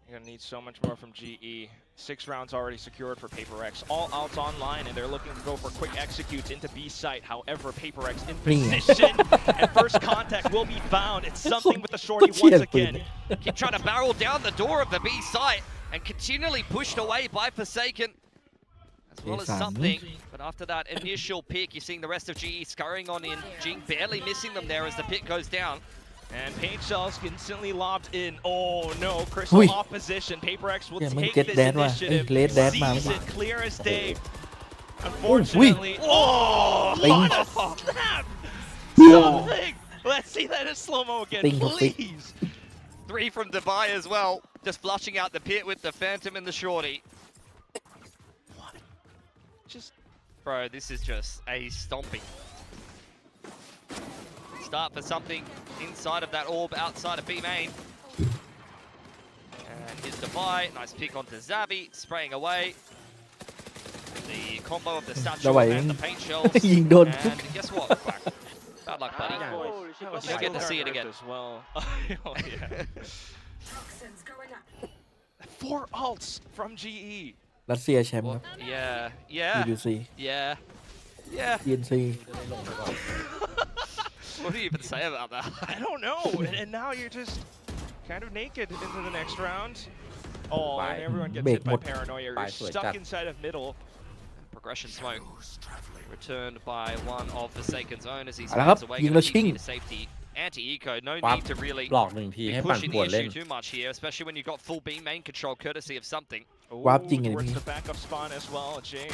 You're going to need so much more from GE. 6 rounds already secured for PRX. All outs online, and they're looking to go for quick executes into B site. However, PRX in position, and first contact will be found. It's something with the shorty once again. Keep trying to barrel down the door of the B site and continually pushed away by Forsaken. As well as something, but after that initial pick, you're seeing the rest of GE scurrying on in. Jing barely missing them there as the pit goes down. And paint shells instantly lobbed in. Oh no, Crystal opposition. PRX will take this initiative. Sees it clear as day. Unfortunately, what a snap! Something! Let's see that in slow-mo again, please! 3 from Dubai as well. Just flushing out the pit with the Phantom and the Shorty. What? Just... Bro, this is just a stomping. Start for something inside of that orb, outside of B main. And here's Dubai. Nice pick onto Zabi, spraying away. The combo of the satchel and the paint shells. ยิงโดน And guess what? Bad luck, buddy. That You was don't get to see it skill again. as well. Oh, yeah. 4 ults from GE. รัสเซียแชมป์ครับ Yeah, yeah, BBC yeah, yeah. TNC What do you even say about that? I don't know. And now you're just kind of naked into the next round. Oh, and everyone gets hit by paranoia. You're stuck inside of middle. Progression smoke returned by one of Forsaken's own as he เอาละครับ spins away. ยิง Gonna แล้ว be ชิง to safety. Anti-eco, no ปั๊บ need to really หลอกหนึ่งที be ให้ปั่น pushing ป่ว the นเล่น issue too much here, especially when you've got full B main control courtesy of something. Wap Ooh, jing it, towards me. the backup spawn as well. Jing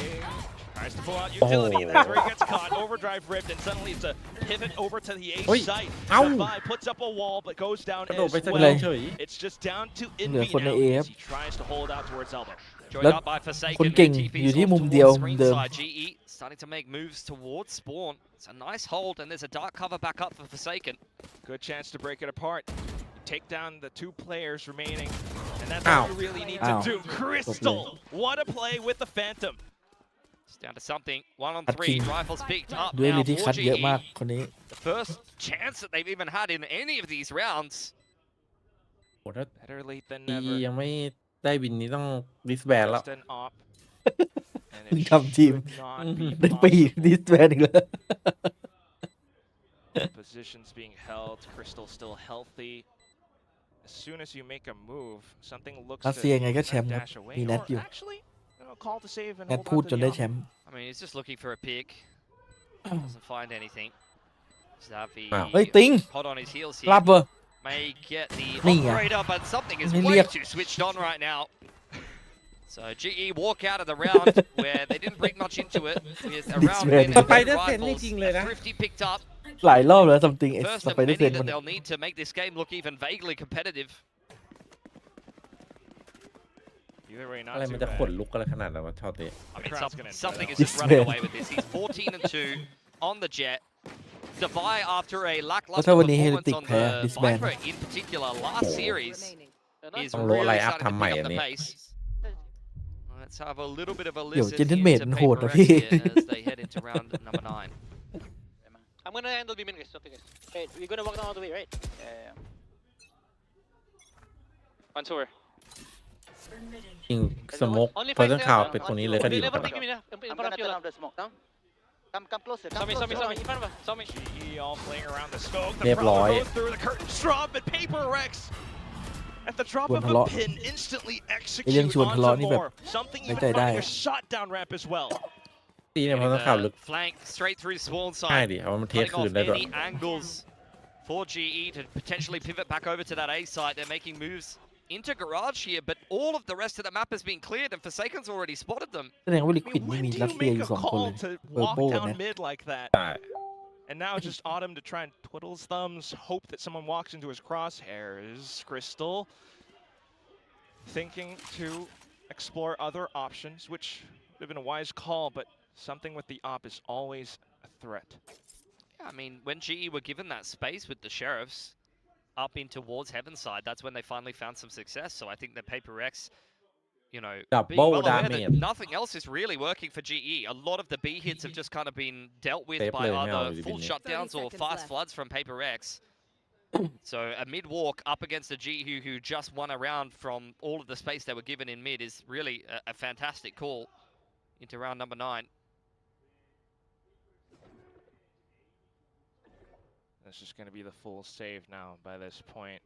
tries to pull out utility. That's where he gets caught. Overdrive ripped, and suddenly it's a pivot over to the A site. Dubai puts up a wall, but goes down กระโดด as ไปสัก well. เฉย It's just down to เหลือ Envy คนใน now A as ครับ he tries to hold out towards Elbow. Joined up by Forsaken. คนเก่ง TP's อยู่ที่ off มุมเดียว towards มุม screen เดิม side. GE starting to make moves towards spawn. It's a nice hold, and there's a dark cover back up for Forsaken. Good chance to break it apart. Take down the 2 players remaining, and that's all you really need to do. Crystal, what a play with the Phantom. It's down to something. 1 on 3. King. Rifles picked up ด้วย now ลิที่ for คัดเยอะมาก GE. คนนี้ The first chance that they've even had in any of these rounds. โหถ้า Better late than ดี never. ยังไม่ได้วินนี้ต้องดิสแบนแล้ว Just an op. And เพิ่ง it ทำทีม should not be ได้ปี possible. ดิสแบนอีกแล้ว Positions being held. Crystal still healthy. As soon as you make a move, something looks รัส to เซียไงก็แชมป์ครับ dash away. มีแนท Or อยู่ actually, call to save and แนท hold พูด on จ to น the ได้ arm. แชมป์ I mean, he's just looking for a pick. Doesn't find anything. Zavi เฮ้ยติง hot on his heels รับ here. เบอร์ May get the Nih ya. operator, but something is Ini way lihat. too switched on right now. So GE walk out of the round where they didn't bring much into it with a round win and Spider then Sense นี่ rivals. จริงเลยนะ Thrifty picked up หลายรอบแล้ว something first ส of ไปเดอ many ร์เซน that มัน they'll need to make this game look even vaguely competitive. Either way, อะไร not มัน too จะขน bad. ลุกอะไรขนาดนั้นวะชอบเตะ I mean, Crowd's gonna enjoy something that is just one. running This away with this. He's 14 and 2 on the Jet. Devi after a แล้ว lackluster ถ้าวันนี้เฮลิ performance ติก on แพ้ the ดิสแบน Viper in particular last series remaining. isต้องโล really ไลน์อัพ starting ทำ to ใหม่ pick อั up น the นี้ pace. Let's have a little bit of a เดี๋ยว listen เจนเทนเมด into มันโหดนะ PRX พี่ here as they head into round number 9. I'm gonna handle B main, guys. Okay, guys. Hey, we're gonna walk down all the way, right? Yeah. Once over. จริงสโมกเพราะต้องข่าวเป็นตรงนี้เลยก็ดี They เหมือน never กัน take me, in I'm front gonna of you. turn off the smoke. Down. Come closer. Saw me, in front of us. Saw me. GE all playing around the scope. The เรียบร้อย prowler goes through the curtains drop, but PRX at the drop ชวน of ทะเลาะ a pin instantly ไอ้เรื่อง execute ชวนทะเลาะ onto นี่แบบ more. Something ไว้ even ใจได้ finding a shutdown ramp as well. ตีเนี่ยเพราะ Getting ต้องข่าวลึก the flank straight through spawn ง่าย side. ดิเพราะมันเทส Cutting คืน off ได้ด้วย any angles for GE to potentially pivot back over to that A side. They're making moves into garage here, but all of the rest of the map has been cleared and Forsaken's already spotted them. แสดงว่าลิ I ควิด mean, นี่ when มี do รัส you เซียอ make ยู่ a 2 คน call เลย to เปอร์ walk โป้ down เนี่ย mid like that? ใช่ And now just Autumn to try and twiddle his thumbs, hope that someone walks into his crosshairs. Crystal thinking to explore other options, which would have been a wise call, but something with the op is always a threat. Yeah, I mean, when GE were given that space with the Sheriffs up in towards Heaven side, that's when they finally found some success. So I think that PRX, you know, being Double well aware damage. that nothing else is really working for GE. A lot of the B hits have just kind of been dealt with They by play now, either really, full didn't shutdowns 30 or seconds fast left. floods from PRX. So a mid walk up against a GE who just won a round from all of the space they were given in mid is really a fantastic call into round number 9. That's just going to be the full save now by this point.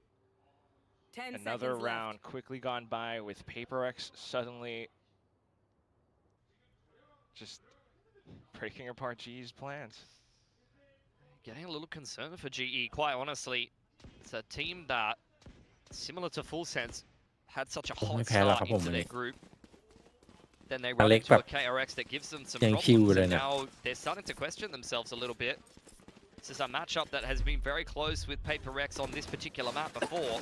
10 Another seconds round left. quickly gone by with PRX suddenly just breaking apart GE's plans. Getting a little concerned for GE, quite honestly. It's a team that, similar to Full Sense, had such a hot ไม่แพ้แล้ว start ครับผม into วัน their นี้ group. Then they อ run เล็ก into แบบ a KRX that gives them some ยังชิว problems, เลย and เนี่ย now they're starting to question themselves a little bit. This is a matchup that has been very close with PRX on this particular map before.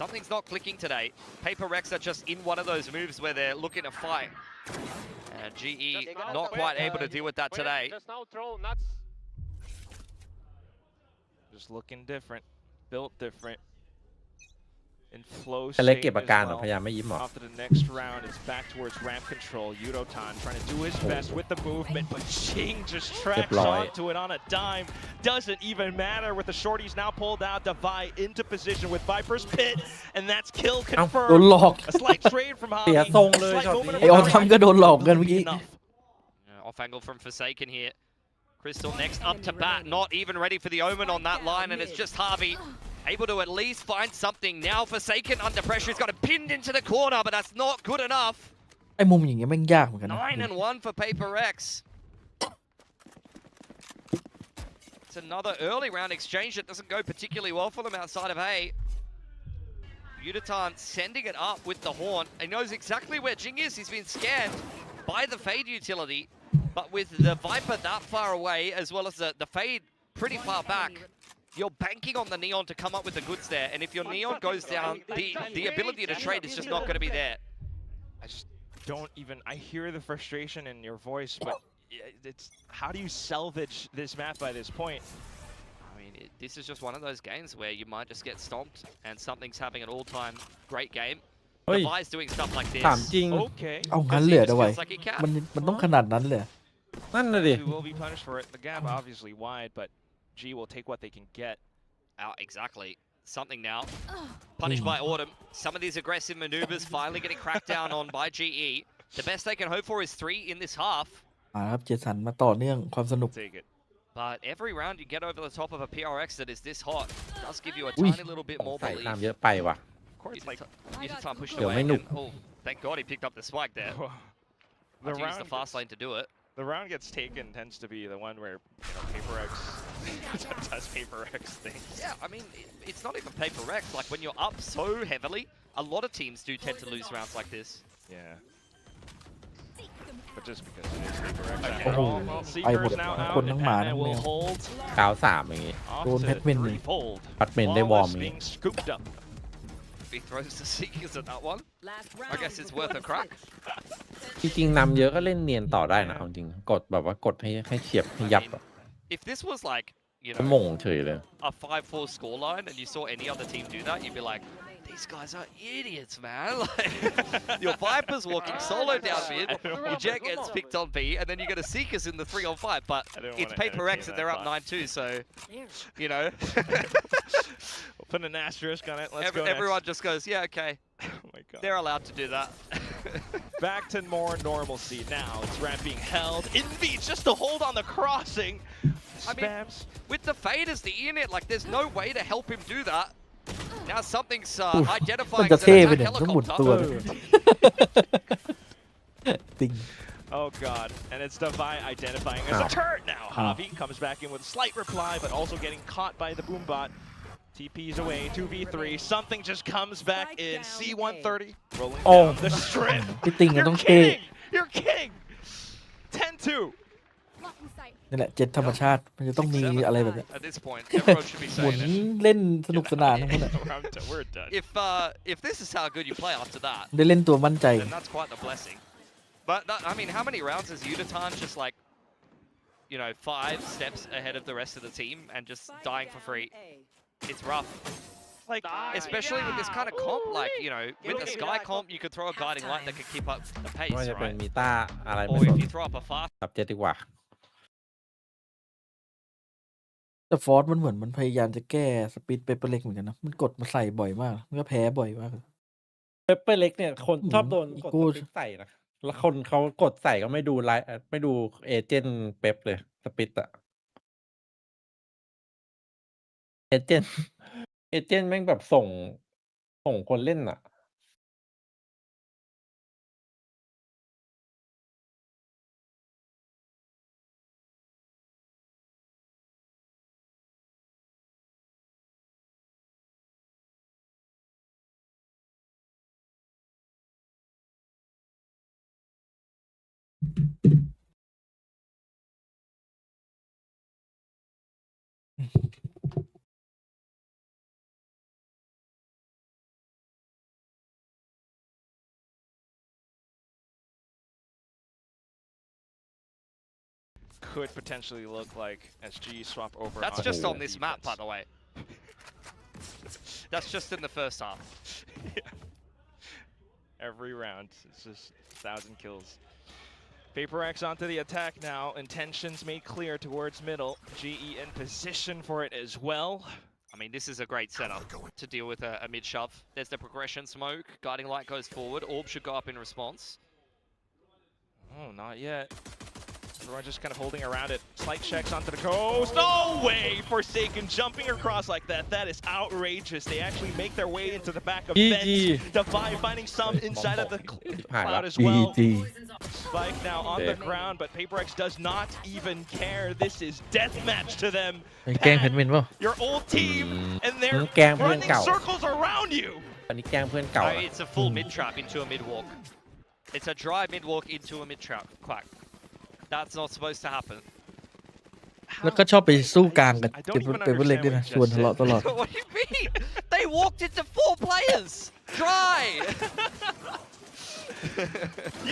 Something's not clicking today. PRX are just in one of those moves where they're looking to fight. GE not quite able to deal with that today. Just now throw nuts. Just looking different, built different. In flow อเล็ก state เก็บ as อาการเหรอ well. พยายามไม่ยิ้มหรอ Off to the next round, it's back towards ramp control. Yudotan trying to do his best with the movement, but Ching just tracks Deploy. onto it on a dime. Doesn't even matter with the shorties now pulled out. Devi into position with Viper's Pit, and that's kill โดน confirmed. หลอก A slight trade from เสีย Javi. ทรงเลย Slight ช็อต moment นี้ of ไอออทัมก็โดนหลอกกันเมื่อกี้ enough. Off angle from Forsaken here. Crystal next up to bat, not even ready for the omen on that line, and it's just Harvey able to at least find something. Now Forsaken under pressure, he's got it pinned into the corner, but that's not good enough. ไอมุมอย่างเงี้ยแม่งยากเหมือนกันนะ 9 and 1 for PRX. It's another early round exchange that doesn't go particularly well for them outside of A. Yudotan sending it up with the horn. He knows exactly where Jing is. He's been scanned by the Fade utility, but with the Viper that far away, as well as the Fade pretty far back, you're banking on the Neon to come up with the goods there. And if your Neon goes down, the ability to trade is just not going to be there. I just don't even. I hear the frustration in your voice, but it's how do you salvage this map by this point? I mean, this is just one of those games where you might just get stomped and something's having an all-time great game. เฮ้ย Devi's doing stuff like this. ถามจริง Okay. เอางั้นเลยเหรอด้วย Feels like he can. มันต้องขนาดนั้นเลย นั่นน่ะดิ We will be punished for it. The gap obviously wide, but G will take what they can get. Out exactly. Something now. Punished by Autumn. Some of these aggressive maneuvers finally getting cracked down on by GE. The best they can hope for is 3 in this half. ครับเจสันมาต่อเนื่องความสนุก Take it. But every round you get over the top of a PRX that is this hot does give you a tiny little bit more ใส่ belief. น้ำเยอะไปว่ะ Of course, like You just can't push it Yo, away may again. noob. Oh, thank God he picked up the spike there. the Had to use the fast round lane to do it. the round gets taken tends to be the one where PaperX does PaperX things. Yeah, I mean, it's not even paper X. Like, when you're up so heavily, a lot of teams do tend to lose rounds like this. Yeah. But just because it is PaperX. Oh, after all, well, Seeker's now out, คนทั้งหมาทั้ and งแม will ว hold 93อย่างงี้ off โดน to แฮตเมนเลย threefold. พัดเมนได้วอร์ม Flawless อย่างงี้ being scooped up. If he throws the Seekers at that one, I guess it's worth a crack. จริงๆนำเยอะก็เล่นเนียนต่อได้นะเอาจริงกดแบบว่ากดให้เฉียบให้ยับ I mean, if this was like, you แล้วหม่ง know, เฉยเลย a 5-4 scoreline and you saw any other team do that, you'd be like, these guys are idiots, man. Like, your Viper's walking solo down mid, your Jet gets picked on B, and then you get a Seekers in the 3-on-5. But it's Paper X and they're up 9-2, so, you know. We'll put an asterisk on it. Let's go Everyone next. just goes, yeah, okay. Oh my God. They're allowed to do that. Back to more normalcy now. It's Ramp being held. Inbeats just to hold on the crossing. I mean, Spams. with the fade as the unit, like, there's no way to help him do that. Now something's มัน identifying จะ as เท่ an ไป attack เนี่ยต้องหมุนตัว helicopter. ติง Oh God, and it's Devi identifying as a turret now. Javi comes back in with a slight reply, but also getting caught by the boombot. TP's away, 2v3. Something just comes back in. C130 rolling down the strip. พี่ติงก็ You're ต้องเท่ kidding! You're kidding! 10-2. นี่แหละเจ็ตธรรมชาติมันจะต้องมีอะไรแบบเนี้ย At this point, everyone should be หมุน saying it. เล่นสนุกสนานทั้งนั้นอะ We're done. If this is how good you play after that, ได้เล่นตัวมั่นใจ then that's quite the blessing. But that, I mean, how many rounds has Uditan just like, you know, 5 steps ahead of the rest of the team and just dying for free? It's rough. Like, especially with this kind of comp, like, you know, with the Sky comp, you could throw a guiding light that could keep up the ไม่ pace, ว่าจะเป็น right? มีต้าอะไรไม่ Or สน if you throw up a fast กับเจ็ตดีกว่า แต่ฟอร์สมันเหมือนมันพยายามจะแก้สปีดเปเปอร์เล็กเหมือนกันนะมันกดมาใส่บ่อยมากมันก็แพ้บ่อยมาก เปเปอร์เล็กเนี่ยคนชอบโดนกด กู สปิดใส่นะแล้วคนเขากดใส่ก็ไม่ดูไลน์ไม่ดูเอเจนต์เป๊ปเลยสปิดอะเอเจนต์แม่งแบบส่งคนเล่นอะcould potentially look like SG swap over. That's on just on this map, defense. by the way. That's just in the first half. Yeah. Every round, it's just 1,000 kills. PaperX onto the attack now. Intentions made clear towards middle. GE in position for it as well. I mean, this is a great setup to deal with a mid shove. There's the progression smoke. Guiding light goes forward. Orb should go up in response. Oh, not yet. Everyone just kind of holding around it. Slight checks onto the coast. No way! Forsaken jumping across like that. That is outrageous. They actually make their way into the back of fence. Devi finding some inside of the cloud as well. Spike now on the ground, but PaperX does not even care. This is deathmatch to them. แกล้งเพนเมนป่ะ Your old team, and they're แกล้งเพื่อน running เก่า circles around you. อันนี้แกล้งเพื่อนเก่า It's a full mid trap into a mid walk. It's a dry mid walk into a mid trap. Quack. That's not supposed to happen. แล้วก็ชอบไปสู้กลางกับเปเปอร์เล็กด้วยนะชวนทะเลาะตลอด What do you mean? They walked into 4 players. Dry.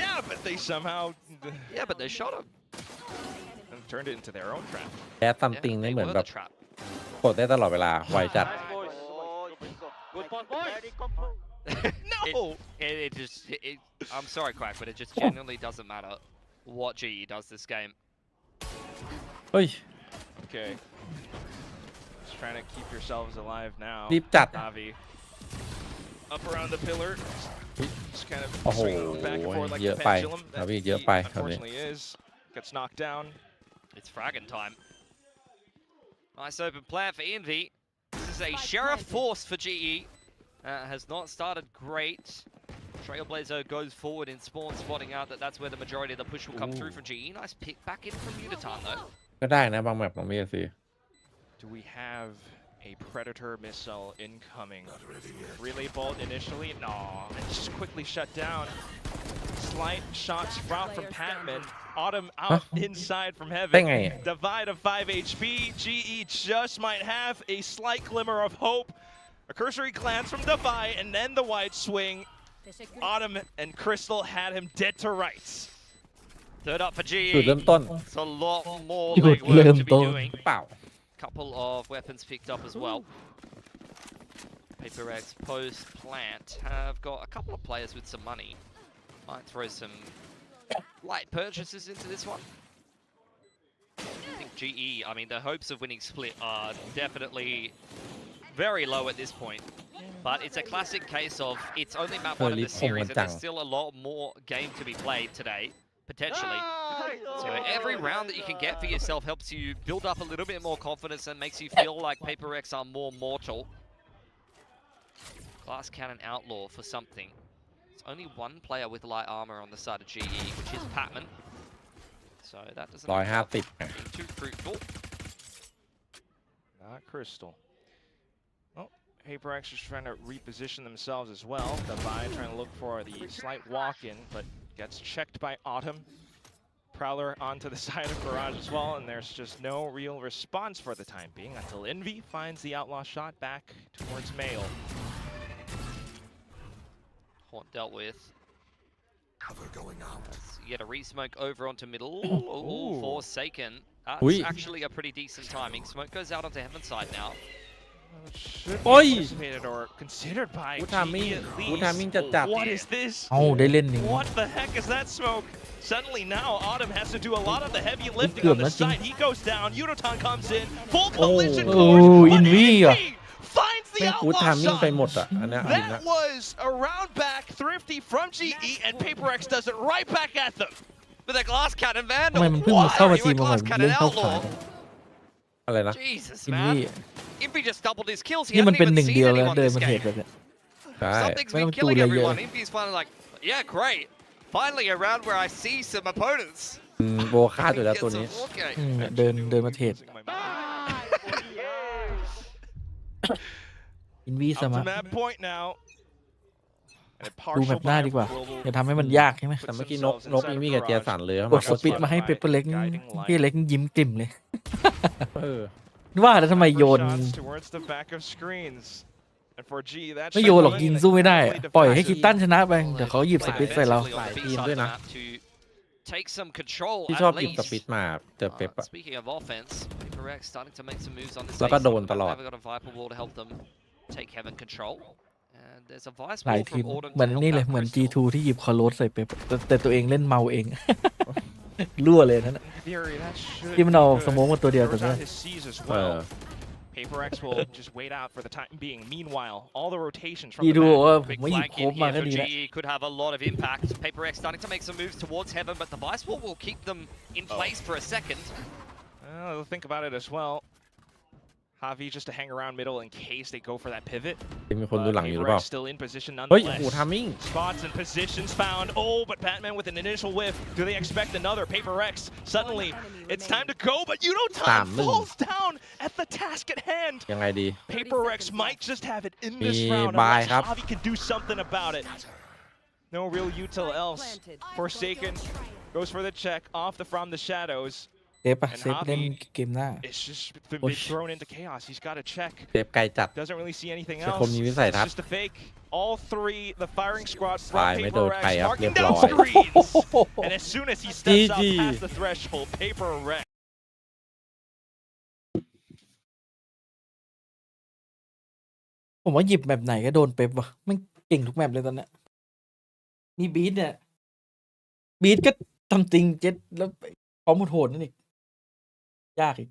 Yeah, but they somehow Yeah, but they shot him. and turned it into their own trap. แอดซัมติง Yeah, นี่ they เหมือน were แบ the บ trap. กดได้ตลอดเวลาไวจัด Good point, boys. No. It just. I'm sorry, Quack, but it just genuinely doesn't matter what GE does this game. เฮ้ย Okay. Just trying to keep yourselves alive now. รีบจัด Navi. Up around the pillar. Just kind of โอ้โห swinging back and forth like เย the อะไป pendulum. ครับ That พี่ he เยอะไปครับพี่ unfortunately is. Gets knocked down. It's fragging time. Nice open plan for Envy. This is a Sheriff force for GE. Has not started great. Trailblazer goes forward in spawn, spotting out that that's where the majority of the push will come through from GE. Nice pick back in from Unitan though. ก็ได้นะบางแมปของ VCT. Do we have a Predator missile incoming? Relay bolt initially? No, and just quickly shut down. Slight shot sprout from Patman. Autumn out inside from Heaven. Divide of 5 HP. GE just might have a slight glimmer of hope. A cursory glance from Defy, and then the wide swing. Autumn and Crystal had him dead to rights. Third up for GE. จุดเริ่มต้น It's a lot more legwork to be doing. เปล่า Couple of weapons picked up as well. PRX post plant have got a couple of players with some money. Might throw some light purchases into this one. I think GE, I mean, the hopes of winning split are definitely very low at this point. But it's a classic case of it's only map one of the series and there's still a lot more game to be played today, potentially. So every round that you can get for yourself helps you build up a little bit more confidence and makes you feel like PRX are more mortal. Glass Cannon Outlaw for something. It's only one player with light armor on the side of GE, which is Patman. So that doesn't seem too fruitful. Not Crystal. Oh, PRX is trying to reposition themselves as well. Divide trying to look for the slight walk-in, but gets checked by Autumn. Prowler onto the side of Barrage as well, and there's just no real response for the time being until Envy finds the outlaw shot back towards Mail. Horn dealt with. Cover going out. You get a re-smoke over onto middle. Ooh, Forsaken. That's actually a pretty decent timing. Smoke goes out onto Heaven side now. Should be anticipated or considered by GE at least. What is this? เอ้าได้เล่นนี่ What the heck is that smoke? Suddenly now Autumn has to do a lot of the heavy lifting on the side. He goes down. Uniton comes in. Full collision course. Envy finds the outlaw shot. That was a round back thrifty from GE, and PRX does it right back at them. With a glass cannon vandal. ทำไมมันเพิ่งมาเข้ามาทีมมาแบบเล่นเข้าขา อะไรนะ Jesus, Envy man. Envy just doubled his kills. He นี่มัน hasn't เป็น even หนึ่ง seen เดียวแล้ว anyone เดิน this มาเทรด game. แบบเนี้ย ใช่ Something's ไม่ต้ been อง killing ตูอะไรเยอะ everyone. Envy's finally like, yeah, great. Finally a round where I see some opponents. โบคาดอยู่แล้วตัวนี้ Okay. เดินมาเทรด อินวีส Up มา to that point now. ดูแบบหน้าดีกว่าอย่าทำให้มันยากใช่ไหม แต่เมื่อกี้นกอีมี่กับเจียสันเลย กดสปิดมาให้เปเปอร์เล็กพี่เล็กยิ้มกลิ่มเลย ว่าแล้วทำไมโยน ไม่โยนหรอกยิงสู้ไม่ได้ ปล่อยให้คิตตันชนะไปเดี๋ยวเขาหยิบสปิดใส่เรา ทีมด้วยนะ Take some control ที่ at ชอบหยิบ least. สปิดมาเจอเป๊ปอะ Speaking of offense, PRX starting to make some moves on this. แล้วก็โดนตลอด They've got a Viper wall to help them take Heaven control. And there's a Vice หลาย wall ทีม from Autumn เหมือน to help นี่เลย out เหมือน Crystal. G2 ที่หยิบคอโรสใส่เป๊ปแต่ตัวเองเล่นเมาเอง รั่วเลยนั่น ที่มันเอาสโมกมาตัวเดียวแต่ก็ PRX will just wait out for the time being. Meanwhile, all the rotations from G2 the บอกว่า map. ผมไม่หยิบโคบมาก็ดีแล้ว GE could have a lot of impact. PRX starting to make some moves towards Heaven, but the Vice wall will keep them in place for a second. Well, think about it as well. Javi just to hang around middle in case they go for that pivot. มีคนดูหลังอยู่หรือเปล่า Still in position เฮ้ยโอ้ nonetheless. โหทามมิ่ง Spots and positions found. Oh, but Batman with an initial whiff. Do they expect another? PRX. Suddenly, it's time to go, but Uniton falls down at the task at hand. ยังไงดี PRX might just have it in this มี round บาย unless ครับ Javi can do something about it. No real util else. Forsaken goes for the check off from the shadows. เซฟปะเซฟเล่นเกมหน้า It's just been thrown into chaos. He's got to check. เซฟไกลจัด Doesn't really see anything เป็น else. คนมีวิสัยทัศ It's น์ just a fake. All three, the firing squad ตาย from ไม่โดน PRX ใครครับ marking เรียบ down ร้อย screens. And as soon as he steps up GG past the threshold, PRX. ผมว่าหยิบแบบไหนก็โดนเป๊ปว่ะมันเก่งทุกแมปเลยตอนเนี้ยมีบีทเนี่ยบีทก็ทำจริงเจ็ดแล้วพร้อมโหดนั่นอีกยากอีก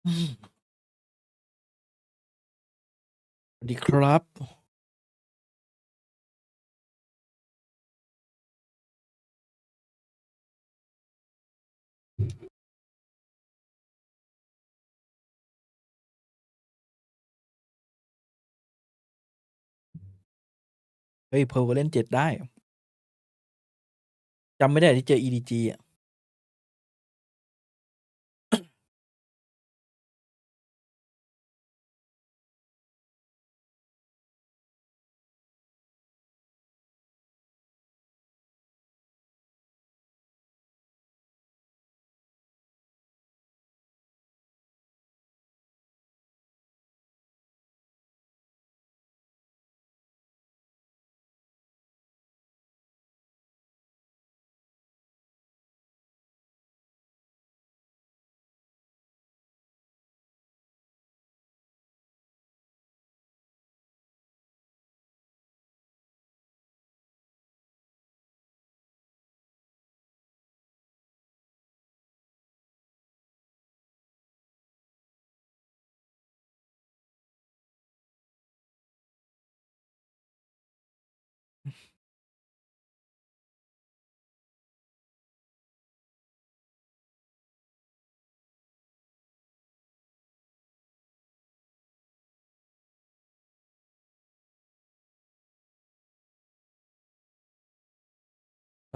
สวัสดีครับเฮ้ยเพร์ลก็เล่น7ได้จำไม่ได้ที่เจอ EDG อ่ะ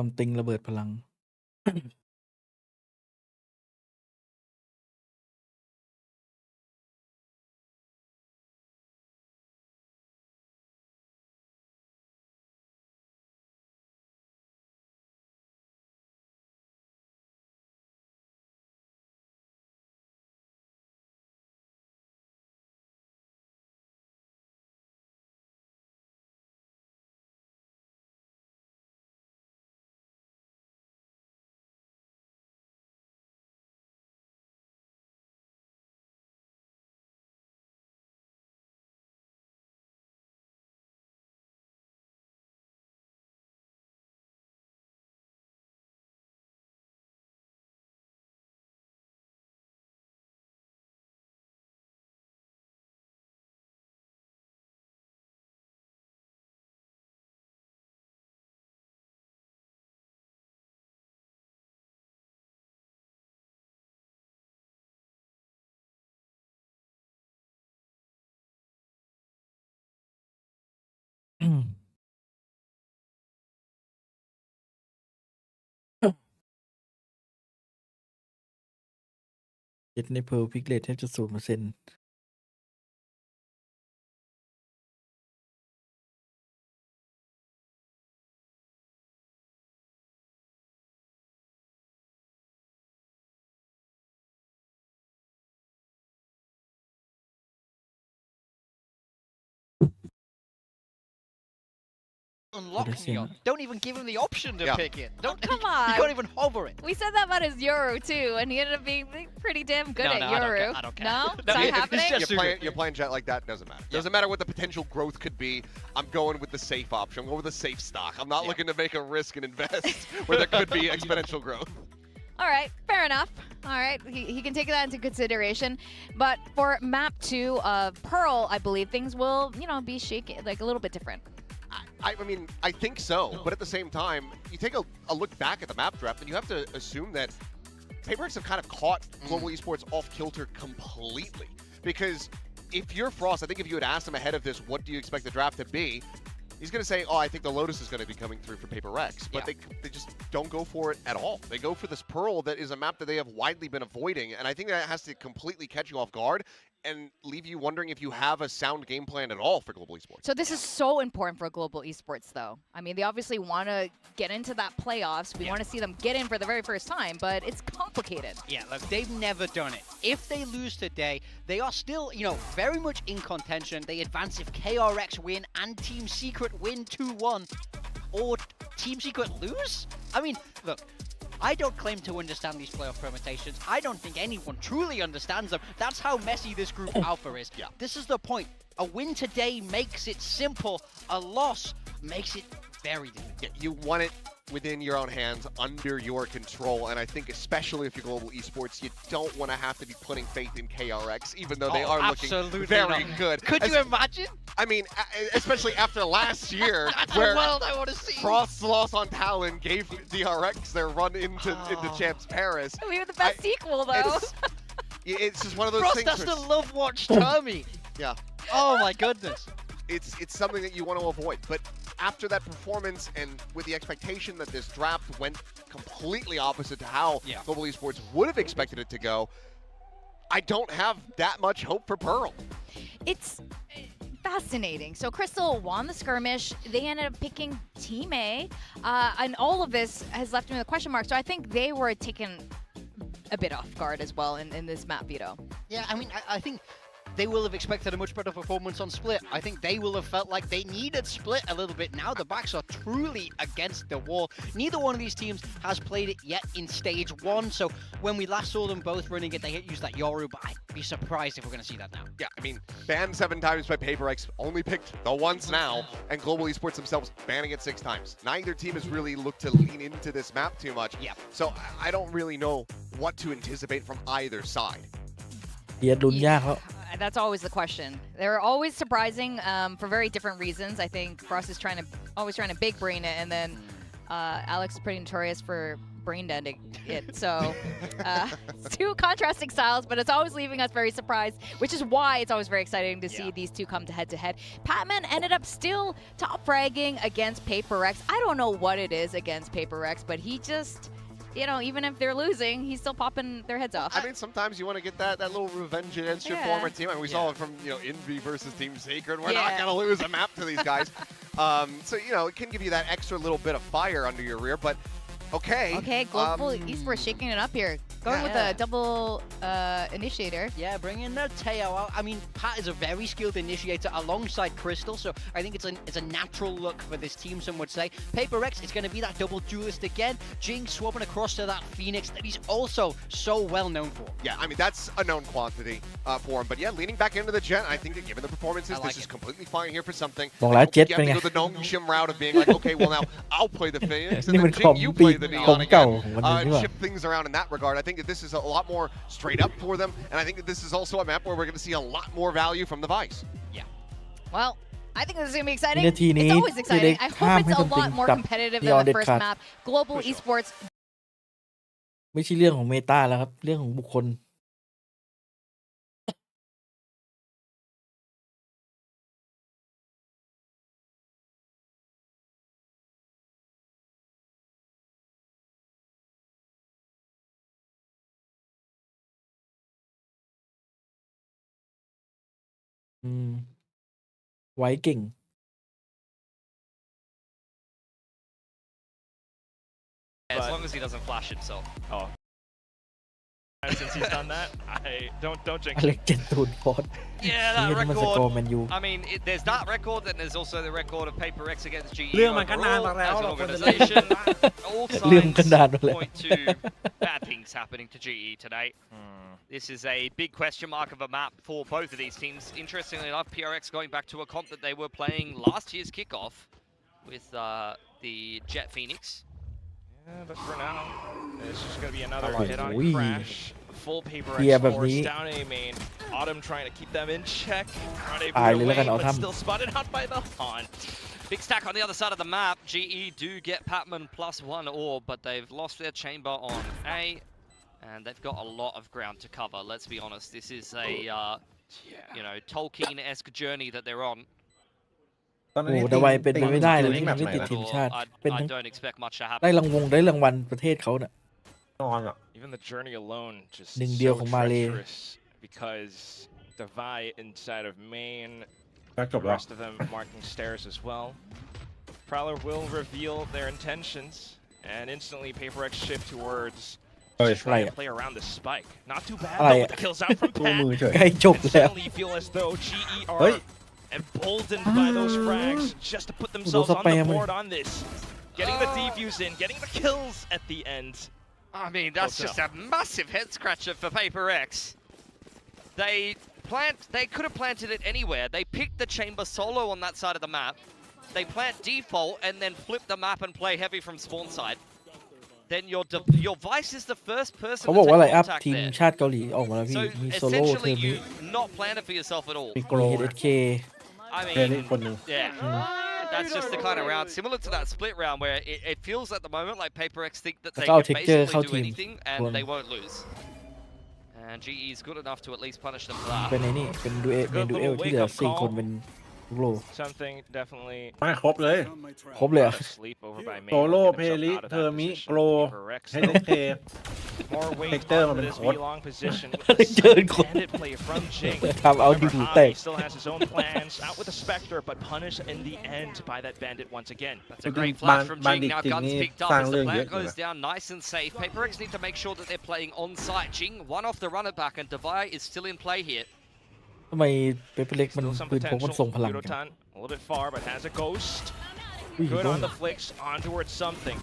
ซัมติงระเบิดพลัง เจ็ดในเพร์ลพิกเลตแทบจะ0%Unlocking it. Don't even give him the option to pick it. Don't, come on. You can't even hover it. We said that about his Euro too, and he ended up being pretty damn good at Euro. I don't care. No? No, Is that happening? You're playing Jet like that, doesn't matter. Doesn't matter what the potential growth could be. I'm going with the safe option. I'm going with the safe stock. I'm not looking to make a risk and invest where there could be exponential growth. All right, fair enough. All right, he can take that into consideration. But for map 2 of Pearl, I believe things will, be shaky, like a little bit different. I mean, I think so, but at the same time, you take a look back at the map draft, and you have to assume that PRX have kind of caught global esports off kilter completely. Because if you're Frost, I think if you had asked him ahead of this, what do you expect the draft to be? He's going to say, I think the Lotus is going to be coming through for PRX, but they just don't go for it at all. They go for this Pearl that is a map that they have widely been avoiding, and I think that has to completely catch you off guard and leave you wondering if you have a sound game plan at all for global esports. So this is so important for global esports, though. I mean, they obviously want to get into that playoffs. We want to see them get in for the very first time, but it's complicated. Yeah, look, they've never done it. If they lose today, they are still, very much in contention. They advance if KRX win and Team Secret win 2-1. Or Team Secret lose? I mean, look, I don't claim to understand these playoff permutations. I don't think anyone truly understands them. That's how messy this group alpha is. Yeah. This is the point. A win today makes it simple. A loss makes it very difficult. Yeah, you want it within your own hands, under your control, and I think especially if you're global esports, you don't want to have to be putting faith in KRX, even though they are looking very good. Could you imagine? I mean, especially after last year, That's where the world I want to see. Frost's loss on Talon gave DRX their run into Champs Paris. We were the best sequel, though. It's just one of those Frost things. has to love watch Tommy. Yeah. Oh my goodness. It's something that you want to avoid. But after that performance and with the expectation that this draft went completely opposite to how Global Esports would have expected it to go, I don't have that much hope for Pearl. It's fascinating. So Crystal won the skirmish. They ended up picking Team A. And all of this has left me with a question mark. So I think they were taken a bit off guard as well in this map veto. Yeah, I mean, I think they will have expected a much better performance on Split. I think they will have felt like they needed Split a little bit. Now the backs are truly against the wall. Neither one of these teams has played it yet in stage 1. So when we last saw them both running it, they used that Yoru, but I'd be surprised if we're going to see that now. Yeah, I mean, banned 7 times by PRX, only picked the once now, and Global Esports themselves banning it 6 times. Neither team has really looked to lean into this map too much. Yeah. So I don't really know what to anticipate from either side. เฮียดุนยากแล้ว That's always the question. They're always surprising for very different reasons. I think Frost is always trying to big brain it, and then Alex is pretty notorious for brain deading it. So it's 2 contrasting styles, but it's always leaving us very surprised, which is why it's always very exciting to see these two come to head. Patman ended up still top fragging against PRX. I don't know what it is against PRX, but he just, you know, even if they're losing, he's still popping their heads off. I mean, sometimes you want to get that little revenge against your former team. I mean, we saw it from, you know, Envy versus Team Sacred. We're not going to lose a map to these guys. So, you know, it can give you that extra little bit of fire under your rear, but okay. Okay, Global Esports shaking it up here. Going with a double initiator. Yeah, bringing their Teo out. I mean, Pat is a very skilled initiator alongside Crystal, so I think it's a natural look for this team, some would say. PRX is going to be that double duelist again. Jing swapping across to that Phoenix that he's also so well known for. Yeah, I mean, that's a known quantity for him. But yeah, leaning back into the Jet, I think that given the performances, this is completely fine here for something. บอกแล้วเจ็ต You เป็น have ไง to go the Nongshim route of being like, okay, well now I'll play the Phoenix, and นี่ then มันคอม Jing, you ปี play the คอม Neon เก่า again. ของมันนี่ว่า Shift things around in that regard. I think that this is a lot more straight up for them, and I think that this is also a map where we're going to see a lot more value from the Vice. Yeah. Well, I think this is going to be exciting. วินาทีนี้ It's always จะได้ exciting. I ข้าม hope ให้ it's ซั a มติง lot more กับ competitive เดีย than ว the เด็ด first ขาด map. Global Esports ไม่ใช่เรื่องของเมตาแล้วครับ เรื่องของบุคคล ไว้เก่ง As long as he doesn't flash himself. Oh. Since he's done that, I don't jinx อเล็ก him. เจนตูนโพส Yeah, that นี่มันสกอร์ record. แมนยู I mean, there's that record, and there's also the record of PRX against GE เรื่องมันก็นานมา overall แล้ว as an เราควรจะ organization. All เรื่องก็ signs นานมาแล้ว point to bad things happening to GE today. This is a big question mark of a map for both of these teams. Interestingly enough, PRX going back to a comp that they were playing last year's kickoff with the Jet Phoenix. Yeah, but for now, it's just going to be another Oh, hit on wee. crash. Full PRX Yeah, but force me- down A main. Autumn trying to keep them in check. Unable Ah, to look at win, but Autumn. still spotted out by the haunt. Big stack on the other side of the map. GE do get Patman +1 orb, but they've lost their chamber on A, and they've got a lot of ground to cover. Let's be honest, this is a you know, Tolkien-esque journey that they're on. ตอนนั้น โอ้ นี่ แต่วัยเป็นไปไม่ได้เลย ตี ที่ แบ มัน บ ไม่ ไหน ติด นะ ทีมชาติ เป็น I ทั้ง don't expect much to happen. ได้รางวัลประเทศเขาเนี่ย นอนอ่ะ Even the journey alone just หนึ่งเดียว so ของมาเล treacherous because the Vi inside of main, ก็จบ the แล้ว rest of them marking stairs as well. Prowler will reveal their intentions and instantly PRX shift towards เฮ้ย just อะไร trying อะ to play around the spike. Not too bad อะไร though อะ with the kills out from ตัว Pat. มือเฉย ใกล้จบ And แล้ว suddenly feel as though GE เฮ้ย are emboldened by those frags just to put themselves on the spam board on this. Getting the defuse in, getting the kills at the end. I mean, that's Close just a massive head scratcher for PRX. They could have planted it anywhere. They picked the chamber solo on that side of the map. they plant default and then flip the map and play heavy from spawn side, then your Vice is the first person เขา to บอกว่าไล take น์อัพ contact ทีม there. ชาติเกาหลีออกมาแล้วพี่ So มีโซโล่เทอ essentially ร์มิ you not plan it for yourself at all. มีโกล มี HK I เทน mean, คนหนึ่ง yeah. That's just the kind of round similar to that split round where it feels at the moment like PaperX think that they แล้วก็เอา can texture basically เข้า do ทีม anything and they won't lose. And GE is good enough to at least punish them for that. เป็นไอ้นี่เป็นดูเอลที่เหลือ4 คนเป็นโล Something definitely ไม่ครบเลย ครบเลยอ่ะ sleep over by โซ Main. โล่ Get เพ himself ลิ out of เท that อร์มิ position. โกล PRX เฮดเค more weight Hector onto มันเป็น this โค้ด V long position. เดินคน Bandit play from Jing. ทำเอาดูแตก He still has his own plans. Out with the Spectre, but punished in the end by that Bandit once again. That's a great flash from Jing. Now จริง guns นี่ picked up สร้าง as เรื่ the องเย plant อะอยู่ goes นะ down nice and safe. PaperX need to make sure that they're playing on site. Jing, one off the runner back, and Devai is still in play here. ทำไมเปเปอร์เล็กมัน Still some ปืนพกมันทรง potential. พลังกัน Yudotan a little bit far, but has a ghost. อุ้ย Good โด on น the flicks, on towards something.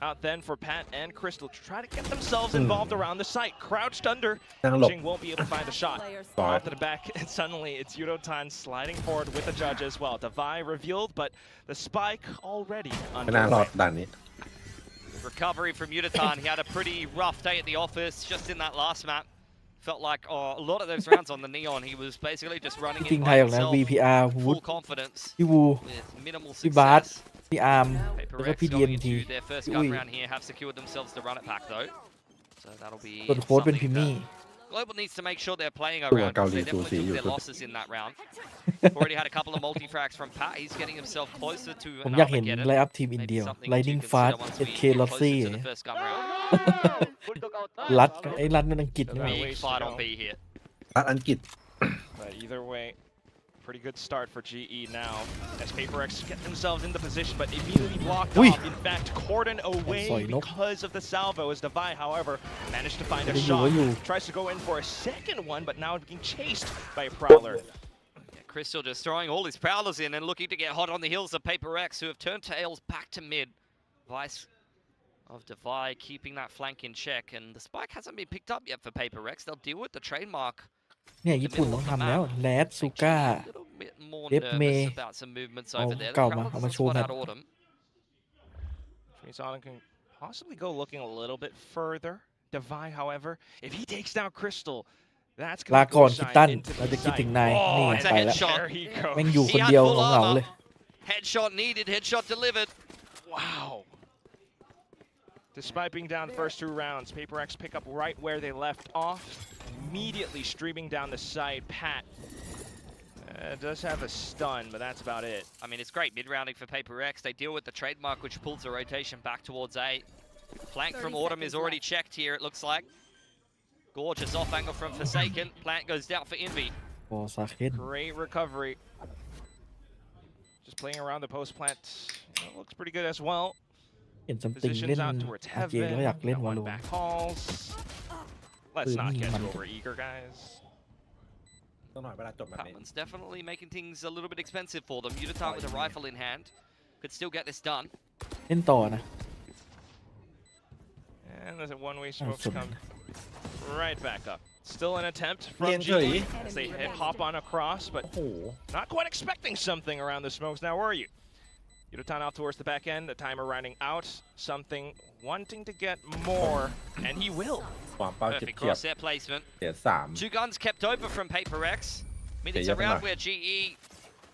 Out then for Pat and Crystal to try to get themselves involved around the site. Crouched under. นั่งหลบ Jing won't be able to find a shot. Off to the back, and suddenly it's Yudotan sliding forward with the judge as well. Devai revealed, but the spike already ไม่น่ารอด underway. ด่านนี้ Recovery from Yudotan. He had a pretty rough day at the office just in that last map. Felt like a lot of those rounds on the Neon, he was basically just running จริ in งไท by ยออกนะ himself, VPR วูด full confidence พี่วู with minimal พี่บาส success. พี่อาร์มแล้วก็ PaperX พี่ going DMT into their first พี่ gun อุ้ย round here have secured themselves the run it back though. So that'll be ส่วนโค้ดเป็นพิม something มี่ Global needs to make sure they're playing ตัว around เกา because หลี they สู definitely สี took อยู่ their losses in that round. Already had a couple of multi-frags from Pat. He's getting himself closer to ผม an อยากเห็น Armageddon. ไลน์อัพทีมอิน Maybe เดีย something Lightning to Fast consider once we HK get Lotsie closer to the first gun round. รัดไอ้รัดมันอังกฤษนี่หว่า Big fight on B here. รัฐอังกฤษ But either way, pretty good start for GE now as PaperX get themselves into position, but immediately blocked Ui. off. In fact, cordon away Sorry, nope. because of the salvo. As Devai, however, managed to find a Ay, shot. ay. Tries to go in for a second one, but now being chased by a Prowler. Yeah, Crystal just throwing all his prowlers in and looking to get hot on the heels of PaperX, who have turned tails back to mid. Vice of Devai keeping that flank in check, and the spike hasn't been picked up yet for PaperX. They'll deal with the trademark. เนี่ยญี่ปุ่นต้องทำแล้วแรดซูก้า A little bit more Dep nervous May. about some movements Oh, over there. The got crowd him. I'm doesn't a show spot that. out Autumn. Means Autumn can possibly go looking a little bit further. Devai, however, if he takes down Crystal, that's ลา going ก่อน to คิ go ดตัน shine into เรา the จะคิดถึง site. นายนี่ Oh, ไง it's a ไปแล้ว headshot. There he แม่ง goes. อยู่ He คน had เดียว full เหงาๆเลย armor. Headshot needed, headshot delivered. Wow. Despite being down the first 2 rounds, PaperX pick up right where they left off. Immediately streaming down the side. Pat does have a stun, but that's about it. I mean, it's great mid-rounding for PaperX. They deal with the trademark, which pulls the rotation back towards A. Flank from Autumn is already checked here, it looks like. Gorgeous off angle from Forsaken. Plant goes down for Envy. โอ้ซาเคน Great recovery. Just playing around the post plant. Looks pretty good as well. เห็นซัมติงเล่น Positions out towards อาเจ heaven. แล้วอยากเล่น Got วา one โล back calls. Let's not get too man. over eager, guys. ต้องหน่อยเวลาจบแบบนี้ Patman's definitely making things a little bit expensive for them. Yudotan with a rifle in hand could still get this done. เล่นต่อนะ And there's a one-way smokes so come right back up. Still an attempt from Bien, GE Joey. as they hop on across, but โอ้โห not quite expecting something around the smokes now, were you? Yudotan out towards the back end, the timer running out, something wanting to get more, and he will. ความเป้าเฉียบ Perfect เฉียบ crosshair placement. เสีย3 2 guns kept over from PaperX. I mean, it's a round where GE,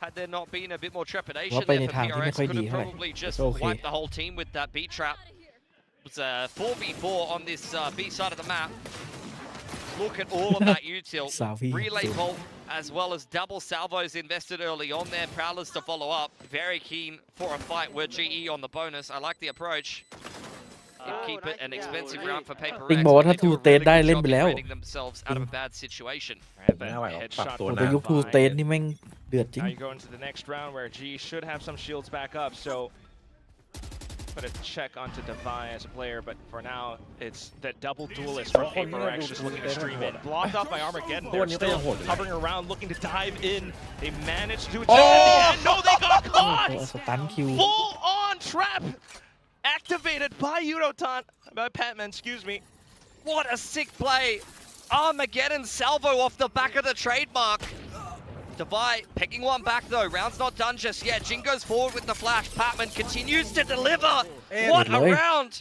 had there not been a bit more trepidation Well, there by for the time, PRX, hindi could have pwede, probably just It's okay. wiped the whole team with that B trap. It's a 4v4 on this B side of the map. Look at all of that util. Salvi. Relay vault, as well as double salvos invested early on there. Prowlers to follow up. Very keen for a fight with GE on the bonus. I like the approach. Keep it an expensive round for PaperX. จริงบอกว่าถ้า but they do ทู a เตน really ได้ good เล่น job ไป in แล้ว getting themselves out of a bad situation. And then Now I will headshot pop โอ้ ตัว แต่ หน้า ยุคทูเตนนี่แม่งเดือดจริง Now you go into the next round where G should have some shields back up, so put a check onto Devai as a player, but for now it's that double duelist from PaperX just looking to stream in. Blocked off by Armageddon. They're still hovering around looking to dive in. They managed to do it just at the end. No, they got โอ้ caught! สตันคิว Full on trap activated by Yudotan, by Patman, excuse me. What a sick play! Armageddon salvo off the back of the trademark. Divide, pegging one back though. Round's not done just yet. Jin goes forward with the flash. Patman continues to deliver. What a round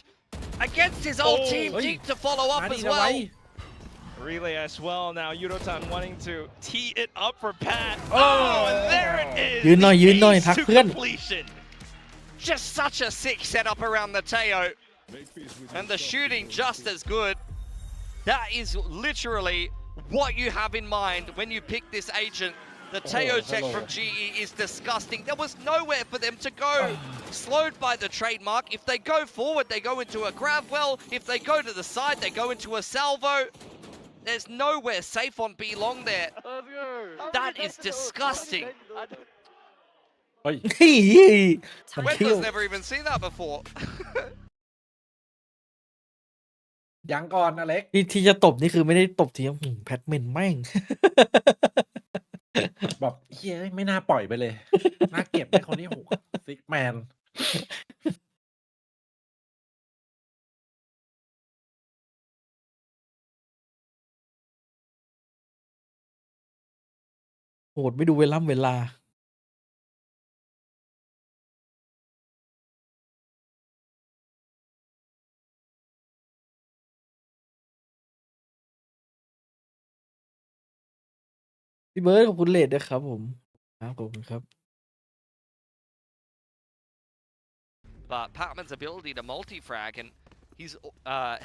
against his old team. Deep to follow up as well. Relay as well now. Yudotan wanting to tee it up for Pat. Oh, and there it is. ยืนหน่อย Ace ทัก to เพื่อน completion. Just such a sick setup around the Teo. And the shooting just as good. That is literally what you have in mind when you pick this agent. The Teo tech from GE is disgusting. There was nowhere for them to go. Slowed by the trademark. If they go forward, they go into a grab well. If they go to the side, they go into a salvo. There's nowhere safe on B long there. That is disgusting. เฮ้ยมันเที่ยว Wendler's never even seen that before. ยังก่อนอเล็ก ที่จะตบนี่คือไม่ได้ตบทีแพทเมนแม่ง แบบเฮ้ยไม่น่าปล่อยไปเลย น่าเก็บให้คนที่6ซิกแมน โหดไม่ดูเวลาพี่เบิร์ดขอบคุณเลดด้วยครับผมครับขอบคุณครับ But Patman's ability to multi-frag, and he's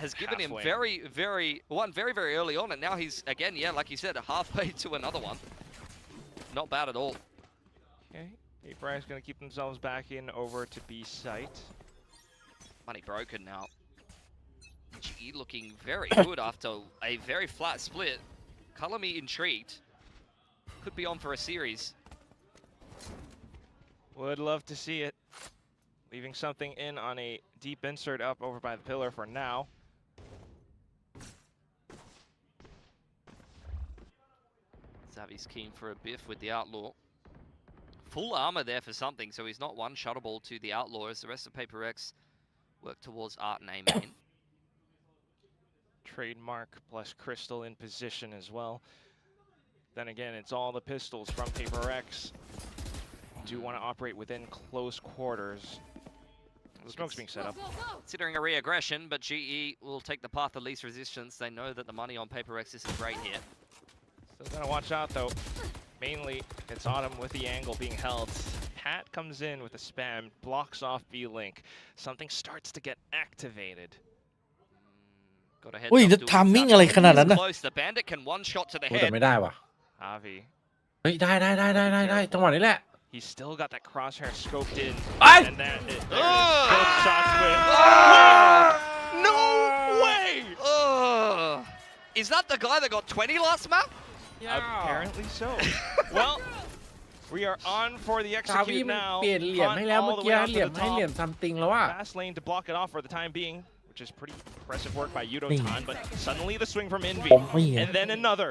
has given him very early on, and now he's again, yeah, like you said, halfway to another one. Not bad at all. Okay, PRX going to keep themselves back in over to B site. Money broken now. GE looking very good after a very flat split. Color me intrigued. Could be on for a series. Would love to see it. Leaving something in on a deep insert up over by the pillar for now. Savvy's keen for a biff with the Outlaw. Full armor there for something, so he's not one-shuttable to the Outlaw as the rest of PRX work towards Art and A main. Trademark plus Crystal in position as well. Then again, it's all the pistols from PRX. Do want to operate within close quarters. The smoke's being set up. Considering a re-aggression, but GE will take the path of least resistance. They know that the money on PRX isn't great here. Still gotta watch out though. Mainly, it's Autumn with the angle being held. Pat comes in with a spam, blocks off B-Link. Something starts to get activated. Got a head อุ้ยจะทามมิ่งอะไรขนาดนั้นนะ close. The bandit can one shot to the แต่ head. ไม่ได้ว่ะ Avi. เฮ้ยได้จังหวะนี้แหละ He's still got that crosshair scoped in. Ay! And that is both shots with. No way! Is that the guy that got 20 last map? Apparently so. Well, we are on for the ซาวี execute มัน now. เปลี่ยนเหลี่ยมให้แล้ว Hunt เมื่อ all the กี้ way out เห to ลี่ยม the ให้เหลี่ยม top. ซัมติงแล้วอ่ะ Fast lane to block it off for the time being, which is pretty impressive work by Yudotan. But suddenly the swing from Envy. And then another.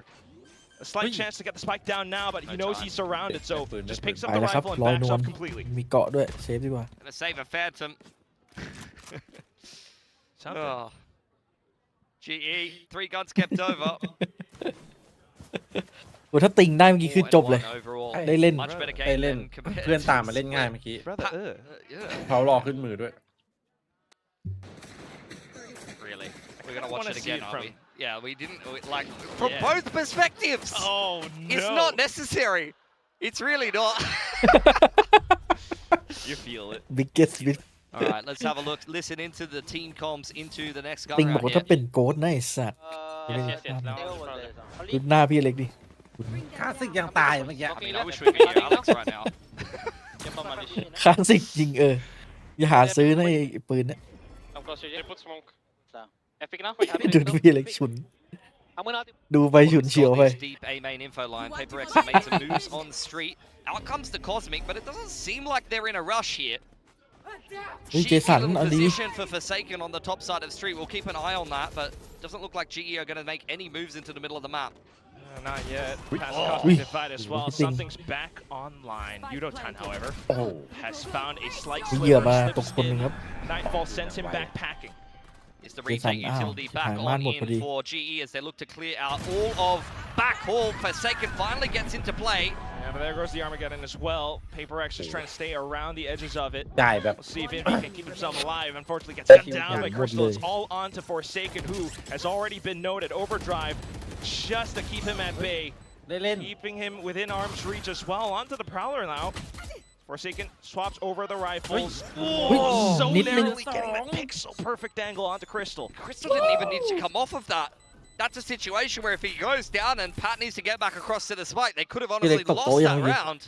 A slight chance to get the spike down now, but he knows he's surrounded, so just picks up ไป the แล้วครับ rifle and ลอย backs นวล off completely. มีเกาะด้วยเซฟดีกว่า Gonna save a phantom. Something. Oh. GE, 3 guns kept over. โอ้ถ้าติงได้เมื่อกี้คือจบเลย 4-1 overall. ได้เล่น Much better ได้ game เล่น than compared เพื่อน to ตามมาเล่นง่ายเมื่อกี้ Brother, yeah. เขารอขึ้นมือด้วย Really? We're gonna watch wanna it see again, it are from- we? Yeah, we didn't like from Yeah. both perspectives. Oh no! It's not necessary. It's really not. You feel it. biggest big All right, let's have a look. Listen into the team comms into the next gun ติงบอก round ว่าถ้า here. เป็นโกดนะไอ้สัตว์ ดูหน้าพี่อเล็กดิ คลาสสิกยังตายเมื่อกี้ I mean, I wish we could hear Alex right now. คลาสสิกจริงอย่าหาซื้อนะไอ้ปืนเนี่ย I'm close to you. Put smoke. Epic now. ดูพี่อเล็กฉุน I'm gonna. ดูไปฉุนเฉียวไป This deep A main info line. PRX have made some moves on street. Out comes the Cosmic, but it doesn't seem like they're in a rush here. เฮ้ย Cheeky เจสัน little เอาดี position for Forsaken on the top side of the street. We'll keep an eye on that, but doesn't look like GE are going to make any moves into the middle of the map. Not yet. Past Oh. Cosmic divide as well. Everything. Something's back online. Yudotan, however, โอ้ has found a slight เหยื่อ sliver มา of ตกคนหนึ่ง skin. ครับ Nightfall sends him backpacking. Is the Jason, retake utility back Japan, on man, what in would he- for GE as they look to clear out all of back hall. Forsaken finally gets into play. Yeah, And there goes the Armageddon as well. PRX just trying to stay around the edges of it. ได้แบบ We'll see if Envy can keep himself alive. Unfortunately, gets cut down by Crystal. It's all on to Forsaken, who has already been noted. Overdrive, just to keep him at bay. ได้เล่น Keeping him within arm's reach as well. Onto the Prowler now. Forsaken swaps over the rifles. Oh, so narrowly getting that pixel perfect angle onto Crystal. Crystal didn't even need to come off of that. That's a situation where if he goes down and Pat needs to get back across to the spike, they could have honestly lost that round.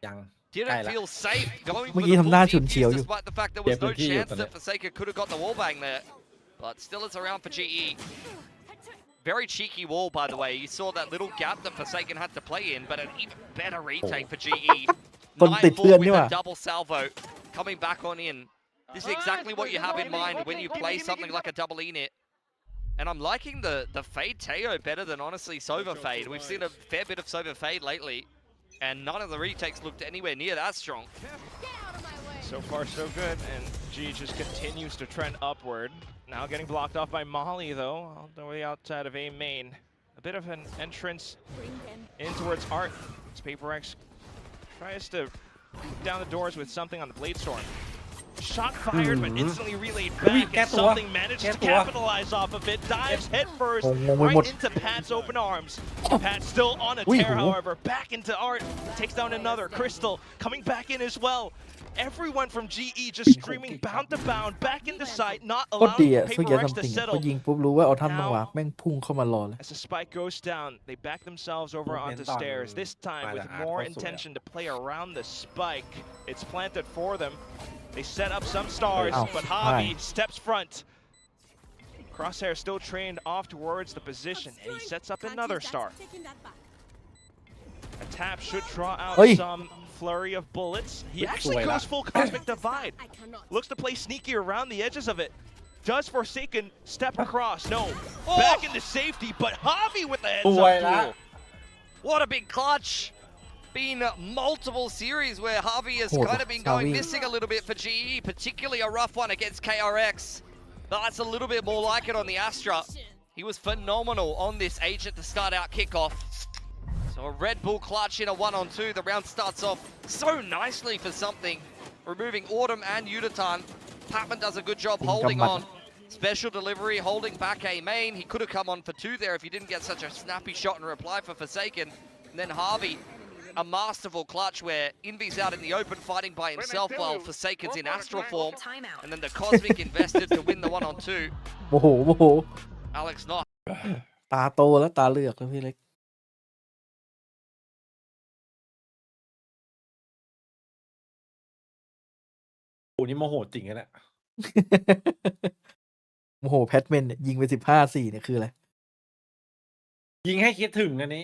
ยัง Didn't feel safe going for เมื่อ the กี้ทำหน้า full ฉุนเฉียว defuse อยู่ despite the fact there was no chance that Forsaken could have got the wall bang there. But still it's around for GE. Very cheeky wall, by the way. You saw that little gap that Forsaken had to play in, but an even better retake for GE. คนติดเพื่อนนี่ with ว่ะ a double salvo coming back on in. This is exactly what you have in mind when you play something like a double init. And I'm liking the Fade Teo better than honestly Sova Fade. We've seen a fair bit of Sova Fade lately, and none of the retakes looked anywhere near that strong. So far, so good, and G just continues to trend upward. Now getting blocked off by Molly, though, all the way outside of A main. A bit of an entrance in towards Art. As PRX tries to beat down the doors with something on the Blade Storm. Shot fired, but instantly relayed back, and something manages to capitalize off of it. Dives headfirst right into Pat's open arms. Pat still on a tear, however. Back into Art, takes down another. Crystal coming back in as well. Everyone from GE just streaming bound to bound, back into sight, not โคตรดี allowing อ่ะสุดยอด PRX ทำ to จริง settle. พอยิงปุ๊บรู้ว่าเอาทำจังหวะแม่งพุ่งเข้ามารอเลย As the spike goes down, they back themselves over onto stairs, this time with more intention to play around the spike. It's planted for them. They set up some stars, but Javi steps front. Crosshair still trained off towards the position, and he sets up another star. A tap should draw out some flurry of bullets. He actually goes full Cosmic Divide. Looks to play sneaky around the edges of it. Does Forsaken step across? No. Back into safety, but Javi with the heads up duel. What a big clutch. Been multiple series where Javi has kind of been going missing a little bit for GE, particularly a rough one against KRX. But that's a little bit more like it on the Astra. He was phenomenal on this agent to start out kickoff. So a Red Bull clutch in a 1-on-2. The round starts off so nicely for something. Removing Autumn and Udatan. Patman does a good job holding on. Special delivery, holding back A main. He could have come on for 2 there if he didn't get such a snappy shot in reply for Forsaken. And then Harvey, a masterful clutch where Envy's out in the open fighting by himself while Forsaken's in astral form. And then the Cosmic invested to win the 1-on-2. โอ้โหโอ้โห Alex not. ตาโตแล้วตาเลือกแล้วพี่เล็ก โอ้นี่โมโหจริงนะเนี่ย โอ้โหแพทเมนเนี่ยยิงไป15-4เนี่ยคืออะไร ยิงให้คิดถึงอันนี้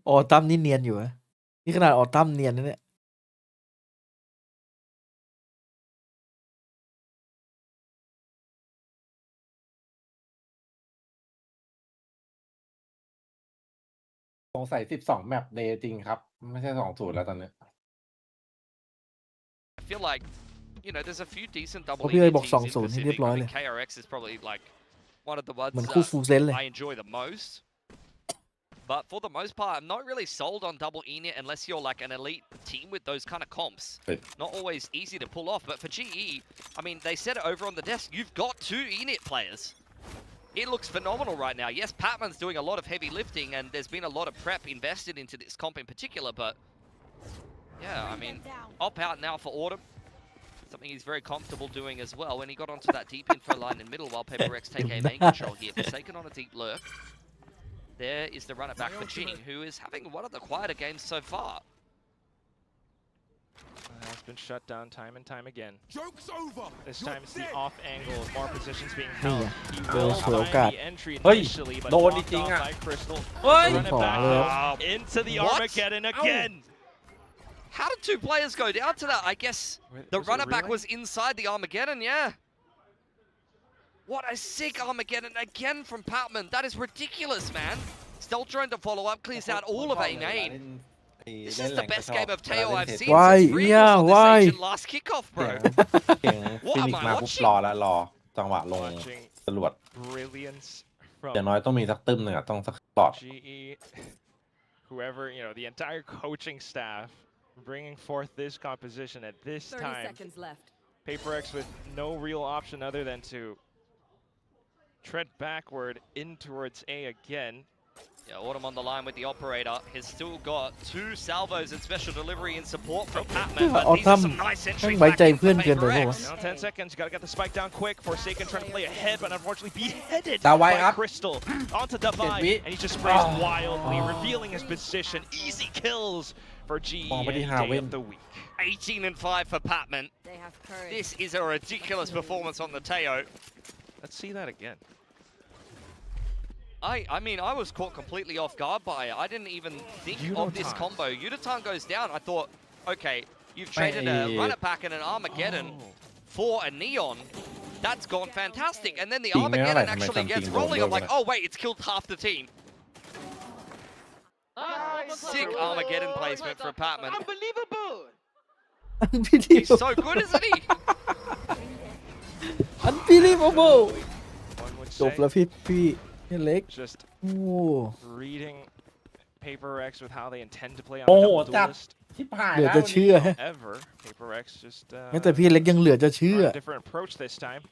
ออตัมนี่เนียนอยู่นะนี่ขนาดออตัมเนียนนะเนี่ยสงสัย12แมปเดย์จริงครับไม่ใช่20แล้วตอนนี้ I feel like, you know, there's a few decent double พี่เอ้ย ED บอก teams in 2-0 นี่เรีย Pacific. บร้อย I เลย think KRX is probably like one of the ones เหมือนคู่ฟูลเซนเลย I enjoy the most. But for the most part, I'm not really sold on double ENIT unless you're like an elite team with those kind of comps. Not always easy to pull off, but for GE, I mean, they said it over on the desk, you've got 2 ENIT players. It looks phenomenal right now. Yes, Patman's doing a lot of heavy lifting and there's been a lot of prep invested into this comp in particular, but yeah, I mean, op out now for Autumn. Something he's very comfortable doing as well when he got onto that deep info line in middle while PRX take a main control here. Forsaken on a deep lurk. There is the runner back for Ching, who is having one of the quieter games so far. Has been shut down time and time again. Joke's over. This time it's the off angle, more positions being held. He will find the entry initially, but blocked off by Crystal. Run it back into the Armageddon again. How did 2 players go down to that? I guess the runner back was inside the Armageddon, yeah. What a sick Armageddon again from Patman. That is ridiculous, man. Stealth drone to follow up, clears out all of A main. This is the best game of Teo I've seen since Reels on this agent last kickoff, bro. What am I watching? รอจังหวะลงจรวด Brilliance from อย่างน้อยต้องมีสักตึ้มหนึ่งอะต้องสักตอด GE, whoever, the entire coaching staff bringing forth this composition at this 30 time. seconds left. PRX with no real option other than to tread backward in towards A again. Yeah, Autumn on the line with the operator has still got 2 salvos and special delivery in support from Patman, but these are some nice entries back in for PRX. Now 10 seconds, you gotta get the spike down quick. Forsaken trying to play ahead, but unfortunately beheaded Dawai by up. Crystal onto Divide, and he just sprays wildly, revealing his position. Easy kills for GE any day of the week. 18 and 5 for Patman. They have courage. This is a ridiculous performance on the Teo. Let's see that again. I mean, I was caught completely off guard by it. I didn't even think of this combo. Yudotan goes down. I thought, okay, you've traded a runner pack and an Armageddon for a Neon. That's gone fantastic. And then the Armageddon actually gets rolling. I'm like, oh wait, it's killed half the team. Sick Armageddon placement from Patman. Unbelievable! He's so good, isn't he? Unbelievable One would จบ say แล้วพี่เล็ก just โอ้ reading PRX with how they intend to play on โอ้ the โห double จัด duelist. ชิบหาย เหลือ แล้ว จะเชื่อ However, PRX just แม้แต่พี่เล็กยังเหลือจะเชื่อ tried a different approach this time.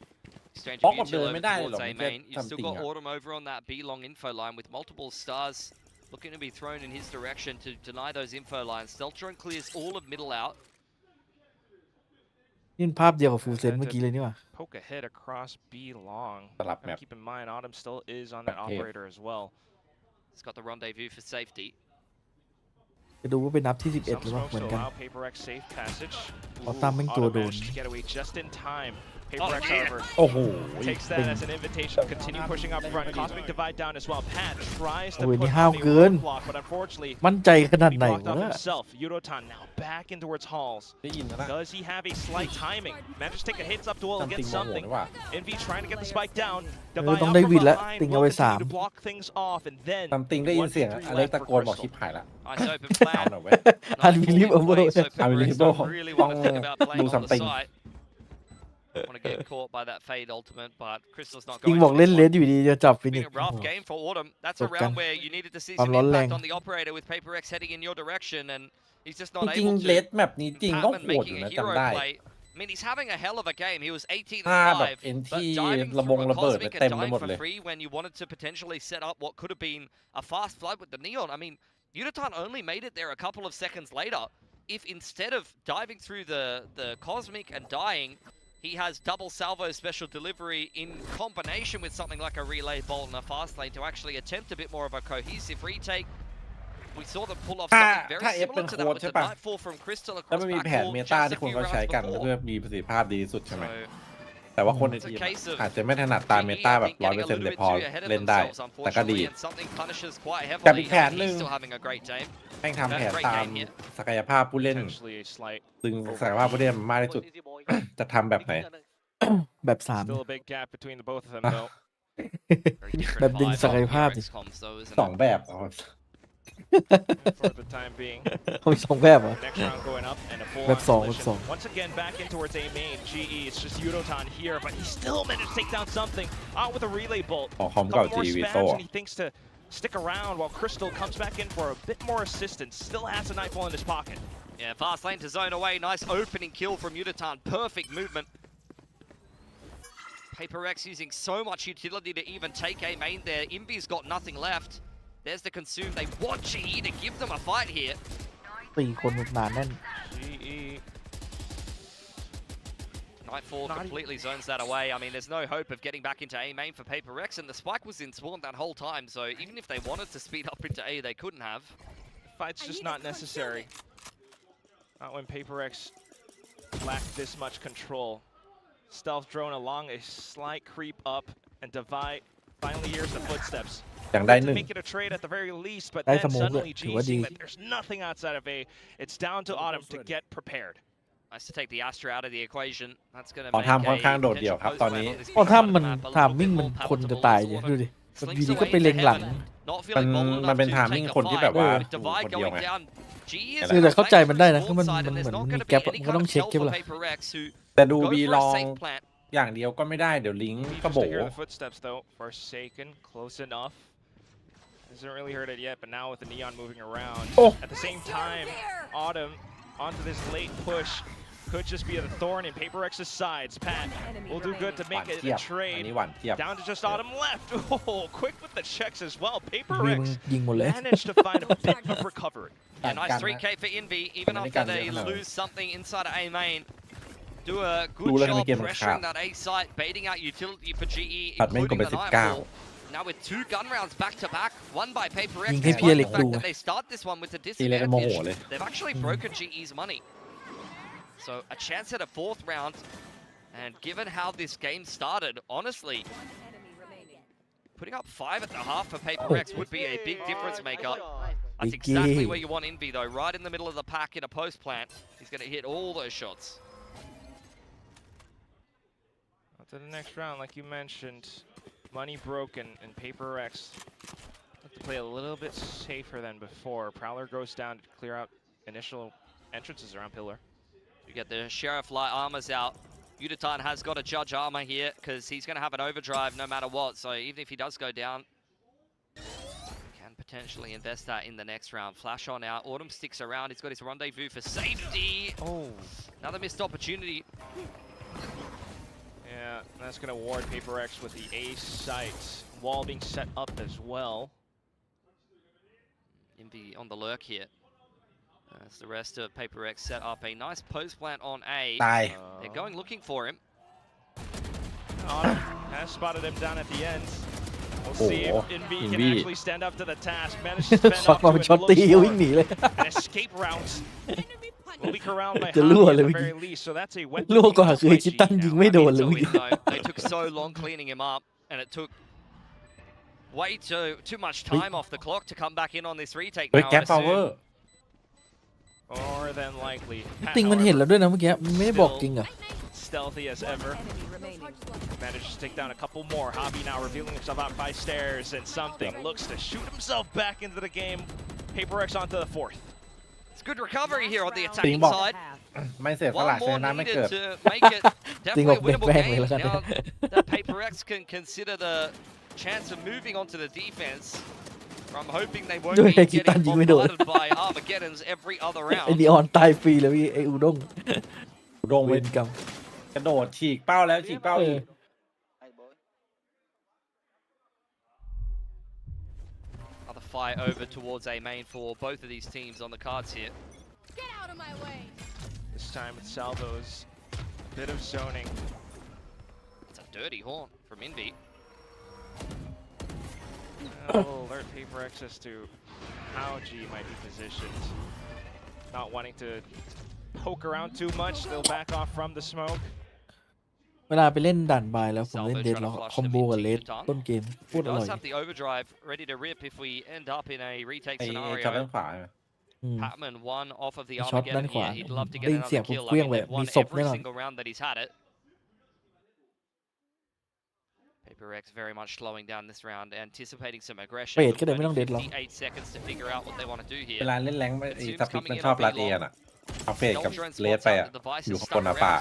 Strange Bóng of một you chill đường over mới đai towards được, A mình main. chơi You've still got something Autumn over on that B long info line with multiple stars looking to be thrown in his direction to deny those info lines. Deltron clears all of middle out. นี่ภาพเดียวกับฟูลเซนเมื่อกี้เลยนี่หว่า Poke ahead across B long. สลับ Gotta แมป keep in mind, Autumn still is on that Okay. operator as well. He's got the rendezvous for safety. จะดูว่าเป็นนับที่ 11 Some หรือว่า smokes เหมือน to กัน allow PRX safe passage. Autumn Ooh, แม่งตัว Autumn โดน managed to get away just in time. PRX, yeah. however, โอ้โห takes that as an invitation to continue pushing up front. Cosmic Divide down as well. Pat tries to โอ้ย put นี่ on ห้าว a เกิน roadblock, but unfortunately, มั่นใจขนาด he ไหน blocked วะ off เนี่ย himself. Yudotan now back in towards Halls. ได้ยินแล้วนะ Does he have a slight timing? Manages to take a hits-up duel ทำติง against โมโห something. นี่ว่า Envy trying to get the spike down. ต้อง Divide ได้ up วิน from แล้ว behind ติง will เอาไว้ continue 3 to block things off, and then ทำติงได้ยินเสียง 1v3 อเล็ก left ตะ for โกนบอก Crystal. ชิบหายละ Nice open เอา plan. หน่อยเว้ย Nice Unbelievable. play, so PRX Unbelievable. don't really want to think about playing on the something. site. Want to get caught by that Fade ultimate, but Crystal's not จริง going บอก to เล่น this เล one. สอยู่ดีจะจับฟินิ Been ก a rough game for Autumn. That's a Look, round where you needed to see ความ some ร้อนแรง impact on the operator with PRX heading in your direction, and he's just not จริง able ๆเล to. สแบบนี้จริงต้อง Patman โหดอ making ยู่ a นะ hero จำได้ play. I mean, he's having a hell of a game. He was 18 ถ้า and แบบ 5, เอ็น but ที่ diving ระบ through ง a ระเบิดไป cosmic เต็ and มไป dying หมด for เลย free when you wanted to potentially set up what could have been a fast flight with the Neon. I mean, Yudotan only made it there a couple of seconds later. If instead of diving through the cosmic and dying, he has double salvo special delivery in combination with something like a relay bolt and a fast lane to actually attempt a bit more of a cohesive retake. We saw them pull off something very similar to that with the nightfall from Crystal แล้ว across มันมีแผน backcourt เมตา just ที่ a คน few เขาใช้ rounds กัน before. เพื่อมีประสิทธิภาพดีที่สุดใช่ไหม So แต่ว่าคนใน it's ที a ม case of อาจจะไม่ถนัดตามเม GE, ตา I แบบ think, getting a 100% little แต่ bit พอ too ahead of เล่นได้ themselves, แต่ก็ดี unfortunately, and something punishes quite กับอี heavily. กแผนหนึ่ง He's still having a great game. แม่งทำแผน Great ตาม game here. ศักยภาพผู้เล่น Potentially a slight ซึ่งศักยภาพผู้เล่นมากที่สุด Easy boy. จะทำแบบไหน แบบ 3 still a big gap between the both of them though. Very different แบบดึง vibe ศัก on ยภาพดิ PRX comms though, isn't สอง it? แบบอ๋อ For the time being. เขามี2แบบเหรอ Next round going up and a full Web on song, collision. web song. Once again back in towards A main. GE, it's just Yudotan here, but he still managed to take down something. Out with a relay bolt. อ๋อคอมเก่า Couple more GV spams โซ่ and he thinks to stick around while Crystal comes back in for a bit more assistance. Still has a nightfall in his pocket. Yeah, fast lane to zone away. Nice opening kill from Yudotan. Perfect movement. PRX using so much utility to even take A main there. Invy's got nothing left. There's the consume. They want GE to give them a fight here. 4 คนหนาแน่น GE Nightfall completely zones that away. I mean, there's no hope of getting back into A main for PRX, and the spike was in spawn that whole time. So even if they wanted to speed up into A, they couldn't have. fight's just not necessary. Not when PRX lack this much control. Stealth drone along a slight creep up, and Divide finally hears the footsteps. อย่างได้ To 1 make it a trade at the very least, but ได้ then สโมกด้วย suddenly ถือว่า G ดี seeing that there's nothing outside of A. It's down to Autumn to get prepared. Nice to take the Astra out of the equation. That's going to ขอ make ทำค่อนข้าง a โดดเดี่ยว potential ครับตอน post นี้ fight on this พอ big ถ้า part of มัน the map a ถาม little มิ่ง bit มัน more คนจะ palatable ตาย as เนี่ย Autumn ดูดิแบบ slinks อยู่ดีก็ away ไป into เล็งหลัง heaven. Not มัน feeling bold มัน enough เป็น to ทามมิ่ง take a คนที่ fight. แบบว่า With Divide คนเดียว going ไง down. G is คือแต่เข้าใจมันได้นะ on คือ the มัน side, and เห there's มือน not มี going to แก๊ป be อะ any มันก็ kind ต้อง of เช็ค help ใช่ for ปะล่ะ PRX who แต่ดู go บี for ล a อง safe plant. อย่างเดียวก็ไม่ได้เดี๋ยวลิงก์กระ Just โบ to hear the footsteps though. Forsaken, close enough. Hasn't really heard it yet, but now with the neon moving around. At the same time, Autumn onto this late push could just be a thorn in Paper X's sides. Pat will do good to หวา make น it เทีย a บอัน trade. นี้หวานเทียบ Down to just Autumn left. Oh, quick with the checks as well. Paper มึง X ยิงหมดเลย managed to find a bit of recovery. A nice 3K for Envy, even after they lose something inside of A main. Do a good job pressuring that A site, baiting out utility for GE, including the Nightfall. Now with 2 gun rounds back to back, one by Paper X, despite the fact that they start this one with a disadvantage, they've actually broken GE's money. So a chance at a 4th round, and given how this game started, honestly, putting up 5 at the half for Paper X would be a big difference maker. That's exactly where you want Envy though, right in the middle of the pack in a post plant. He's going to hit all those shots. To the next round, like you mentioned, money broken and Paper X have to play a little bit safer than before. Prowler goes down to clear out initial entrances around Pillar. You get the Sheriff Light Armors out. Uditan has got to judge armor here because he's going to have an overdrive no matter what. So even if he does go down, can potentially invest that in the next round. Flash on out. Autumn sticks around. He's got his rendezvous for safety. Oh, another missed opportunity. Yeah, that's going to ward Paper X with the A site. Wall being set up as well. Envy on the lurk here. As the rest of Paper X set up a nice post plant on A. They're going looking for him. Autumn has spotted him down at the end. We'll see if Envy can actually stand up to the task. Managed to spend up to it. An escape route. Will leak around by Javi at the very least, so that's a wet ลูกกว่าคือคิดตั้งยิงไม่โดนเลย They took so long cleaning him up, and it took way too much time off the clock to come back in on this retake. เฮ้ยแก๊ปพาวเวอร์ More than likely. ติงมันเห็นแล้วด้วยนะเมื่อกี้มันไม่ได้บอกจริงอ่ะ Stealthy as ever. Manages to take down a couple more. Hobby now revealing himself out by stairs, and something looks to shoot himself back into the game. Paper X onto the 4th. It's good recovery here on the attacking side. ไม่เสียสละชนะไม่เกิด to make it definitely a winnable game. Now that Paper X can consider the chance of moving on to the defense. I'm hoping they won't be getting bombarded by Armageddons every other ไอ้ round. นีออนตายฟรีเลยพี่ไอ้อุด้ง อุด้ง เว เว้น รกรรม กระโดดฉีกเป้าแล้วฉีกเป้าอีก Another fight over towards A main for both of these teams on the cards here. Get out of my way. This time with salvos, a bit of zoning. It's a dirty horn from Envy. I'll alert Paper X as to how G might be positioned. Not wanting to poke around too much, they'll back off from the smoke. เวลาไปเล่นด่านบายแล้วผมเล่นเดดล็อกคอมโบกับเลสต้นเกมโคตรอร่อย Does have the overdrive ready to rip if we end up in a retake ไอ้ช็อต scenario. ด้านขวา Patman one off of the ช็อตด้าน Armageddon ขวา here. He'd love to get ได้ยินเสียง another ผม kill. เคลี้ยง I แบ mean, บ they've มี won ศพแน่ every นอน single round that he's had it. Paper X very much slowing down this round, anticipating some aggression. เฟดก็เลยไม่ต้องเดดล็อก 58 seconds to figure out what they want to do เว here. ลาเล่นแรงค์ไอ้สปิกมันชอบรัดเออะเอาเฟดกับเลสไปอะอยู่ข้างบนหน้าป่า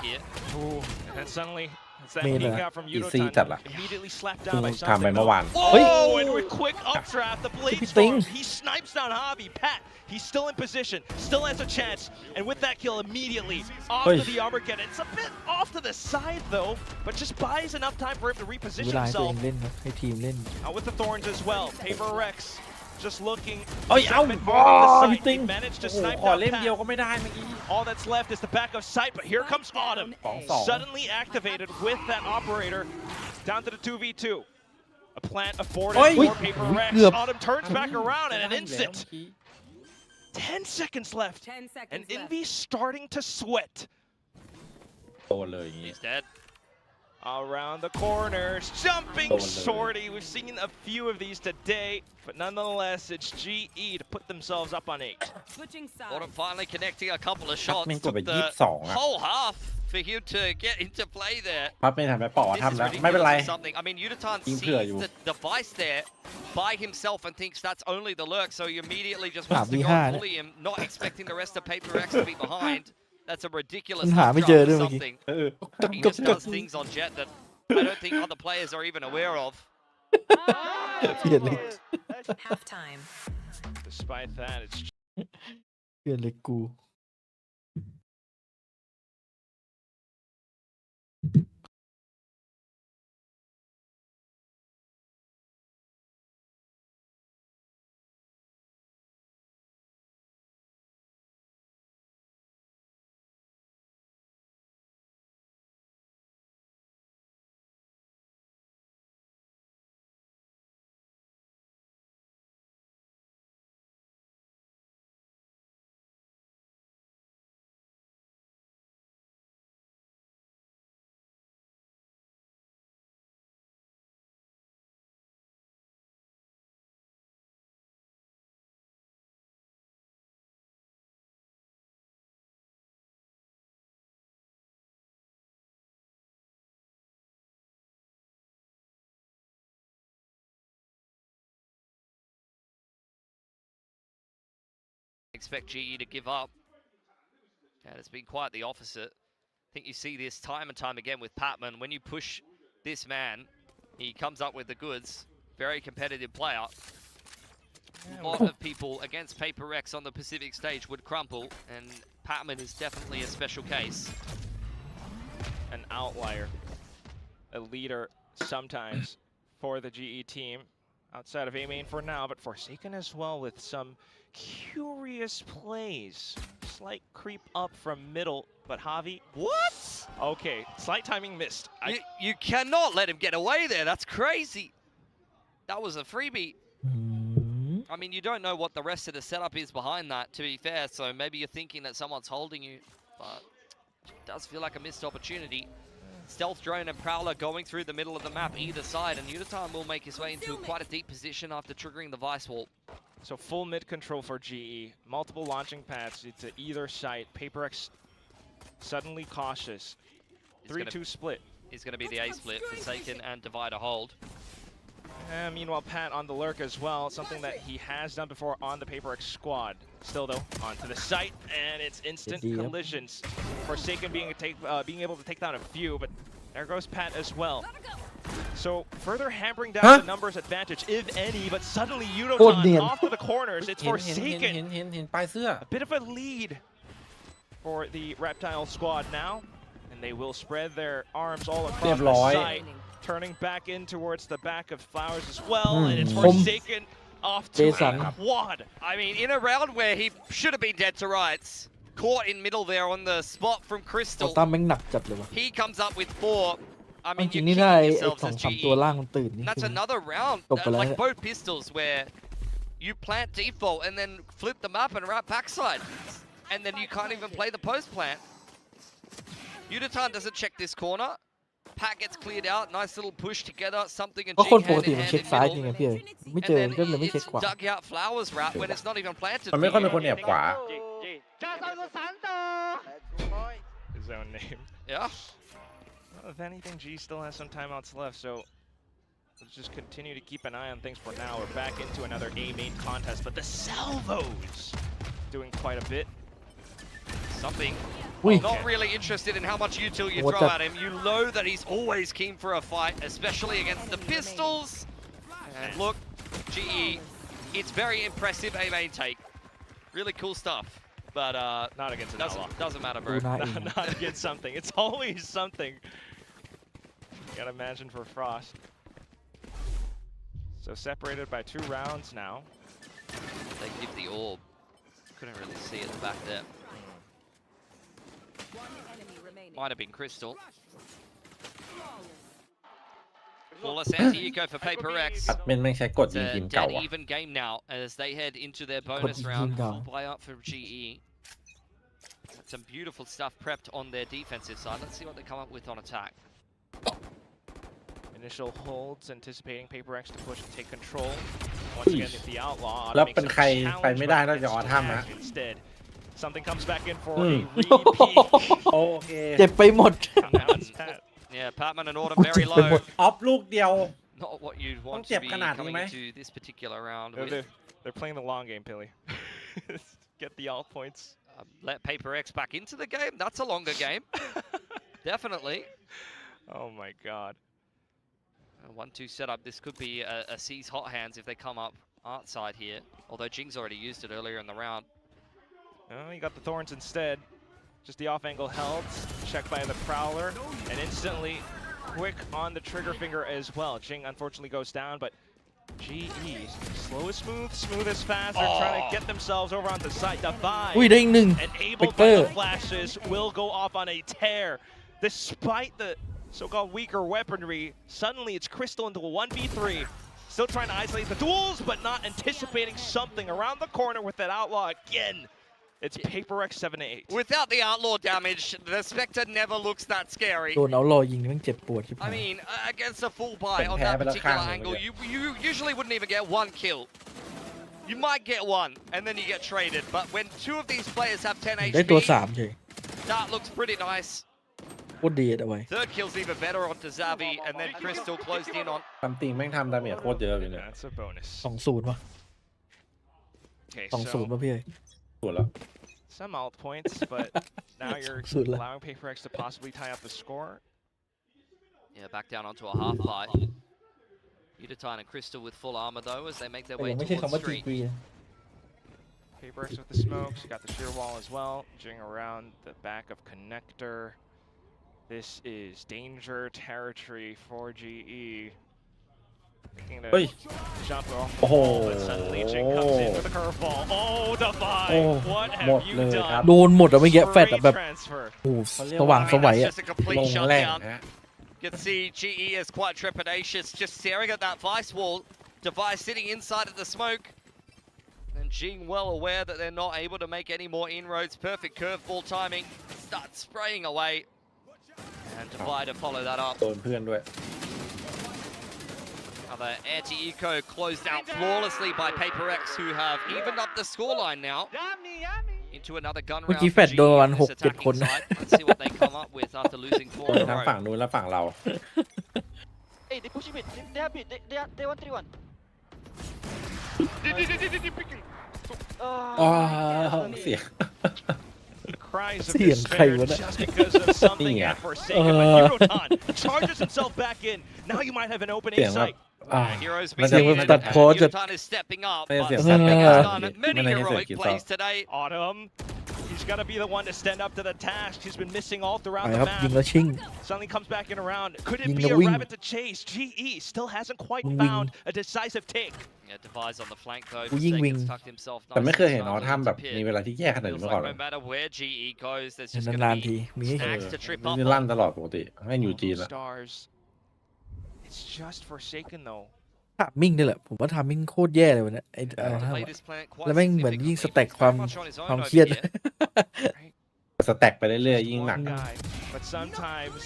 Ooh, and suddenly, it's that Made peek a out from easy Udotan. จัดล่ะ Immediately slapped เพิ่ down ง by ทำไป something. เมื่อวาน Oh, and with quick updraft, the blade storm. He snipes down Hobby. Pat, he's still in position, still has a chance, and with that kill immediately off to the Armageddon. It's a bit off to the side though, but just buys enough time for him to เว reposition ลาให้ตัวเอ himself. งเล่นนะให้ทีมเล่น Out with the thorns as well. Paper Rex just looking. เอ้ย เอ้า segment อ๋ both อ of the พี่ site. ติง He managed to โอ้โห snipe ขอ down เล่มเดียว Pat. ก็ไม่ได้เมื่อกี้ All that's left is the back of sight, but here comes Autumn. 2-2 Suddenly activated with that operator down to the 2v2. A plant afforded Oi. for Paper Rex. Ui, Autumn turns back around in an instant. 10 seconds left. 10 seconds And left. Envy starting to sweat. โดนเลยอย่างงี้ He's dead. Around the corners, jumping Oh, no. sortie. We've seen a few of these today, but nonetheless, it's GE to put themselves up on 8. Switching Autumn sides. finally connecting a couple of shots. แม่งกด Took ไป the 22อะ whole half for him to get into play there. ปั๊บไม่ทันไปปอ This ทำ is แล้วไม่เป็นไร ridiculous or something. I mean, Uditan Team sees clear you. the device there by himself and thinks that's only the lurk, so he immediately just 3v5 wants to go and นะ bully him, not expecting the rest of Paper X to be behind. That's a ridiculous มันหาไม่เจอด้วยเมื่อกี้ something. He just does things on Jet that I don't think other players are even aware of. เปลี่ยนเลย Halftime. Despite that, it's เปลี่ยนเลยกูExpect GE to give up. And it's been quite the opposite. I think you see this time and time again with Patman. When you push this man, he comes up with the goods. Very competitive player. A lot of people against PRX on the Pacific stage would crumple, and Patman is definitely a special case. an outlier, a leader sometimes for the GE team. Outside of A main for now, but Forsaken as well with some curious plays. Slight creep up from middle, but Javi. What? Okay, slight timing missed. You cannot let him get away there. That's crazy. That was a freebie. I mean, you don't know what the rest of the setup is behind that, to be fair, so maybe you're thinking that someone's holding you, but it does feel like a missed opportunity. Stealth Drone and Prowler going through the middle of the map either side, and Unitime will make his way into quite a deep position after triggering the Vice Wall. So full mid control for GE. Multiple launching pads to either side. PRX suddenly cautious. 3-2 split. Is going to be the A split. Forsaken and Divider hold. And meanwhile, Pat on the lurk as well. Something that he has done before on the PRX squad. Still though, onto the site, and it's instant collisions. Forsaken being able to take down a few, but there goes Pat as well. So further hampering down the numbers advantage, if any, but suddenly Unitime off to the corners. It's Forsaken. A bit of a lead for the Reptile squad now, and they will spread their arms all across the site, turning back in towards the back of Flowers as well, and it's Forsaken off to a quad. I mean, in a round where he should have been dead to rights, caught in middle there on the spot from Crystal. He comes up with 4. I mean, you're kidding yourselves as GE. That's another round, like both pistols, where you plant default and then flip the map and right backside, and then you can't even play the post plant. Unitime doesn't check this corner. Pat gets cleared out, nice little push together, something in G hand in hand in middle. And then it's dug out Flowers wrap when it's not even planted. His own name. Yeah. Well, if anything, G still has some timeouts left, so let's just continue to keep an eye on things for now. We're back into another A main contest, but the salvos doing quite a bit. Something. Not really interested in how much util you throw at him. You know that he's always keen for a fight, especially against the pistols. And look, GE, it's very impressive A main take. Really cool stuff. But not against an doesn't matter, bro. Not against something. It's always something. Gotta imagine for Frost. So separated by 2 rounds now. They give the orb. Couldn't really see at the back there. Might have been Crystal. Flawless anti-eco for PRX. It's a dead even game now as they head into their bonus round. Full play up for GE. Some beautiful stuff prepped on their defensive side. Let's see what they come up with on attack. Initial holds, anticipating PRX to push and take control. Once again, if the outlaw instead. Something comes back in for a repeat. Jet ไปหมด Yeah, Patman and Autumn very low. ออฟลูกเดียว Not what you'd want to be coming into this particular round. They're playing the long game, Pilly. Get the all points. let Paper X back into the game. That's a longer game. Definitely. Oh my god. 1-2 setup. This could be a C's hot hands if they come up art side here. Although Jing's already used it earlier in the round. Oh, you got the Thorns instead. Just the off angle held, checked by the Prowler, and instantly quick on the trigger finger as well. Jing unfortunately goes down, but GE, slow as smooth, smooth as fast. They're trying to get themselves over on the side. Divide, อุ้ยได้อีกหนึ่ง enabled by the flashes, will go off on a tear. Despite the so-called weaker weaponry, suddenly it's Crystal into a 1v3. Still trying to isolate the duels, but not anticipating something around the corner with that Outlaw again. It's Paper X 7-8. Without the Outlaw damage, the Spectre never looks that scary. โดนเอารอยิงนี่มันเจ็บปวดใช่ไหม I mean, against a full buy on that particular angle, you usually wouldn't even get one kill. You might get one, and then you get traded. But when two of these players have 10 ได้ตัว HP, 3เฉย that looks pretty nice. โคตรดีเอาไว้ Third kill's even better onto Zavi, and then Crystal closed in on. ทำติงแม่งทำดาเมจโคตรเยอะเลยเนี่ย That's a bonus. 2-0 วะ Okay, 2-0 ป่ะพี่เอ้ย สุดแล้ว some alt points, but now you're allowing Paper X to possibly tie up the score. Yeah, back down onto a half buy. Utatine and Crystal with full armor though as they make their แต่ way ยังไม่ใช่ towards คำว่า street. GG นะ Paper X with the smokes, got the sheer wall as well. Jing around the back of connector. This is danger territory for GE. Making the jump off. But suddenly Jing comes in with a curveball. Oh, Divide! What have you done? โดนหมดอะไม่แยะแฟดอะแบบ Transfer. โอ้สว่างสวัย That's อะ just a complete ลงแรง shutdown. ฮะ You can see GE is quite trepidatious, just staring at that Vice wall. Device sitting inside of the smoke. And Jing well aware that they're not able to make any more inroads. Perfect curveball timing. Starts spraying away. And Divide to follow that up. โดนเพื่อนด้วย Another anti-eco closed out flawlessly by Paper X, who have evened up the scoreline now. Into another gun เมื่อ round กี้ for แฟดโดน GE ประมาณ on this 6-7 คน attacking นะ side. Let's see what they come up with after losing 4 in a ทั้ง row. ฝั่งนู้นและฝั่งเรา Hey, they pushing mid. They have mid. They 1-3-1. อ๋อเสียง Cries of เสียงใคร despair วะเนี่ย just because of something Yeah. had forsaken. But Euroton charges himself back in. Now you might have an open A เสียงแบบ site. อ่า Heroes มัน being จะ needed. ตัดพ้อจะ Euroton is stepping up, ไม่ใช่ but เสียง Zephyr แซด has นะครับ done ไม่ many ใช่เสียง heroic กีตา plays ร์ today. Autumn, he's got to be the one to stand up to the task. He's been missing all ไป throughout ครับ the ยิง map. แล้วชิง Suddenly comes back in around. Could itยิง be แล้ว a วิ่ง rabbit to chase? GE still hasn't quite วิ่ง found a decisive take. Yeah, Devise on the flank though. กูยิง Forsaken's วิ่ง tucked himself แต่ไม่เคย nice เห็น and ออ snugly ทำแบบ into มี pit. เวลาที่แย่ขนาดนี้ Feels มาก่อน like no matter where GE goes, there's เห็น just going นาน to ๆที be มีให้เห็น stacks to trip นี่ up ลั่น on. ตลอดปกติไม่อยู่จีนละ Stars. It's just Forsaken though. ทามมิ่งนี่แหละ ผมว่าทามมิ่งโคตรแย่เลยวันนี้ไอ้ The ทำ latest plan quite แล้วแม่งเหมือนยิ่งส significantly. แต็ก He's ความ very much on his own ความ over เครียด here. สแต็กไปเรื่อยๆยิ่งหนัก One guy, but sometimes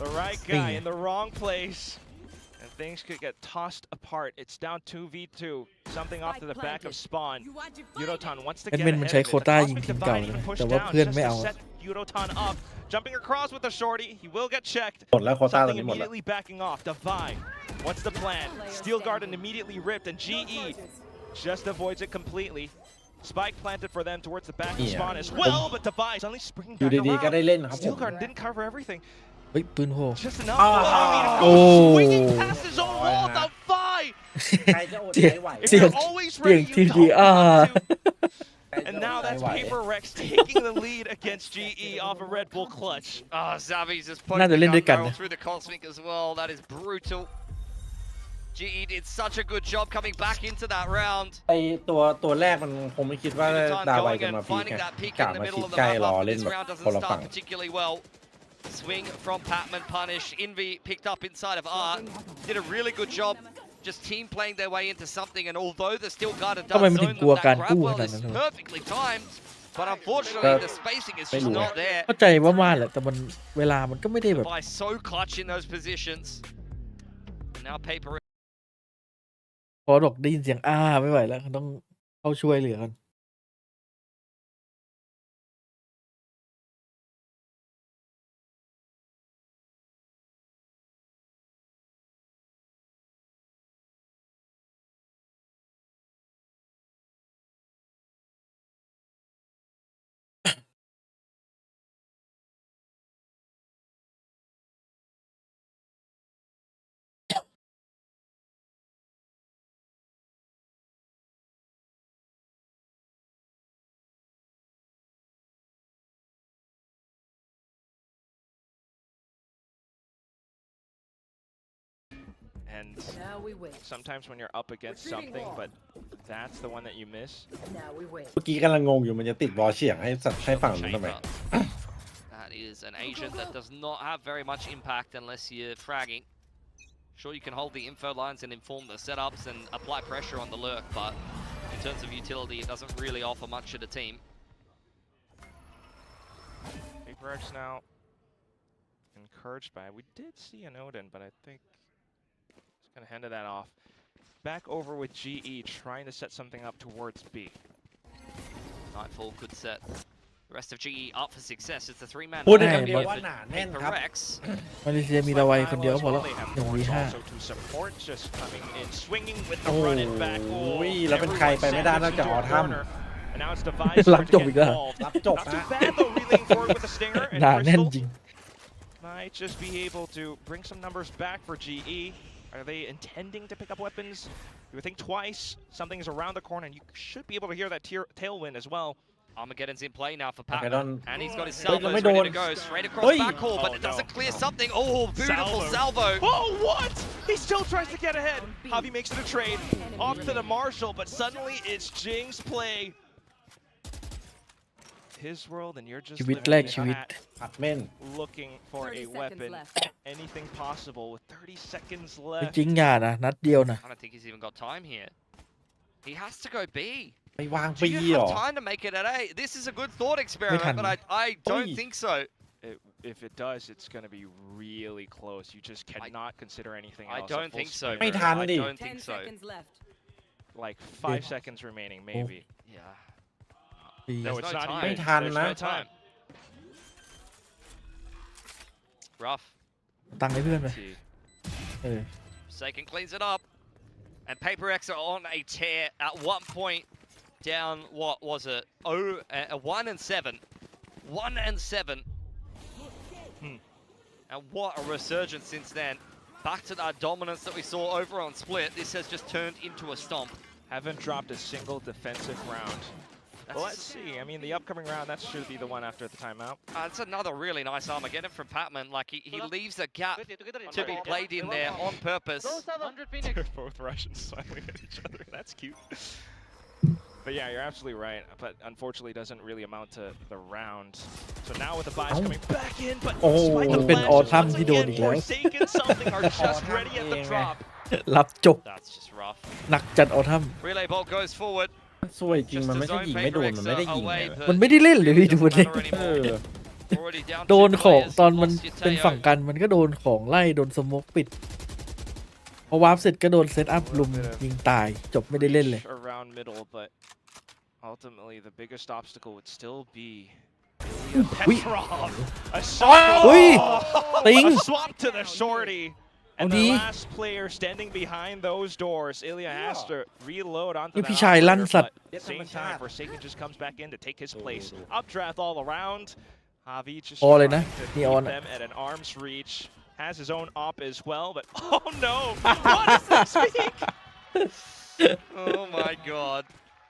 the right guy in the wrong place, and things could get tossed apart. It's down 2v2. Something off to the back of spawn. Yudotan wants to แอด get มิ ahead น of มัน it. ใช้ The โควต้ายิง Cosmic ทีมเก่า Divide เลย even นะ pushed แต่ว่า down เพื่อน just ไม่เอา to set Yudotan up. Jumping across with the shorty. He will get checked. หมดแล้วโควต้าตอน Something นี้หมดแล้ว immediately backing off. Divide. What's the plan? Steel Garden immediately ripped, and GE just avoids it completely. Spike planted for them towards the back of Yeah. spawn as well, but Divide only springing อยู่ back ดีๆก็ได้ around. เล่นครับผ Steel ม Garden didn't cover everything. เฮ้ยปืนโห Just enough. Ah. I mean, Oh. goes swinging past his own wall. Oh. Divide. ใครจะอด เสียง ใจไหว If เสียง you're always เสียง ready, ที you ดี don't อ่า want to. ใครจะ And อ now ดใจ that's ไหว Paper Rex taking the lead against GE off a Red Bull clutch. Zavi's just น่า putting จะ the เล่นด้วย gun กัน barrel นะ through the Cosmic as well. That is brutal. GE did such a good job coming back into that round. ไอตัวแรกมันคงไม่คิดว่า Yudotan ดาวไว going จะ and มาพีค finding ไง that peak กะ in the มา middle คิด of the ใกล้ map รอ after เล่น this แบบ round คน doesn't ละฝั่ง start particularly well. Swing from Patman punish. Envy picked up inside of Art. Did a really good job just team playing their way into something, and although the Steel Guard does ทำไมมันถึ zone งกลัว them, การ that กู้ grab ข well นาด is นั้นวะ perfectly timed. But unfortunately, the spacing is just not there. เข้าใจว่าแหละแต่มันเวลามันก็ไม่ได้แบบ By so clutch in those positions. Now Paper พอดอกได้ยินเสียงไม่ไหวแล้วต้องเข้าช่วยเหลือกัน And sometimes when you're up against something, but that's the one that you miss. เมื่อกี้กำลังงงอยู่มันจะติดวอลเฉียงให้ฝั่งนู้นทำไม That is an agent that does not have very much impact unless you're fragging. Sure, you can hold the info lines and inform the setups and apply pressure on the lurk, but in terms of utility, it doesn't really offer much to the team. PRX now encouraged by it. We did see an Odin, but I think it's going to hand that off. Back over with GE, trying to set something up towards B. Nightfall could set the rest of GE up for success. It's the three-man พูดได้คำเดียวว่าหนาแน่นครับ PRX. มาเลเซียมีดาไวคนเดียวพอแล้ว They have 1v5 Norris also to support, just coming in, swinging with the โอ้ run and back. ยแล้วเป็นใครไปไม่ได้นอกจากออทัม And now it's Device รับจบอีกแล้ว รับจบ Not นะ too bad though, relaying forward with the stinger. หนา And แน่น Crystal จริง might just be able to bring some numbers back for GE. Are they intending to pick up weapons? You would think twice. Something's around the corner, and you should be able to hear that tailwind as well. Armageddon's in play now for Pat, Armageddon. and he's got his Wait, salvos let me ready do to it. go straight across Wait. backhaul, but Oh, it doesn't no. clear something. Oh, beautiful salvo. Oh, what? He still tries to get ahead. Javi makes it a trade off to the Marshall, but suddenly it's Jing's play. His world, and you're just ชีวิต living แรก in ชีวิต that, อัดเม่น looking for a weapon. Anything possible with 30 seconds จ left. ริงๆอย่านะนัดเดียวนะ I don't think he's even got time here. He has to go B. ไปวาง Do ปี you เหรอ have time to make it at A? This is a good thought experiment,ทัน but I don't Oi. think so. If it does, it's going to be really close. You just cannot consider anything else. I A don't full think so. sprinter. ไม่ทัน I ดิ don't think so. Like 5 seconds remaining, maybe. Yeah. ปี No, There's it's no not time. even. ไม่ทัน There's นะ no time. Rough. ตังค์ให้เพื่อนไป See. เออ Sagan cleans it up. And PRX are on a tear at one point down, what was it? 1 and 7. 1 and 7. And what a resurgence since then. Back to that dominance that we saw over on Split. This has just turned into a stomp. Haven't dropped a single defensive round. Well, let's see. I mean, the upcoming round, that should be the one after the timeout. It's another really nice Armageddon from Patman. Like, he leaves a gap to be played in there on purpose. They're both Russians smiling at each other. That's cute. But yeah, you're absolutely right. But unfortunately, it doesn't really amount to the round. So now with the buys coming back in, but โอ้ Spike มัน and เป็น Flash ออทัม once ที่โดน again อีกแล้ว forsaken something are just ready at the drop. รับจบ That's just rough. หนักจัดออทัม Relay ball goes forward. สวยจริงมันไม่ใช่ยิงไม่โดนมันไม่ได้ยิงเลย มันไม่ได้เล่นเลยพี่ดูมันเล่น เออ Already down โดน 2 ของ players. ตอนมัน Lost เป็น Yuteo. ฝั่งกันมันก็โดนของไล่โดนสโมกปิด พอวาร์ปเสร็จก็โดนเซตอัพลุมยิงตายจบไม่ได้เล่นเลย Reach around middle, but ultimately the biggest obstacle would still be Wait. Petrov. A swap. Wait. Ting. A swap to the shorty. And the Odi. last player standing behind those doors, Ilya has to reload onto นี่ that พี่ชายลั่น operator, สัตว์ but at the same time, Forsaken just comes back in to take his place. Updraft all around. Javi just พอเลยนะ trying to นีออน keep them at an arm's reach. Has his own op as well, but oh no! What is this speak? Oh my god.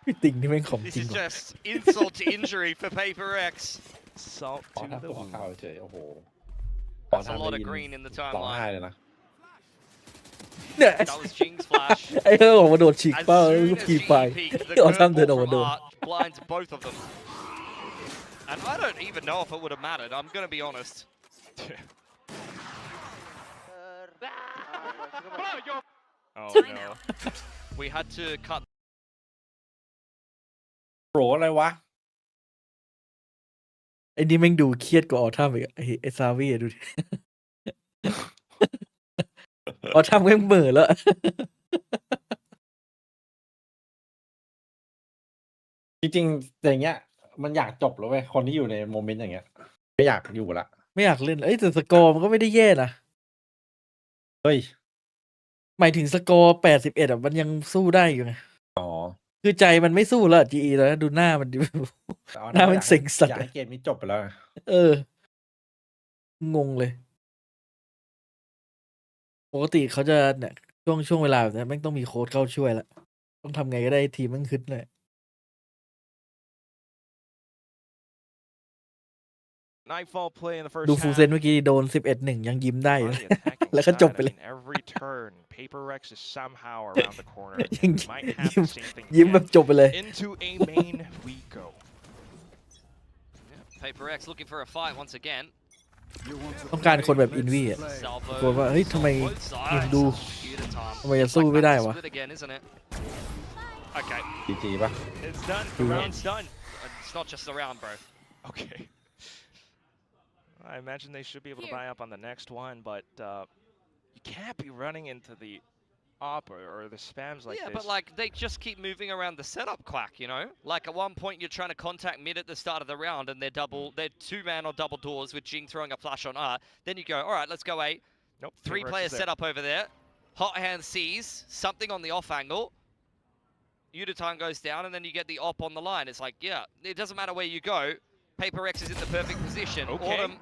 พี่ติ่งนี่แม่งของ This จริง is ว่ะ just insult to injury for PRX. Salt ขอ to ทับ the ตัว wound. ข่าวเฉยโอ้โห That's a lot of green in the ร้องไห้ timeline. เลยนะ เนี่ย That was Jing's flash. ไอ้เออออกมาโดดฉีก As เป้า soon ลูก as ที GE ไป peeked, the ออทัมเดินออก curveball มา from โดน Arch blinds both of them. And I don't even know if it would have mattered, I'm gonna be honest. Oh no. We had to cut โปรอะไรวะ ไอ้นี่แม่งดูเครียดกว่าออทัมอีกอะไอ้ซาวี่อะดูดิ ออทัมแม่งเหม่อแล้ว จริงๆอย่างเงี้ย มันอยากจบแล้วเว้ยคนที่อยู่ในโมเมนต์อย่างเงี้ย ไม่อยากอยู่ละ ไม่อยากเล่นเอ้ยแต่สกอร์มันก็ไม่ได้แย่นะ เฮ้ย หมายถึงสกอร์81อ่ะมันยังสู้ได้อยู่ไง อ๋อ คือใจมันไม่สู้แล้ว GE แล้วนะดูหน้ามันดิ แต่เอา หน้ามันเซ็งสัตว์ อยากให้เกมนี้จบไปแล้ว เออ งงเลย ปกติเขาจะเนี่ยช่วงเวลาแบบนี้แม่งต้องมีโค้ชเข้าช่วยละต้องทำไงก็ได้ให้ทีมแม่งขึ้นเลย Nightfall play in the first ดูฟูล half. เซนเมื่อกี้โดน 11-1 ยังยิ้มได้อยู่ On the attacking แล้วก็จบ side, ไป I เลย mean, every turn, PRX is somehow around the corner. ยัง And might have ยิ้ม the same thing ยิ้มแบบ again. จบไปเลย Into a main we go. PRX looking for a fight once again. ต้องการคนแบบอินวี่อ่ะ Salvo กลัวว่าเฮ้ยทำไม on both ยิง sides. ดู Udatom. ทำไมจะสู้ไม่ได้วะ Split again, isn't it? Okay, GG ป่ะ It's done. The round's done. it's not just a round, bro. Okay. I imagine they should be able to buy up on the next one, but you can't be running into the op or the spams like Yeah, this. but like they just keep moving around the setup, Quack. You know, like at one point you're trying to contact mid at the start of the round, and they're two-man or double doors with Jing throwing a flash on R. Then you go, all right, let's go 8. Nope. Three-player setup over there. Hot hand sees something on the off angle. Udatom goes down, and then you get the op on the line. It's like, yeah, it doesn't matter where you go. PRX is in the perfect position. Okay. Autumn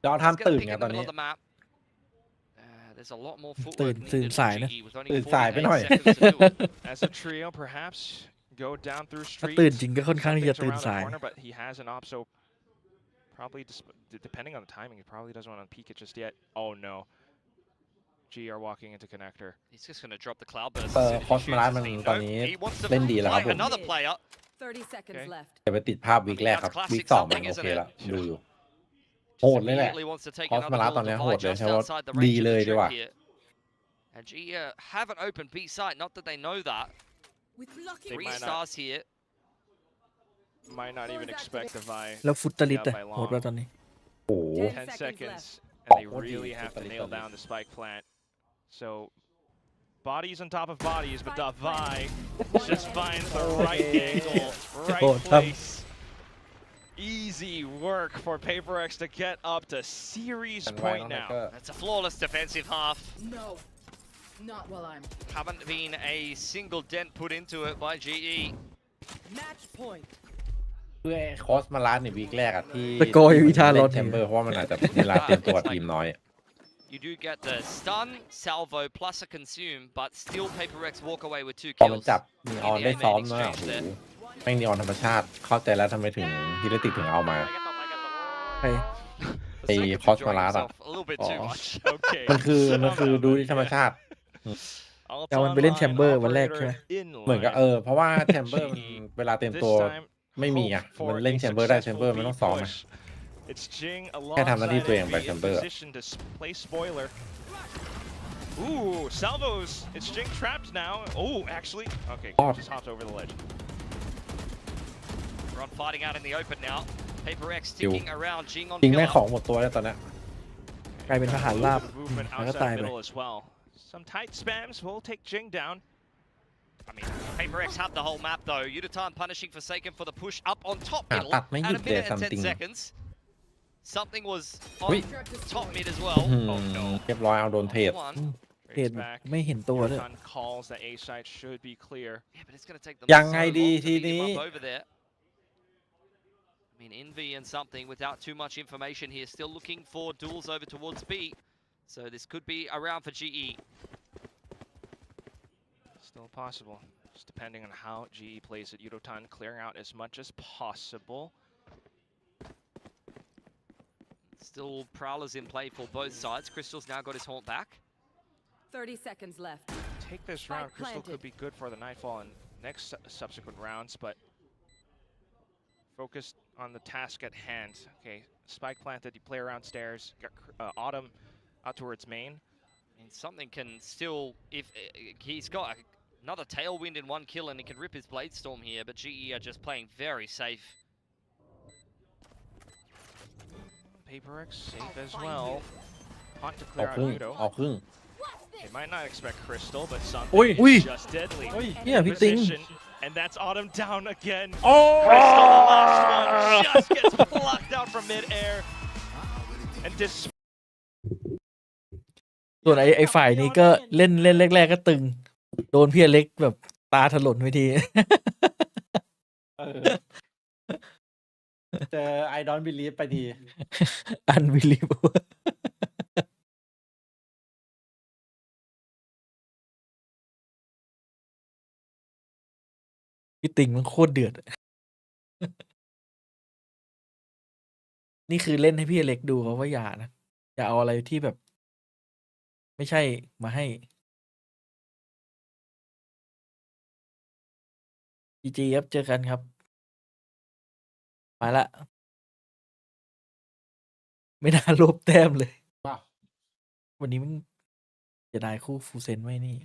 ดาว is ทำ gonna ตื่น pick ไง in ต the อน middle นี้ of the map. There's a lot more ตื่น footwork ตื่น needed สา for ยนะ GE with only ตื่นสายไปหน่อย 48 seconds to do it. As a trio, perhaps go down through ถ้า streets. ตื่นจริงก็ค่อนข้างที่จะ Something's ตื่น around สาย the corner, but he has an op, so probably depending on the timing, he probably doesn't want to peek it just yet. Oh no. G are walking into connector. He's just going to drop the cloud burst. คอสมาลามันตอนนี้ เล่นดีแล้วครับ Fight ผม another player. 30 seconds Okay. left. จะไปติดภาพวีคแรกครับวีค2มันโอเคแล้วดูอยู่ โหดเลยแหละ Immediately wants to take คอส another มาลา little ตอนนี้โหด divide เลย just ใช่ว่า outside the ดี range of เลย the ดีกว่า trip here. And G haven't opened B site, not that they know that. With lucky They 3 might not. stars here. Might not even expect the Vi แล้วฟุตตลิต up อะ by โหด long. ป่ะตอนนี้ โอ้โห 10 seconds seconds, left. and they Oh, what do you really do? have to Totally nail done. down the spike plant. So, bodies on top of bodies, but Davai just finds the right angle, right Oh, place. Easy work for PRX to get up to series point now. That's a flawless defensive half. No, not while I'm Haven't been a single dent put into it by GE. match point. เพื่อคอสมาลาในวีคแรกอะที่ สกอร์ยังมีท่ารอด แชมเบอร์เพราะว่ามันอาจจะเวลาเตรียมตัวทีมน้อย You do get the stun, salvo, plus a consume, but still PRX walk away with 2 พอมัน kills. จับนีออนได้ซ้อมนะโอ้โหแม่งนีออนธรรมชาติเข้าใจแล้วทำไมถึงฮิเลติกถึงเอามา ใคร ไอ้ Second คอส enjoying มาลาอะ himself a little bit too Oh. much. Okay. มันคือดูที่ธรรมชาติ แต่มันไปเล่นแชมเบอร์วันแรกใช่ไหม เหมือนกับเพราะว่าแชมเบอร์มันเวลาเตรียมตัวไม่มีอะมันเล่นแชมเบอร์ได้แชมเบอร์มันต้องซ้อมอะ It's Jing แค่ทำหน้าที่ตัวเองไป alongside Chamber. in position to play spoiler. Ooh, salvos. It's Jing trapped now. Oh, actually, okay, Oh. just hopped over the ledge. We're on fighting out in the open now. PRX sticking around, Jing on จริงแม่ง pillar. ของหมดตัวแล้วตอนนี้ กลายเป็นทหารราบ Movement แล้วก็ outside ตายไป middle as well. Some tight spams will take Jing down. I mean, PRX have the whole map though. Udatom punishing Forsaken for the push up on top หา middle ตัดไม่ห at ยุ a ดเลย minute and 10 something seconds. Something was on Wait. top mid as well. เรียบร้อยเอาโดนเทรด One. เห็นไม่เห็นตัวเลย Udatom calls that A side should be clear. Yeah, but it's going to take them ยังไง so ดี long to ที beat him นี้ up over there. I mean, Envy and something without too much information here. Still looking for duels over towards B. So this could be a round for GE. Still possible, just depending on how GE plays it. Udotan clearing out as much as possible. Still Prowlers in play for both sides. Crystal's now got his haunt back. 30 seconds left. Take this Spike round. Crystal planted. could be good for the Nightfall and next subsequent rounds, but focused on the task at hand. Okay, spike planted. You play around stairs. Got Autumn out towards main. I mean, something can still, if he's got another tailwind in 1 kill and he can rip his Blade Storm here, but GE are just playing very safe. PRX safe as well. Hot to เอา clear ครึ่ง out Udo. เอาครึ่ง They might not expect Crystal, but Oi. something Oi. is just deadly. Yeah, we think. Position, and that's Autumn down again. Oh. Crystal, the last one, just gets plucked out from midair. And this ส่วนไอ้ฝ่ายนี้ก็เล่นแรกๆก็ตึง โดนพี่อเล็กแบบตาถลนไปที เจอ I don't believe ไปที unbelievable พี่ติงมันโคตรเดือด นี่คือเล่นให้พี่อเล็กดูเขาว่าอย่านะ อย่าเอาอะไรที่แบบ ไม่ใช่มาให้จีครับเจอกันครับไปละ ไม่น่าลบแต้มเลย ว้าว วันนี้มึงจะได้คู่ฟูเซนไว้นี่